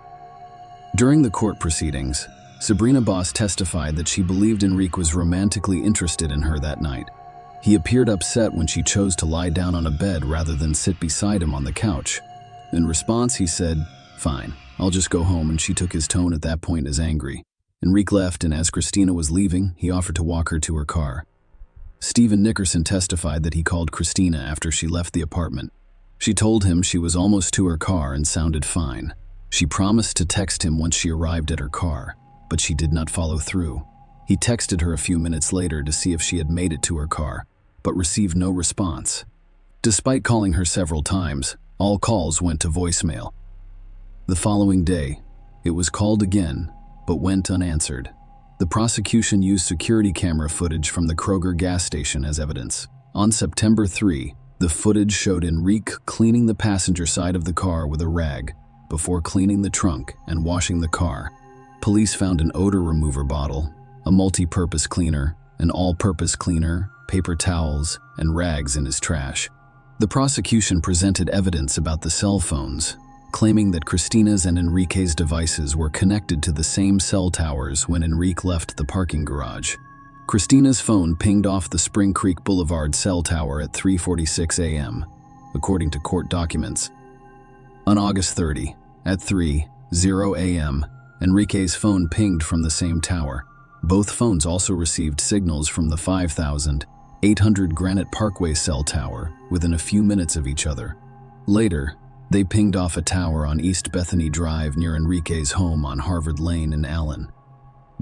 During the court proceedings, Sabrina Boss testified that she believed Enrique was romantically interested in her that night. He appeared upset when she chose to lie down on a bed rather than sit beside him on the couch. In response, he said, "Fine, I'll just go home," and she took his tone at that point as angry. Enrique left, and as Christina was leaving, he offered to walk her to her car. Stephen Nickerson testified that he called Christina after she left the apartment. She told him she was almost to her car and sounded fine. She promised to text him once she arrived at her car, but she did not follow through. He texted her a few minutes later to see if she had made it to her car, but received no response. Despite calling her several times, all calls went to voicemail. The following day, it was called again, but went unanswered. The prosecution used security camera footage from the Kroger gas station as evidence. On September 3, the footage showed Enrique cleaning the passenger side of the car with a rag before cleaning the trunk and washing the car. Police found an odor remover bottle, a multi-purpose cleaner, an all-purpose cleaner, paper towels, and rags in his trash. The prosecution presented evidence about the cell phones, claiming that Christina's and Enrique's devices were connected to the same cell towers when Enrique left the parking garage. Christina's phone pinged off the Spring Creek Boulevard cell tower at 3:46 a.m., according to court documents. On August 30, at 3:00 a.m., Enrique's phone pinged from the same tower. Both phones also received signals from the 5,800 Granite Parkway cell tower within a few minutes of each other. Later, they pinged off a tower on East Bethany Drive near Enrique's home on Harvard Lane in Allen.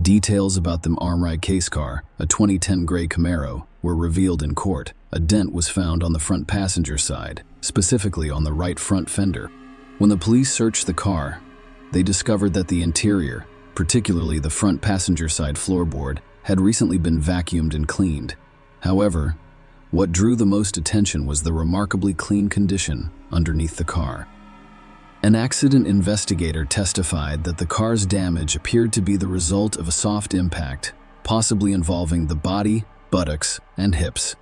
Details about the armride case car, a 2010 gray Camaro, were revealed in court. A dent was found on the front passenger side, specifically on the right front fender. When the police searched the car, they discovered that the interior, particularly the front passenger side floorboard, had recently been vacuumed and cleaned. However, what drew the most attention was the remarkably clean condition underneath the car. An accident investigator testified that the car's damage appeared to be the result of a soft impact, possibly involving the body, buttocks, and hips.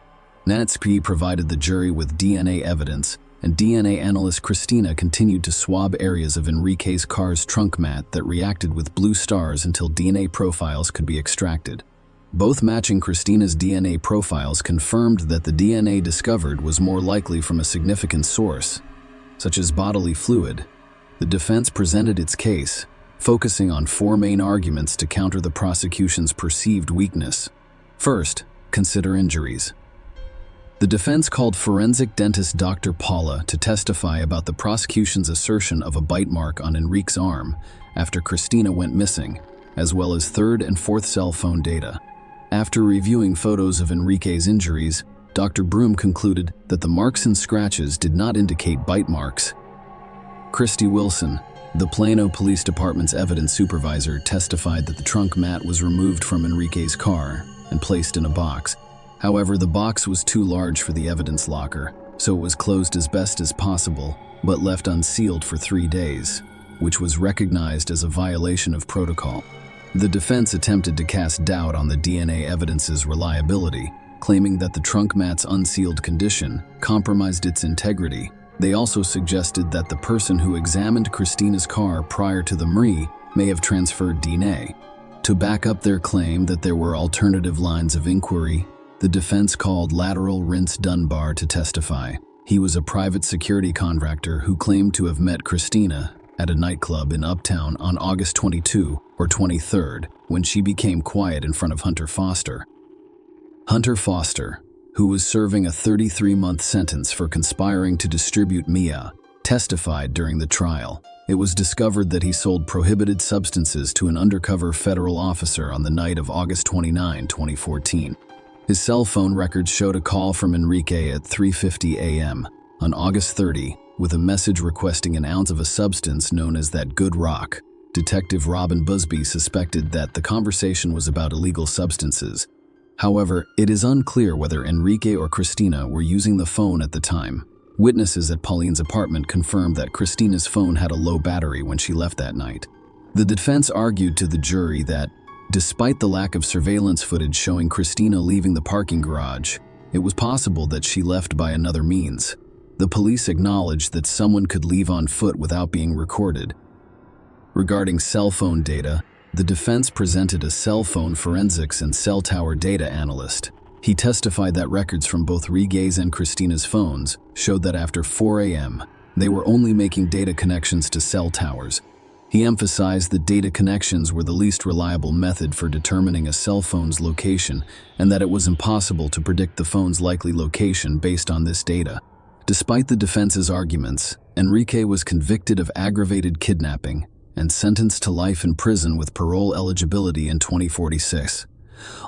Nanitsky provided the jury with DNA evidence and DNA analyst Christina continued to swab areas of Enrique's car's trunk mat that reacted with blue stars until DNA profiles could be extracted. Both matching Christina's DNA profiles confirmed that the DNA discovered was more likely from a significant source, such as bodily fluid. The defense presented its case, focusing on four main arguments to counter the prosecution's perceived weakness. First, consider injuries. The defense called forensic dentist Dr. Paula to testify about the prosecution's assertion of a bite mark on Enrique's arm after Christina went missing, as well as third and fourth cell phone data. After reviewing photos of Enrique's injuries, Dr. Broom concluded that the marks and scratches did not indicate bite marks. Christy Wilson, the Plano Police Department's evidence supervisor, testified that the trunk mat was removed from Enrique's car and placed in a box. However, the box was too large for the evidence locker, so it was closed as best as possible, but left unsealed for 3 days, which was recognized as a violation of protocol. The defense attempted to cast doubt on the DNA evidence's reliability, claiming that the trunk mat's unsealed condition compromised its integrity. They also suggested that the person who examined Christina's car prior to the MRI may have transferred DNA. To back up their claim that there were alternative lines of inquiry, the defense called Lateral Rinse Dunbar to testify. He was a private security contractor who claimed to have met Christina at a nightclub in Uptown on August 22 or 23rd when she became quiet in front of Hunter Foster. Hunter Foster, who was serving a 33-month sentence for conspiring to distribute Mia, testified during the trial. It was discovered that he sold prohibited substances to an undercover federal officer on the night of August 29, 2014. His cell phone records showed a call from Enrique at 3:50 a.m. on August 30 with a message requesting an ounce of a substance known as that good rock. Detective Robin Busby suspected that the conversation was about illegal substances. However, it is unclear whether Enrique or Christina were using the phone at the time. Witnesses at Pauline's apartment confirmed that Christina's phone had a low battery when she left that night. The defense argued to the jury that, despite the lack of surveillance footage showing Christina leaving the parking garage, it was possible that she left by another means. The police acknowledged that someone could leave on foot without being recorded. Regarding cell phone data, the defense presented a cell phone forensics and cell tower data analyst. He testified that records from both Enrique's and Christina's phones showed that after 4 a.m., they were only making data connections to cell towers. He emphasized that data connections were the least reliable method for determining a cell phone's location and that it was impossible to predict the phone's likely location based on this data. Despite the defense's arguments, Enrique was convicted of aggravated kidnapping and sentenced to life in prison with parole eligibility in 2046.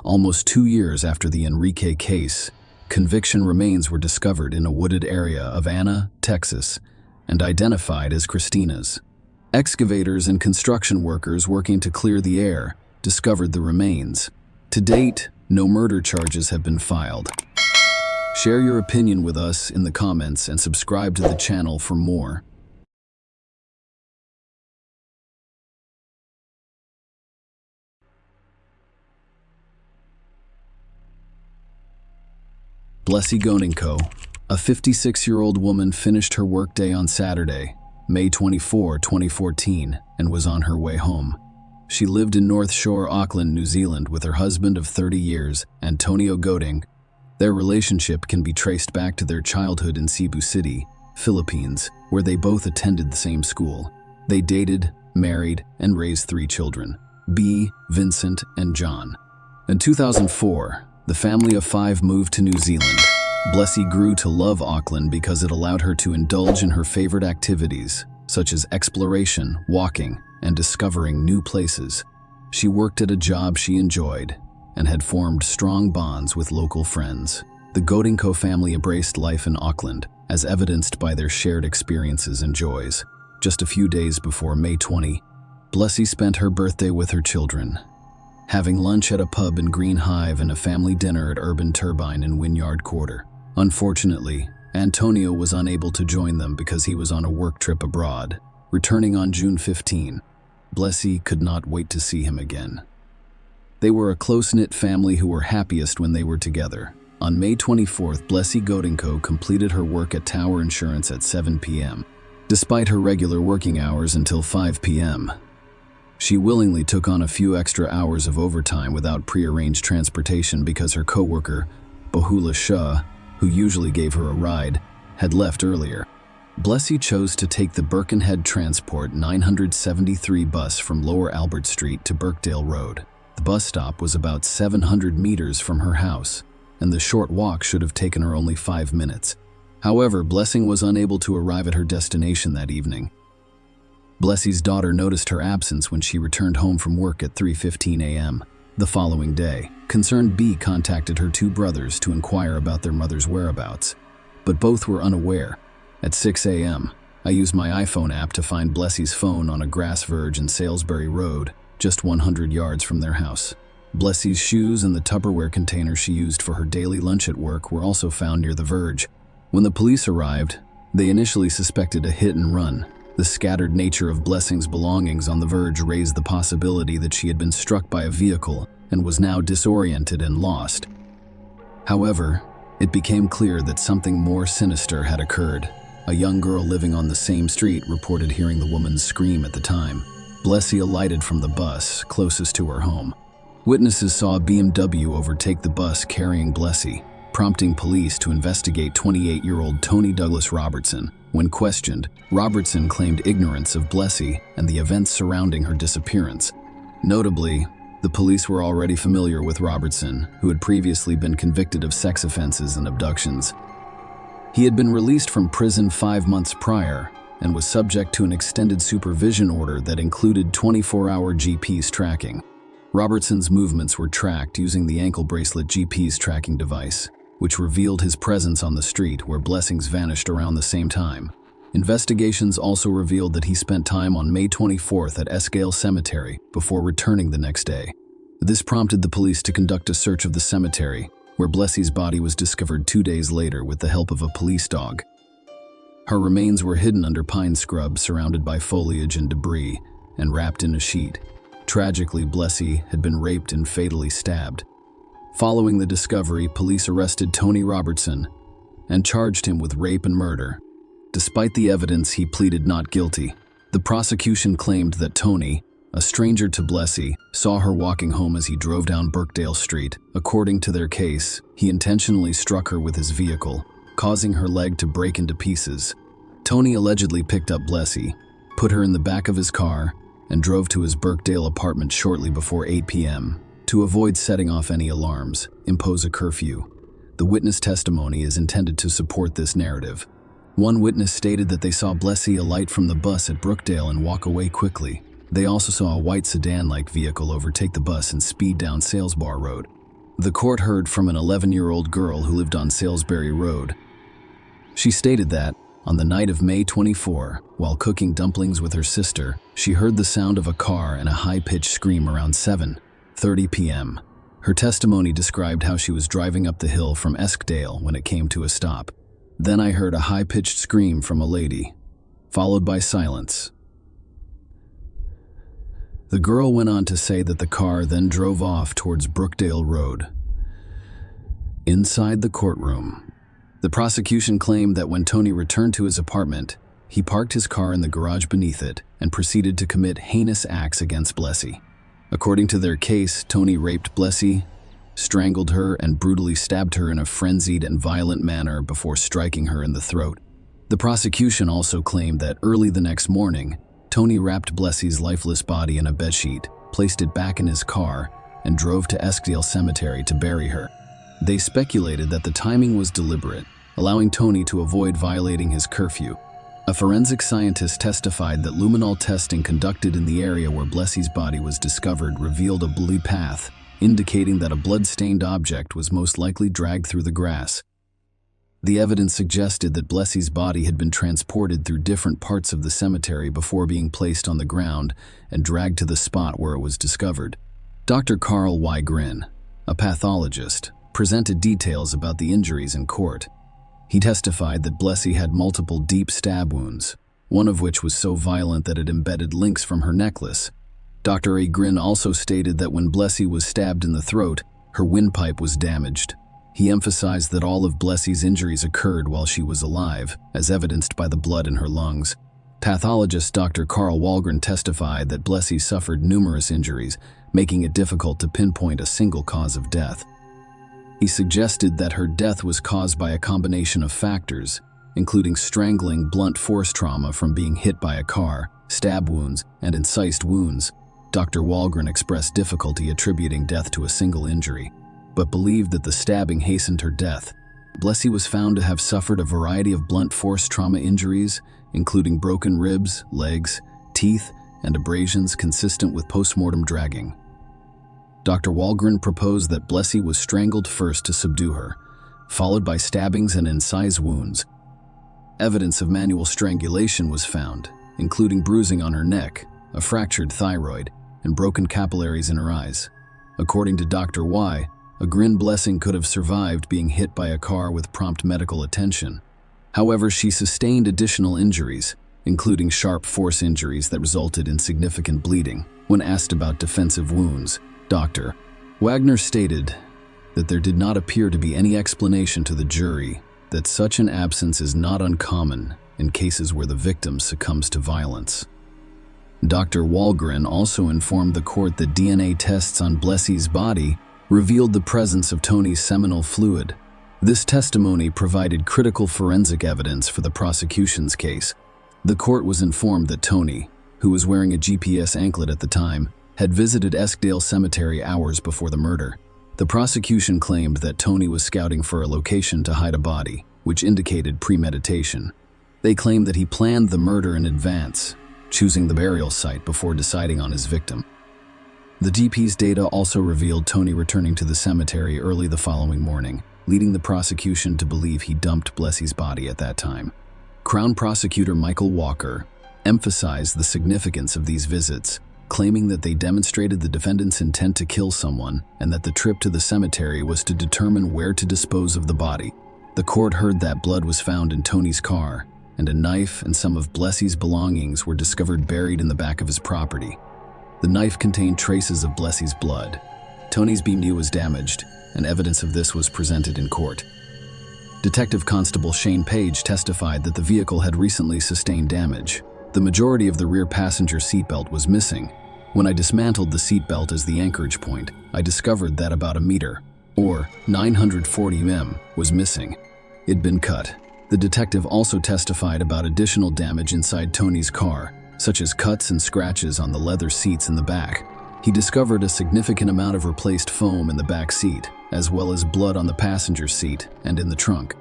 Almost 2 years after the Enrique case, conviction remains were discovered in a wooded area of Anna, Texas, and identified as Christina's. Excavators and construction workers working to clear the air discovered the remains. To date, no murder charges have been filed. Share your opinion with us in the comments and subscribe to the channel for more. Blessy Gonenko, a 56-year-old woman, finished her workday on Saturday, May 24, 2014, and was on her way home. She lived in North Shore, Auckland, New Zealand, with her husband of 30 years, Antonio Goding. Their relationship can be traced back to their childhood in Cebu City, Philippines, where they both attended the same school. They dated, married, and raised 3 children, B, Vincent, and John. In 2004, the family of 5 moved to New Zealand. Blessy grew to love Auckland because it allowed her to indulge in her favorite activities, such as exploration, walking, and discovering new places. She worked at a job she enjoyed and had formed strong bonds with local friends. The Godinko family embraced life in Auckland, as evidenced by their shared experiences and joys. Just a few days before May 20, Blessy spent her birthday with her children, having lunch at a pub in Green Hive and a family dinner at Urban Turbine in Wynyard Quarter. Unfortunately, Antonio was unable to join them because he was on a work trip abroad. Returning on June 15, Blessy could not wait to see him again. They were a close-knit family who were happiest when they were together. On May 24th, Blessy Godinko completed her work at Tower Insurance at 7 p.m. Despite her regular working hours until 5 p.m., she willingly took on a few extra hours of overtime without prearranged transportation because her coworker, Bahula Shah, who usually gave her a ride, had left earlier. Blessy chose to take the Birkenhead Transport 973 bus from Lower Albert Street to Birkdale Road. The bus stop was about 700 meters from her house, and the short walk should have taken her only 5 minutes. However, Blessing was unable to arrive at her destination that evening. Blessy's daughter noticed her absence when she returned home from work at 3:15 a.m. The following day, concerned B contacted her two brothers to inquire about their mother's whereabouts, but both were unaware. At 6 a.m., I used my iPhone app to find Blessy's phone on a grass verge in Salisbury Road, just 100 yards from their house. Blessy's shoes and the Tupperware container she used for her daily lunch at work were also found near the verge. When the police arrived, they initially suspected a hit and run. The scattered nature of Blessing's belongings on the verge raised the possibility that she had been struck by a vehicle and was now disoriented and lost. However, it became clear that something more sinister had occurred. A young girl living on the same street reported hearing the woman's scream at the time. Blessy alighted from the bus closest to her home. Witnesses saw a BMW overtake the bus carrying Blessy, prompting police to investigate 28-year-old Tony Douglas Robertson. When questioned, Robertson claimed ignorance of Blessy and the events surrounding her disappearance. Notably, the police were already familiar with Robertson, who had previously been convicted of sex offenses and abductions. He had been released from prison 5 months prior and was subject to an extended supervision order that included 24-hour GPS tracking. Robertson's movements were tracked using the ankle bracelet GPS tracking device, which revealed his presence on the street where Blessings vanished around the same time. Investigations also revealed that he spent time on May 24th at Eskdale Cemetery before returning the next day. This prompted the police to conduct a search of the cemetery, where Blessy's body was discovered 2 days later with the help of a police dog. Her remains were hidden under pine scrub surrounded by foliage and debris and wrapped in a sheet. Tragically, Blessy had been raped and fatally stabbed. Following the discovery, police arrested Tony Robertson and charged him with rape and murder. Despite the evidence, he pleaded not guilty. The prosecution claimed that Tony, a stranger to Blessy, saw her walking home as he drove down Birkdale Street. According to their case, he intentionally struck her with his vehicle, causing her leg to break into pieces. Tony allegedly picked up Blessy, put her in the back of his car, and drove to his Birkdale apartment shortly before 8 p.m. to avoid setting off any alarms, impose a curfew. The witness testimony is intended to support this narrative. One witness stated that they saw Blessy alight from the bus at Brookdale and walk away quickly. They also saw a white sedan-like vehicle overtake the bus and speed down Salesbar Road. The court heard from an 11-year-old girl who lived on Salisbury Road. She stated that, on the night of May 24, while cooking dumplings with her sister, she heard the sound of a car and a high-pitched scream around 7:30 p.m. Her testimony described how she was driving up the hill from Eskdale when it came to a stop. Then I heard a high-pitched scream from a lady, followed by silence. The girl went on to say that the car then drove off towards Brookdale Road. Inside the courtroom, the prosecution claimed that when Tony returned to his apartment, he parked his car in the garage beneath it and proceeded to commit heinous acts against Blessy. According to their case, Tony raped Blessy, strangled her, and brutally stabbed her in a frenzied and violent manner before striking her in the throat. The prosecution also claimed that early the next morning, Tony wrapped Blessy's lifeless body in a bedsheet, placed it back in his car, and drove to Eskdale Cemetery to bury her. They speculated that the timing was deliberate, allowing Tony to avoid violating his curfew. A forensic scientist testified that luminol testing conducted in the area where Blessy's body was discovered revealed a blue path, indicating that a blood-stained object was most likely dragged through the grass. The evidence suggested that Blessy's body had been transported through different parts of the cemetery before being placed on the ground and dragged to the spot where it was discovered. Dr. Carl Y. Grin, a pathologist, presented details about the injuries in court. He testified that Blessy had multiple deep stab wounds, one of which was so violent that it embedded links from her necklace. Dr. A. Grin also stated that when Blessy was stabbed in the throat, her windpipe was damaged. He emphasized that all of Blessie's injuries occurred while she was alive, as evidenced by the blood in her lungs. Pathologist Dr. Carl Walgren testified that Blessie suffered numerous injuries, making it difficult to pinpoint a single cause of death. He suggested that her death was caused by a combination of factors, including strangling, blunt force trauma from being hit by a car, stab wounds, and incised wounds. Dr. Walgren expressed difficulty attributing death to a single injury, but believed that the stabbing hastened her death. Blessie was found to have suffered a variety of blunt force trauma injuries, including broken ribs, legs, teeth, and abrasions consistent with postmortem dragging. Dr. Walgren proposed that Blessie was strangled first to subdue her, followed by stabbings and incised wounds. Evidence of manual strangulation was found, including bruising on her neck, a fractured thyroid, and broken capillaries in her eyes. According to Dr. Y, a grin Blessing could have survived being hit by a car with prompt medical attention. However, she sustained additional injuries, including sharp force injuries that resulted in significant bleeding. When asked about defensive wounds, Dr. Wagner stated that there did not appear to be any explanation to the jury that such an absence is not uncommon in cases where the victim succumbs to violence. Dr. Walgren also informed the court that DNA tests on Blessie's body revealed the presence of Tony's seminal fluid. This testimony provided critical forensic evidence for the prosecution's case. The court was informed that Tony, who was wearing a GPS anklet at the time, had visited Eskdale Cemetery hours before the murder. The prosecution claimed that Tony was scouting for a location to hide a body, which indicated premeditation. They claimed that he planned the murder in advance, choosing the burial site before deciding on his victim. The DP's data also revealed Tony returning to the cemetery early the following morning, leading the prosecution to believe he dumped Blessie's body at that time. Crown Prosecutor Michael Walker emphasized the significance of these visits, claiming that they demonstrated the defendant's intent to kill someone and that the trip to the cemetery was to determine where to dispose of the body. The court heard that blood was found in Tony's car, and a knife and some of Blessie's belongings were discovered buried in the back of his property. The knife contained traces of Blessie's blood. Tony's BMW was damaged, and evidence of this was presented in court. Detective Constable Shane Page testified that the vehicle had recently sustained damage. The majority of the rear passenger seatbelt was missing. When I dismantled the seatbelt as the anchorage point, I discovered that about a meter, or 940 mm, was missing. It'd been cut. The detective also testified about additional damage inside Tony's car, such as cuts and scratches on the leather seats in the back. He discovered a significant amount of replaced foam in the back seat, as well as blood on the passenger seat and in the trunk.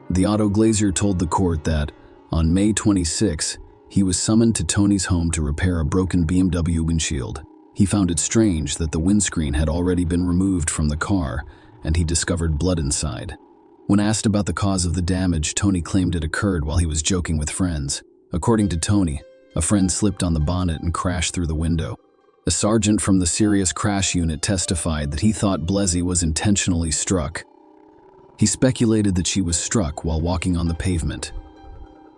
The auto glazier told the court that, on May 26, he was summoned to Tony's home to repair a broken BMW windshield. He found it strange that the windscreen had already been removed from the car, and he discovered blood inside. When asked about the cause of the damage, Tony claimed it occurred while he was joking with friends. According to Tony, a friend slipped on the bonnet and crashed through the window. A sergeant from the serious crash unit testified that he thought Blessie was intentionally struck. He speculated that she was struck while walking on the pavement,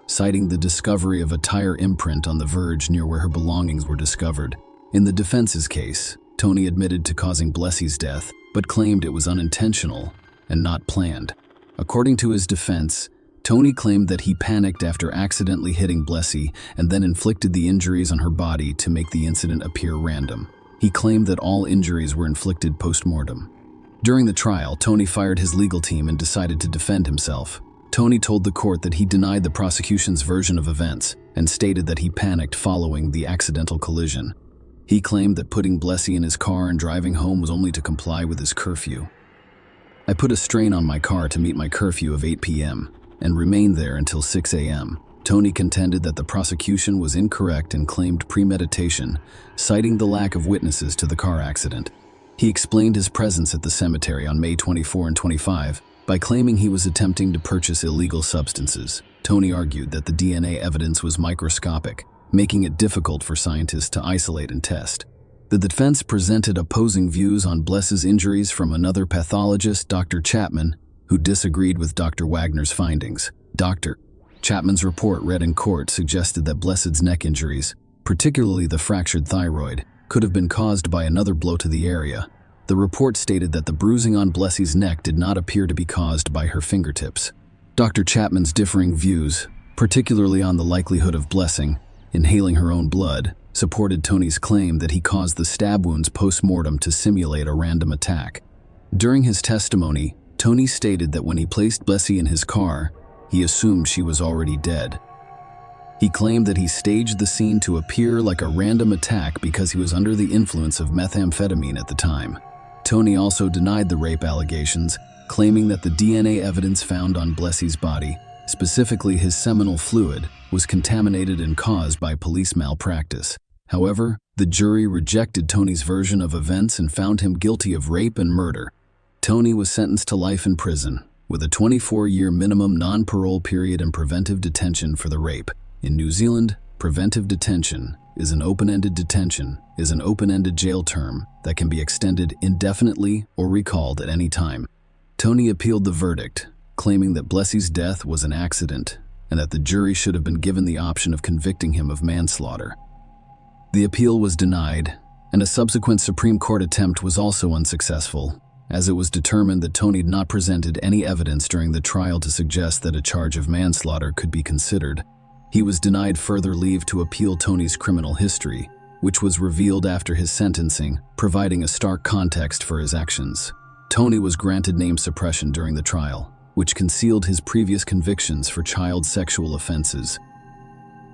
citing the discovery of a tire imprint on the verge near where her belongings were discovered. In the defense's case, Tony admitted to causing Blessie's death, but claimed it was unintentional and not planned. According to his defense, Tony claimed that he panicked after accidentally hitting Blessie and then inflicted the injuries on her body to make the incident appear random. He claimed that all injuries were inflicted post-mortem. During the trial, Tony fired his legal team and decided to defend himself. Tony told the court that he denied the prosecution's version of events and stated that he panicked following the accidental collision. He claimed that putting Blessie in his car and driving home was only to comply with his curfew. "I put a strain on my car to meet my curfew of 8 p.m. and remained there until 6 a.m. Tony contended that the prosecution was incorrect and claimed premeditation, citing the lack of witnesses to the car accident. He explained his presence at the cemetery on May 24 and 25 by claiming he was attempting to purchase illegal substances. Tony argued that the DNA evidence was microscopic, making it difficult for scientists to isolate and test. The defense presented opposing views on Blessie's injuries from another pathologist, Dr. Chapman, who disagreed with Dr. Wagner's findings. Dr. Chapman's report read in court suggested that Blessed's neck injuries, particularly the fractured thyroid, could have been caused by another blow to the area. The report stated that the bruising on Blessie's neck did not appear to be caused by her fingertips. Dr. Chapman's differing views, particularly on the likelihood of Blessing inhaling her own blood, supported Tony's claim that he caused the stab wounds post-mortem to simulate a random attack. During his testimony, Tony stated that when he placed Blessie in his car, he assumed she was already dead. He claimed that he staged the scene to appear like a random attack because he was under the influence of methamphetamine at the time. Tony also denied the rape allegations, claiming that the DNA evidence found on Blessie's body, specifically his seminal fluid, was contaminated and caused by police malpractice. However, the jury rejected Tony's version of events and found him guilty of rape and murder. Tony was sentenced to life in prison, with a 24-year minimum non-parole period and preventive detention for the rape. In New Zealand, preventive detention is an open-ended jail term that can be extended indefinitely or recalled at any time. Tony appealed the verdict, claiming that Blessie's death was an accident and that the jury should have been given the option of convicting him of manslaughter. The appeal was denied, and a subsequent Supreme Court attempt was also unsuccessful, as it was determined that Tony had not presented any evidence during the trial to suggest that a charge of manslaughter could be considered. He was denied further leave to appeal Tony's criminal history, which was revealed after his sentencing, providing a stark context for his actions. Tony was granted name suppression during the trial, which concealed his previous convictions for child sexual offenses.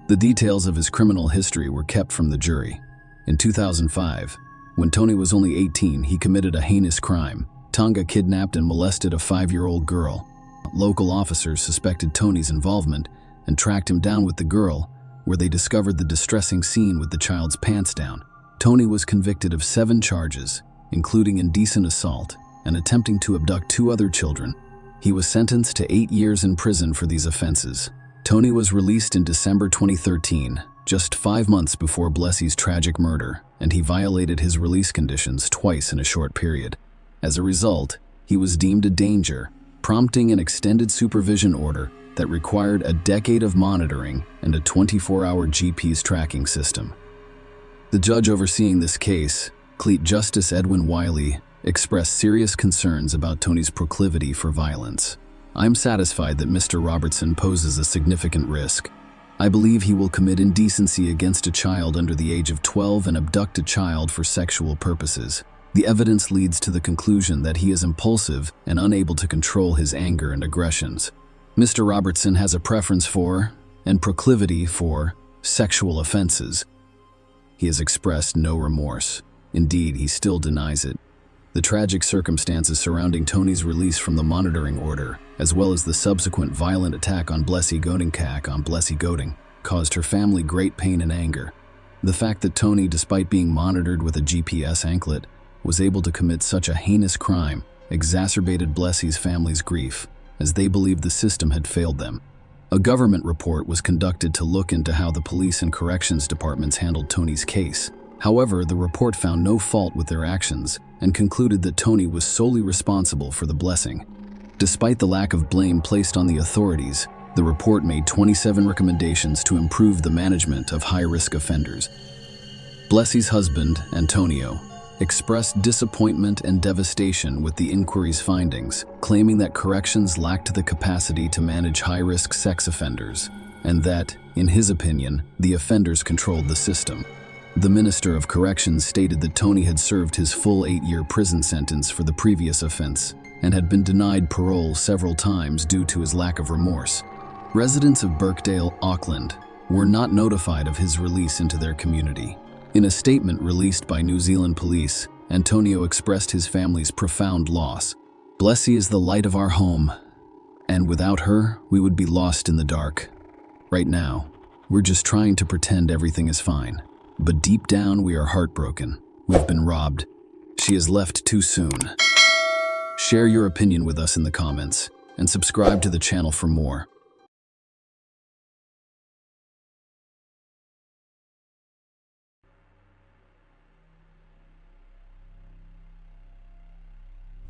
The details of his criminal history were kept from the jury. In 2005, when Tony was only 18, he committed a heinous crime. Tonga kidnapped and molested a 5-year-old girl. Local officers suspected Tony's involvement and tracked him down with the girl, where they discovered the distressing scene with the child's pants down. Tony was convicted of 7 charges, including indecent assault and attempting to abduct 2 other children. He was sentenced to 8 years in prison for these offenses. Tony was released in December 2013, just 5 months before Blessie's tragic murder, and he violated his release conditions twice in a short period. As a result, he was deemed a danger, prompting an extended supervision order that required a decade of monitoring and a 24-hour GPS tracking system. The judge overseeing this case, Cleat Justice Edwin Wiley, expressed serious concerns about Tony's proclivity for violence. "I'm satisfied that Mr. Robertson poses a significant risk. I believe he will commit indecency against a child under the age of 12 and abduct a child for sexual purposes. The evidence leads to the conclusion that he is impulsive and unable to control his anger and aggressions. Mr. Robertson has a preference for, and proclivity for, sexual offenses. He has expressed no remorse. Indeed, he still denies it." The tragic circumstances surrounding Tony's release from the monitoring order, as well as the subsequent violent attack on Blessie Goeding, caused her family great pain and anger. The fact that Tony, despite being monitored with a GPS anklet, was able to commit such a heinous crime exacerbated Blessie's family's grief, as they believed the system had failed them. A government report was conducted to look into how the police and corrections departments handled Tony's case. However, the report found no fault with their actions and concluded that Tony was solely responsible for the blessing. Despite the lack of blame placed on the authorities, the report made 27 recommendations to improve the management of high-risk offenders. Blessie's husband, Antonio, expressed disappointment and devastation with the inquiry's findings, claiming that corrections lacked the capacity to manage high-risk sex offenders, and that, in his opinion, the offenders controlled the system. The Minister of Corrections stated that Tony had served his full 8-year prison sentence for the previous offense and had been denied parole several times due to his lack of remorse. Residents of Birkdale, Auckland, were not notified of his release into their community. In a statement released by New Zealand police, Antonio expressed his family's profound loss. "Blessie is the light of our home, and without her, we would be lost in the dark. Right now, we're just trying to pretend everything is fine. But deep down, we are heartbroken. We've been robbed. She has left too soon." Share your opinion with us in the comments, and subscribe to the channel for more.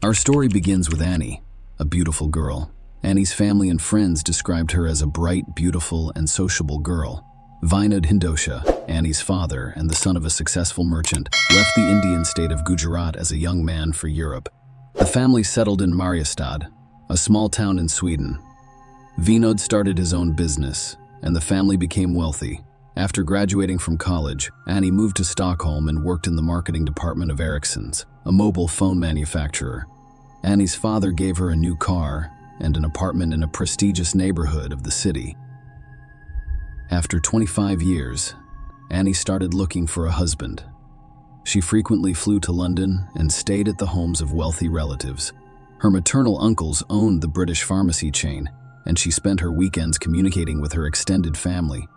Our story begins with Annie, a beautiful girl. Annie's family and friends described her as a bright, beautiful, and sociable girl. Vinod Hindosha, Annie's father and the son of a successful merchant, left the Indian state of Gujarat as a young man for Europe. The family settled in Mariestad, a small town in Sweden. Vinod started his own business, and the family became wealthy. After graduating from college, Annie moved to Stockholm and worked in the marketing department of Ericsson's, a mobile phone manufacturer. Annie's father gave her a new car and an apartment in a prestigious neighborhood of the city. After 25 years, Annie started looking for a husband. She frequently flew to London and stayed at the homes of wealthy relatives. Her maternal uncles owned the British pharmacy chain, and she spent her weekends communicating with her extended family.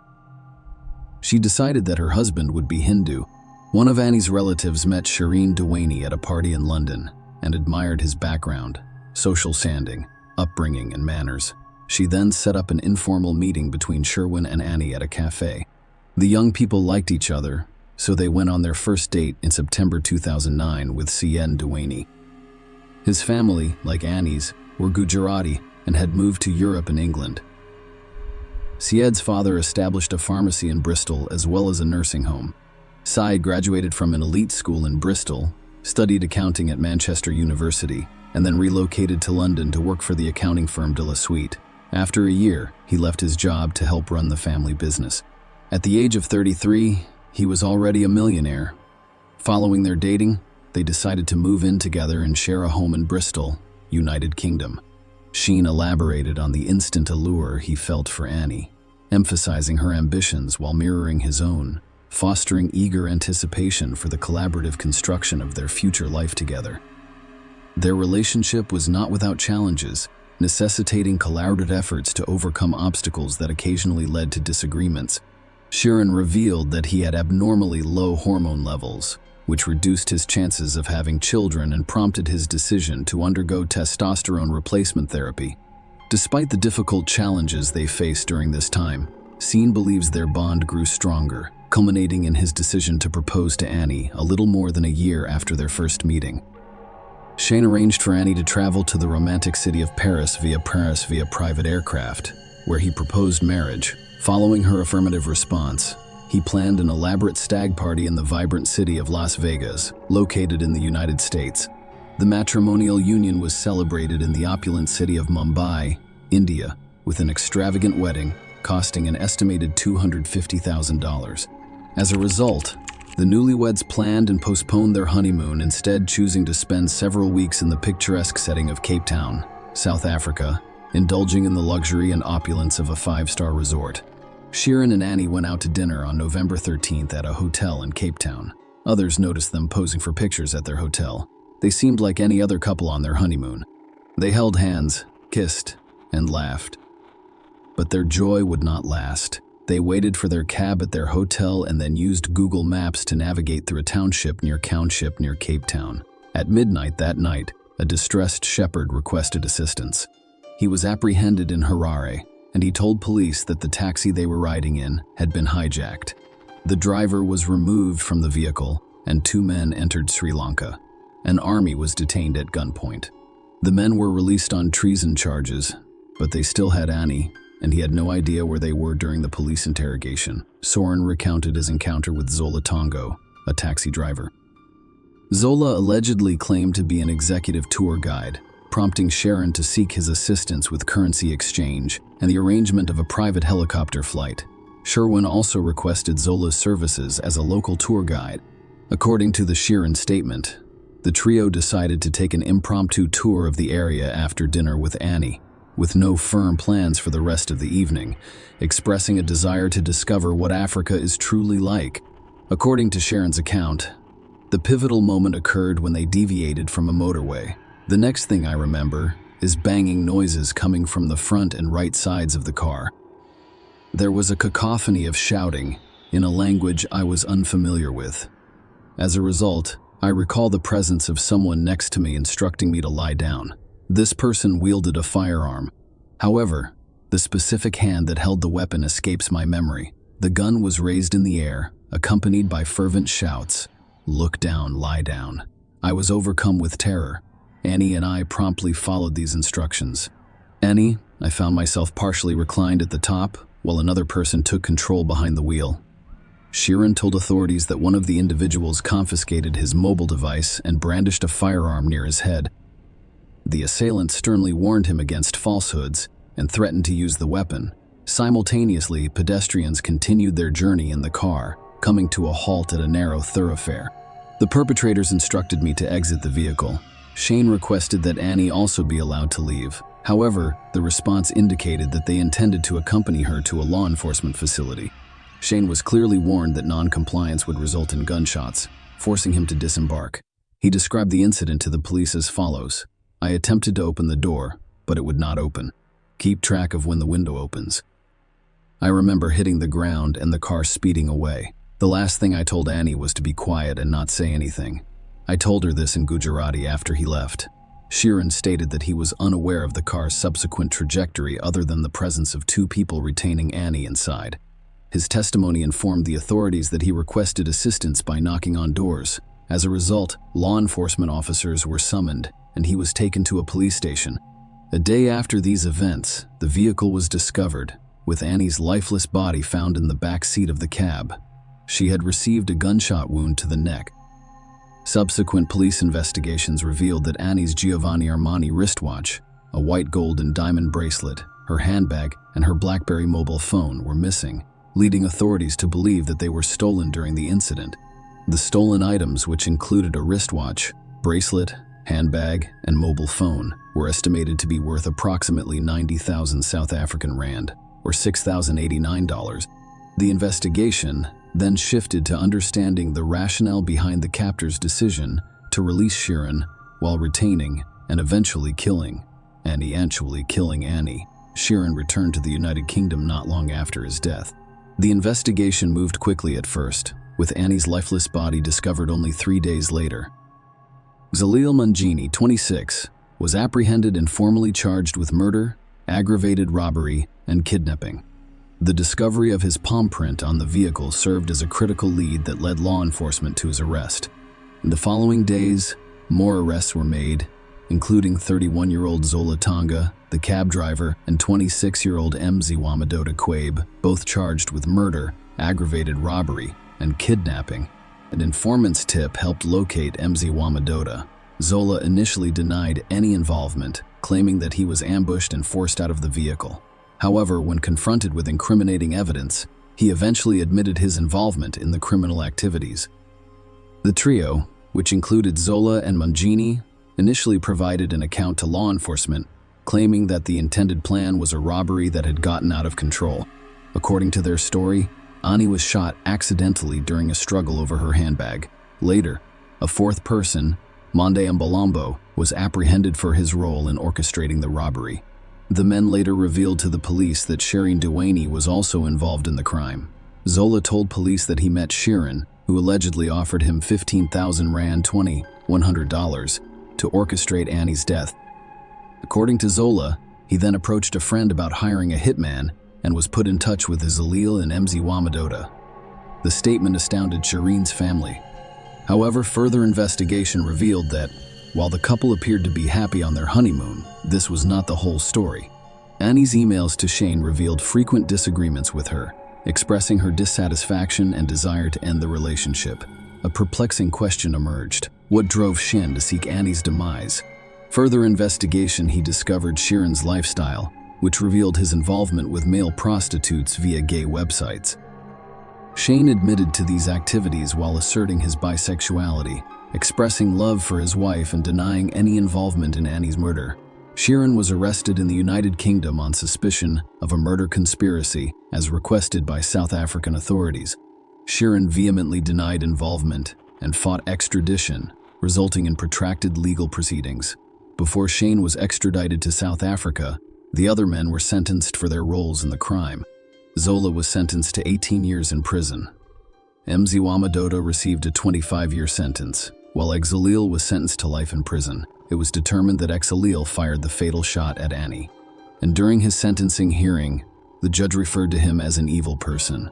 She decided that her husband would be Hindu. One of Annie's relatives met Shireen Dewaney at a party in London and admired his background, social standing, upbringing, and manners. She then set up an informal meeting between Sherwin and Annie at a cafe. The young people liked each other, so they went on their first date in September 2009 with Syed Dewaney. His family, like Annie's, were Gujarati and had moved to Europe and England. Syed's father established a pharmacy in Bristol as well as a nursing home. Syed graduated from an elite school in Bristol, studied accounting at Manchester University, and then relocated to London to work for the accounting firm De La Suite. After a year, he left his job to help run the family business. At the age of 33, he was already a millionaire. Following their dating, they decided to move in together and share a home in Bristol, United Kingdom. Sheen elaborated on the instant allure he felt for Annie, emphasizing her ambitions while mirroring his own, fostering eager anticipation for the collaborative construction of their future life together. Their relationship was not without challenges, necessitating collaborative efforts to overcome obstacles that occasionally led to disagreements. Sheeran revealed that he had abnormally low hormone levels, which reduced his chances of having children and prompted his decision to undergo testosterone replacement therapy. Despite the difficult challenges they faced during this time, Sheen believes their bond grew stronger, culminating in his decision to propose to Annie a little more than a year after their first meeting. Shane arranged for Annie to travel to the romantic city of Paris via private aircraft, where he proposed marriage. Following her affirmative response, he planned an elaborate stag party in the vibrant city of Las Vegas, located in the United States. The matrimonial union was celebrated in the opulent city of Mumbai, India, with an extravagant wedding costing an estimated $250,000. As a result, the newlyweds planned and postponed their honeymoon, instead choosing to spend several weeks in the picturesque setting of Cape Town, South Africa, indulging in the luxury and opulence of a five-star resort. Sheeran and Annie went out to dinner on November 13th at a hotel in Cape Town. Others noticed them posing for pictures at their hotel. They seemed like any other couple on their honeymoon. They held hands, kissed, and laughed. But their joy would not last. They waited for their cab at their hotel and then used Google Maps to navigate through a township near Cape Town. At midnight that night, a distressed shepherd requested assistance. He was apprehended in Harare, and he told police that the taxi they were riding in had been hijacked. The driver was removed from the vehicle, and two men entered Sri Lanka. An army was detained at gunpoint. The men were released on treason charges, but they still had Annie, and he had no idea where they were during the police interrogation. Soren recounted his encounter with Zola Tongo, a taxi driver. Zola allegedly claimed to be an executive tour guide, prompting Sharon to seek his assistance with currency exchange and the arrangement of a private helicopter flight. Sherwin also requested Zola's services as a local tour guide. According to the Sheeran statement, the trio decided to take an impromptu tour of the area after dinner with Annie, with no firm plans for the rest of the evening, expressing a desire to discover what Africa is truly like. According to Sharon's account, the pivotal moment occurred when they deviated from a motorway. The next thing I remember is banging noises coming from the front and right sides of the car. There was a cacophony of shouting in a language I was unfamiliar with. As a result, I recall the presence of someone next to me instructing me to lie down. This person wielded a firearm. However, the specific hand that held the weapon escapes my memory. The gun was raised in the air, accompanied by fervent shouts, "Look down, lie down." I was overcome with terror. Annie and I promptly followed these instructions. Annie, I found myself partially reclined at the top, while another person took control behind the wheel. Sheeran told authorities that one of the individuals confiscated his mobile device and brandished a firearm near his head. The assailant sternly warned him against falsehoods and threatened to use the weapon. Simultaneously, pedestrians continued their journey in the car, coming to a halt at a narrow thoroughfare. The perpetrators instructed me to exit the vehicle. Shane requested that Annie also be allowed to leave. However, the response indicated that they intended to accompany her to a law enforcement facility. Shane was clearly warned that non-compliance would result in gunshots, forcing him to disembark. He described the incident to the police as follows: "I attempted to open the door, but it would not open. Keep track of when the window opens. I remember hitting the ground and the car speeding away. The last thing I told Annie was to be quiet and not say anything. I told her this in Gujarati after he left." Sheeran stated that he was unaware of the car's subsequent trajectory other than the presence of two people retaining Annie inside. His testimony informed the authorities that he requested assistance by knocking on doors. As a result, law enforcement officers were summoned, and he was taken to a police station. A day after these events, the vehicle was discovered, with Annie's lifeless body found in the back seat of the cab. She had received a gunshot wound to the neck. Subsequent police investigations revealed that Annie's Giovanni Armani wristwatch, a white gold and diamond bracelet, her handbag, and her BlackBerry mobile phone were missing, leading authorities to believe that they were stolen during the incident. The stolen items, which included a wristwatch, bracelet, handbag, and mobile phone, were estimated to be worth approximately 90,000 South African rand, or $6,089. The investigation then shifted to understanding the rationale behind the captor's decision to release Sheeran while retaining and eventually killing Annie. Sheeran returned to the United Kingdom not long after his death. The investigation moved quickly at first, with Annie's lifeless body discovered only 3 days later. Zalil Mangini, 26, was apprehended and formally charged with murder, aggravated robbery, and kidnapping. The discovery of his palm print on the vehicle served as a critical lead that led law enforcement to his arrest. In the following days, more arrests were made, including 31-year-old Zola Tonga, the cab driver, and 26-year-old Mziwamadota Quabe, both charged with murder, aggravated robbery, and kidnapping. An informant's tip helped locate Mziwamadota. Zola initially denied any involvement, claiming that he was ambushed and forced out of the vehicle. However, when confronted with incriminating evidence, he eventually admitted his involvement in the criminal activities. The trio, which included Zola and Mangini, initially provided an account to law enforcement, claiming that the intended plan was a robbery that had gotten out of control. According to their story, Annie was shot accidentally during a struggle over her handbag. Later, a fourth person, Monde Mbalombo, was apprehended for his role in orchestrating the robbery. The men later revealed to the police that Shireen Duaney was also involved in the crime. Zola told police that he met Sheeran, who allegedly offered him 15,000 rand $100 to orchestrate Annie's death. According to Zola, he then approached a friend about hiring a hitman and was put in touch with Zalil and Mziwamadota. The statement astounded Shireen's family. However, further investigation revealed that, while the couple appeared to be happy on their honeymoon, this was not the whole story. Annie's emails to Shane revealed frequent disagreements with her, expressing her dissatisfaction and desire to end the relationship. A perplexing question emerged: what drove Shane to seek Annie's demise? Further investigation, he discovered Sheeran's lifestyle, which revealed his involvement with male prostitutes via gay websites. Shane admitted to these activities while asserting his bisexuality, expressing love for his wife and denying any involvement in Annie's murder. Sheeran was arrested in the United Kingdom on suspicion of a murder conspiracy, as requested by South African authorities. Sheeran vehemently denied involvement and fought extradition, resulting in protracted legal proceedings. Before Shane was extradited to South Africa, the other men were sentenced for their roles in the crime. Zola was sentenced to 18 years in prison. Mziwamadota received a 25-year sentence, while Zalil was sentenced to life in prison. It was determined that Zalil fired the fatal shot at Annie, and during his sentencing hearing, the judge referred to him as an evil person.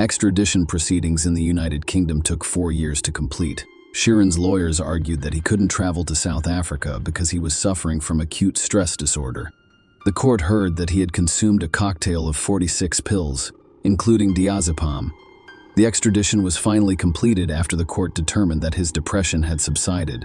Extradition proceedings in the United Kingdom took 4 years to complete. Sheeran's lawyers argued that he couldn't travel to South Africa because he was suffering from acute stress disorder. The court heard that he had consumed a cocktail of 46 pills, including diazepam. The extradition was finally completed after the court determined that his depression had subsided.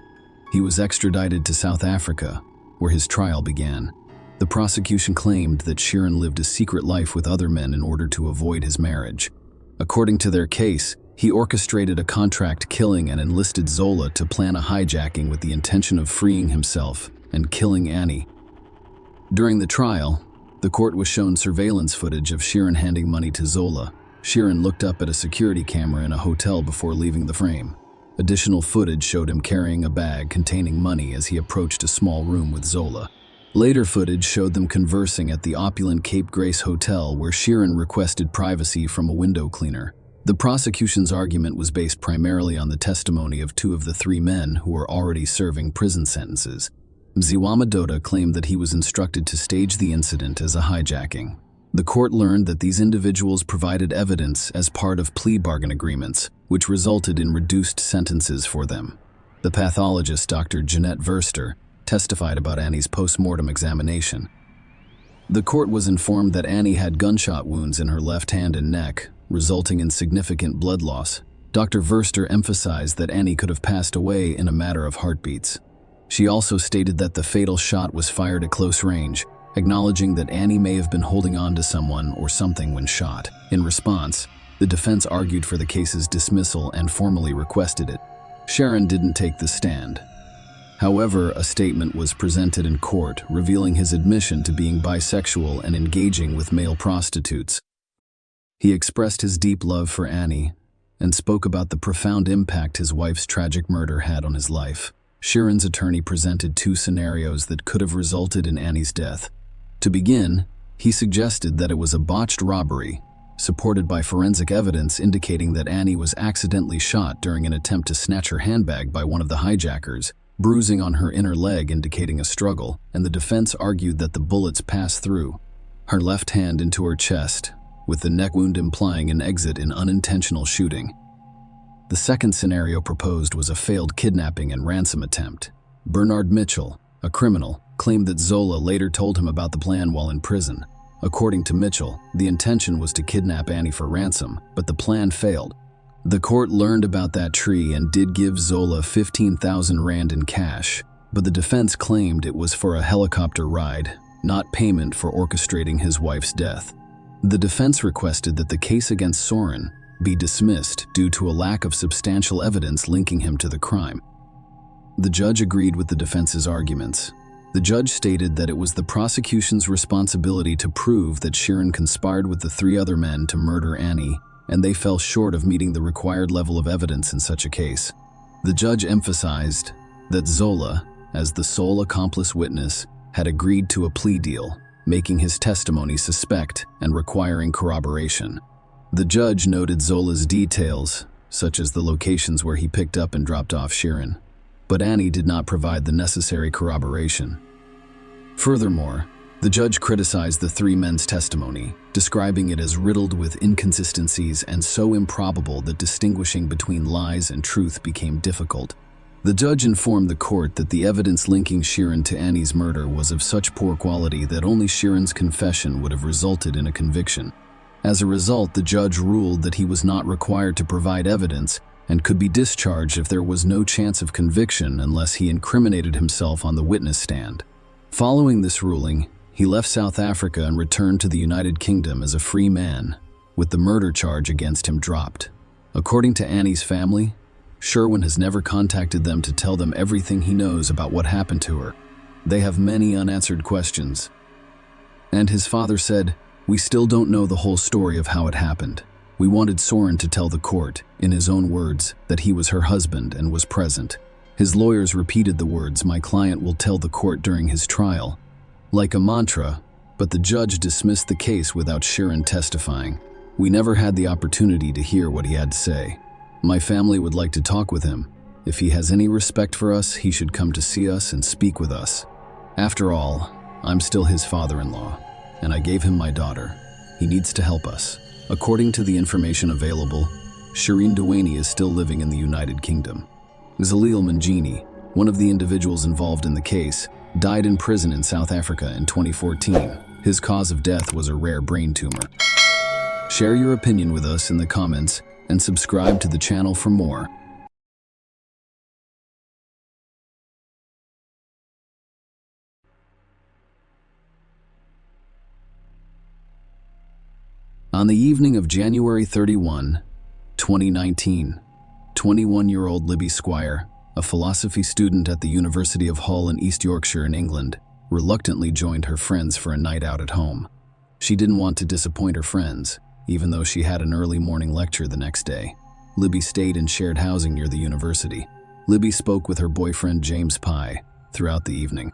He was extradited to South Africa, where his trial began. The prosecution claimed that Sheeran lived a secret life with other men in order to avoid his marriage. According to their case, he orchestrated a contract killing and enlisted Zola to plan a hijacking with the intention of freeing himself and killing Annie. During the trial, the court was shown surveillance footage of Sheeran handing money to Zola. Sheeran looked up at a security camera in a hotel before leaving the frame. Additional footage showed him carrying a bag containing money as he approached a small room with Zola. Later footage showed them conversing at the opulent Cape Grace Hotel, where Sheeran requested privacy from a window cleaner. The prosecution's argument was based primarily on the testimony of two of the three men who were already serving prison sentences. Mziwama Dota claimed that he was instructed to stage the incident as a hijacking. The court learned that these individuals provided evidence as part of plea bargain agreements, which resulted in reduced sentences for them. The pathologist, Dr. Jeanette Verster, testified about Annie's post-mortem examination. The court was informed that Annie had gunshot wounds in her left hand and neck, resulting in significant blood loss. Dr. Verster emphasized that Annie could have passed away in a matter of heartbeats. She also stated that the fatal shot was fired at close range, acknowledging that Annie may have been holding on to someone or something when shot. In response, the defense argued for the case's dismissal and formally requested it. Sheeran didn't take the stand. However, a statement was presented in court revealing his admission to being bisexual and engaging with male prostitutes. He expressed his deep love for Annie and spoke about the profound impact his wife's tragic murder had on his life. Sheeran's attorney presented two scenarios that could have resulted in Annie's death. To begin, he suggested that it was a botched robbery, supported by forensic evidence indicating that Annie was accidentally shot during an attempt to snatch her handbag by one of the hijackers, bruising on her inner leg indicating a struggle, and the defense argued that the bullets passed through her left hand into her chest, with the neck wound implying an exit in unintentional shooting. The second scenario proposed was a failed kidnapping and ransom attempt. Bernard Mitchell, a criminal, claimed that Zola later told him about the plan while in prison. According to Mitchell, the intention was to kidnap Annie for ransom, but the plan failed. The court learned about that tree and did give Zola 15,000 rand in cash, but the defense claimed it was for a helicopter ride, not payment for orchestrating his wife's death. The defense requested that the case against Soren be dismissed due to a lack of substantial evidence linking him to the crime. The judge agreed with the defense's arguments. The judge stated that it was the prosecution's responsibility to prove that Sheeran conspired with the three other men to murder Annie, and they fell short of meeting the required level of evidence in such a case. The judge emphasized that Zola, as the sole accomplice witness, had agreed to a plea deal, making his testimony suspect and requiring corroboration. The judge noted Zola's details, such as the locations where he picked up and dropped off Sheeran, but Annie did not provide the necessary corroboration. Furthermore, the judge criticized the three men's testimony, describing it as riddled with inconsistencies and so improbable that distinguishing between lies and truth became difficult. The judge informed the court that the evidence linking Sheeran to Annie's murder was of such poor quality that only Sheeran's confession would have resulted in a conviction. As a result, the judge ruled that he was not required to provide evidence and could be discharged if there was no chance of conviction unless he incriminated himself on the witness stand. Following this ruling, he left South Africa and returned to the United Kingdom as a free man, with the murder charge against him dropped. According to Annie's family, Sherwin has never contacted them to tell them everything he knows about what happened to her. They have many unanswered questions. And his father said, "We still don't know the whole story of how it happened. We wanted Soren to tell the court, in his own words, that he was her husband and was present." His lawyers repeated the words, "My client will tell the court during his trial," like a mantra, but the judge dismissed the case without Sheeran testifying. "We never had the opportunity to hear what he had to say. My family would like to talk with him. If he has any respect for us, he should come to see us and speak with us. After all, I'm still his father-in-law, and I gave him my daughter. He needs to help us." According to the information available, Shireen Dewaney is still living in the United Kingdom. Zalil Manjini, one of the individuals involved in the case, died in prison in South Africa in 2014. His cause of death was a rare brain tumor. Share your opinion with us in the comments and subscribe to the channel for more. On the evening of January 31, 2019, 21-year-old Libby Squire, a philosophy student at the University of Hull in East Yorkshire in England, reluctantly joined her friends for a night out at home. She didn't want to disappoint her friends, even though she had an early morning lecture the next day. Libby stayed in shared housing near the university. Libby spoke with her boyfriend James Pye throughout the evening.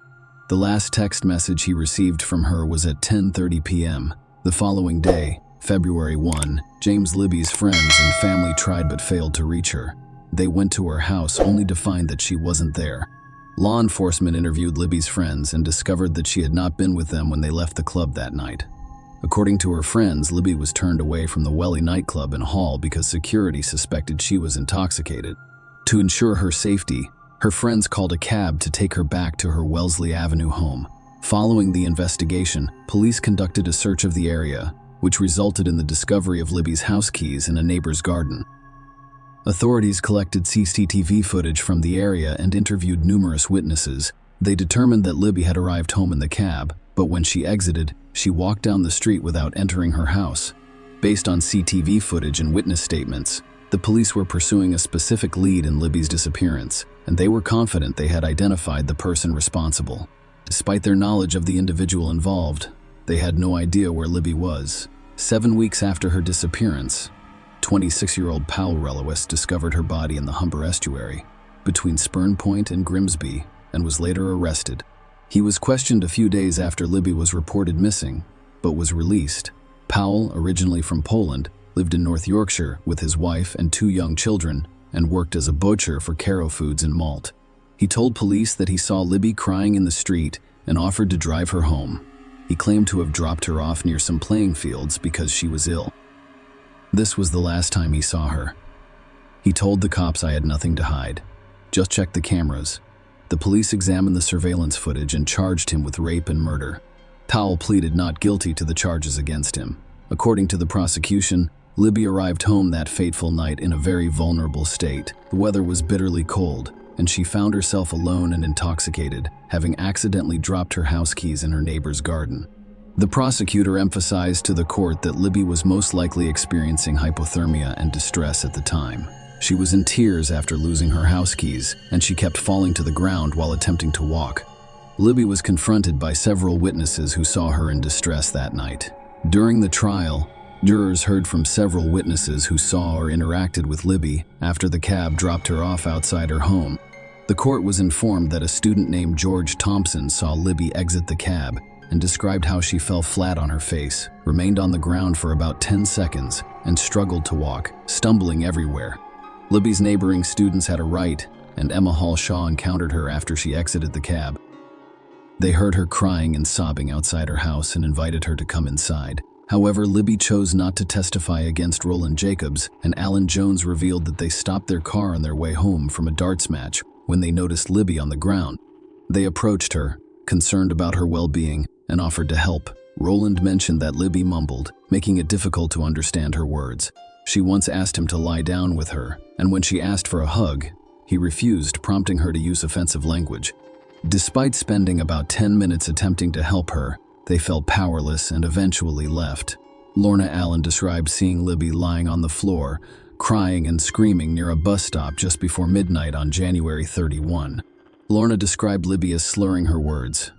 The last text message he received from her was at 10:30 p.m. The following day, February 1, James Libby's friends and family tried but failed to reach her. They went to her house only to find that she wasn't there. Law enforcement interviewed Libby's friends and discovered that she had not been with them when they left the club that night. According to her friends, Libby was turned away from the Welly nightclub in Hull because security suspected she was intoxicated. To ensure her safety, her friends called a cab to take her back to her Wellesley Avenue home. Following the investigation, police conducted a search of the area, which resulted in the discovery of Libby's house keys in a neighbor's garden. Authorities collected CCTV footage from the area and interviewed numerous witnesses. They determined that Libby had arrived home in the cab, but when she exited, she walked down the street without entering her house. Based on CCTV footage and witness statements, the police were pursuing a specific lead in Libby's disappearance, and they were confident they had identified the person responsible. Despite their knowledge of the individual involved, they had no idea where Libby was. 7 weeks after her disappearance, 26-year-old Powell Relowis discovered her body in the Humber estuary between Spurn Point and Grimsby and was later arrested. He was questioned a few days after Libby was reported missing, but was released. Powell, originally from Poland, lived in North Yorkshire with his wife and 2 young children and worked as a butcher for Caro Foods in Malt. He told police that he saw Libby crying in the street and offered to drive her home. He claimed to have dropped her off near some playing fields because she was ill. This was the last time he saw her. He told the cops, "I had nothing to hide. Just check the cameras." The police examined the surveillance footage and charged him with rape and murder. Powell pleaded not guilty to the charges against him. According to the prosecution, Libby arrived home that fateful night in a very vulnerable state. The weather was bitterly cold, and she found herself alone and intoxicated, having accidentally dropped her house keys in her neighbor's garden. The prosecutor emphasized to the court that Libby was most likely experiencing hypothermia and distress at the time. She was in tears after losing her house keys, and she kept falling to the ground while attempting to walk. Libby was confronted by several witnesses who saw her in distress that night. During the trial, jurors heard from several witnesses who saw or interacted with Libby after the cab dropped her off outside her home. The court was informed that a student named George Thompson saw Libby exit the cab and described how she fell flat on her face, remained on the ground for about 10 seconds, and struggled to walk, stumbling everywhere. Libby's neighboring students had a right, and Emma Hall Shaw encountered her after she exited the cab. They heard her crying and sobbing outside her house and invited her to come inside. However, Libby chose not to testify against Roland Jacobs, and Alan Jones revealed that they stopped their car on their way home from a darts match when they noticed Libby on the ground. They approached her, concerned about her well-being, and offered to help. Roland mentioned that Libby mumbled, making it difficult to understand her words. She once asked him to lie down with her, and when she asked for a hug, he refused, prompting her to use offensive language. Despite spending about 10 minutes attempting to help her, they felt powerless and eventually left. Lorna Allen described seeing Libby lying on the floor, crying and screaming near a bus stop just before midnight on January 31. Lorna described Libby as slurring her words,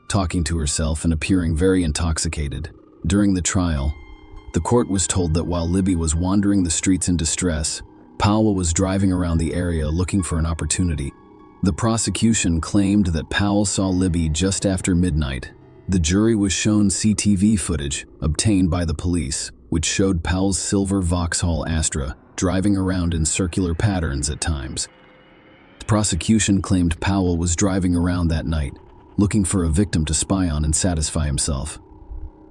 talking to herself and appearing very intoxicated. During the trial, the court was told that while Libby was wandering the streets in distress, Powell was driving around the area looking for an opportunity. The prosecution claimed that Powell saw Libby just after midnight. The jury was shown CCTV footage obtained by the police, which showed Powell's silver Vauxhall Astra driving around in circular patterns at times. The prosecution claimed Powell was driving around that night, looking for a victim to spy on and satisfy himself.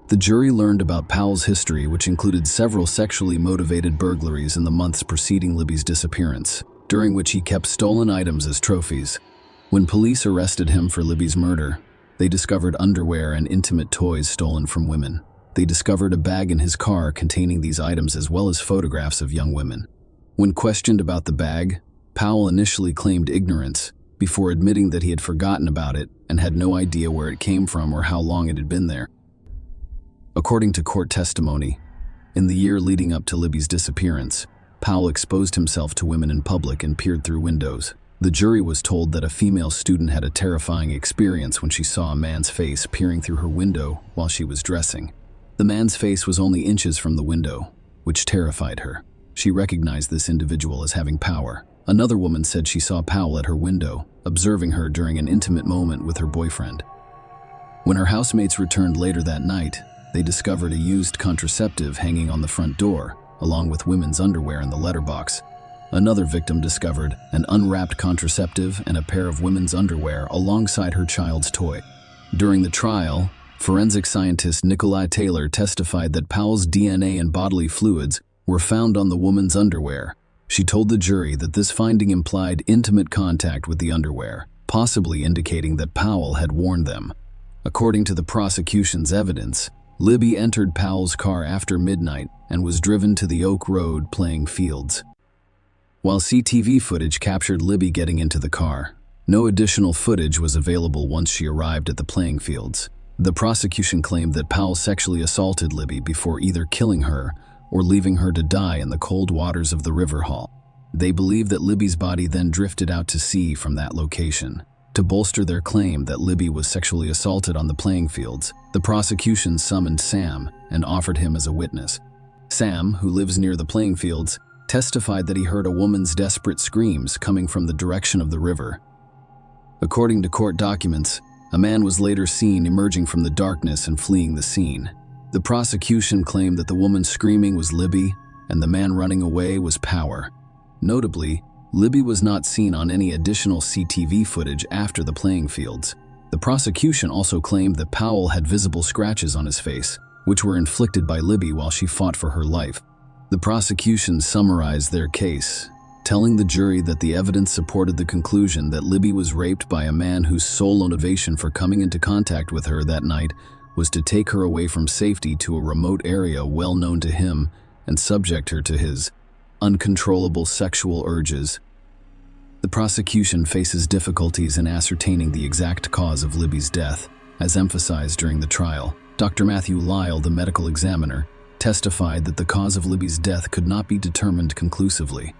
The jury learned about Powell's history, which included several sexually motivated burglaries in the months preceding Libby's disappearance, during which he kept stolen items as trophies. When police arrested him for Libby's murder, they discovered underwear and intimate toys stolen from women. They discovered a bag in his car containing these items as well as photographs of young women. When questioned about the bag, Powell initially claimed ignorance before admitting that he had forgotten about it and had no idea where it came from or how long it had been there. According to court testimony, in the year leading up to Libby's disappearance, Powell exposed himself to women in public and peered through windows. The jury was told that a female student had a terrifying experience when she saw a man's face peering through her window while she was dressing. The man's face was only inches from the window, which terrified her. She recognized this individual as having power. Another woman said she saw Powell at her window, observing her during an intimate moment with her boyfriend. When her housemates returned later that night, they discovered a used contraceptive hanging on the front door, along with women's underwear in the letterbox. Another victim discovered an unwrapped contraceptive and a pair of women's underwear alongside her child's toy. During the trial, forensic scientist Nikolai Taylor testified that Powell's DNA and bodily fluids were found on the woman's underwear. She told the jury that this finding implied intimate contact with the underwear, possibly indicating that Powell had worn them. According to the prosecution's evidence, Libby entered Powell's car after midnight and was driven to the Oak Road playing fields. While CCTV footage captured Libby getting into the car, no additional footage was available once she arrived at the playing fields. The prosecution claimed that Powell sexually assaulted Libby before either killing her or leaving her to die in the cold waters of the River Hall. They believe that Libby's body then drifted out to sea from that location. To bolster their claim that Libby was sexually assaulted on the playing fields, the prosecution summoned Sam and offered him as a witness. Sam, who lives near the playing fields, testified that he heard a woman's desperate screams coming from the direction of the river. According to court documents, a man was later seen emerging from the darkness and fleeing the scene. The prosecution claimed that the woman screaming was Libby and the man running away was Power. Notably, Libby was not seen on any additional CCTV footage after the playing fields. The prosecution also claimed that Powell had visible scratches on his face, which were inflicted by Libby while she fought for her life. The prosecution summarized their case, telling the jury that the evidence supported the conclusion that Libby was raped by a man whose sole motivation for coming into contact with her that night was to take her away from safety to a remote area well known to him and subject her to his uncontrollable sexual urges. The prosecution faces difficulties in ascertaining the exact cause of Libby's death. As emphasized during the trial, Dr. Matthew Lyle, the medical examiner, testified that the cause of Libby's death could not be determined conclusively.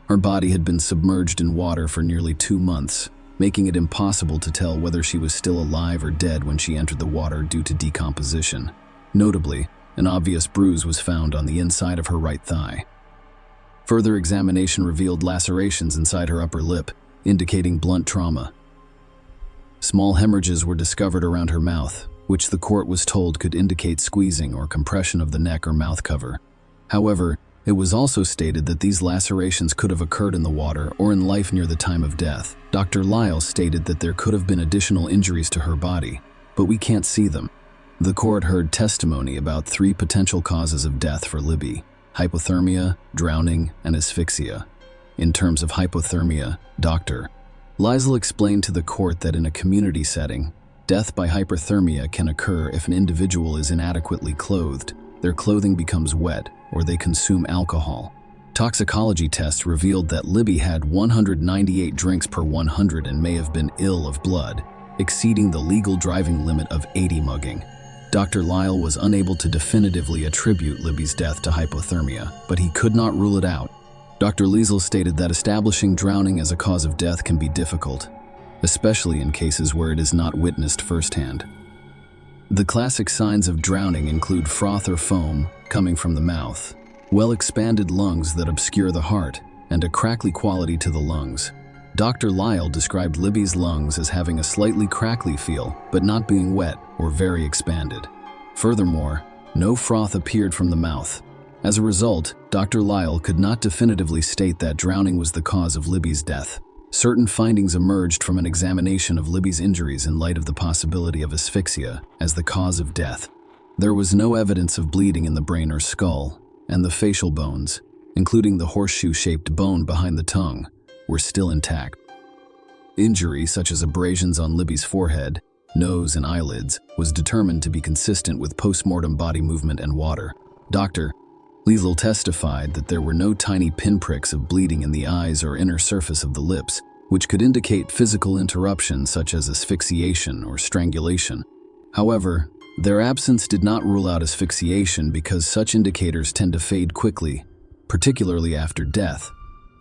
Her body had been submerged in water for nearly 2 months, making it impossible to tell whether she was still alive or dead when she entered the water due to decomposition. Notably, an obvious bruise was found on the inside of her right thigh. Further examination revealed lacerations inside her upper lip, indicating blunt trauma. Small hemorrhages were discovered around her mouth, which the court was told could indicate squeezing or compression of the neck or mouth cover. However, it was also stated that these lacerations could have occurred in the water or in life near the time of death. Dr. Lyle stated that there could have been additional injuries to her body, but we can't see them. The court heard testimony about 3 potential causes of death for Libby: hypothermia, drowning, and asphyxia. In terms of hypothermia, Dr. Lyle explained to the court that in a community setting, death by hypothermia can occur if an individual is inadequately clothed, their clothing becomes wet, or they consume alcohol. Toxicology tests revealed that Libby had 198 drinks per 100 and may have been ill of blood, exceeding the legal driving limit of 80 mugging. Dr. Lyle was unable to definitively attribute Libby's death to hypothermia, but he could not rule it out. Dr. Liesel stated that establishing drowning as a cause of death can be difficult, especially in cases where it is not witnessed firsthand. The classic signs of drowning include froth or foam coming from the mouth, well-expanded lungs that obscure the heart, and a crackly quality to the lungs. Dr. Lyle described Libby's lungs as having a slightly crackly feel, but not being wet or very expanded. Furthermore, no froth appeared from the mouth. As a result, Dr. Lyle could not definitively state that drowning was the cause of Libby's death. Certain findings emerged from an examination of Libby's injuries in light of the possibility of asphyxia as the cause of death. There was no evidence of bleeding in the brain or skull, and the facial bones, including the horseshoe-shaped bone behind the tongue, were still intact. Injury, such as abrasions on Libby's forehead, nose, and eyelids, was determined to be consistent with post-mortem body movement and water. Dr. Liesel testified that there were no tiny pinpricks of bleeding in the eyes or inner surface of the lips, which could indicate physical interruption such as asphyxiation or strangulation. However, their absence did not rule out asphyxiation because such indicators tend to fade quickly, particularly after death.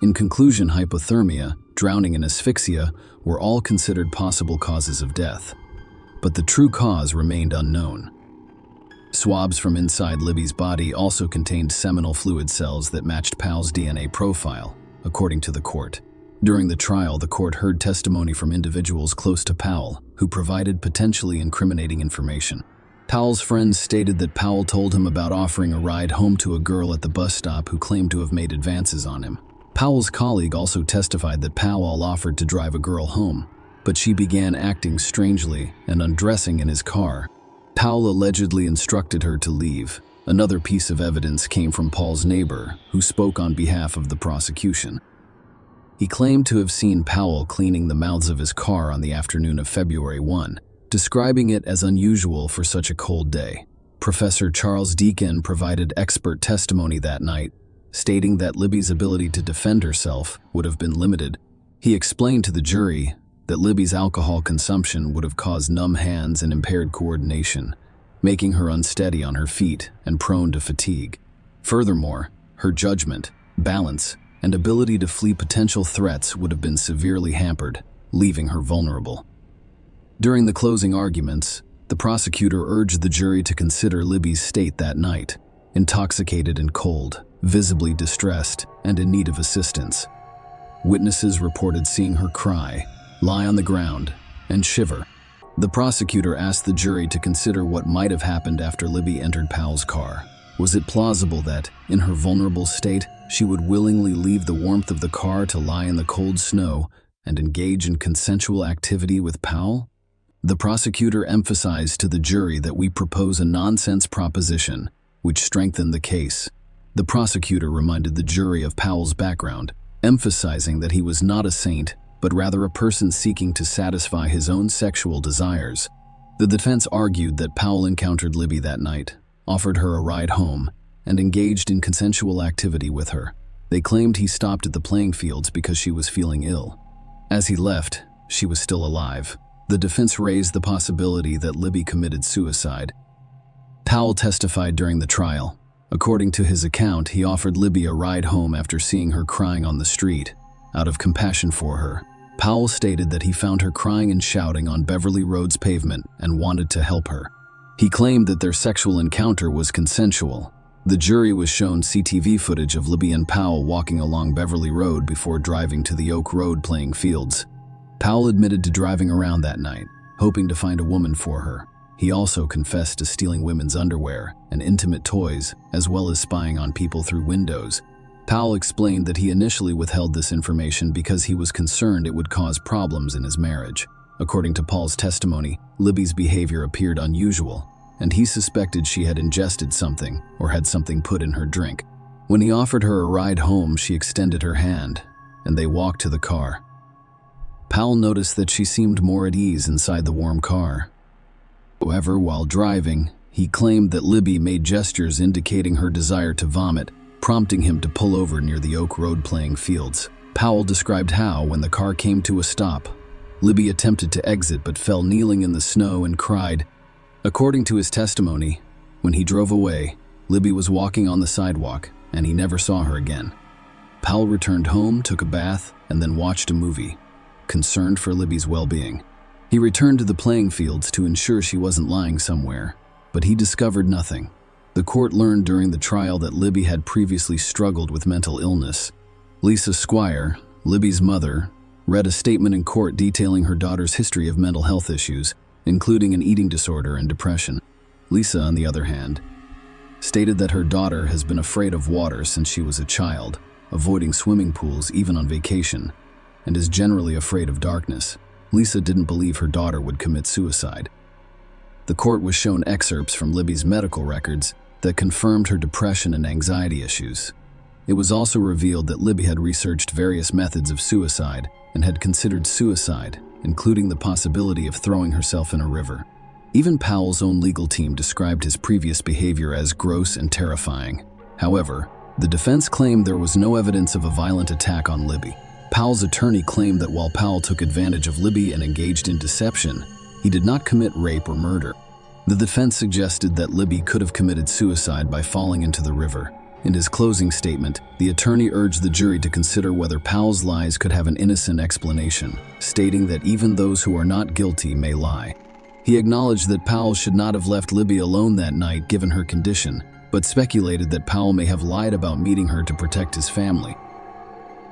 In conclusion, hypothermia, drowning, and asphyxia were all considered possible causes of death, but the true cause remained unknown. Swabs from inside Libby's body also contained seminal fluid cells that matched Powell's DNA profile, according to the court. During the trial, the court heard testimony from individuals close to Powell who provided potentially incriminating information. Powell's friends stated that Powell told him about offering a ride home to a girl at the bus stop who claimed to have made advances on him. Powell's colleague also testified that Powell offered to drive a girl home, but she began acting strangely and undressing in his car. Powell allegedly instructed her to leave. Another piece of evidence came from Paul's neighbor, who spoke on behalf of the prosecution. He claimed to have seen Powell cleaning the mouths of his car on the afternoon of February 1, describing it as unusual for such a cold day. Professor Charles Deacon provided expert testimony that night, stating that Libby's ability to defend herself would have been limited. He explained to the jury that Libby's alcohol consumption would have caused numb hands and impaired coordination, making her unsteady on her feet and prone to fatigue. Furthermore, her judgment, balance, and ability to flee potential threats would have been severely hampered, leaving her vulnerable. During the closing arguments, the prosecutor urged the jury to consider Libby's state that night, intoxicated and cold, visibly distressed, and in need of assistance. Witnesses reported seeing her cry, lie on the ground, and shiver. The prosecutor asked the jury to consider what might have happened after Libby entered Powell's car. Was it plausible that, in her vulnerable state, she would willingly leave the warmth of the car to lie in the cold snow and engage in consensual activity with Powell? The prosecutor emphasized to the jury that we propose a nonsense proposition, which strengthened the case. The prosecutor reminded the jury of Powell's background, emphasizing that he was not a saint, but rather a person seeking to satisfy his own sexual desires. The defense argued that Powell encountered Libby that night, offered her a ride home, and engaged in consensual activity with her. They claimed he stopped at the playing fields because she was feeling ill. As he left, she was still alive. The defense raised the possibility that Libby committed suicide. Powell testified during the trial. According to his account, he offered Libby a ride home after seeing her crying on the street. Out of compassion for her, Powell stated that he found her crying and shouting on Beverly Road's pavement and wanted to help her. He claimed that their sexual encounter was consensual. The jury was shown CCTV footage of Libby and Powell walking along Beverly Road before driving to the Oak Road playing fields. Powell admitted to driving around that night, hoping to find a woman for her. He also confessed to stealing women's underwear and intimate toys, as well as spying on people through windows. Powell explained that he initially withheld this information because he was concerned it would cause problems in his marriage. According to Paul's testimony, Libby's behavior appeared unusual, and he suspected she had ingested something or had something put in her drink. When he offered her a ride home, she extended her hand, and they walked to the car. Powell noticed that she seemed more at ease inside the warm car. However, while driving, he claimed that Libby made gestures indicating her desire to vomit, prompting him to pull over near the Oak Road playing fields. Powell described how, when the car came to a stop, Libby attempted to exit but fell kneeling in the snow and cried. According to his testimony, when he drove away, Libby was walking on the sidewalk, and he never saw her again. Powell returned home, took a bath, and then watched a movie, concerned for Libby's well-being. He returned to the playing fields to ensure she wasn't lying somewhere, but he discovered nothing. The court learned during the trial that Libby had previously struggled with mental illness. Lisa Squire, Libby's mother, read a statement in court detailing her daughter's history of mental health issues, including an eating disorder and depression. Lisa, on the other hand, stated that her daughter has been afraid of water since she was a child, avoiding swimming pools even on vacation, and is generally afraid of darkness. Lisa didn't believe her daughter would commit suicide. The court was shown excerpts from Libby's medical records that confirmed her depression and anxiety issues. It was also revealed that Libby had researched various methods of suicide, and had considered suicide, including the possibility of throwing herself in a river. Even Powell's own legal team described his previous behavior as gross and terrifying. However, the defense claimed there was no evidence of a violent attack on Libby. Powell's attorney claimed that while Powell took advantage of Libby and engaged in deception, he did not commit rape or murder. The defense suggested that Libby could have committed suicide by falling into the river. In his closing statement, the attorney urged the jury to consider whether Powell's lies could have an innocent explanation, stating that even those who are not guilty may lie. He acknowledged that Powell should not have left Libby alone that night given her condition, but speculated that Powell may have lied about meeting her to protect his family.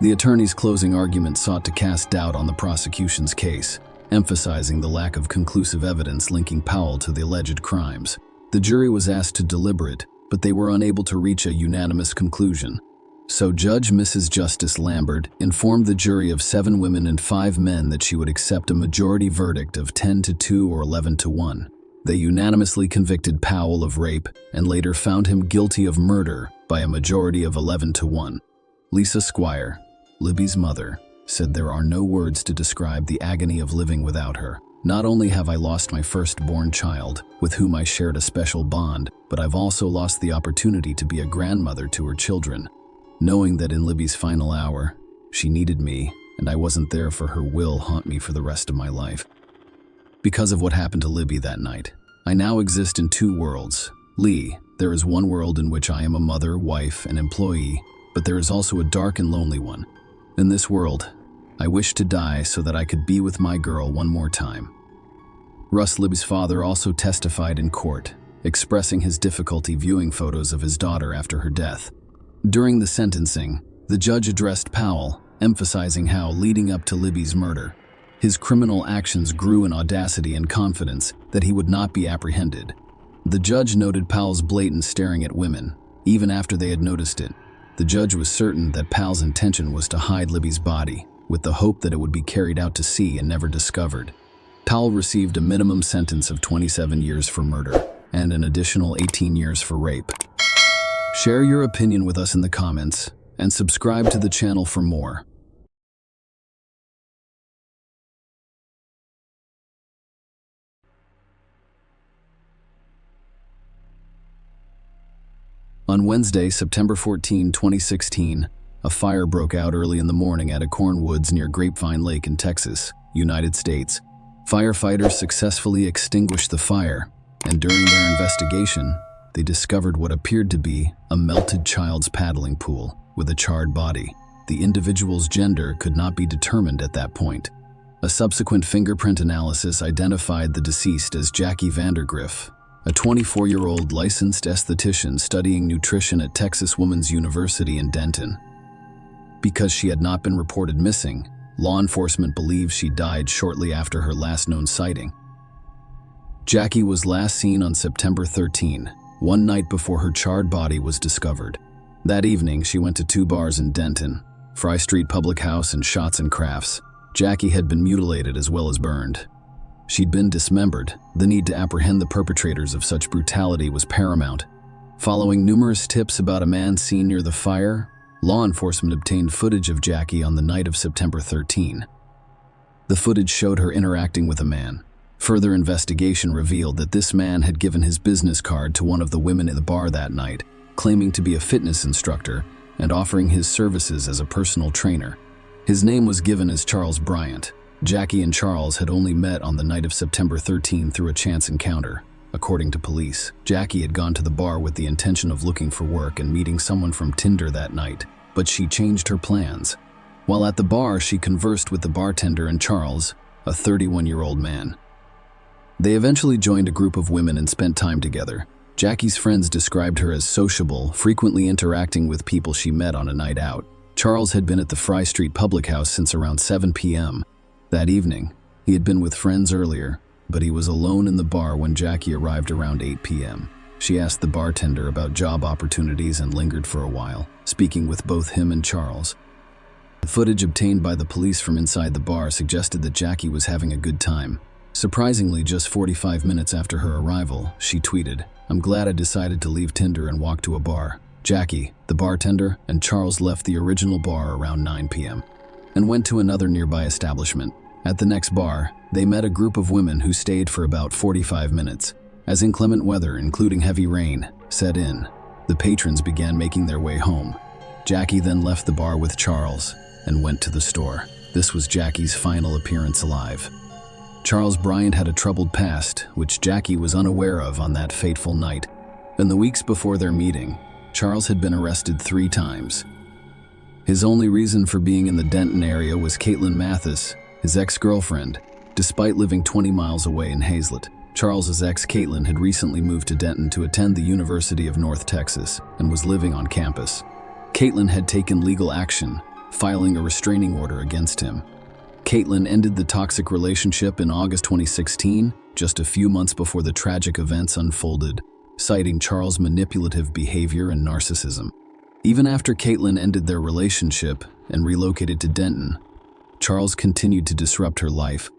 The attorney's closing argument sought to cast doubt on the prosecution's case, emphasizing the lack of conclusive evidence linking Powell to the alleged crimes. The jury was asked to deliberate, but they were unable to reach a unanimous conclusion. So Judge Mrs. Justice Lambert informed the jury of 7 women and 5 men that she would accept a majority verdict of 10-2 or 11-1. They unanimously convicted Powell of rape and later found him guilty of murder by a majority of 11-1. Lisa Squire, Libby's mother, said, "There are no words to describe the agony of living without her. Not only have I lost my firstborn child, with whom I shared a special bond, but I've also lost the opportunity to be a grandmother to her children. Knowing that in Libby's final hour, she needed me, and I wasn't there for her will haunt me for the rest of my life. Because of what happened to Libby that night, I now exist in 2 worlds. Lee, there is one world in which I am a mother, wife, and employee, but there is also a dark and lonely one. In this world, I wish to die so that I could be with my girl one more time." Russ, Libby's father, also testified in court, expressing his difficulty viewing photos of his daughter after her death. During the sentencing, the judge addressed Powell, emphasizing how, leading up to Libby's murder, his criminal actions grew in audacity and confidence that he would not be apprehended. The judge noted Powell's blatant staring at women, even after they had noticed it. The judge was certain that Powell's intention was to hide Libby's body, with the hope that it would be carried out to sea and never discovered. Powell received a minimum sentence of 27 years for murder and an additional 18 years for rape. Share your opinion with us in the comments and subscribe to the channel for more. On Wednesday, September 14, 2016, a fire broke out early in the morning at Acorn Woods near Grapevine Lake in Texas, United States. Firefighters successfully extinguished the fire, and during their investigation, they discovered what appeared to be a melted child's paddling pool with a charred body. The individual's gender could not be determined at that point. A subsequent fingerprint analysis identified the deceased as Jackie Vandergriff, a 24-year-old licensed esthetician studying nutrition at Texas Woman's University in Denton. Because she had not been reported missing, law enforcement believes she died shortly after her last known sighting. Jackie was last seen on September 13, one night before her charred body was discovered. That evening, she went to 2 bars in Denton, Fry Street Public House and Shots and Crafts. Jackie had been mutilated as well as burned. She'd been dismembered. The need to apprehend the perpetrators of such brutality was paramount. Following numerous tips about a man seen near the fire, law enforcement obtained footage of Jackie on the night of September 13. The footage showed her interacting with a man. Further investigation revealed that this man had given his business card to one of the women in the bar that night, claiming to be a fitness instructor and offering his services as a personal trainer. His name was given as Charles Bryant. Jackie and Charles had only met on the night of September 13 through a chance encounter. According to police, Jackie had gone to the bar with the intention of looking for work and meeting someone from Tinder that night, but she changed her plans. While at the bar, she conversed with the bartender and Charles, a 31-year-old man. They eventually joined a group of women and spent time together. Jackie's friends described her as sociable, frequently interacting with people she met on a night out. Charles had been at the Fry Street Public House since around 7 p.m. That evening, he had been with friends earlier, but he was alone in the bar when Jackie arrived around 8 p.m. She asked the bartender about job opportunities and lingered for a while, speaking with both him and Charles. The footage obtained by the police from inside the bar suggested that Jackie was having a good time. Surprisingly, just 45 minutes after her arrival, she tweeted, "I'm glad I decided to leave Tinder and walk to a bar." Jackie, the bartender, and Charles left the original bar around 9 p.m. and went to another nearby establishment. At the next bar, they met a group of women who stayed for about 45 minutes. As inclement weather, including heavy rain, set in, the patrons began making their way home. Jackie then left the bar with Charles and went to the store. This was Jackie's final appearance alive. Charles Bryant had a troubled past, which Jackie was unaware of on that fateful night. In the weeks before their meeting, Charles had been arrested 3 times. His only reason for being in the Denton area was Caitlin Mathis, his ex-girlfriend. Despite living 20 miles away in Hazlet, Charles's ex Caitlin had recently moved to Denton to attend the University of North Texas and was living on campus. Caitlin had taken legal action, filing a restraining order against him. Caitlin ended the toxic relationship in August 2016, just a few months before the tragic events unfolded, citing Charles' manipulative behavior and narcissism. Even after Caitlin ended their relationship and relocated to Denton, Charles continued to disrupt her life.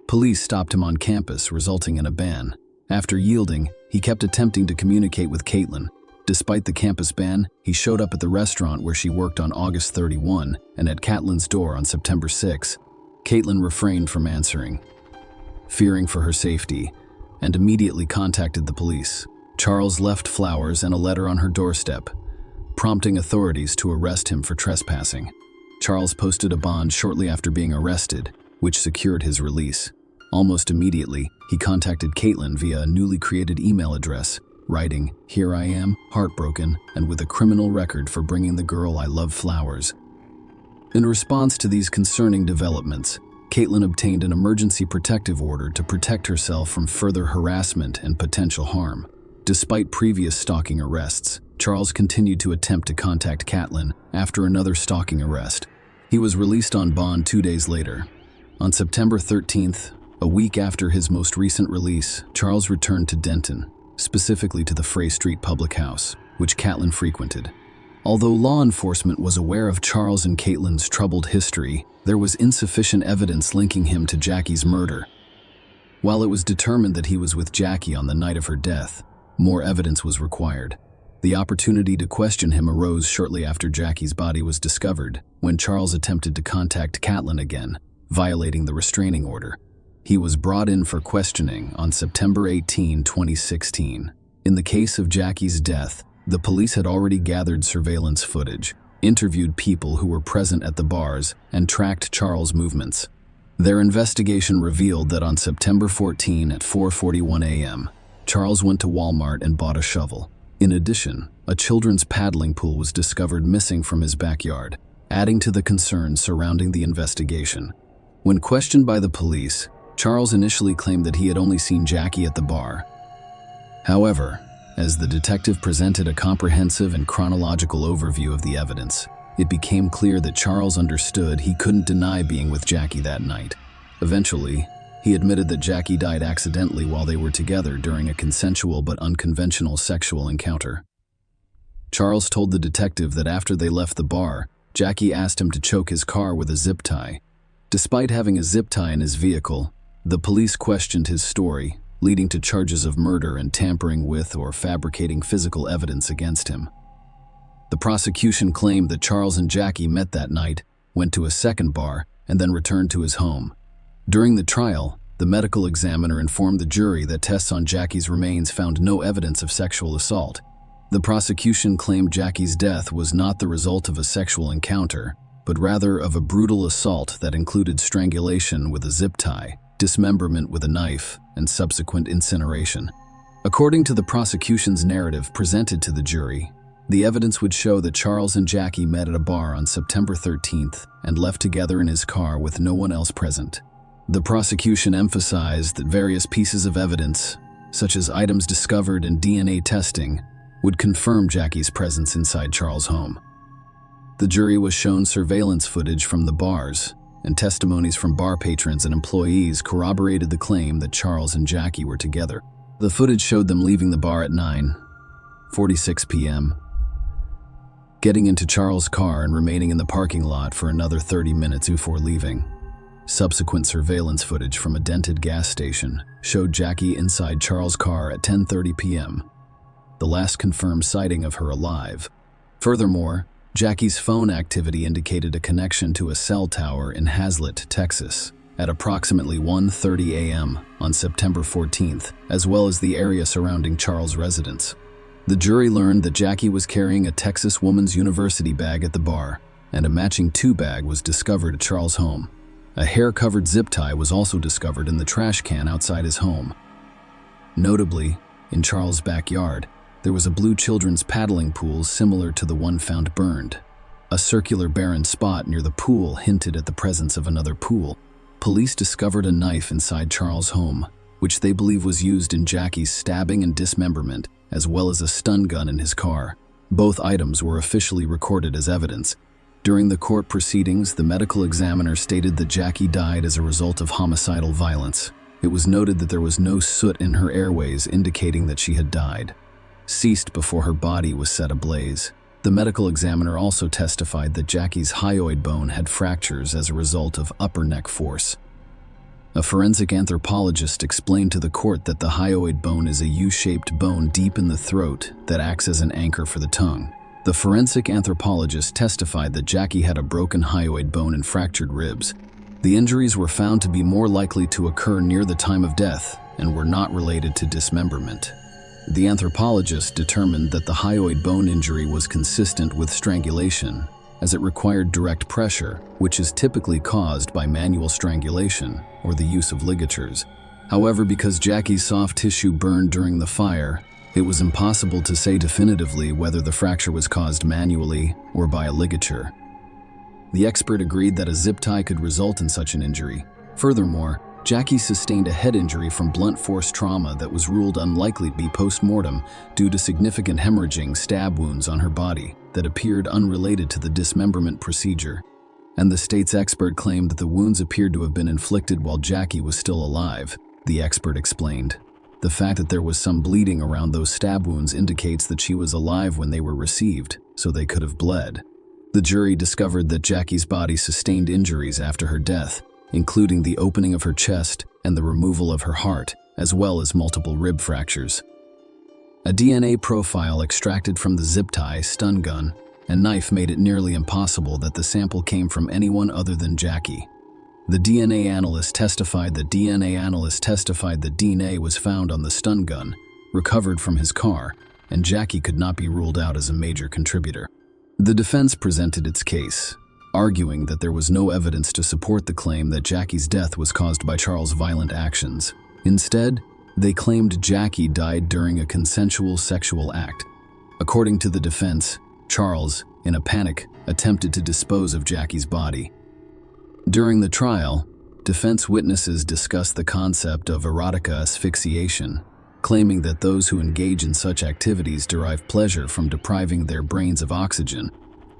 Police stopped him on campus, resulting in a ban. After yielding, he kept attempting to communicate with Caitlin. Despite the campus ban, he showed up at the restaurant where she worked on August 31 and at Caitlin's door on September 6. Caitlin refrained from answering, fearing for her safety, and immediately contacted the police. Charles left flowers and a letter on her doorstep, prompting authorities to arrest him for trespassing. Charles posted a bond shortly after being arrested, which secured his release. Almost immediately, he contacted Caitlin via a newly created email address, writing, "Here I am, heartbroken, and with a criminal record for bringing the girl I love flowers." In response to these concerning developments, Caitlin obtained an emergency protective order to protect herself from further harassment and potential harm. Despite previous stalking arrests, Charles continued to attempt to contact Caitlin after another stalking arrest. He was released on bond 2 days later. On September 13th, a week after his most recent release, Charles returned to Denton, specifically to the Frey Street Public House, which Caitlin frequented. Although law enforcement was aware of Charles and Caitlin's troubled history, there was insufficient evidence linking him to Jackie's murder. While it was determined that he was with Jackie on the night of her death, more evidence was required. The opportunity to question him arose shortly after Jackie's body was discovered, when Charles attempted to contact Caitlin again, violating the restraining order. He was brought in for questioning on September 18, 2016. In the case of Jackie's death, the police had already gathered surveillance footage, interviewed people who were present at the bars, and tracked Charles' movements. Their investigation revealed that on September 14 at 4:41 a.m., Charles went to Walmart and bought a shovel. In addition, a children's paddling pool was discovered missing from his backyard, adding to the concerns surrounding the investigation. When questioned by the police, Charles initially claimed that he had only seen Jackie at the bar. However, as the detective presented a comprehensive and chronological overview of the evidence, it became clear that Charles understood he couldn't deny being with Jackie that night. Eventually, he admitted that Jackie died accidentally while they were together during a consensual but unconventional sexual encounter. Charles told the detective that after they left the bar, Jackie asked him to choke his car with a zip tie. Despite having a zip tie in his vehicle, the police questioned his story, leading to charges of murder and tampering with or fabricating physical evidence against him. The prosecution claimed that Charles and Jackie met that night, went to a second bar, and then returned to his home. During the trial, the medical examiner informed the jury that tests on Jackie's remains found no evidence of sexual assault. The prosecution claimed Jackie's death was not the result of a sexual encounter, but rather of a brutal assault that included strangulation with a zip tie, dismemberment with a knife, and subsequent incineration. According to the prosecution's narrative presented to the jury, the evidence would show that Charles and Jackie met at a bar on September 13th and left together in his car with no one else present. The prosecution emphasized that various pieces of evidence, such as items discovered and DNA testing, would confirm Jackie's presence inside Charles' home. The jury was shown surveillance footage from the bars, and testimonies from bar patrons and employees corroborated the claim that Charles and Jackie were together. The footage showed them leaving the bar at 9:46 p.m., getting into Charles' car and remaining in the parking lot for another 30 minutes before leaving. Subsequent surveillance footage from a dented gas station showed Jackie inside Charles' car at 10:30 p.m., the last confirmed sighting of her alive. Furthermore, Jackie's phone activity indicated a connection to a cell tower in Hazlet, Texas, at approximately 1:30 a.m. on September 14th, as well as the area surrounding Charles' residence. The jury learned that Jackie was carrying a Texas Woman's University bag at the bar, and a matching bag was discovered at Charles' home. A hair-covered zip tie was also discovered in the trash can outside his home. Notably, in Charles' backyard, there was a blue children's paddling pool similar to the one found burned. A circular barren spot near the pool hinted at the presence of another pool. Police discovered a knife inside Charles' home, which they believe was used in Jackie's stabbing and dismemberment, as well as a stun gun in his car. Both items were officially recorded as evidence. During the court proceedings, the medical examiner stated that Jackie died as a result of homicidal violence. It was noted that there was no soot in her airways, indicating that she had died. Ceased before her body was set ablaze. The medical examiner also testified that Jackie's hyoid bone had fractures as a result of upper neck force. A forensic anthropologist explained to the court that the hyoid bone is a U-shaped bone deep in the throat that acts as an anchor for the tongue. The forensic anthropologist testified that Jackie had a broken hyoid bone and fractured ribs. The injuries were found to be more likely to occur near the time of death and were not related to dismemberment. The anthropologist determined that the hyoid bone injury was consistent with strangulation, as it required direct pressure, which is typically caused by manual strangulation or the use of ligatures. However, because Jackie's soft tissue burned during the fire, it was impossible to say definitively whether the fracture was caused manually or by a ligature. The expert agreed that a zip tie could result in such an injury. Furthermore, Jackie sustained a head injury from blunt force trauma that was ruled unlikely to be post-mortem due to significant hemorrhaging stab wounds on her body that appeared unrelated to the dismemberment procedure. And the state's expert claimed that the wounds appeared to have been inflicted while Jackie was still alive, the expert explained. The fact that there was some bleeding around those stab wounds indicates that she was alive when they were received, so they could have bled. The jury discovered that Jackie's body sustained injuries after her death, including the opening of her chest and the removal of her heart, as well as multiple rib fractures. A DNA profile extracted from the zip tie, stun gun, and knife made it nearly impossible that the sample came from anyone other than Jackie. The DNA analyst testified that DNA was found on the stun gun, recovered from his car, and Jackie could not be ruled out as a major contributor. The defense presented its case, arguing that there was no evidence to support the claim that Jackie's death was caused by Charles' violent actions. Instead, they claimed Jackie died during a consensual sexual act. According to the defense, Charles, in a panic, attempted to dispose of Jackie's body. During the trial, defense witnesses discussed the concept of erotica asphyxiation, claiming that those who engage in such activities derive pleasure from depriving their brains of oxygen.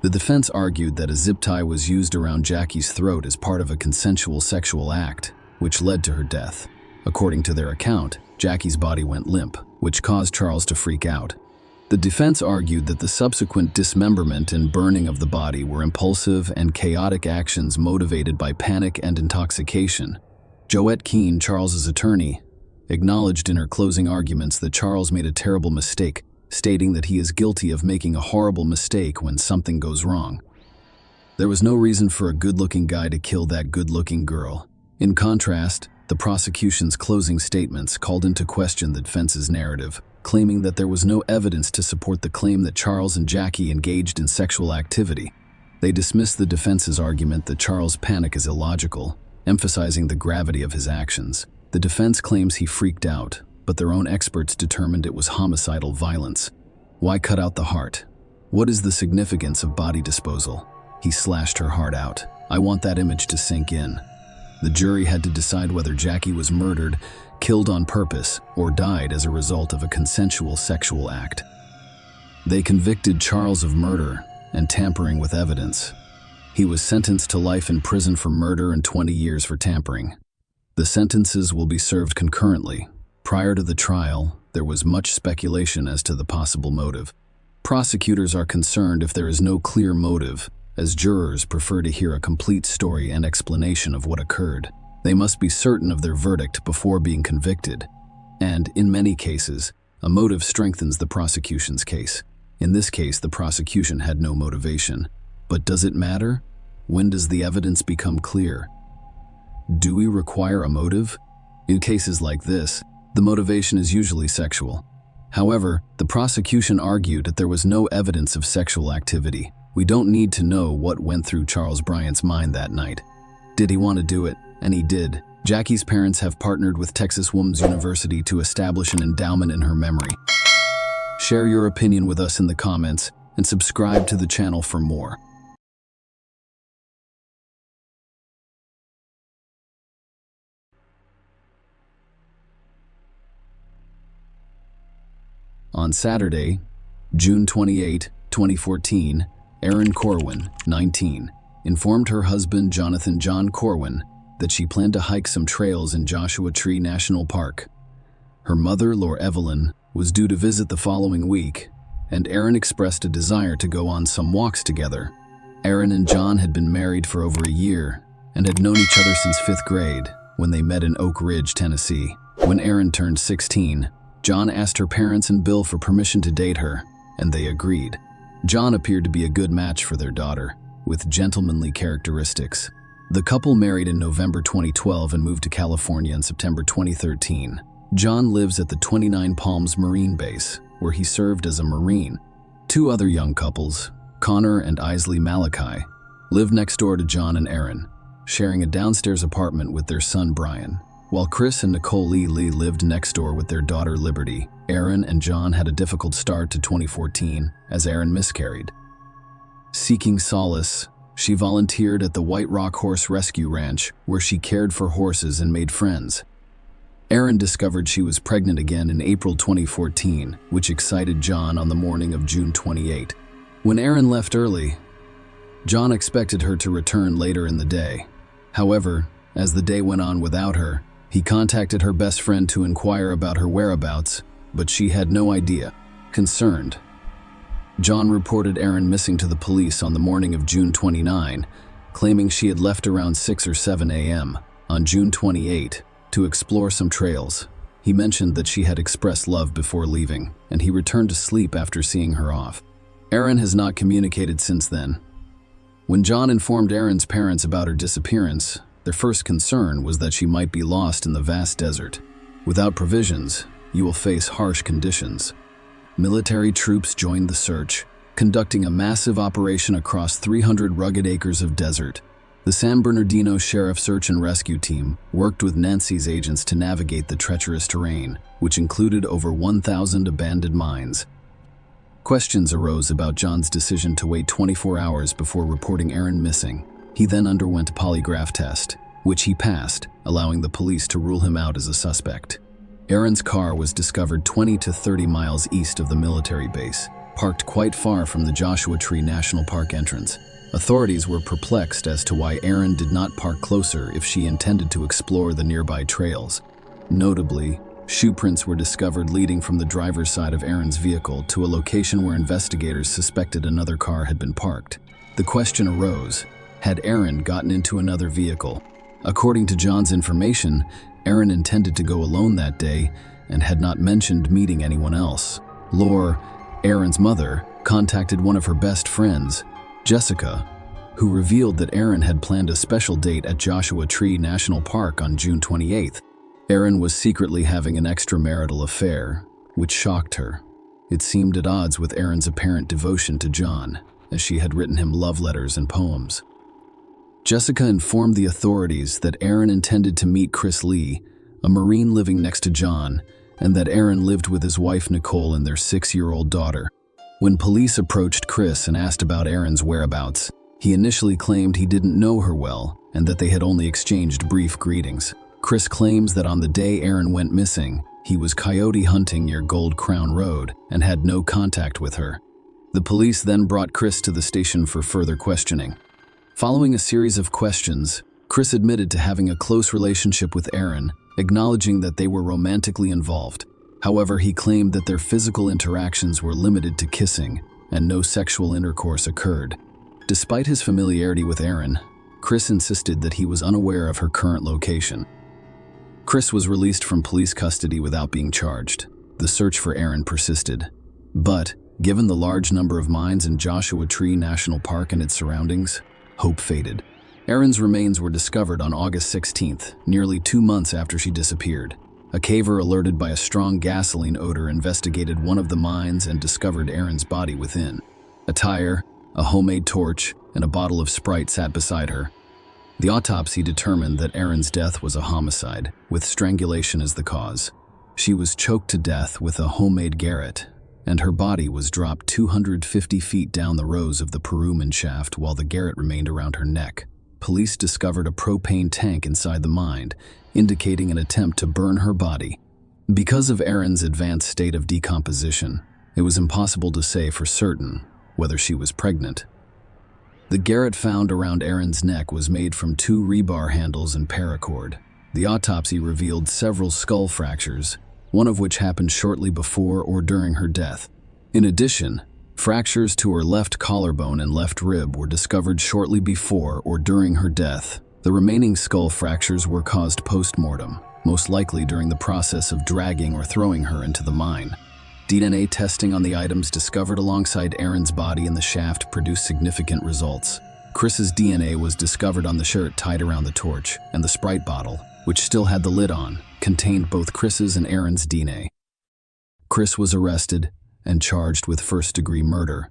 The defense argued that a zip tie was used around Jackie's throat as part of a consensual sexual act, which led to her death. According to their account, Jackie's body went limp, which caused Charles to freak out. The defense argued that the subsequent dismemberment and burning of the body were impulsive and chaotic actions motivated by panic and intoxication. Joette Keene, Charles's attorney, acknowledged in her closing arguments that Charles made a terrible mistake, stating that he is guilty of making a horrible mistake when something goes wrong. There was no reason for a good-looking guy to kill that good-looking girl. In contrast, the prosecution's closing statements called into question the defense's narrative, claiming that there was no evidence to support the claim that Charles and Jackie engaged in sexual activity. They dismissed the defense's argument that Charles' panic is illogical, emphasizing the gravity of his actions. The defense claims he freaked out, but their own experts determined it was homicidal violence. Why cut out the heart? What is the significance of body disposal? He slashed her heart out. I want that image to sink in. The jury had to decide whether Jackie was murdered, killed on purpose, or died as a result of a consensual sexual act. They convicted Charles of murder and tampering with evidence. He was sentenced to life in prison for murder and 20 years for tampering. The sentences will be served concurrently. Prior to the trial, there was much speculation as to the possible motive. Prosecutors are concerned if there is no clear motive, as jurors prefer to hear a complete story and explanation of what occurred. They must be certain of their verdict before being convicted, and, in many cases, a motive strengthens the prosecution's case. In this case, the prosecution had no motivation. But does it matter? When does the evidence become clear? Do we require a motive? In cases like this, the motivation is usually sexual. However, the prosecution argued that there was no evidence of sexual activity. We don't need to know what went through Charles Bryant's mind that night. Did he want to do it? And he did. Jackie's parents have partnered with Texas Women's University to establish an endowment in her memory. Share your opinion with us in the comments and subscribe to the channel for more. On Saturday, June 28, 2014, Erin Corwin, 19, informed her husband Jonathan John Corwin that she planned to hike some trails in Joshua Tree National Park. Her mother, Laura Evelyn, was due to visit the following week, and Erin expressed a desire to go on some walks together. Erin and John had been married for over a year and had known each other since 5th grade when they met in Oak Ridge, Tennessee. When Erin turned 16, John asked her parents and Bill for permission to date her, and they agreed. John appeared to be a good match for their daughter, with gentlemanly characteristics. The couple married in November 2012 and moved to California in September 2013. John lives at the 29 Palms Marine Base, where he served as a Marine. Two other young couples, Connor and Isley Malachi, live next door to John and Erin, sharing a downstairs apartment with their son Brian. While Chris and Nicole Lee lived next door with their daughter Liberty, Erin and John had a difficult start to 2014 as Erin miscarried. Seeking solace, she volunteered at the White Rock Horse Rescue Ranch, where she cared for horses and made friends. Erin discovered she was pregnant again in April 2014, which excited John on the morning of June 28. When Erin left early, John expected her to return later in the day. However, as the day went on without her, he contacted her best friend to inquire about her whereabouts, but she had no idea. Concerned, John reported Erin missing to the police on the morning of June 29, claiming she had left around 6 or 7 a.m. on June 28 to explore some trails. He mentioned that she had expressed love before leaving, and he returned to sleep after seeing her off. Erin has not communicated since then. When John informed Erin's parents about her disappearance, their first concern was that she might be lost in the vast desert. Without provisions, you will face harsh conditions. Military troops joined the search, conducting a massive operation across 300 rugged acres of desert. The San Bernardino Sheriff Search and Rescue Team worked with Nancy's agents to navigate the treacherous terrain, which included over 1,000 abandoned mines. Questions arose about John's decision to wait 24 hours before reporting Erin missing. He then underwent a polygraph test, which he passed, allowing the police to rule him out as a suspect. Erin's car was discovered 20 to 30 miles east of the military base, parked quite far from the Joshua Tree National Park entrance. Authorities were perplexed as to why Erin did not park closer if she intended to explore the nearby trails. Notably, shoe prints were discovered leading from the driver's side of Erin's vehicle to a location where investigators suspected another car had been parked. The question arose, had Erin gotten into another vehicle? According to John's information, Erin intended to go alone that day and had not mentioned meeting anyone else. Laura, Erin's mother, contacted one of her best friends, Jessica, who revealed that Erin had planned a special date at Joshua Tree National Park on June 28th. Erin was secretly having an extramarital affair, which shocked her. It seemed at odds with Erin's apparent devotion to John, as she had written him love letters and poems. Jessica informed the authorities that Erin intended to meet Chris Lee, a Marine living next to John, and that Erin lived with his wife Nicole and their 6-year-old daughter. When police approached Chris and asked about Erin's whereabouts, he initially claimed he didn't know her well and that they had only exchanged brief greetings. Chris claims that on the day Erin went missing, he was coyote hunting near Gold Crown Road and had no contact with her. The police then brought Chris to the station for further questioning. Following a series of questions, Chris admitted to having a close relationship with Erin, acknowledging that they were romantically involved. However, he claimed that their physical interactions were limited to kissing and no sexual intercourse occurred. Despite his familiarity with Erin, Chris insisted that he was unaware of her current location. Chris was released from police custody without being charged. The search for Erin persisted. But, Given the large number of mines in Joshua Tree National Park and its surroundings, hope faded. Erin's remains were discovered on August 16th, nearly 2 months after she disappeared. A caver alerted by a strong gasoline odor investigated one of the mines and discovered Erin's body within. A tire, a homemade torch, and a bottle of Sprite sat beside her. The autopsy determined that Erin's death was a homicide, with strangulation as the cause. She was choked to death with a homemade garrote, and her body was dropped 250 feet down the rows of the Peruman shaft while the garrote remained around her neck. Police discovered a propane tank inside the mine, indicating an attempt to burn her body. Because of Erin's advanced state of decomposition, it was impossible to say for certain whether she was pregnant. The garrote found around Erin's neck was made from 2 rebar handles and paracord. The autopsy revealed several skull fractures, one of which happened shortly before or during her death. In addition, fractures to her left collarbone and left rib were discovered shortly before or during her death. The remaining skull fractures were caused post-mortem, most likely during the process of dragging or throwing her into the mine. DNA testing on the items discovered alongside Erin's body in the shaft produced significant results. Chris's DNA was discovered on the shirt tied around the torch, and the Sprite bottle, which still had the lid on, contained both Chris's and Erin's DNA. Chris was arrested and charged with first-degree murder.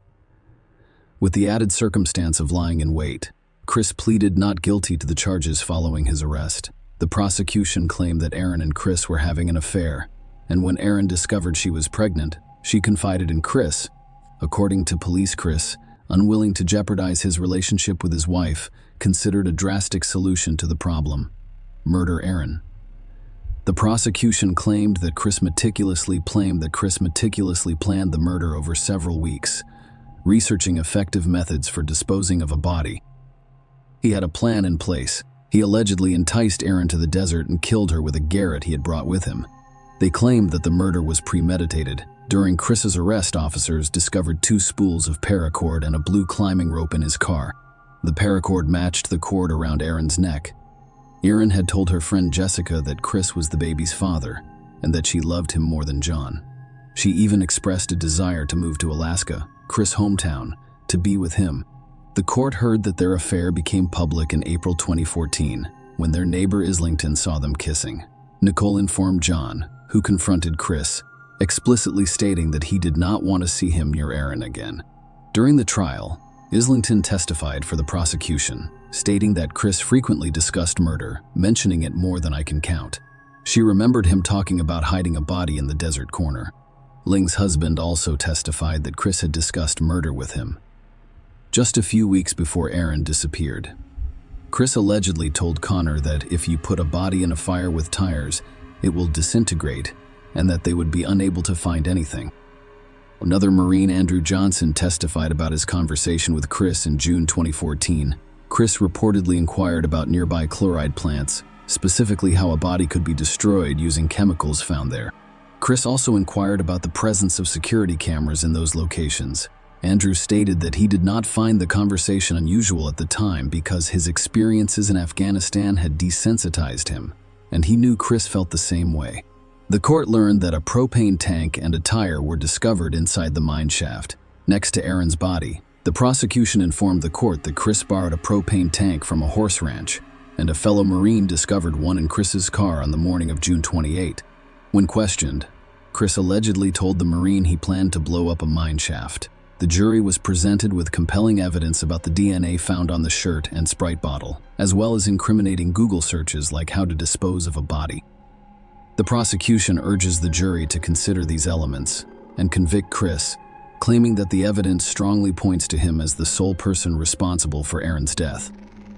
With the added circumstance of lying in wait, Chris pleaded not guilty to the charges following his arrest. The prosecution claimed that Erin and Chris were having an affair, and when Erin discovered she was pregnant, she confided in Chris. According to police, Chris, unwilling to jeopardize his relationship with his wife, considered a drastic solution to the problem: murder Erin. The prosecution claimed that Chris meticulously planned the murder over several weeks, researching effective methods for disposing of a body. He had a plan in place. He allegedly enticed Erin to the desert and killed her with a garrote he had brought with him. They claimed that the murder was premeditated. During Chris's arrest, officers discovered 2 spools of paracord and a blue climbing rope in his car. The paracord matched the cord around Erin's neck. Erin had told her friend Jessica that Chris was the baby's father and that she loved him more than John. She even expressed a desire to move to Alaska, Chris' hometown, to be with him. The court heard that their affair became public in April 2014 when their neighbor Islington saw them kissing. Nicole informed John, who confronted Chris, explicitly stating that he did not want to see him near Erin again. During the trial, Islington testified for the prosecution, stating that Chris frequently discussed murder, mentioning it more than I can count. She remembered him talking about hiding a body in the desert corner. Ling's husband also testified that Chris had discussed murder with him. Just a few weeks before Erin disappeared, Chris allegedly told Connor that if you put a body in a fire with tires, it will disintegrate, and that they would be unable to find anything. Another Marine, Andrew Johnson, testified about his conversation with Chris in June 2014. Chris reportedly inquired about nearby chloride plants, specifically how a body could be destroyed using chemicals found there. Chris also inquired about the presence of security cameras in those locations. Andrew stated that he did not find the conversation unusual at the time because his experiences in Afghanistan had desensitized him, and he knew Chris felt the same way. The court learned that a propane tank and a tire were discovered inside the mine shaft, next to Erin's body. The prosecution informed the court that Chris borrowed a propane tank from a horse ranch, and a fellow Marine discovered one in Chris's car on the morning of June 28. When questioned, Chris allegedly told the Marine he planned to blow up a mine shaft. The jury was presented with compelling evidence about the DNA found on the shirt and Sprite bottle, as well as incriminating Google searches like how to dispose of a body. The prosecution urges the jury to consider these elements and convict Chris, claiming that the evidence strongly points to him as the sole person responsible for Erin's death.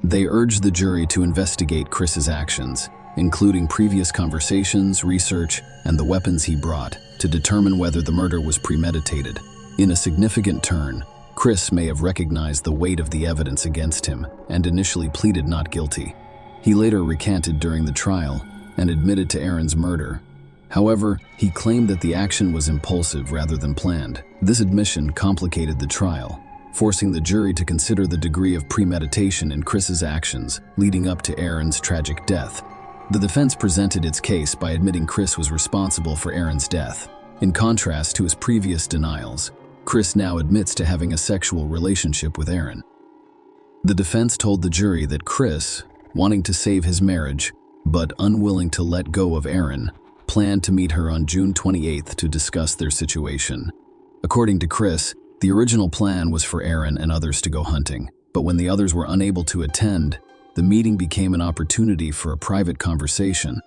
They urge the jury to investigate Chris's actions, including previous conversations, research, and the weapons he brought, to determine whether the murder was premeditated. In a significant turn, Chris may have recognized the weight of the evidence against him and initially pleaded not guilty. He later recanted during the trial and admitted to Erin's murder. However, he claimed that the action was impulsive rather than planned. This admission complicated the trial, forcing the jury to consider the degree of premeditation in Chris's actions leading up to Erin's tragic death. The defense presented its case by admitting Chris was responsible for Erin's death. In contrast to his previous denials, Chris now admits to having a sexual relationship with Erin. The defense told the jury that Chris, wanting to save his marriage, but unwilling to let go of Erin, planned to meet her on June 28th to discuss their situation. According to Chris, the original plan was for Erin and others to go hunting, but when the others were unable to attend, the meeting became an opportunity for a private conversation.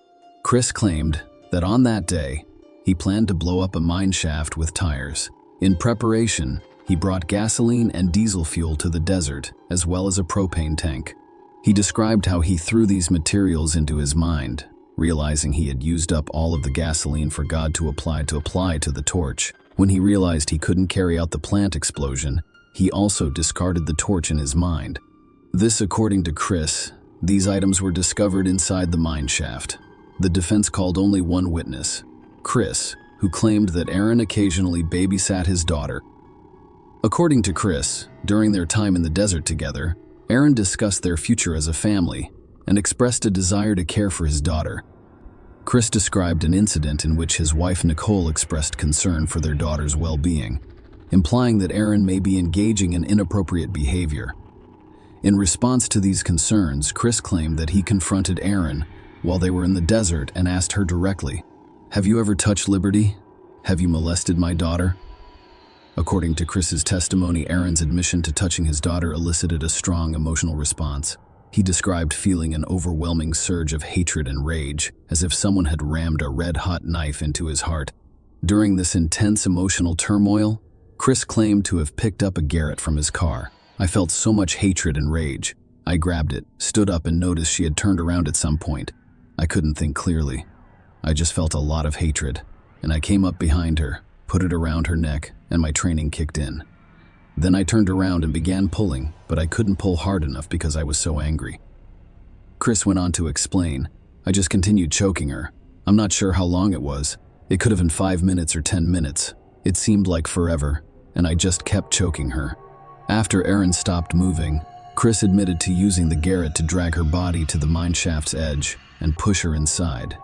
Chris claimed that on that day, he planned to blow up a mine shaft with tires. In preparation, he brought gasoline and diesel fuel to the desert, as well as a propane tank. He described how he threw these materials into his mind, realizing he had used up all of the gasoline for God to apply to the torch. When he realized he couldn't carry out the plant explosion, he also discarded the torch in his mind. This, according to Chris, these items were discovered inside the mine shaft. The defense called only one witness, Chris, who claimed that Erin occasionally babysat his daughter. According to Chris, during their time in the desert together, Erin discussed their future as a family and expressed a desire to care for his daughter. Chris described an incident in which his wife Nicole expressed concern for their daughter's well-being, implying that Erin may be engaging in inappropriate behavior. In response to these concerns, Chris claimed that he confronted Erin while they were in the desert and asked her directly, "Have you ever touched Liberty? Have you molested my daughter?" According to Chris's testimony, Erin's admission to touching his daughter elicited a strong emotional response. He described feeling an overwhelming surge of hatred and rage, as if someone had rammed a red-hot knife into his heart. During this intense emotional turmoil, Chris claimed to have picked up a Garrett from his car. "I felt so much hatred and rage. I grabbed it, stood up, and noticed she had turned around at some point. I couldn't think clearly. I just felt a lot of hatred, and I came up behind her, put it around her neck, and my training kicked in. Then I turned around and began pulling, but I couldn't pull hard enough because I was so angry." Chris went on to explain, "I just continued choking her. I'm not sure how long it was. It could have been 5 minutes or 10 minutes. It seemed like forever, and I just kept choking her." After Erin stopped moving, Chris admitted to using the Garrett to drag her body to the mine shaft's edge and push her inside.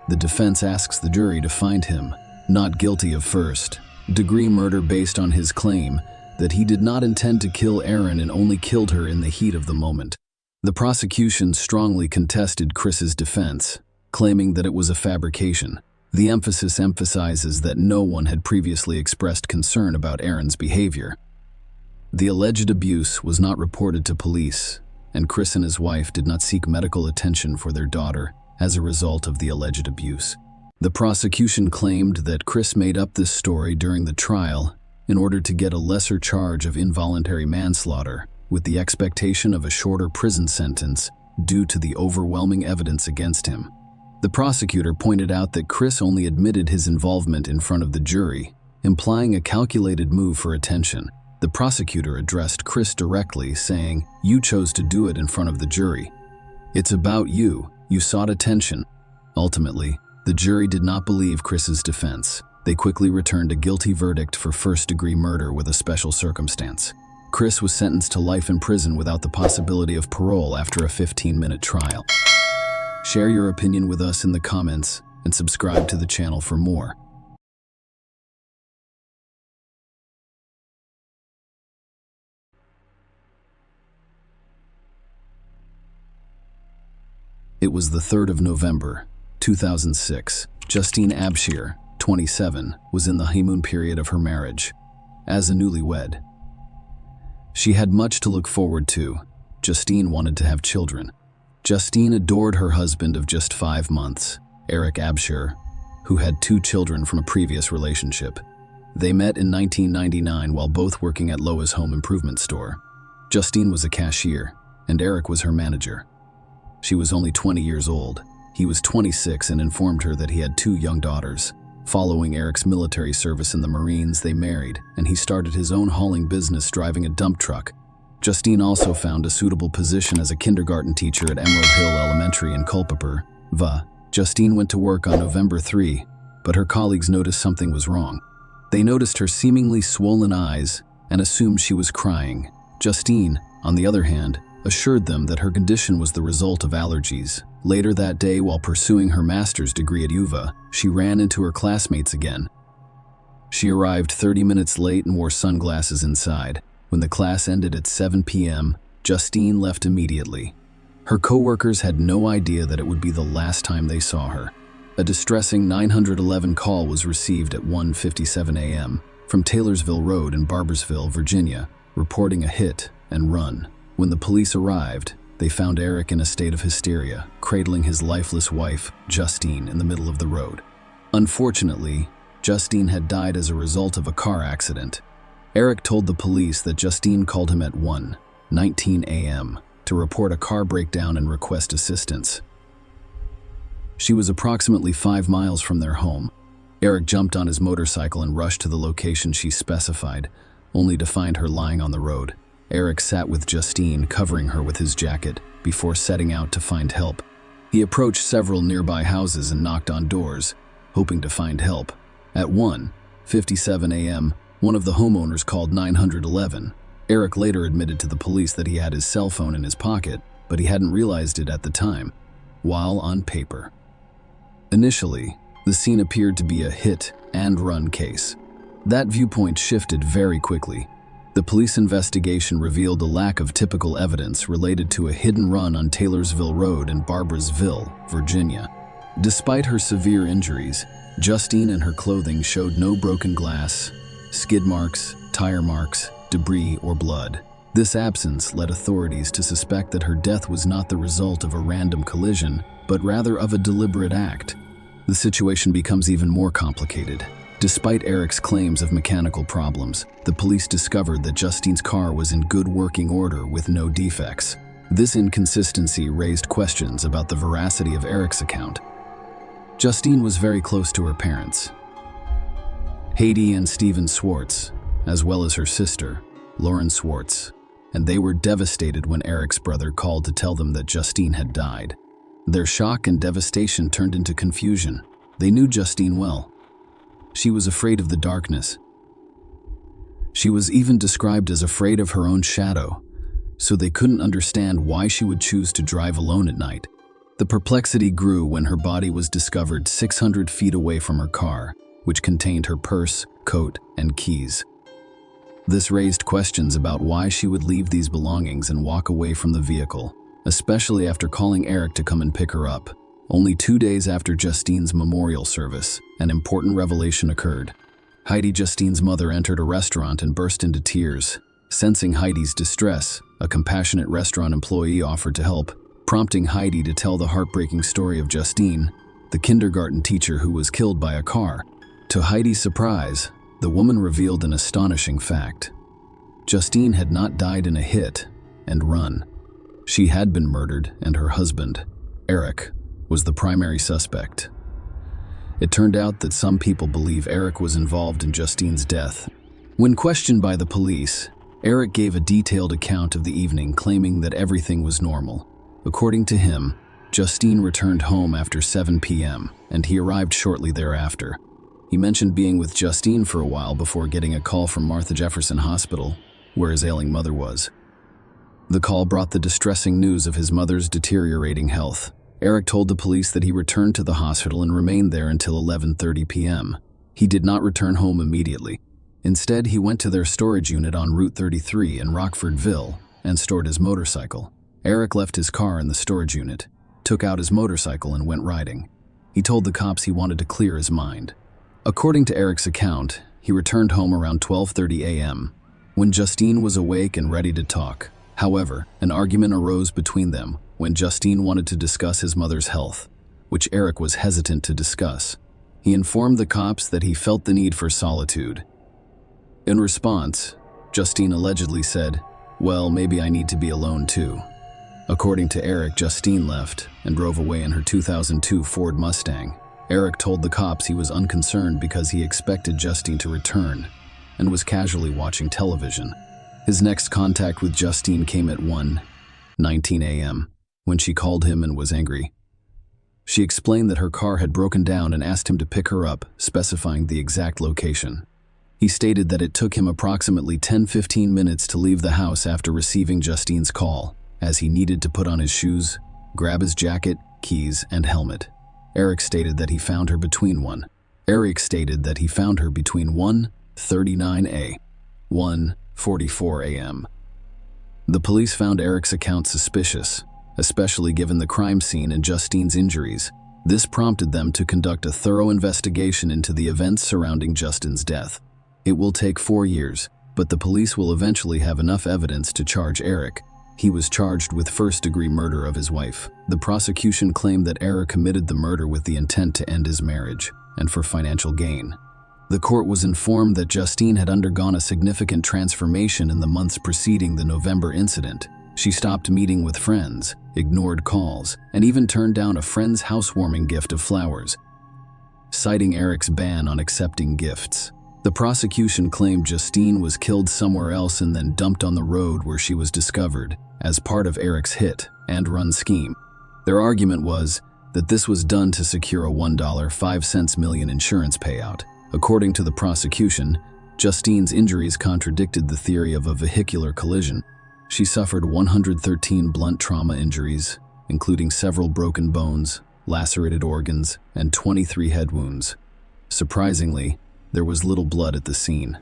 The defense asks the jury to find him not guilty of first-degree murder based on his claim that he did not intend to kill Erin and only killed her in the heat of the moment. The prosecution strongly contested Chris's defense, claiming that it was a fabrication. The emphasis emphasizes that no one had previously expressed concern about Erin's behavior. The alleged abuse was not reported to police, and Chris and his wife did not seek medical attention for their daughter as a result of the alleged abuse. The prosecution claimed that Chris made up this story during the trial in order to get a lesser charge of involuntary manslaughter, with the expectation of a shorter prison sentence due to the overwhelming evidence against him. The prosecutor pointed out that Chris only admitted his involvement in front of the jury, implying a calculated move for attention. The prosecutor addressed Chris directly, saying, "You chose to do it in front of the jury. It's about you. You sought attention." Ultimately, the jury did not believe Chris's defense. They quickly returned a guilty verdict for first-degree murder with a special circumstance. Chris was sentenced to life in prison without the possibility of parole after a 15-minute trial. Share your opinion with us in the comments and subscribe to the channel for more. It was the 3rd of November, 2006. Justine Abshir, 27, was in the honeymoon period of her marriage. As a newlywed, she had much to look forward to. Justine wanted to have children. Justine adored her husband of just 5 months, Eric Abshir, who had 2 children from a previous relationship. They met in 1999 while both working at Lowe's home improvement store. Justine was a cashier, and Eric was her manager. She was only 20 years old. He was 26 and informed her that he had 2 young daughters. Following Eric's military service in the Marines, they married, and he started his own hauling business driving a dump truck. Justine also found a suitable position as a kindergarten teacher at Emerald Hill Elementary in Culpeper, VA. Justine went to work on November 3, but her colleagues noticed something was wrong. They noticed her seemingly swollen eyes and assumed she was crying. Justine, on the other hand, assured them that her condition was the result of allergies. Later that day, while pursuing her master's degree at UVA, she ran into her classmates again. She arrived 30 minutes late and wore sunglasses inside. When the class ended at 7 p.m., Justine left immediately. Her co-workers had no idea that it would be the last time they saw her. A distressing 911 call was received at 1:57 a.m. from Taylorsville Road in Barboursville, Virginia, reporting a hit and run. When the police arrived, they found Eric in a state of hysteria, cradling his lifeless wife, Justine, in the middle of the road. Unfortunately, Justine had died as a result of a car accident. Eric told the police that Justine called him at 1:19 a.m. to report a car breakdown and request assistance. She was approximately 5 miles from their home. Eric jumped on his motorcycle and rushed to the location she specified, only to find her lying on the road. Eric sat with Justine, covering her with his jacket, before setting out to find help. He approached several nearby houses and knocked on doors, hoping to find help. At 1:57 a.m., one of the homeowners called 911. Eric later admitted to the police that he had his cell phone in his pocket, but he hadn't realized it at the time, while on paper. Initially, the scene appeared to be a hit-and-run case. That viewpoint shifted very quickly. The police investigation revealed a lack of typical evidence related to a hidden run on Taylorsville Road in Barboursville, Virginia. Despite her severe injuries, Justine and her clothing showed no broken glass, skid marks, tire marks, debris, or blood. This absence led authorities to suspect that her death was not the result of a random collision, but rather of a deliberate act. The situation becomes even more complicated. Despite Eric's claims of mechanical problems, the police discovered that Justine's car was in good working order with no defects. This inconsistency raised questions about the veracity of Eric's account. Justine was very close to her parents, Heidi and Stephen Swartz, as well as her sister, Lauren Swartz, and they were devastated when Eric's brother called to tell them that Justine had died. Their shock and devastation turned into confusion. They knew Justine well. She was afraid of the darkness. She was even described as afraid of her own shadow, so they couldn't understand why she would choose to drive alone at night. The perplexity grew when her body was discovered 600 feet away from her car, which contained her purse, coat, and keys. This raised questions about why she would leave these belongings and walk away from the vehicle, especially after calling Eric to come and pick her up. Only 2 days after Justine's memorial service, an important revelation occurred. Heidi, Justine's mother, entered a restaurant and burst into tears. Sensing Heidi's distress, a compassionate restaurant employee offered to help, prompting Heidi to tell the heartbreaking story of Justine, the kindergarten teacher who was killed by a car. To Heidi's surprise, the woman revealed an astonishing fact. Justine had not died in a hit and run. She had been murdered, and her husband, Eric, was the primary suspect. It turned out that some people believe Eric was involved in Justine's death. When questioned by the police, Eric gave a detailed account of the evening, claiming that everything was normal. According to him, Justine returned home after 7 p.m., and he arrived shortly thereafter. He mentioned being with Justine for a while before getting a call from Martha Jefferson Hospital, where his ailing mother was. The call brought the distressing news of his mother's deteriorating health. Eric told the police that he returned to the hospital and remained there until 11:30 p.m. He did not return home immediately. Instead, he went to their storage unit on Route 33 in Rockfordville and stored his motorcycle. Eric left his car in the storage unit, took out his motorcycle, and went riding. He told the cops he wanted to clear his mind. According to Eric's account, he returned home around 12:30 a.m. when Justine was awake and ready to talk. However, an argument arose between them when Justine wanted to discuss his mother's health, which Eric was hesitant to discuss. He informed the cops that he felt the need for solitude. In response, Justine allegedly said, "Well, maybe I need to be alone too." According to Eric, Justine left and drove away in her 2002 Ford Mustang. Eric told the cops he was unconcerned because he expected Justine to return and was casually watching television. His next contact with Justine came at 1:19 a.m. when she called him and was angry. She explained that her car had broken down and asked him to pick her up, specifying the exact location. He stated that it took him approximately 10-15 minutes to leave the house after receiving Justine's call, as he needed to put on his shoes, grab his jacket, keys, and helmet. Eric stated that he found her between Eric stated that he found her between 1:39 a.m. 1:44 a.m. The police found Eric's account suspicious, especially given the crime scene and Justine's injuries. This prompted them to conduct a thorough investigation into the events surrounding Justin's death. It will take 4 years, but the police will eventually have enough evidence to charge Eric. He was charged with first-degree murder of his wife. The prosecution claimed that Eric committed the murder with the intent to end his marriage and for financial gain. The court was informed that Justine had undergone a significant transformation in the months preceding the November incident. She stopped meeting with friends, ignored calls, and even turned down a friend's housewarming gift of flowers, citing Eric's ban on accepting gifts. The prosecution claimed Justine was killed somewhere else and then dumped on the road where she was discovered, as part of Eric's hit and run scheme. Their argument was that this was done to secure a $1.05 million insurance payout. According to the prosecution, Justine's injuries contradicted the theory of a vehicular collision. She suffered 113 blunt trauma injuries, including several broken bones, lacerated organs, and 23 head wounds. Surprisingly, there was little blood at the scene.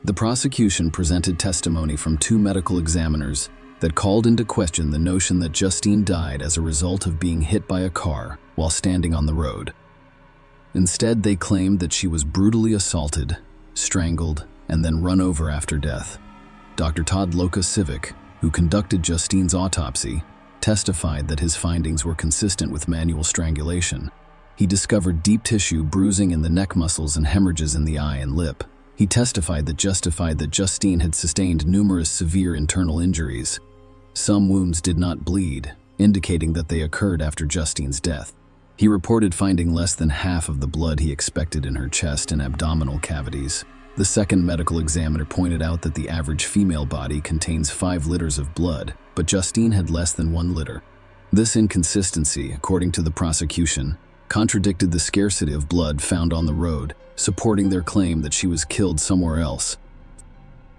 The prosecution presented testimony from 2 medical examiners that called into question the notion that Justine died as a result of being hit by a car while standing on the road. Instead, they claimed that she was brutally assaulted, strangled, and then run over after death. Dr. Todd Lokasiewicz, who conducted Justine's autopsy, testified that his findings were consistent with manual strangulation. He discovered deep tissue bruising in the neck muscles and hemorrhages in the eye and lip. He testified that Justine had sustained numerous severe internal injuries. Some wounds did not bleed, indicating that they occurred after Justine's death. He reported finding less than half of the blood he expected in her chest and abdominal cavities. The second medical examiner pointed out that the average female body contains 5 liters of blood, but Justine had less than 1 liter. This inconsistency, according to the prosecution, contradicted the scarcity of blood found on the road, supporting their claim that she was killed somewhere else.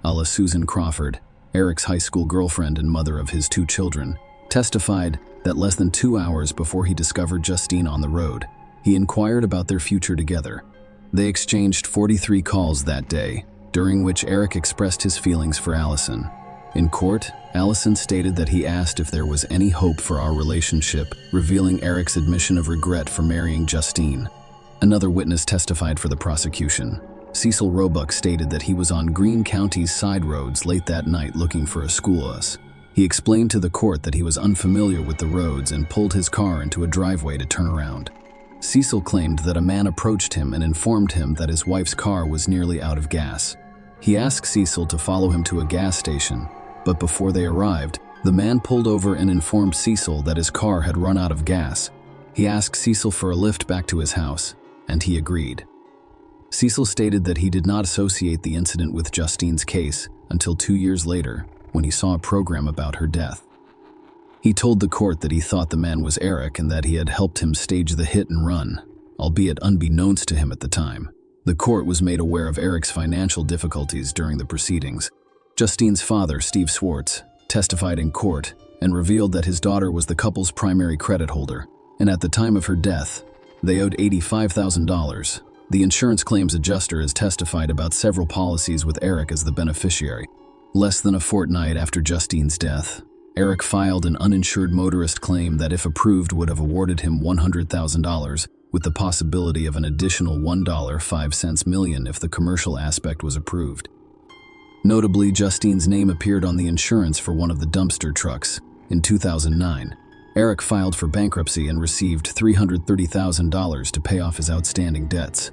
Alla Susan Crawford, Eric's high school girlfriend and mother of his 2 children, testified that less than 2 hours before he discovered Justine on the road, he inquired about their future together. They exchanged 43 calls that day, during which Eric expressed his feelings for Allison. In court, Allison stated that he asked if there was any hope for our relationship, revealing Eric's admission of regret for marrying Justine. Another witness testified for the prosecution. Cecil Roebuck stated that he was on Greene County's side roads late that night looking for a school bus. He explained to the court that he was unfamiliar with the roads and pulled his car into a driveway to turn around. Cecil claimed that a man approached him and informed him that his wife's car was nearly out of gas. He asked Cecil to follow him to a gas station, but before they arrived, the man pulled over and informed Cecil that his car had run out of gas. He asked Cecil for a lift back to his house, and he agreed. Cecil stated that he did not associate the incident with Justine's case until 2 years later, when he saw a program about her death. He told the court that he thought the man was Eric and that he had helped him stage the hit and run, albeit unbeknownst to him at the time. The court was made aware of Eric's financial difficulties during the proceedings. Justine's father, Steve Swartz, testified in court and revealed that his daughter was the couple's primary credit holder, and at the time of her death, they owed $85,000. The insurance claims adjuster has testified about several policies with Eric as the beneficiary. Less than a fortnight after Justine's death, Eric filed an uninsured motorist claim that, if approved, would have awarded him $100,000, with the possibility of an additional $1.05 million if the commercial aspect was approved. Notably, Justine's name appeared on the insurance for one of the dumpster trucks. In 2009, Eric filed for bankruptcy and received $330,000 to pay off his outstanding debts.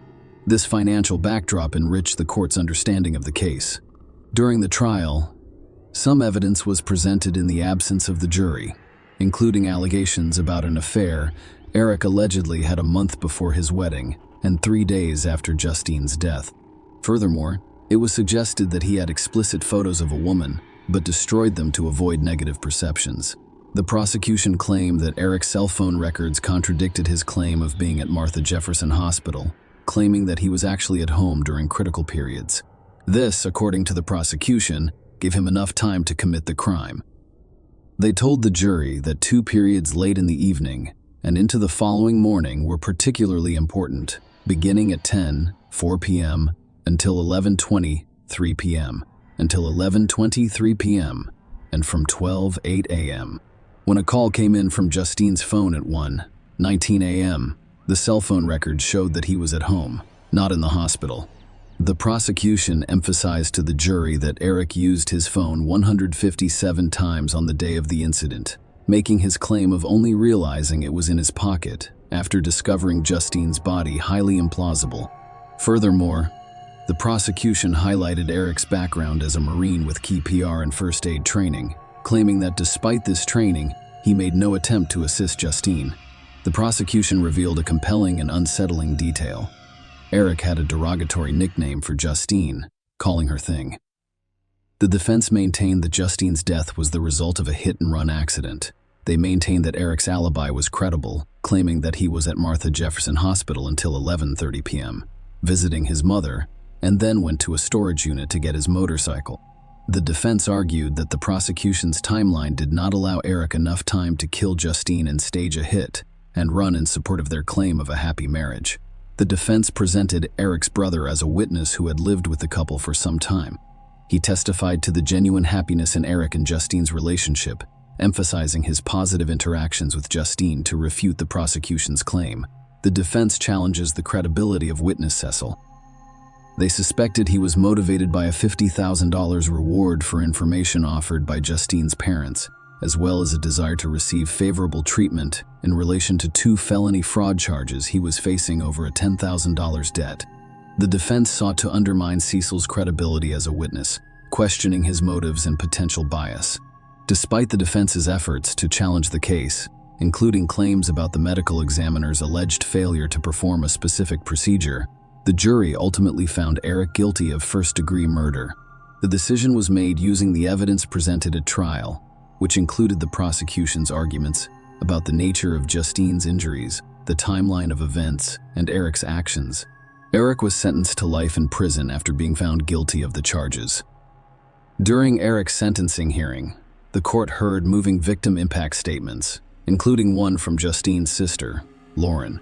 This financial backdrop enriched the court's understanding of the case. During the trial, some evidence was presented in the absence of the jury, including allegations about an affair Eric allegedly had a month before his wedding and 3 days after Justine's death. Furthermore, it was suggested that he had explicit photos of a woman, but destroyed them to avoid negative perceptions. The prosecution claimed that Eric's cell phone records contradicted his claim of being at Martha Jefferson Hospital, claiming that he was actually at home during critical periods. This, according to the prosecution, gave him enough time to commit the crime. They told the jury that 2 periods late in the evening and into the following morning were particularly important, beginning at 10:04 p.m. until 11:20 3 p.m., until 11:23 p.m., and from 12:08 a.m. When a call came in from Justine's phone at 1:19 a.m., the cell phone records showed that he was at home, not in the hospital. The prosecution emphasized to the jury that Eric used his phone 157 times on the day of the incident, making his claim of only realizing it was in his pocket after discovering Justine's body highly implausible. Furthermore, the prosecution highlighted Eric's background as a Marine with key PR and first aid training, claiming that despite this training, he made no attempt to assist Justine. The prosecution revealed a compelling and unsettling detail. Eric had a derogatory nickname for Justine, calling her Thing. The defense maintained that Justine's death was the result of a hit-and-run accident. They maintained that Eric's alibi was credible, claiming that he was at Martha Jefferson Hospital until 11:30 p.m., visiting his mother, and then went to a storage unit to get his motorcycle. The defense argued that the prosecution's timeline did not allow Eric enough time to kill Justine and stage a hit and run in support of their claim of a happy marriage. The defense presented Eric's brother as a witness who had lived with the couple for some time. He testified to the genuine happiness in Eric and Justine's relationship, emphasizing his positive interactions with Justine to refute the prosecution's claim. The defense challenges the credibility of witness Cecil. They suspected he was motivated by a $50,000 reward for information offered by Justine's parents, as well as a desire to receive favorable treatment in relation to 2 felony fraud charges he was facing over a $10,000 debt. The defense sought to undermine Cecil's credibility as a witness, questioning his motives and potential bias. Despite the defense's efforts to challenge the case, including claims about the medical examiner's alleged failure to perform a specific procedure, the jury ultimately found Eric guilty of first-degree murder. The decision was made using the evidence presented at trial, which included the prosecution's arguments about the nature of Justine's injuries, the timeline of events, and Eric's actions. Eric was sentenced to life in prison after being found guilty of the charges. During Eric's sentencing hearing, the court heard moving victim impact statements, including one from Justine's sister, Lauren.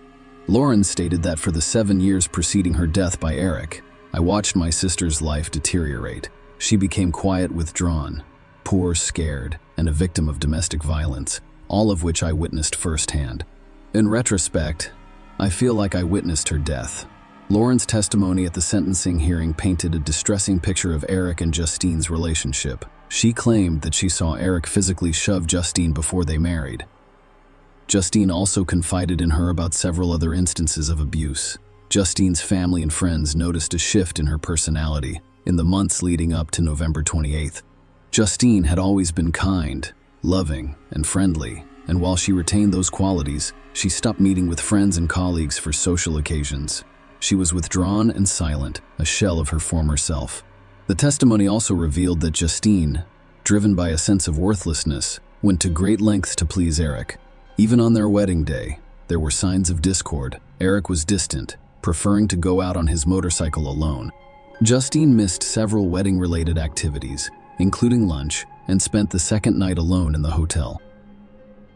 Lauren stated that for the 7 years preceding her death by Eric, "I watched my sister's life deteriorate. She became quiet, withdrawn, poor, scared, and a victim of domestic violence, all of which I witnessed firsthand. In retrospect, I feel like I witnessed her death." Lauren's testimony at the sentencing hearing painted a distressing picture of Eric and Justine's relationship. She claimed that she saw Eric physically shove Justine before they married. Justine also confided in her about several other instances of abuse. Justine's family and friends noticed a shift in her personality in the months leading up to November 28th. Justine had always been kind, loving, and friendly, and while she retained those qualities, she stopped meeting with friends and colleagues for social occasions. She was withdrawn and silent, a shell of her former self. The testimony also revealed that Justine, driven by a sense of worthlessness, went to great lengths to please Eric. Even on their wedding day, there were signs of discord. Eric was distant, preferring to go out on his motorcycle alone. Justine missed several wedding-related activities, including lunch, and spent the second night alone in the hotel.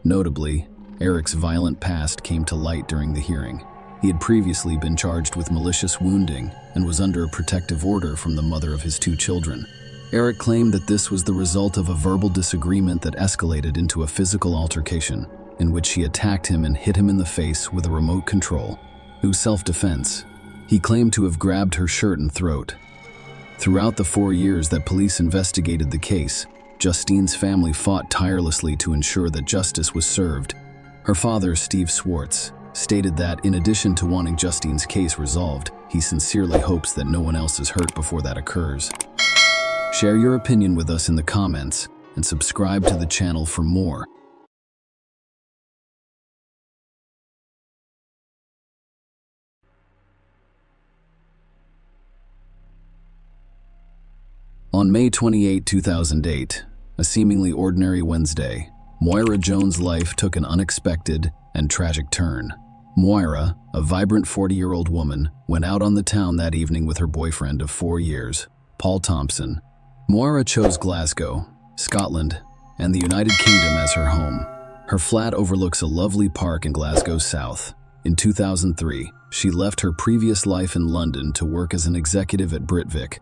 Notably, Eric's violent past came to light during the hearing. He had previously been charged with malicious wounding and was under a protective order from the mother of his 2 children. Eric claimed that this was the result of a verbal disagreement that escalated into a physical altercation, in which she attacked him and hit him in the face with a remote control. Through self-defense, he claimed to have grabbed her shirt and throat. Throughout the 4 years that police investigated the case, Justine's family fought tirelessly to ensure that justice was served. Her father, Steve Swartz, stated that in addition to wanting Justine's case resolved, he sincerely hopes that no one else is hurt before that occurs. Share your opinion with us in the comments and subscribe to the channel for more. On May 28, 2008, a seemingly ordinary Wednesday, Moira Jones' life took an unexpected and tragic turn. Moira, a vibrant 40-year-old woman, went out on the town that evening with her boyfriend of 4 years, Paul Thompson. Moira chose Glasgow, Scotland, and the United Kingdom as her home. Her flat overlooks a lovely park in Glasgow's south. In 2003, She left her previous life in London to work as an executive at Britvic.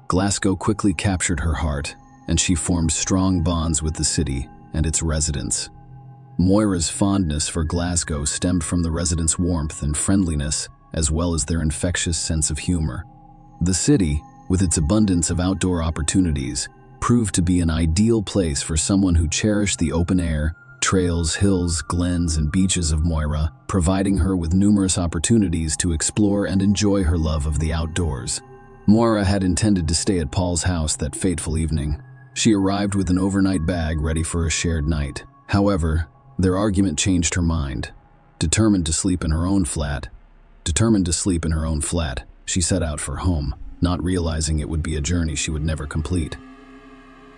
Glasgow quickly captured her heart, and she formed strong bonds with the city and its residents. Moira's fondness for Glasgow stemmed from the residents' warmth and friendliness, as well as their infectious sense of humor. The city, with its abundance of outdoor opportunities, proved to be an ideal place for someone who cherished the open air, trails, hills, glens, and beaches of Moira, providing her with numerous opportunities to explore and enjoy her love of the outdoors. Moira had intended to stay at Paul's house that fateful evening. She arrived with an overnight bag ready for a shared night. However, their argument changed her mind. Determined to sleep in her own flat, she set out for home, not realizing it would be a journey she would never complete.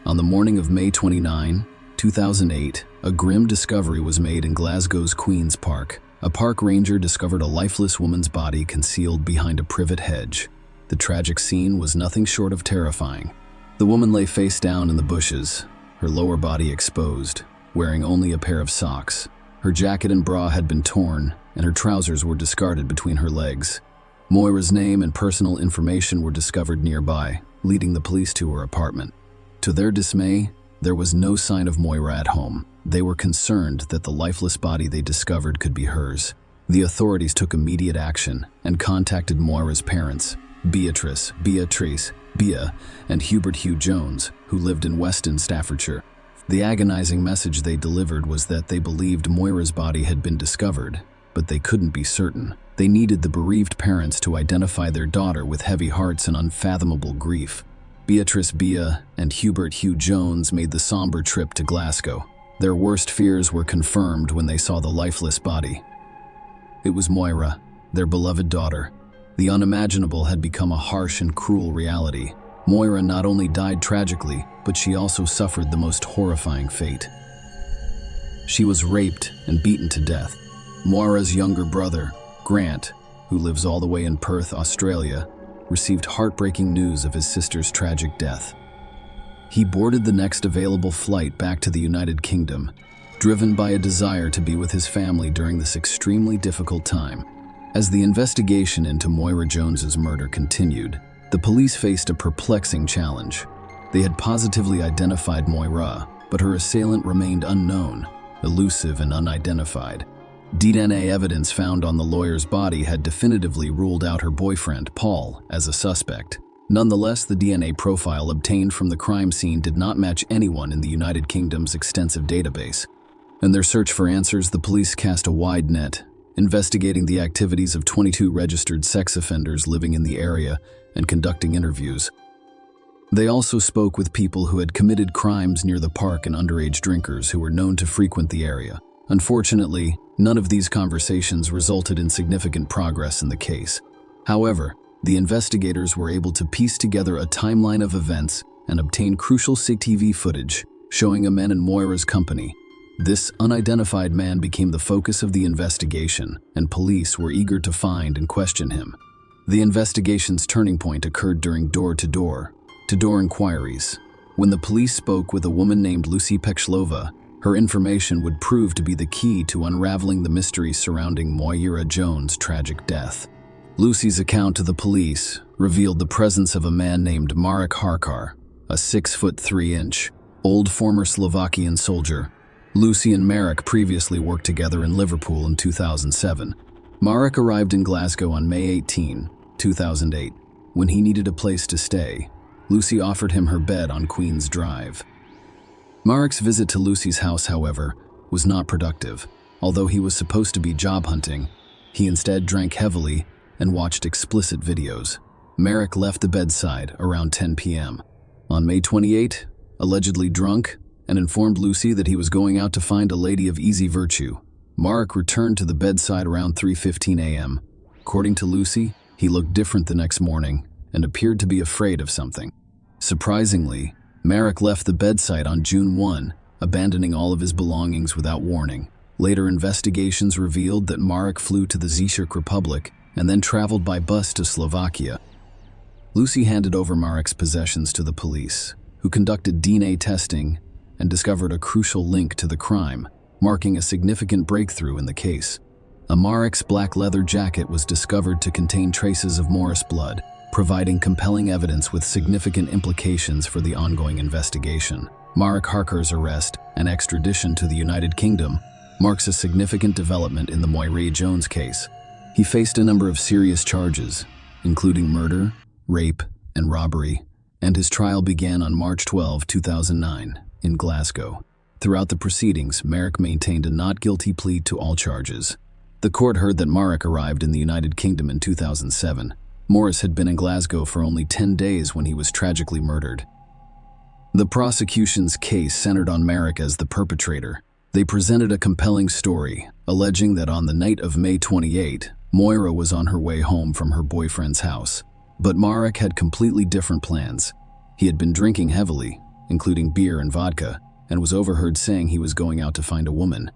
On the morning of May 29, 2008, a grim discovery was made in Glasgow's Queen's Park. A park ranger discovered a lifeless woman's body concealed behind a privet hedge. The tragic scene was nothing short of terrifying. The woman lay face down in the bushes, her lower body exposed, wearing only a pair of socks. Her jacket and bra had been torn, and her trousers were discarded between her legs. Moira's name and personal information were discovered nearby, leading the police to her apartment. To their dismay, there was no sign of Moira at home. They were concerned that the lifeless body they discovered could be hers. The authorities took immediate action and contacted Moira's parents, Beatrice, Bea, and Hubert Hugh Jones, who lived in Weston, Staffordshire. The agonizing message they delivered was that they believed Moira's body had been discovered, but they couldn't be certain. They needed the bereaved parents to identify their daughter with heavy hearts and unfathomable grief. Beatrice, Bea, and Hubert Hugh Jones made the somber trip to Glasgow. Their worst fears were confirmed when they saw the lifeless body. It was Moira, their beloved daughter. The unimaginable had become a harsh and cruel reality. Moira not only died tragically, but she also suffered the most horrifying fate. She was raped and beaten to death. Moira's younger brother, Grant, who lives all the way in Perth, Australia, received heartbreaking news of his sister's tragic death. He boarded the next available flight back to the United Kingdom, driven by a desire to be with his family during this extremely difficult time. As the investigation into Moira Jones's murder continued, the police faced a perplexing challenge. They had positively identified Moira, but her assailant remained unknown, elusive and unidentified. DNA evidence found on the lawyer's body had definitively ruled out her boyfriend, Paul, as a suspect. Nonetheless, the DNA profile obtained from the crime scene did not match anyone in the United Kingdom's extensive database. In their search for answers, the police cast a wide net, investigating the activities of 22 registered sex offenders living in the area and conducting interviews. They also spoke with people who had committed crimes near the park and underage drinkers who were known to frequent the area. Unfortunately, none of these conversations resulted in significant progress in the case. However, the investigators were able to piece together a timeline of events and obtain crucial CCTV footage showing a man in Moira's company. This unidentified man became the focus of the investigation, and police were eager to find and question him. The investigation's turning point occurred during door-to-door inquiries. When the police spoke with a woman named Lucy Pechlova, her information would prove to be the key to unraveling the mystery surrounding Moira Jones' tragic death. Lucy's account to the police revealed the presence of a man named Marek Harkar, a 6'3" old former Slovakian soldier. Lucy and Marek previously worked together in Liverpool in 2007. Marek arrived in Glasgow on May 18, 2008. When he needed a place to stay, Lucy offered him her bed on Queen's Drive. Marek's visit to Lucy's house, however, was not productive. Although he was supposed to be job hunting, he instead drank heavily and watched explicit videos. Marek left the bedside around 10 p.m. On May 28, allegedly drunk, and informed Lucy that he was going out to find a lady of easy virtue. Marek returned to the bedside around 3:15 a.m. According to Lucy, he looked different the next morning and appeared to be afraid of something. Surprisingly, Marek left the bedside on June 1, abandoning all of his belongings without warning. Later investigations revealed that Marek flew to the Czech Republic and then traveled by bus to Slovakia. Lucy handed over Marek's possessions to the police, who conducted DNA testing and discovered a crucial link to the crime, marking a significant breakthrough in the case. A Marek's black leather jacket was discovered to contain traces of Morris blood, providing compelling evidence with significant implications for the ongoing investigation. Marek Harker's arrest and extradition to the United Kingdom marks a significant development in the Moira Jones case. He faced a number of serious charges, including murder, rape, and robbery, and his trial began on March 12, 2009, in Glasgow. Throughout the proceedings, Marek maintained a not guilty plea to all charges. The court heard that Marek arrived in the United Kingdom in 2007. Morris had been in Glasgow for only 10 days when he was tragically murdered. The prosecution's case centered on Marek as the perpetrator. They presented a compelling story, alleging that on the night of May 28, Moira was on her way home from her boyfriend's house. But Marek had completely different plans. He had been drinking heavily, including beer and vodka, and was overheard saying he was going out to find a woman.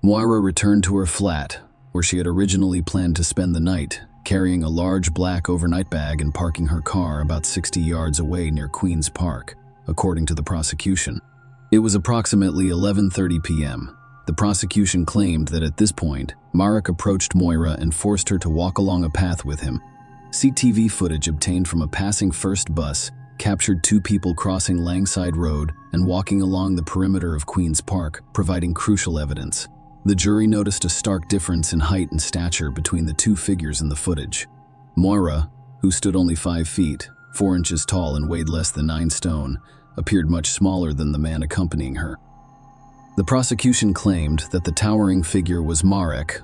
Moira returned to her flat, where she had originally planned to spend the night, carrying a large black overnight bag and parking her car about 60 yards away near Queen's Park, according to the prosecution. It was approximately 11:30 p.m. The prosecution claimed that at this point, Marek approached Moira and forced her to walk along a path with him. CCTV footage obtained from a passing first bus captured two people crossing Langside Road and walking along the perimeter of Queen's Park, providing crucial evidence. The jury noticed a stark difference in height and stature between the two figures in the footage. Moira, who stood only 5 feet, 4 inches tall and weighed less than 9 stone, appeared much smaller than the man accompanying her. The prosecution claimed that the towering figure was Marek,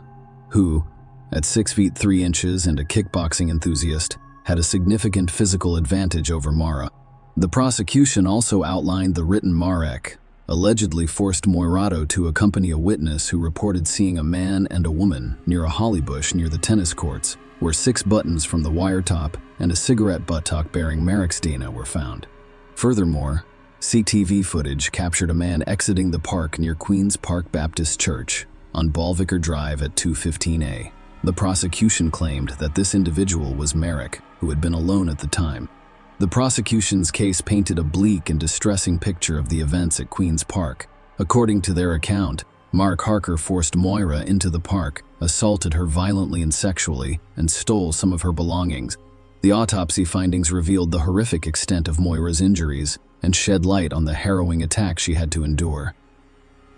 who, at 6 feet 3 inches and a kickboxing enthusiast, had a significant physical advantage over Moira. The prosecution also outlined the written Marek allegedly forced Moirato to accompany a witness who reported seeing a man and a woman near a holly bush near the tennis courts, where 6 buttons from the wire top and a cigarette buttock bearing Marek's DNA were found. Furthermore, CCTV footage captured a man exiting the park near Queen's Park Baptist Church on Ballvicker Drive at 2:15 a.m. The prosecution claimed that this individual was Marek, who had been alone at the time. The prosecution's case painted a bleak and distressing picture of the events at Queen's Park. According to their account, Marek Harker forced Moira into the park, assaulted her violently and sexually, and stole some of her belongings. The autopsy findings revealed the horrific extent of Moira's injuries and shed light on the harrowing attack she had to endure.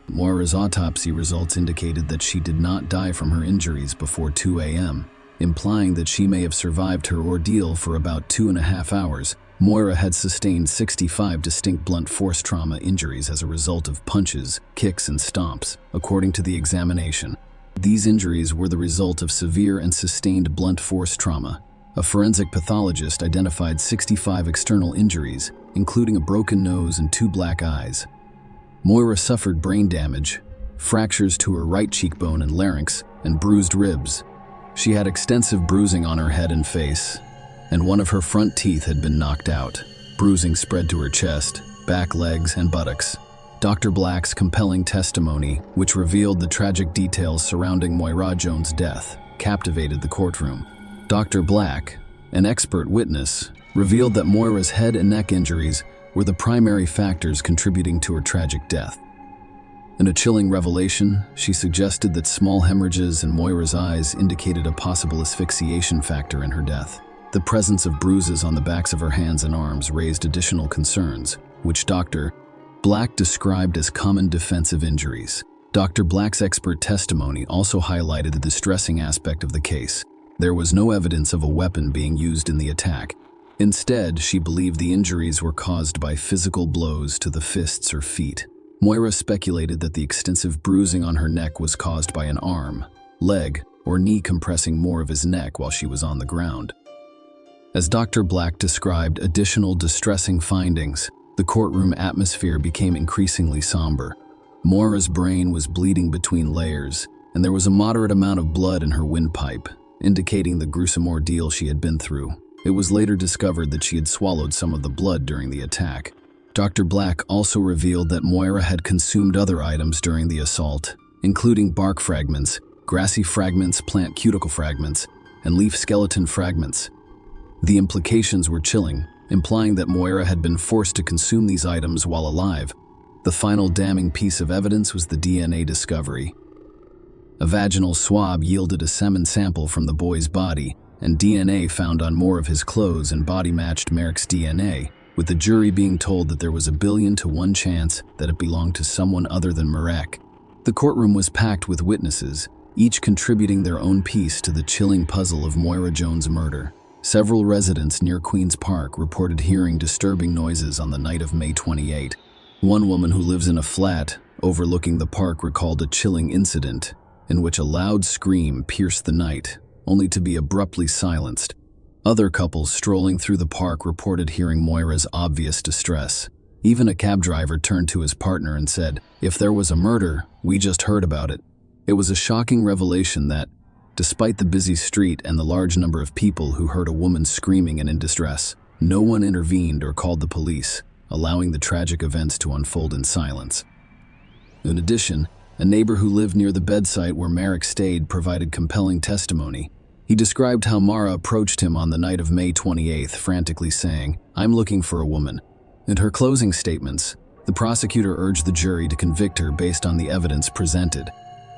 Moira's autopsy results indicated that she did not die from her injuries before 2 a.m., implying that she may have survived her ordeal for about 2.5 hours. Moira had sustained 65 distinct blunt force trauma injuries as a result of punches, kicks, and stomps, according to the examination. These injuries were the result of severe and sustained blunt force trauma. A forensic pathologist identified 65 external injuries, including a broken nose and 2 black eyes. Moira suffered brain damage, fractures to her right cheekbone and larynx, and bruised ribs. She had extensive bruising on her head and face, and one of her front teeth had been knocked out. Bruising spread to her chest, back, legs, and buttocks. Dr. Black's compelling testimony, which revealed the tragic details surrounding Moira Jones' death, captivated the courtroom. Dr. Black, an expert witness, revealed that Moira's head and neck injuries were the primary factors contributing to her tragic death. In a chilling revelation, she suggested that small hemorrhages in Moira's eyes indicated a possible asphyxiation factor in her death. The presence of bruises on the backs of her hands and arms raised additional concerns, which Dr. Black described as common defensive injuries. Dr. Black's expert testimony also highlighted the distressing aspect of the case. There was no evidence of a weapon being used in the attack. Instead, she believed the injuries were caused by physical blows to the fists or feet. Moira speculated that the extensive bruising on her neck was caused by an arm, leg, or knee compressing more of his neck while she was on the ground. As Dr. Black described additional distressing findings, the courtroom atmosphere became increasingly somber. Moira's brain was bleeding between layers, and there was a moderate amount of blood in her windpipe, indicating the gruesome ordeal she had been through. It was later discovered that she had swallowed some of the blood during the attack. Dr. Black also revealed that Moira had consumed other items during the assault, including bark fragments, grassy fragments, plant cuticle fragments, and leaf skeleton fragments. The implications were chilling, implying that Moira had been forced to consume these items while alive. The final damning piece of evidence was the DNA discovery. A vaginal swab yielded a semen sample from the boy's body, and DNA found on more of his clothes and body matched Merrick's DNA, with the jury being told that there was a 1,000,000,000 to 1 chance that it belonged to someone other than Merrick. The courtroom was packed with witnesses, each contributing their own piece to the chilling puzzle of Moira Jones' murder. Several residents near Queen's Park reported hearing disturbing noises on the night of May 28. One woman who lives in a flat overlooking the park recalled a chilling incident in which a loud scream pierced the night, only to be abruptly silenced. Other couples strolling through the park reported hearing Moira's obvious distress. Even a cab driver turned to his partner and said, "If there was a murder, we just heard about it." It was a shocking revelation that, despite the busy street and the large number of people who heard a woman screaming and in distress, no one intervened or called the police, allowing the tragic events to unfold in silence. In addition, a neighbor who lived near the bedside where Merrick stayed provided compelling testimony. He described how Mara approached him on the night of May 28th, frantically saying, "I'm looking for a woman." In her closing statements, the prosecutor urged the jury to convict her based on the evidence presented.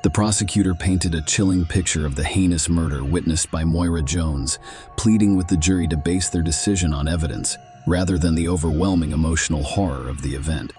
The prosecutor painted a chilling picture of the heinous murder witnessed by Moira Jones, pleading with the jury to base their decision on evidence, rather than the overwhelming emotional horror of the event.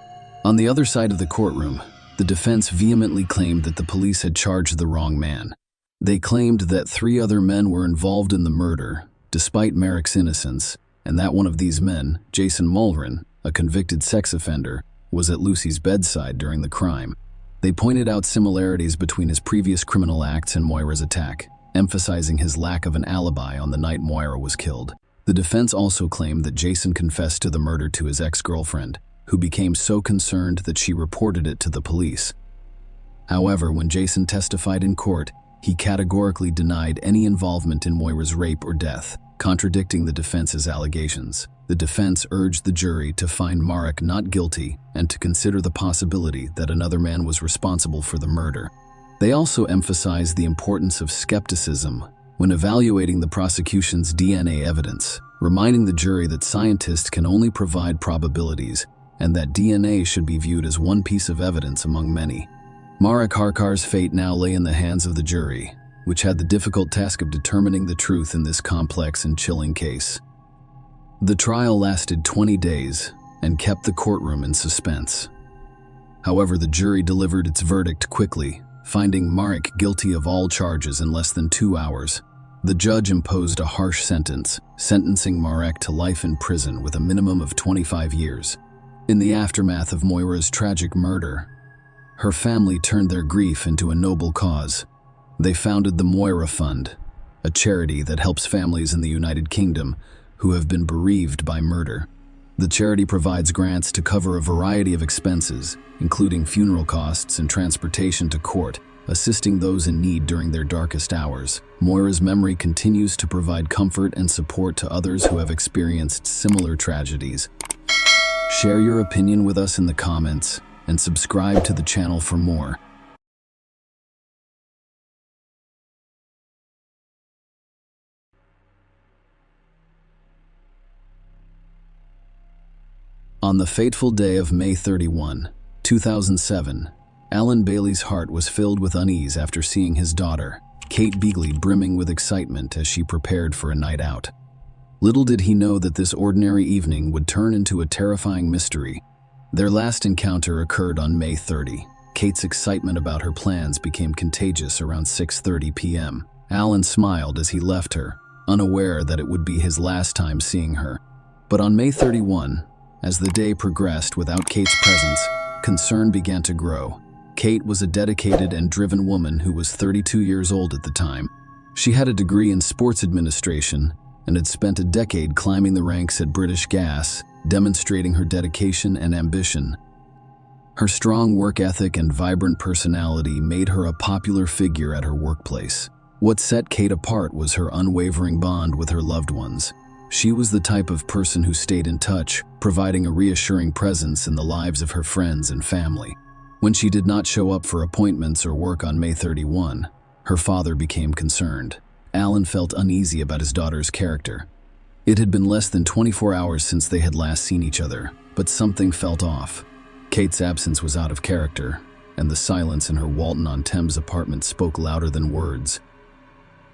On the other side of the courtroom, the defense vehemently claimed that the police had charged the wrong man. They claimed that 3 other men were involved in the murder, despite Merrick's innocence, and that one of these men, Jason Mulrin, a convicted sex offender, was at Lucy's bedside during the crime. They pointed out similarities between his previous criminal acts and Moira's attack, emphasizing his lack of an alibi on the night Moira was killed. The defense also claimed that Jason confessed to the murder to his ex-girlfriend, who became so concerned that she reported it to the police. However, when Jason testified in court, he categorically denied any involvement in Moira's rape or death, contradicting the defense's allegations. The defense urged the jury to find Merrick not guilty and to consider the possibility that another man was responsible for the murder. They also emphasized the importance of skepticism when evaluating the prosecution's DNA evidence, reminding the jury that scientists can only provide probabilities and that DNA should be viewed as one piece of evidence among many. Merrick Harkar's fate now lay in the hands of the jury, which had the difficult task of determining the truth in this complex and chilling case. The trial lasted 20 days and kept the courtroom in suspense. However, the jury delivered its verdict quickly, finding Merrick guilty of all charges in less than 2 hours. The judge imposed a harsh sentence, sentencing Merrick to life in prison with a minimum of 25 years. In the aftermath of Moira's tragic murder, her family turned their grief into a noble cause. They founded the Moira Fund, a charity that helps families in the United Kingdom who have been bereaved by murder. The charity provides grants to cover a variety of expenses, including funeral costs and transportation to court, assisting those in need during their darkest hours. Moira's memory continues to provide comfort and support to others who have experienced similar tragedies. Share your opinion with us in the comments and subscribe to the channel for more. On the fateful day of May 31, 2007, Alan Bailey's heart was filled with unease after seeing his daughter, Kate Beagley, brimming with excitement as she prepared for a night out. Little did he know that this ordinary evening would turn into a terrifying mystery. Their last encounter occurred on May 30. Kate's excitement about her plans became contagious around 6:30 p.m. Alan smiled as he left her, unaware that it would be his last time seeing her. But on May 31, as the day progressed without Kate's presence, concern began to grow. Kate was a dedicated and driven woman who was 32 years old at the time. She had a degree in sports administration and had spent a decade climbing the ranks at British Gas, demonstrating her dedication and ambition. Her strong work ethic and vibrant personality made her a popular figure at her workplace. What set Kate apart was her unwavering bond with her loved ones. She was the type of person who stayed in touch, providing a reassuring presence in the lives of her friends and family. When she did not show up for appointments or work on May 31, her father became concerned. Alan felt uneasy about his daughter's character. It had been less than 24 hours since they had last seen each other, but something felt off. Kate's absence was out of character, and the silence in her Walton-on-Thames apartment spoke louder than words.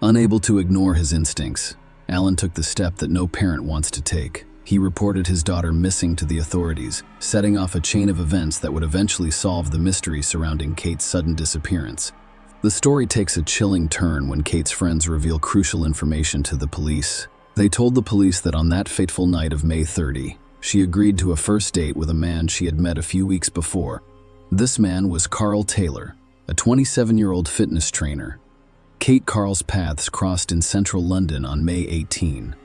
Unable to ignore his instincts, Alan took the step that no parent wants to take. He reported his daughter missing to the authorities, setting off a chain of events that would eventually solve the mystery surrounding Kate's sudden disappearance. The story takes a chilling turn when Kate's friends reveal crucial information to the police. They told the police that on that fateful night of May 30, she agreed to a first date with a man she had met a few weeks before. This man was Carl Taylor, a 27-year-old fitness trainer. Kate Carl's paths crossed in central London on May 18.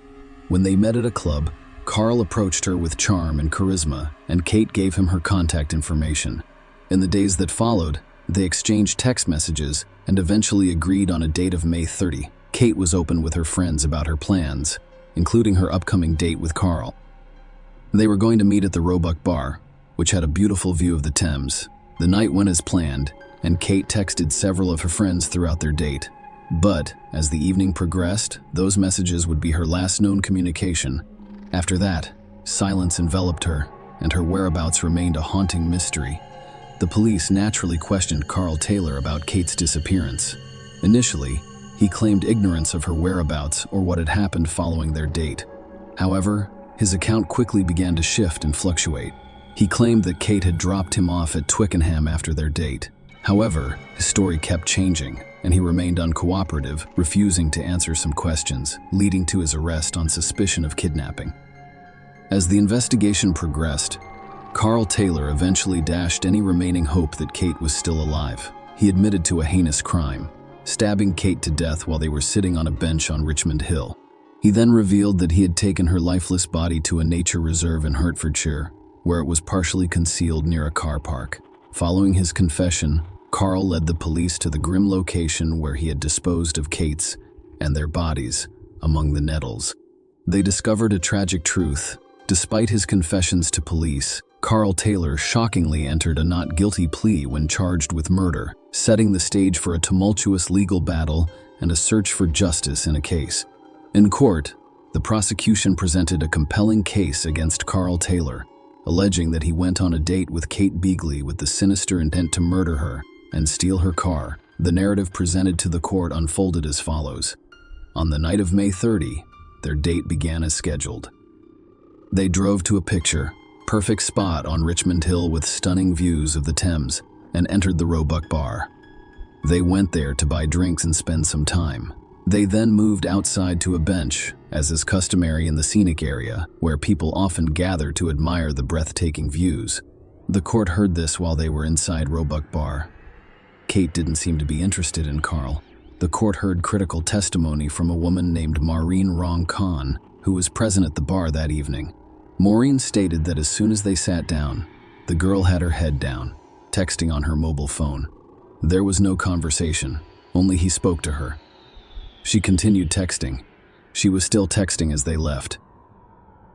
When they met at a club, Carl approached her with charm and charisma, and Kate gave him her contact information. In the days that followed, they exchanged text messages and eventually agreed on a date of May 30. Kate was open with her friends about her plans, including her upcoming date with Carl. They were going to meet at the Roebuck Bar, which had a beautiful view of the Thames. The night went as planned, and Kate texted several of her friends throughout their date. But, as the evening progressed, those messages would be her last known communication. After that, silence enveloped her, and her whereabouts remained a haunting mystery. The police naturally questioned Carl Taylor about Kate's disappearance. Initially, he claimed ignorance of her whereabouts or what had happened following their date. However, his account quickly began to shift and fluctuate. He claimed that Kate had dropped him off at Twickenham after their date. However, his story kept changing, and he remained uncooperative, refusing to answer some questions, leading to his arrest on suspicion of kidnapping. As the investigation progressed, Carl Taylor eventually dashed any remaining hope that Kate was still alive. He admitted to a heinous crime, stabbing Kate to death while they were sitting on a bench on Richmond Hill. He then revealed that he had taken her lifeless body to a nature reserve in Hertfordshire, where it was partially concealed near a car park. Following his confession, Carl led the police to the grim location where he had disposed of Kate's and their bodies among the nettles. They discovered a tragic truth. Despite his confessions to police, Carl Taylor shockingly entered a not guilty plea when charged with murder, setting the stage for a tumultuous legal battle and a search for justice in a case. In court, the prosecution presented a compelling case against Carl Taylor, alleging that he went on a date with Kate Beagley with the sinister intent to murder her and steal her car. The narrative presented to the court unfolded as follows. On the night of May 30, their date began as scheduled. They drove to a picture-perfect spot on Richmond Hill with stunning views of the Thames and entered the Roebuck Bar. They went there to buy drinks and spend some time. They then moved outside to a bench, as is customary in the scenic area, where people often gather to admire the breathtaking views. The court heard this while they were inside Roebuck Bar. Kate didn't seem to be interested in Carl. The court heard critical testimony from a woman named Maureen Rong Khan, who was present at the bar that evening. Maureen stated that as soon as they sat down, the girl had her head down, texting on her mobile phone. There was no conversation, only he spoke to her. She continued texting. She was still texting as they left.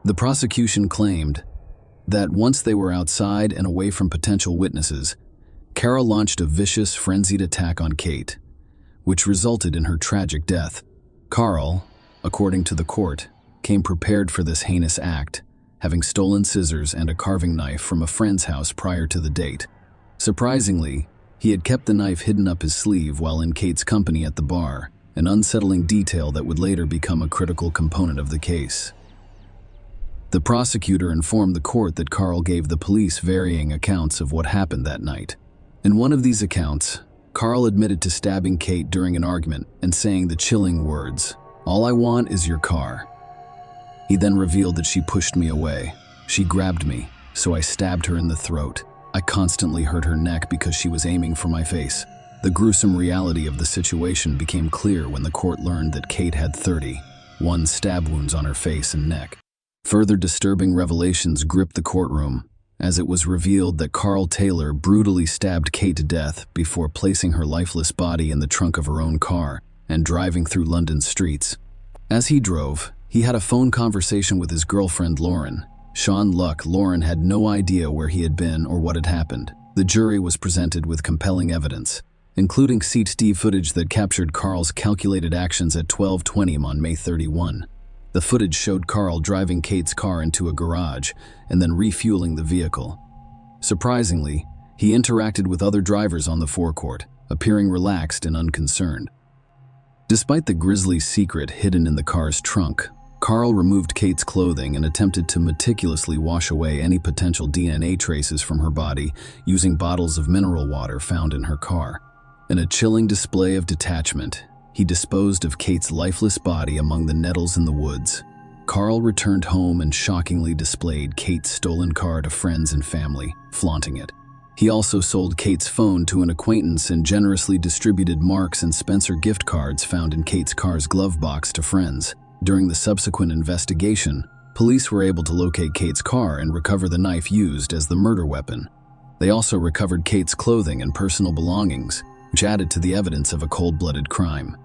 The prosecution claimed that once they were outside and away from potential witnesses, Carol launched a vicious, frenzied attack on Kate, which resulted in her tragic death. Carl, according to the court, came prepared for this heinous act, having stolen scissors and a carving knife from a friend's house prior to the date. Surprisingly, he had kept the knife hidden up his sleeve while in Kate's company at the bar, an unsettling detail that would later become a critical component of the case. The prosecutor informed the court that Carl gave the police varying accounts of what happened that night. In one of these accounts, Carl admitted to stabbing Kate during an argument and saying the chilling words, "All I want is your car." He then revealed that she pushed me away. She grabbed me, so I stabbed her in the throat. I constantly hurt her neck because she was aiming for my face. The gruesome reality of the situation became clear when the court learned that Kate had 31 stab wounds on her face and neck. Further disturbing revelations gripped the courtroom, as it was revealed that Carl Taylor brutally stabbed Kate to death before placing her lifeless body in the trunk of her own car and driving through London streets. As he drove, he had a phone conversation with his girlfriend Lauren. Sean Luck. Lauren had no idea where he had been or what had happened. The jury was presented with compelling evidence, including CCTV footage that captured Carl's calculated actions at 12:20 on May 31. The footage showed Carl driving Kate's car into a garage and then refueling the vehicle. Surprisingly, He interacted with other drivers on the forecourt, appearing relaxed and unconcerned. Despite the grisly secret hidden in the car's trunk, Carl removed Kate's clothing and attempted to meticulously wash away any potential DNA traces from her body using bottles of mineral water found in her car. In a chilling display of detachment, he disposed of Kate's lifeless body among the nettles in the woods. Carl returned home and shockingly displayed Kate's stolen car to friends and family, flaunting it. He also sold Kate's phone to an acquaintance and generously distributed Marks and Spencer gift cards found in Kate's car's glove box to friends. During the subsequent investigation, police were able to locate Kate's car and recover the knife used as the murder weapon. They also recovered Kate's clothing and personal belongings, which added to the evidence of a cold-blooded crime.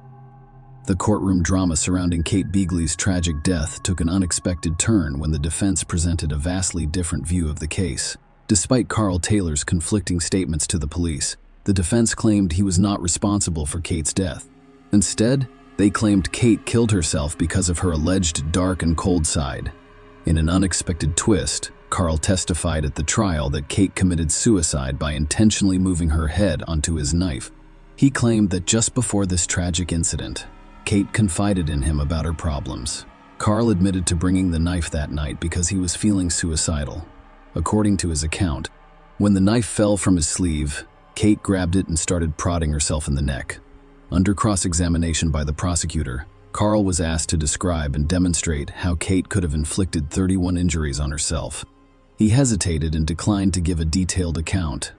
The courtroom drama surrounding Kate Beagley's tragic death took an unexpected turn when the defense presented a vastly different view of the case. Despite Carl Taylor's conflicting statements to the police, the defense claimed he was not responsible for Kate's death. Instead, they claimed Kate killed herself because of her alleged dark and cold side. In an unexpected twist, Carl testified at the trial that Kate committed suicide by intentionally moving her head onto his knife. He claimed that just before this tragic incident, Kate confided in him about her problems. Carl admitted to bringing the knife that night because he was feeling suicidal. According to his account, when the knife fell from his sleeve, Kate grabbed it and started prodding herself in the neck. Under cross-examination by the prosecutor, Carl was asked to describe and demonstrate how Kate could have inflicted 31 injuries on herself. He hesitated and declined to give a detailed account,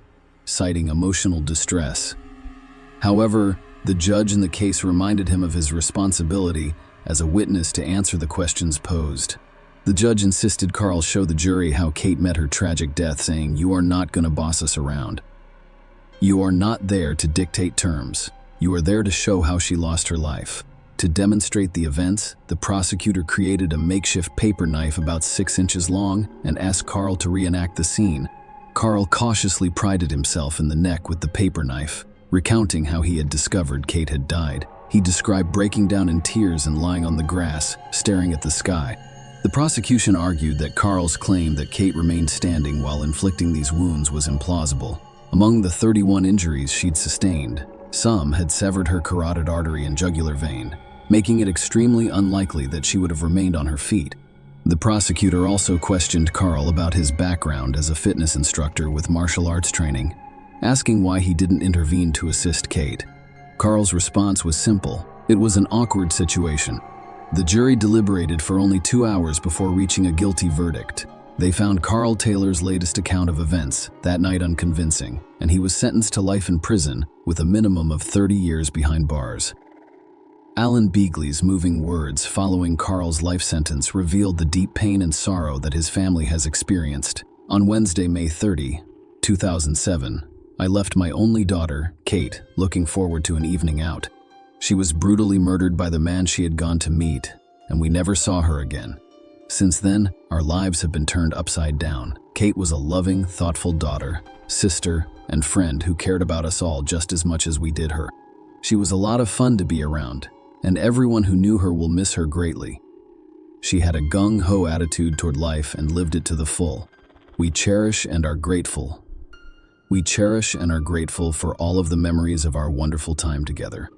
citing emotional distress. However, the judge in the case reminded him of his responsibility as a witness to answer the questions posed. The judge insisted Carl show the jury how Kate met her tragic death, saying, "You are not going to boss us around. You are not there to dictate terms. You are there to show how she lost her life." To demonstrate the events, the prosecutor created a makeshift paper knife about 6 inches long and asked Carl to reenact the scene. Carl cautiously prided himself in the neck with the paper knife, recounting how he had discovered Kate had died. He described breaking down in tears and lying on the grass, staring at the sky. The prosecution argued that Carl's claim that Kate remained standing while inflicting these wounds was implausible. Among the 31 injuries she'd sustained, some had severed her carotid artery and jugular vein, making it extremely unlikely that she would have remained on her feet. The prosecutor also questioned Carl about his background as a fitness instructor with martial arts training, asking why he didn't intervene to assist Kate. Carl's response was simple: it was an awkward situation. The jury deliberated for only 2 hours before reaching a guilty verdict. They found Carl Taylor's latest account of events that night unconvincing, and he was sentenced to life in prison with a minimum of 30 years behind bars. Alan Beagley's moving words following Carl's life sentence revealed the deep pain and sorrow that his family has experienced. On Wednesday, May 30, 2007, I left my only daughter, Kate, looking forward to an evening out. She was brutally murdered by the man she had gone to meet, and we never saw her again. Since then, our lives have been turned upside down. Kate was a loving, thoughtful daughter, sister, and friend who cared about us all just as much as we did her. She was a lot of fun to be around, and everyone who knew her will miss her greatly. She had a gung-ho attitude toward life and lived it to the full. We cherish and are grateful. We cherish and are grateful for all of the memories of our wonderful time together.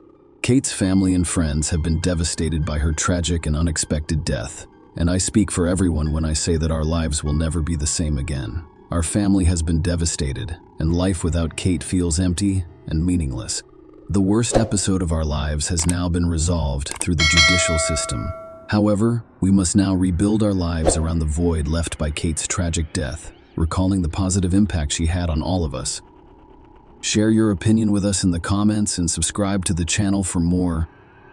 Kate's family and friends have been devastated by her tragic and unexpected death, and I speak for everyone when I say that our lives will never be the same again. Our family has been devastated, and life without Kate feels empty and meaningless. The worst episode of our lives has now been resolved through the judicial system. However, we must now rebuild our lives around the void left by Kate's tragic death, recalling the positive impact she had on all of us. Share your opinion with us in the comments and subscribe to the channel for more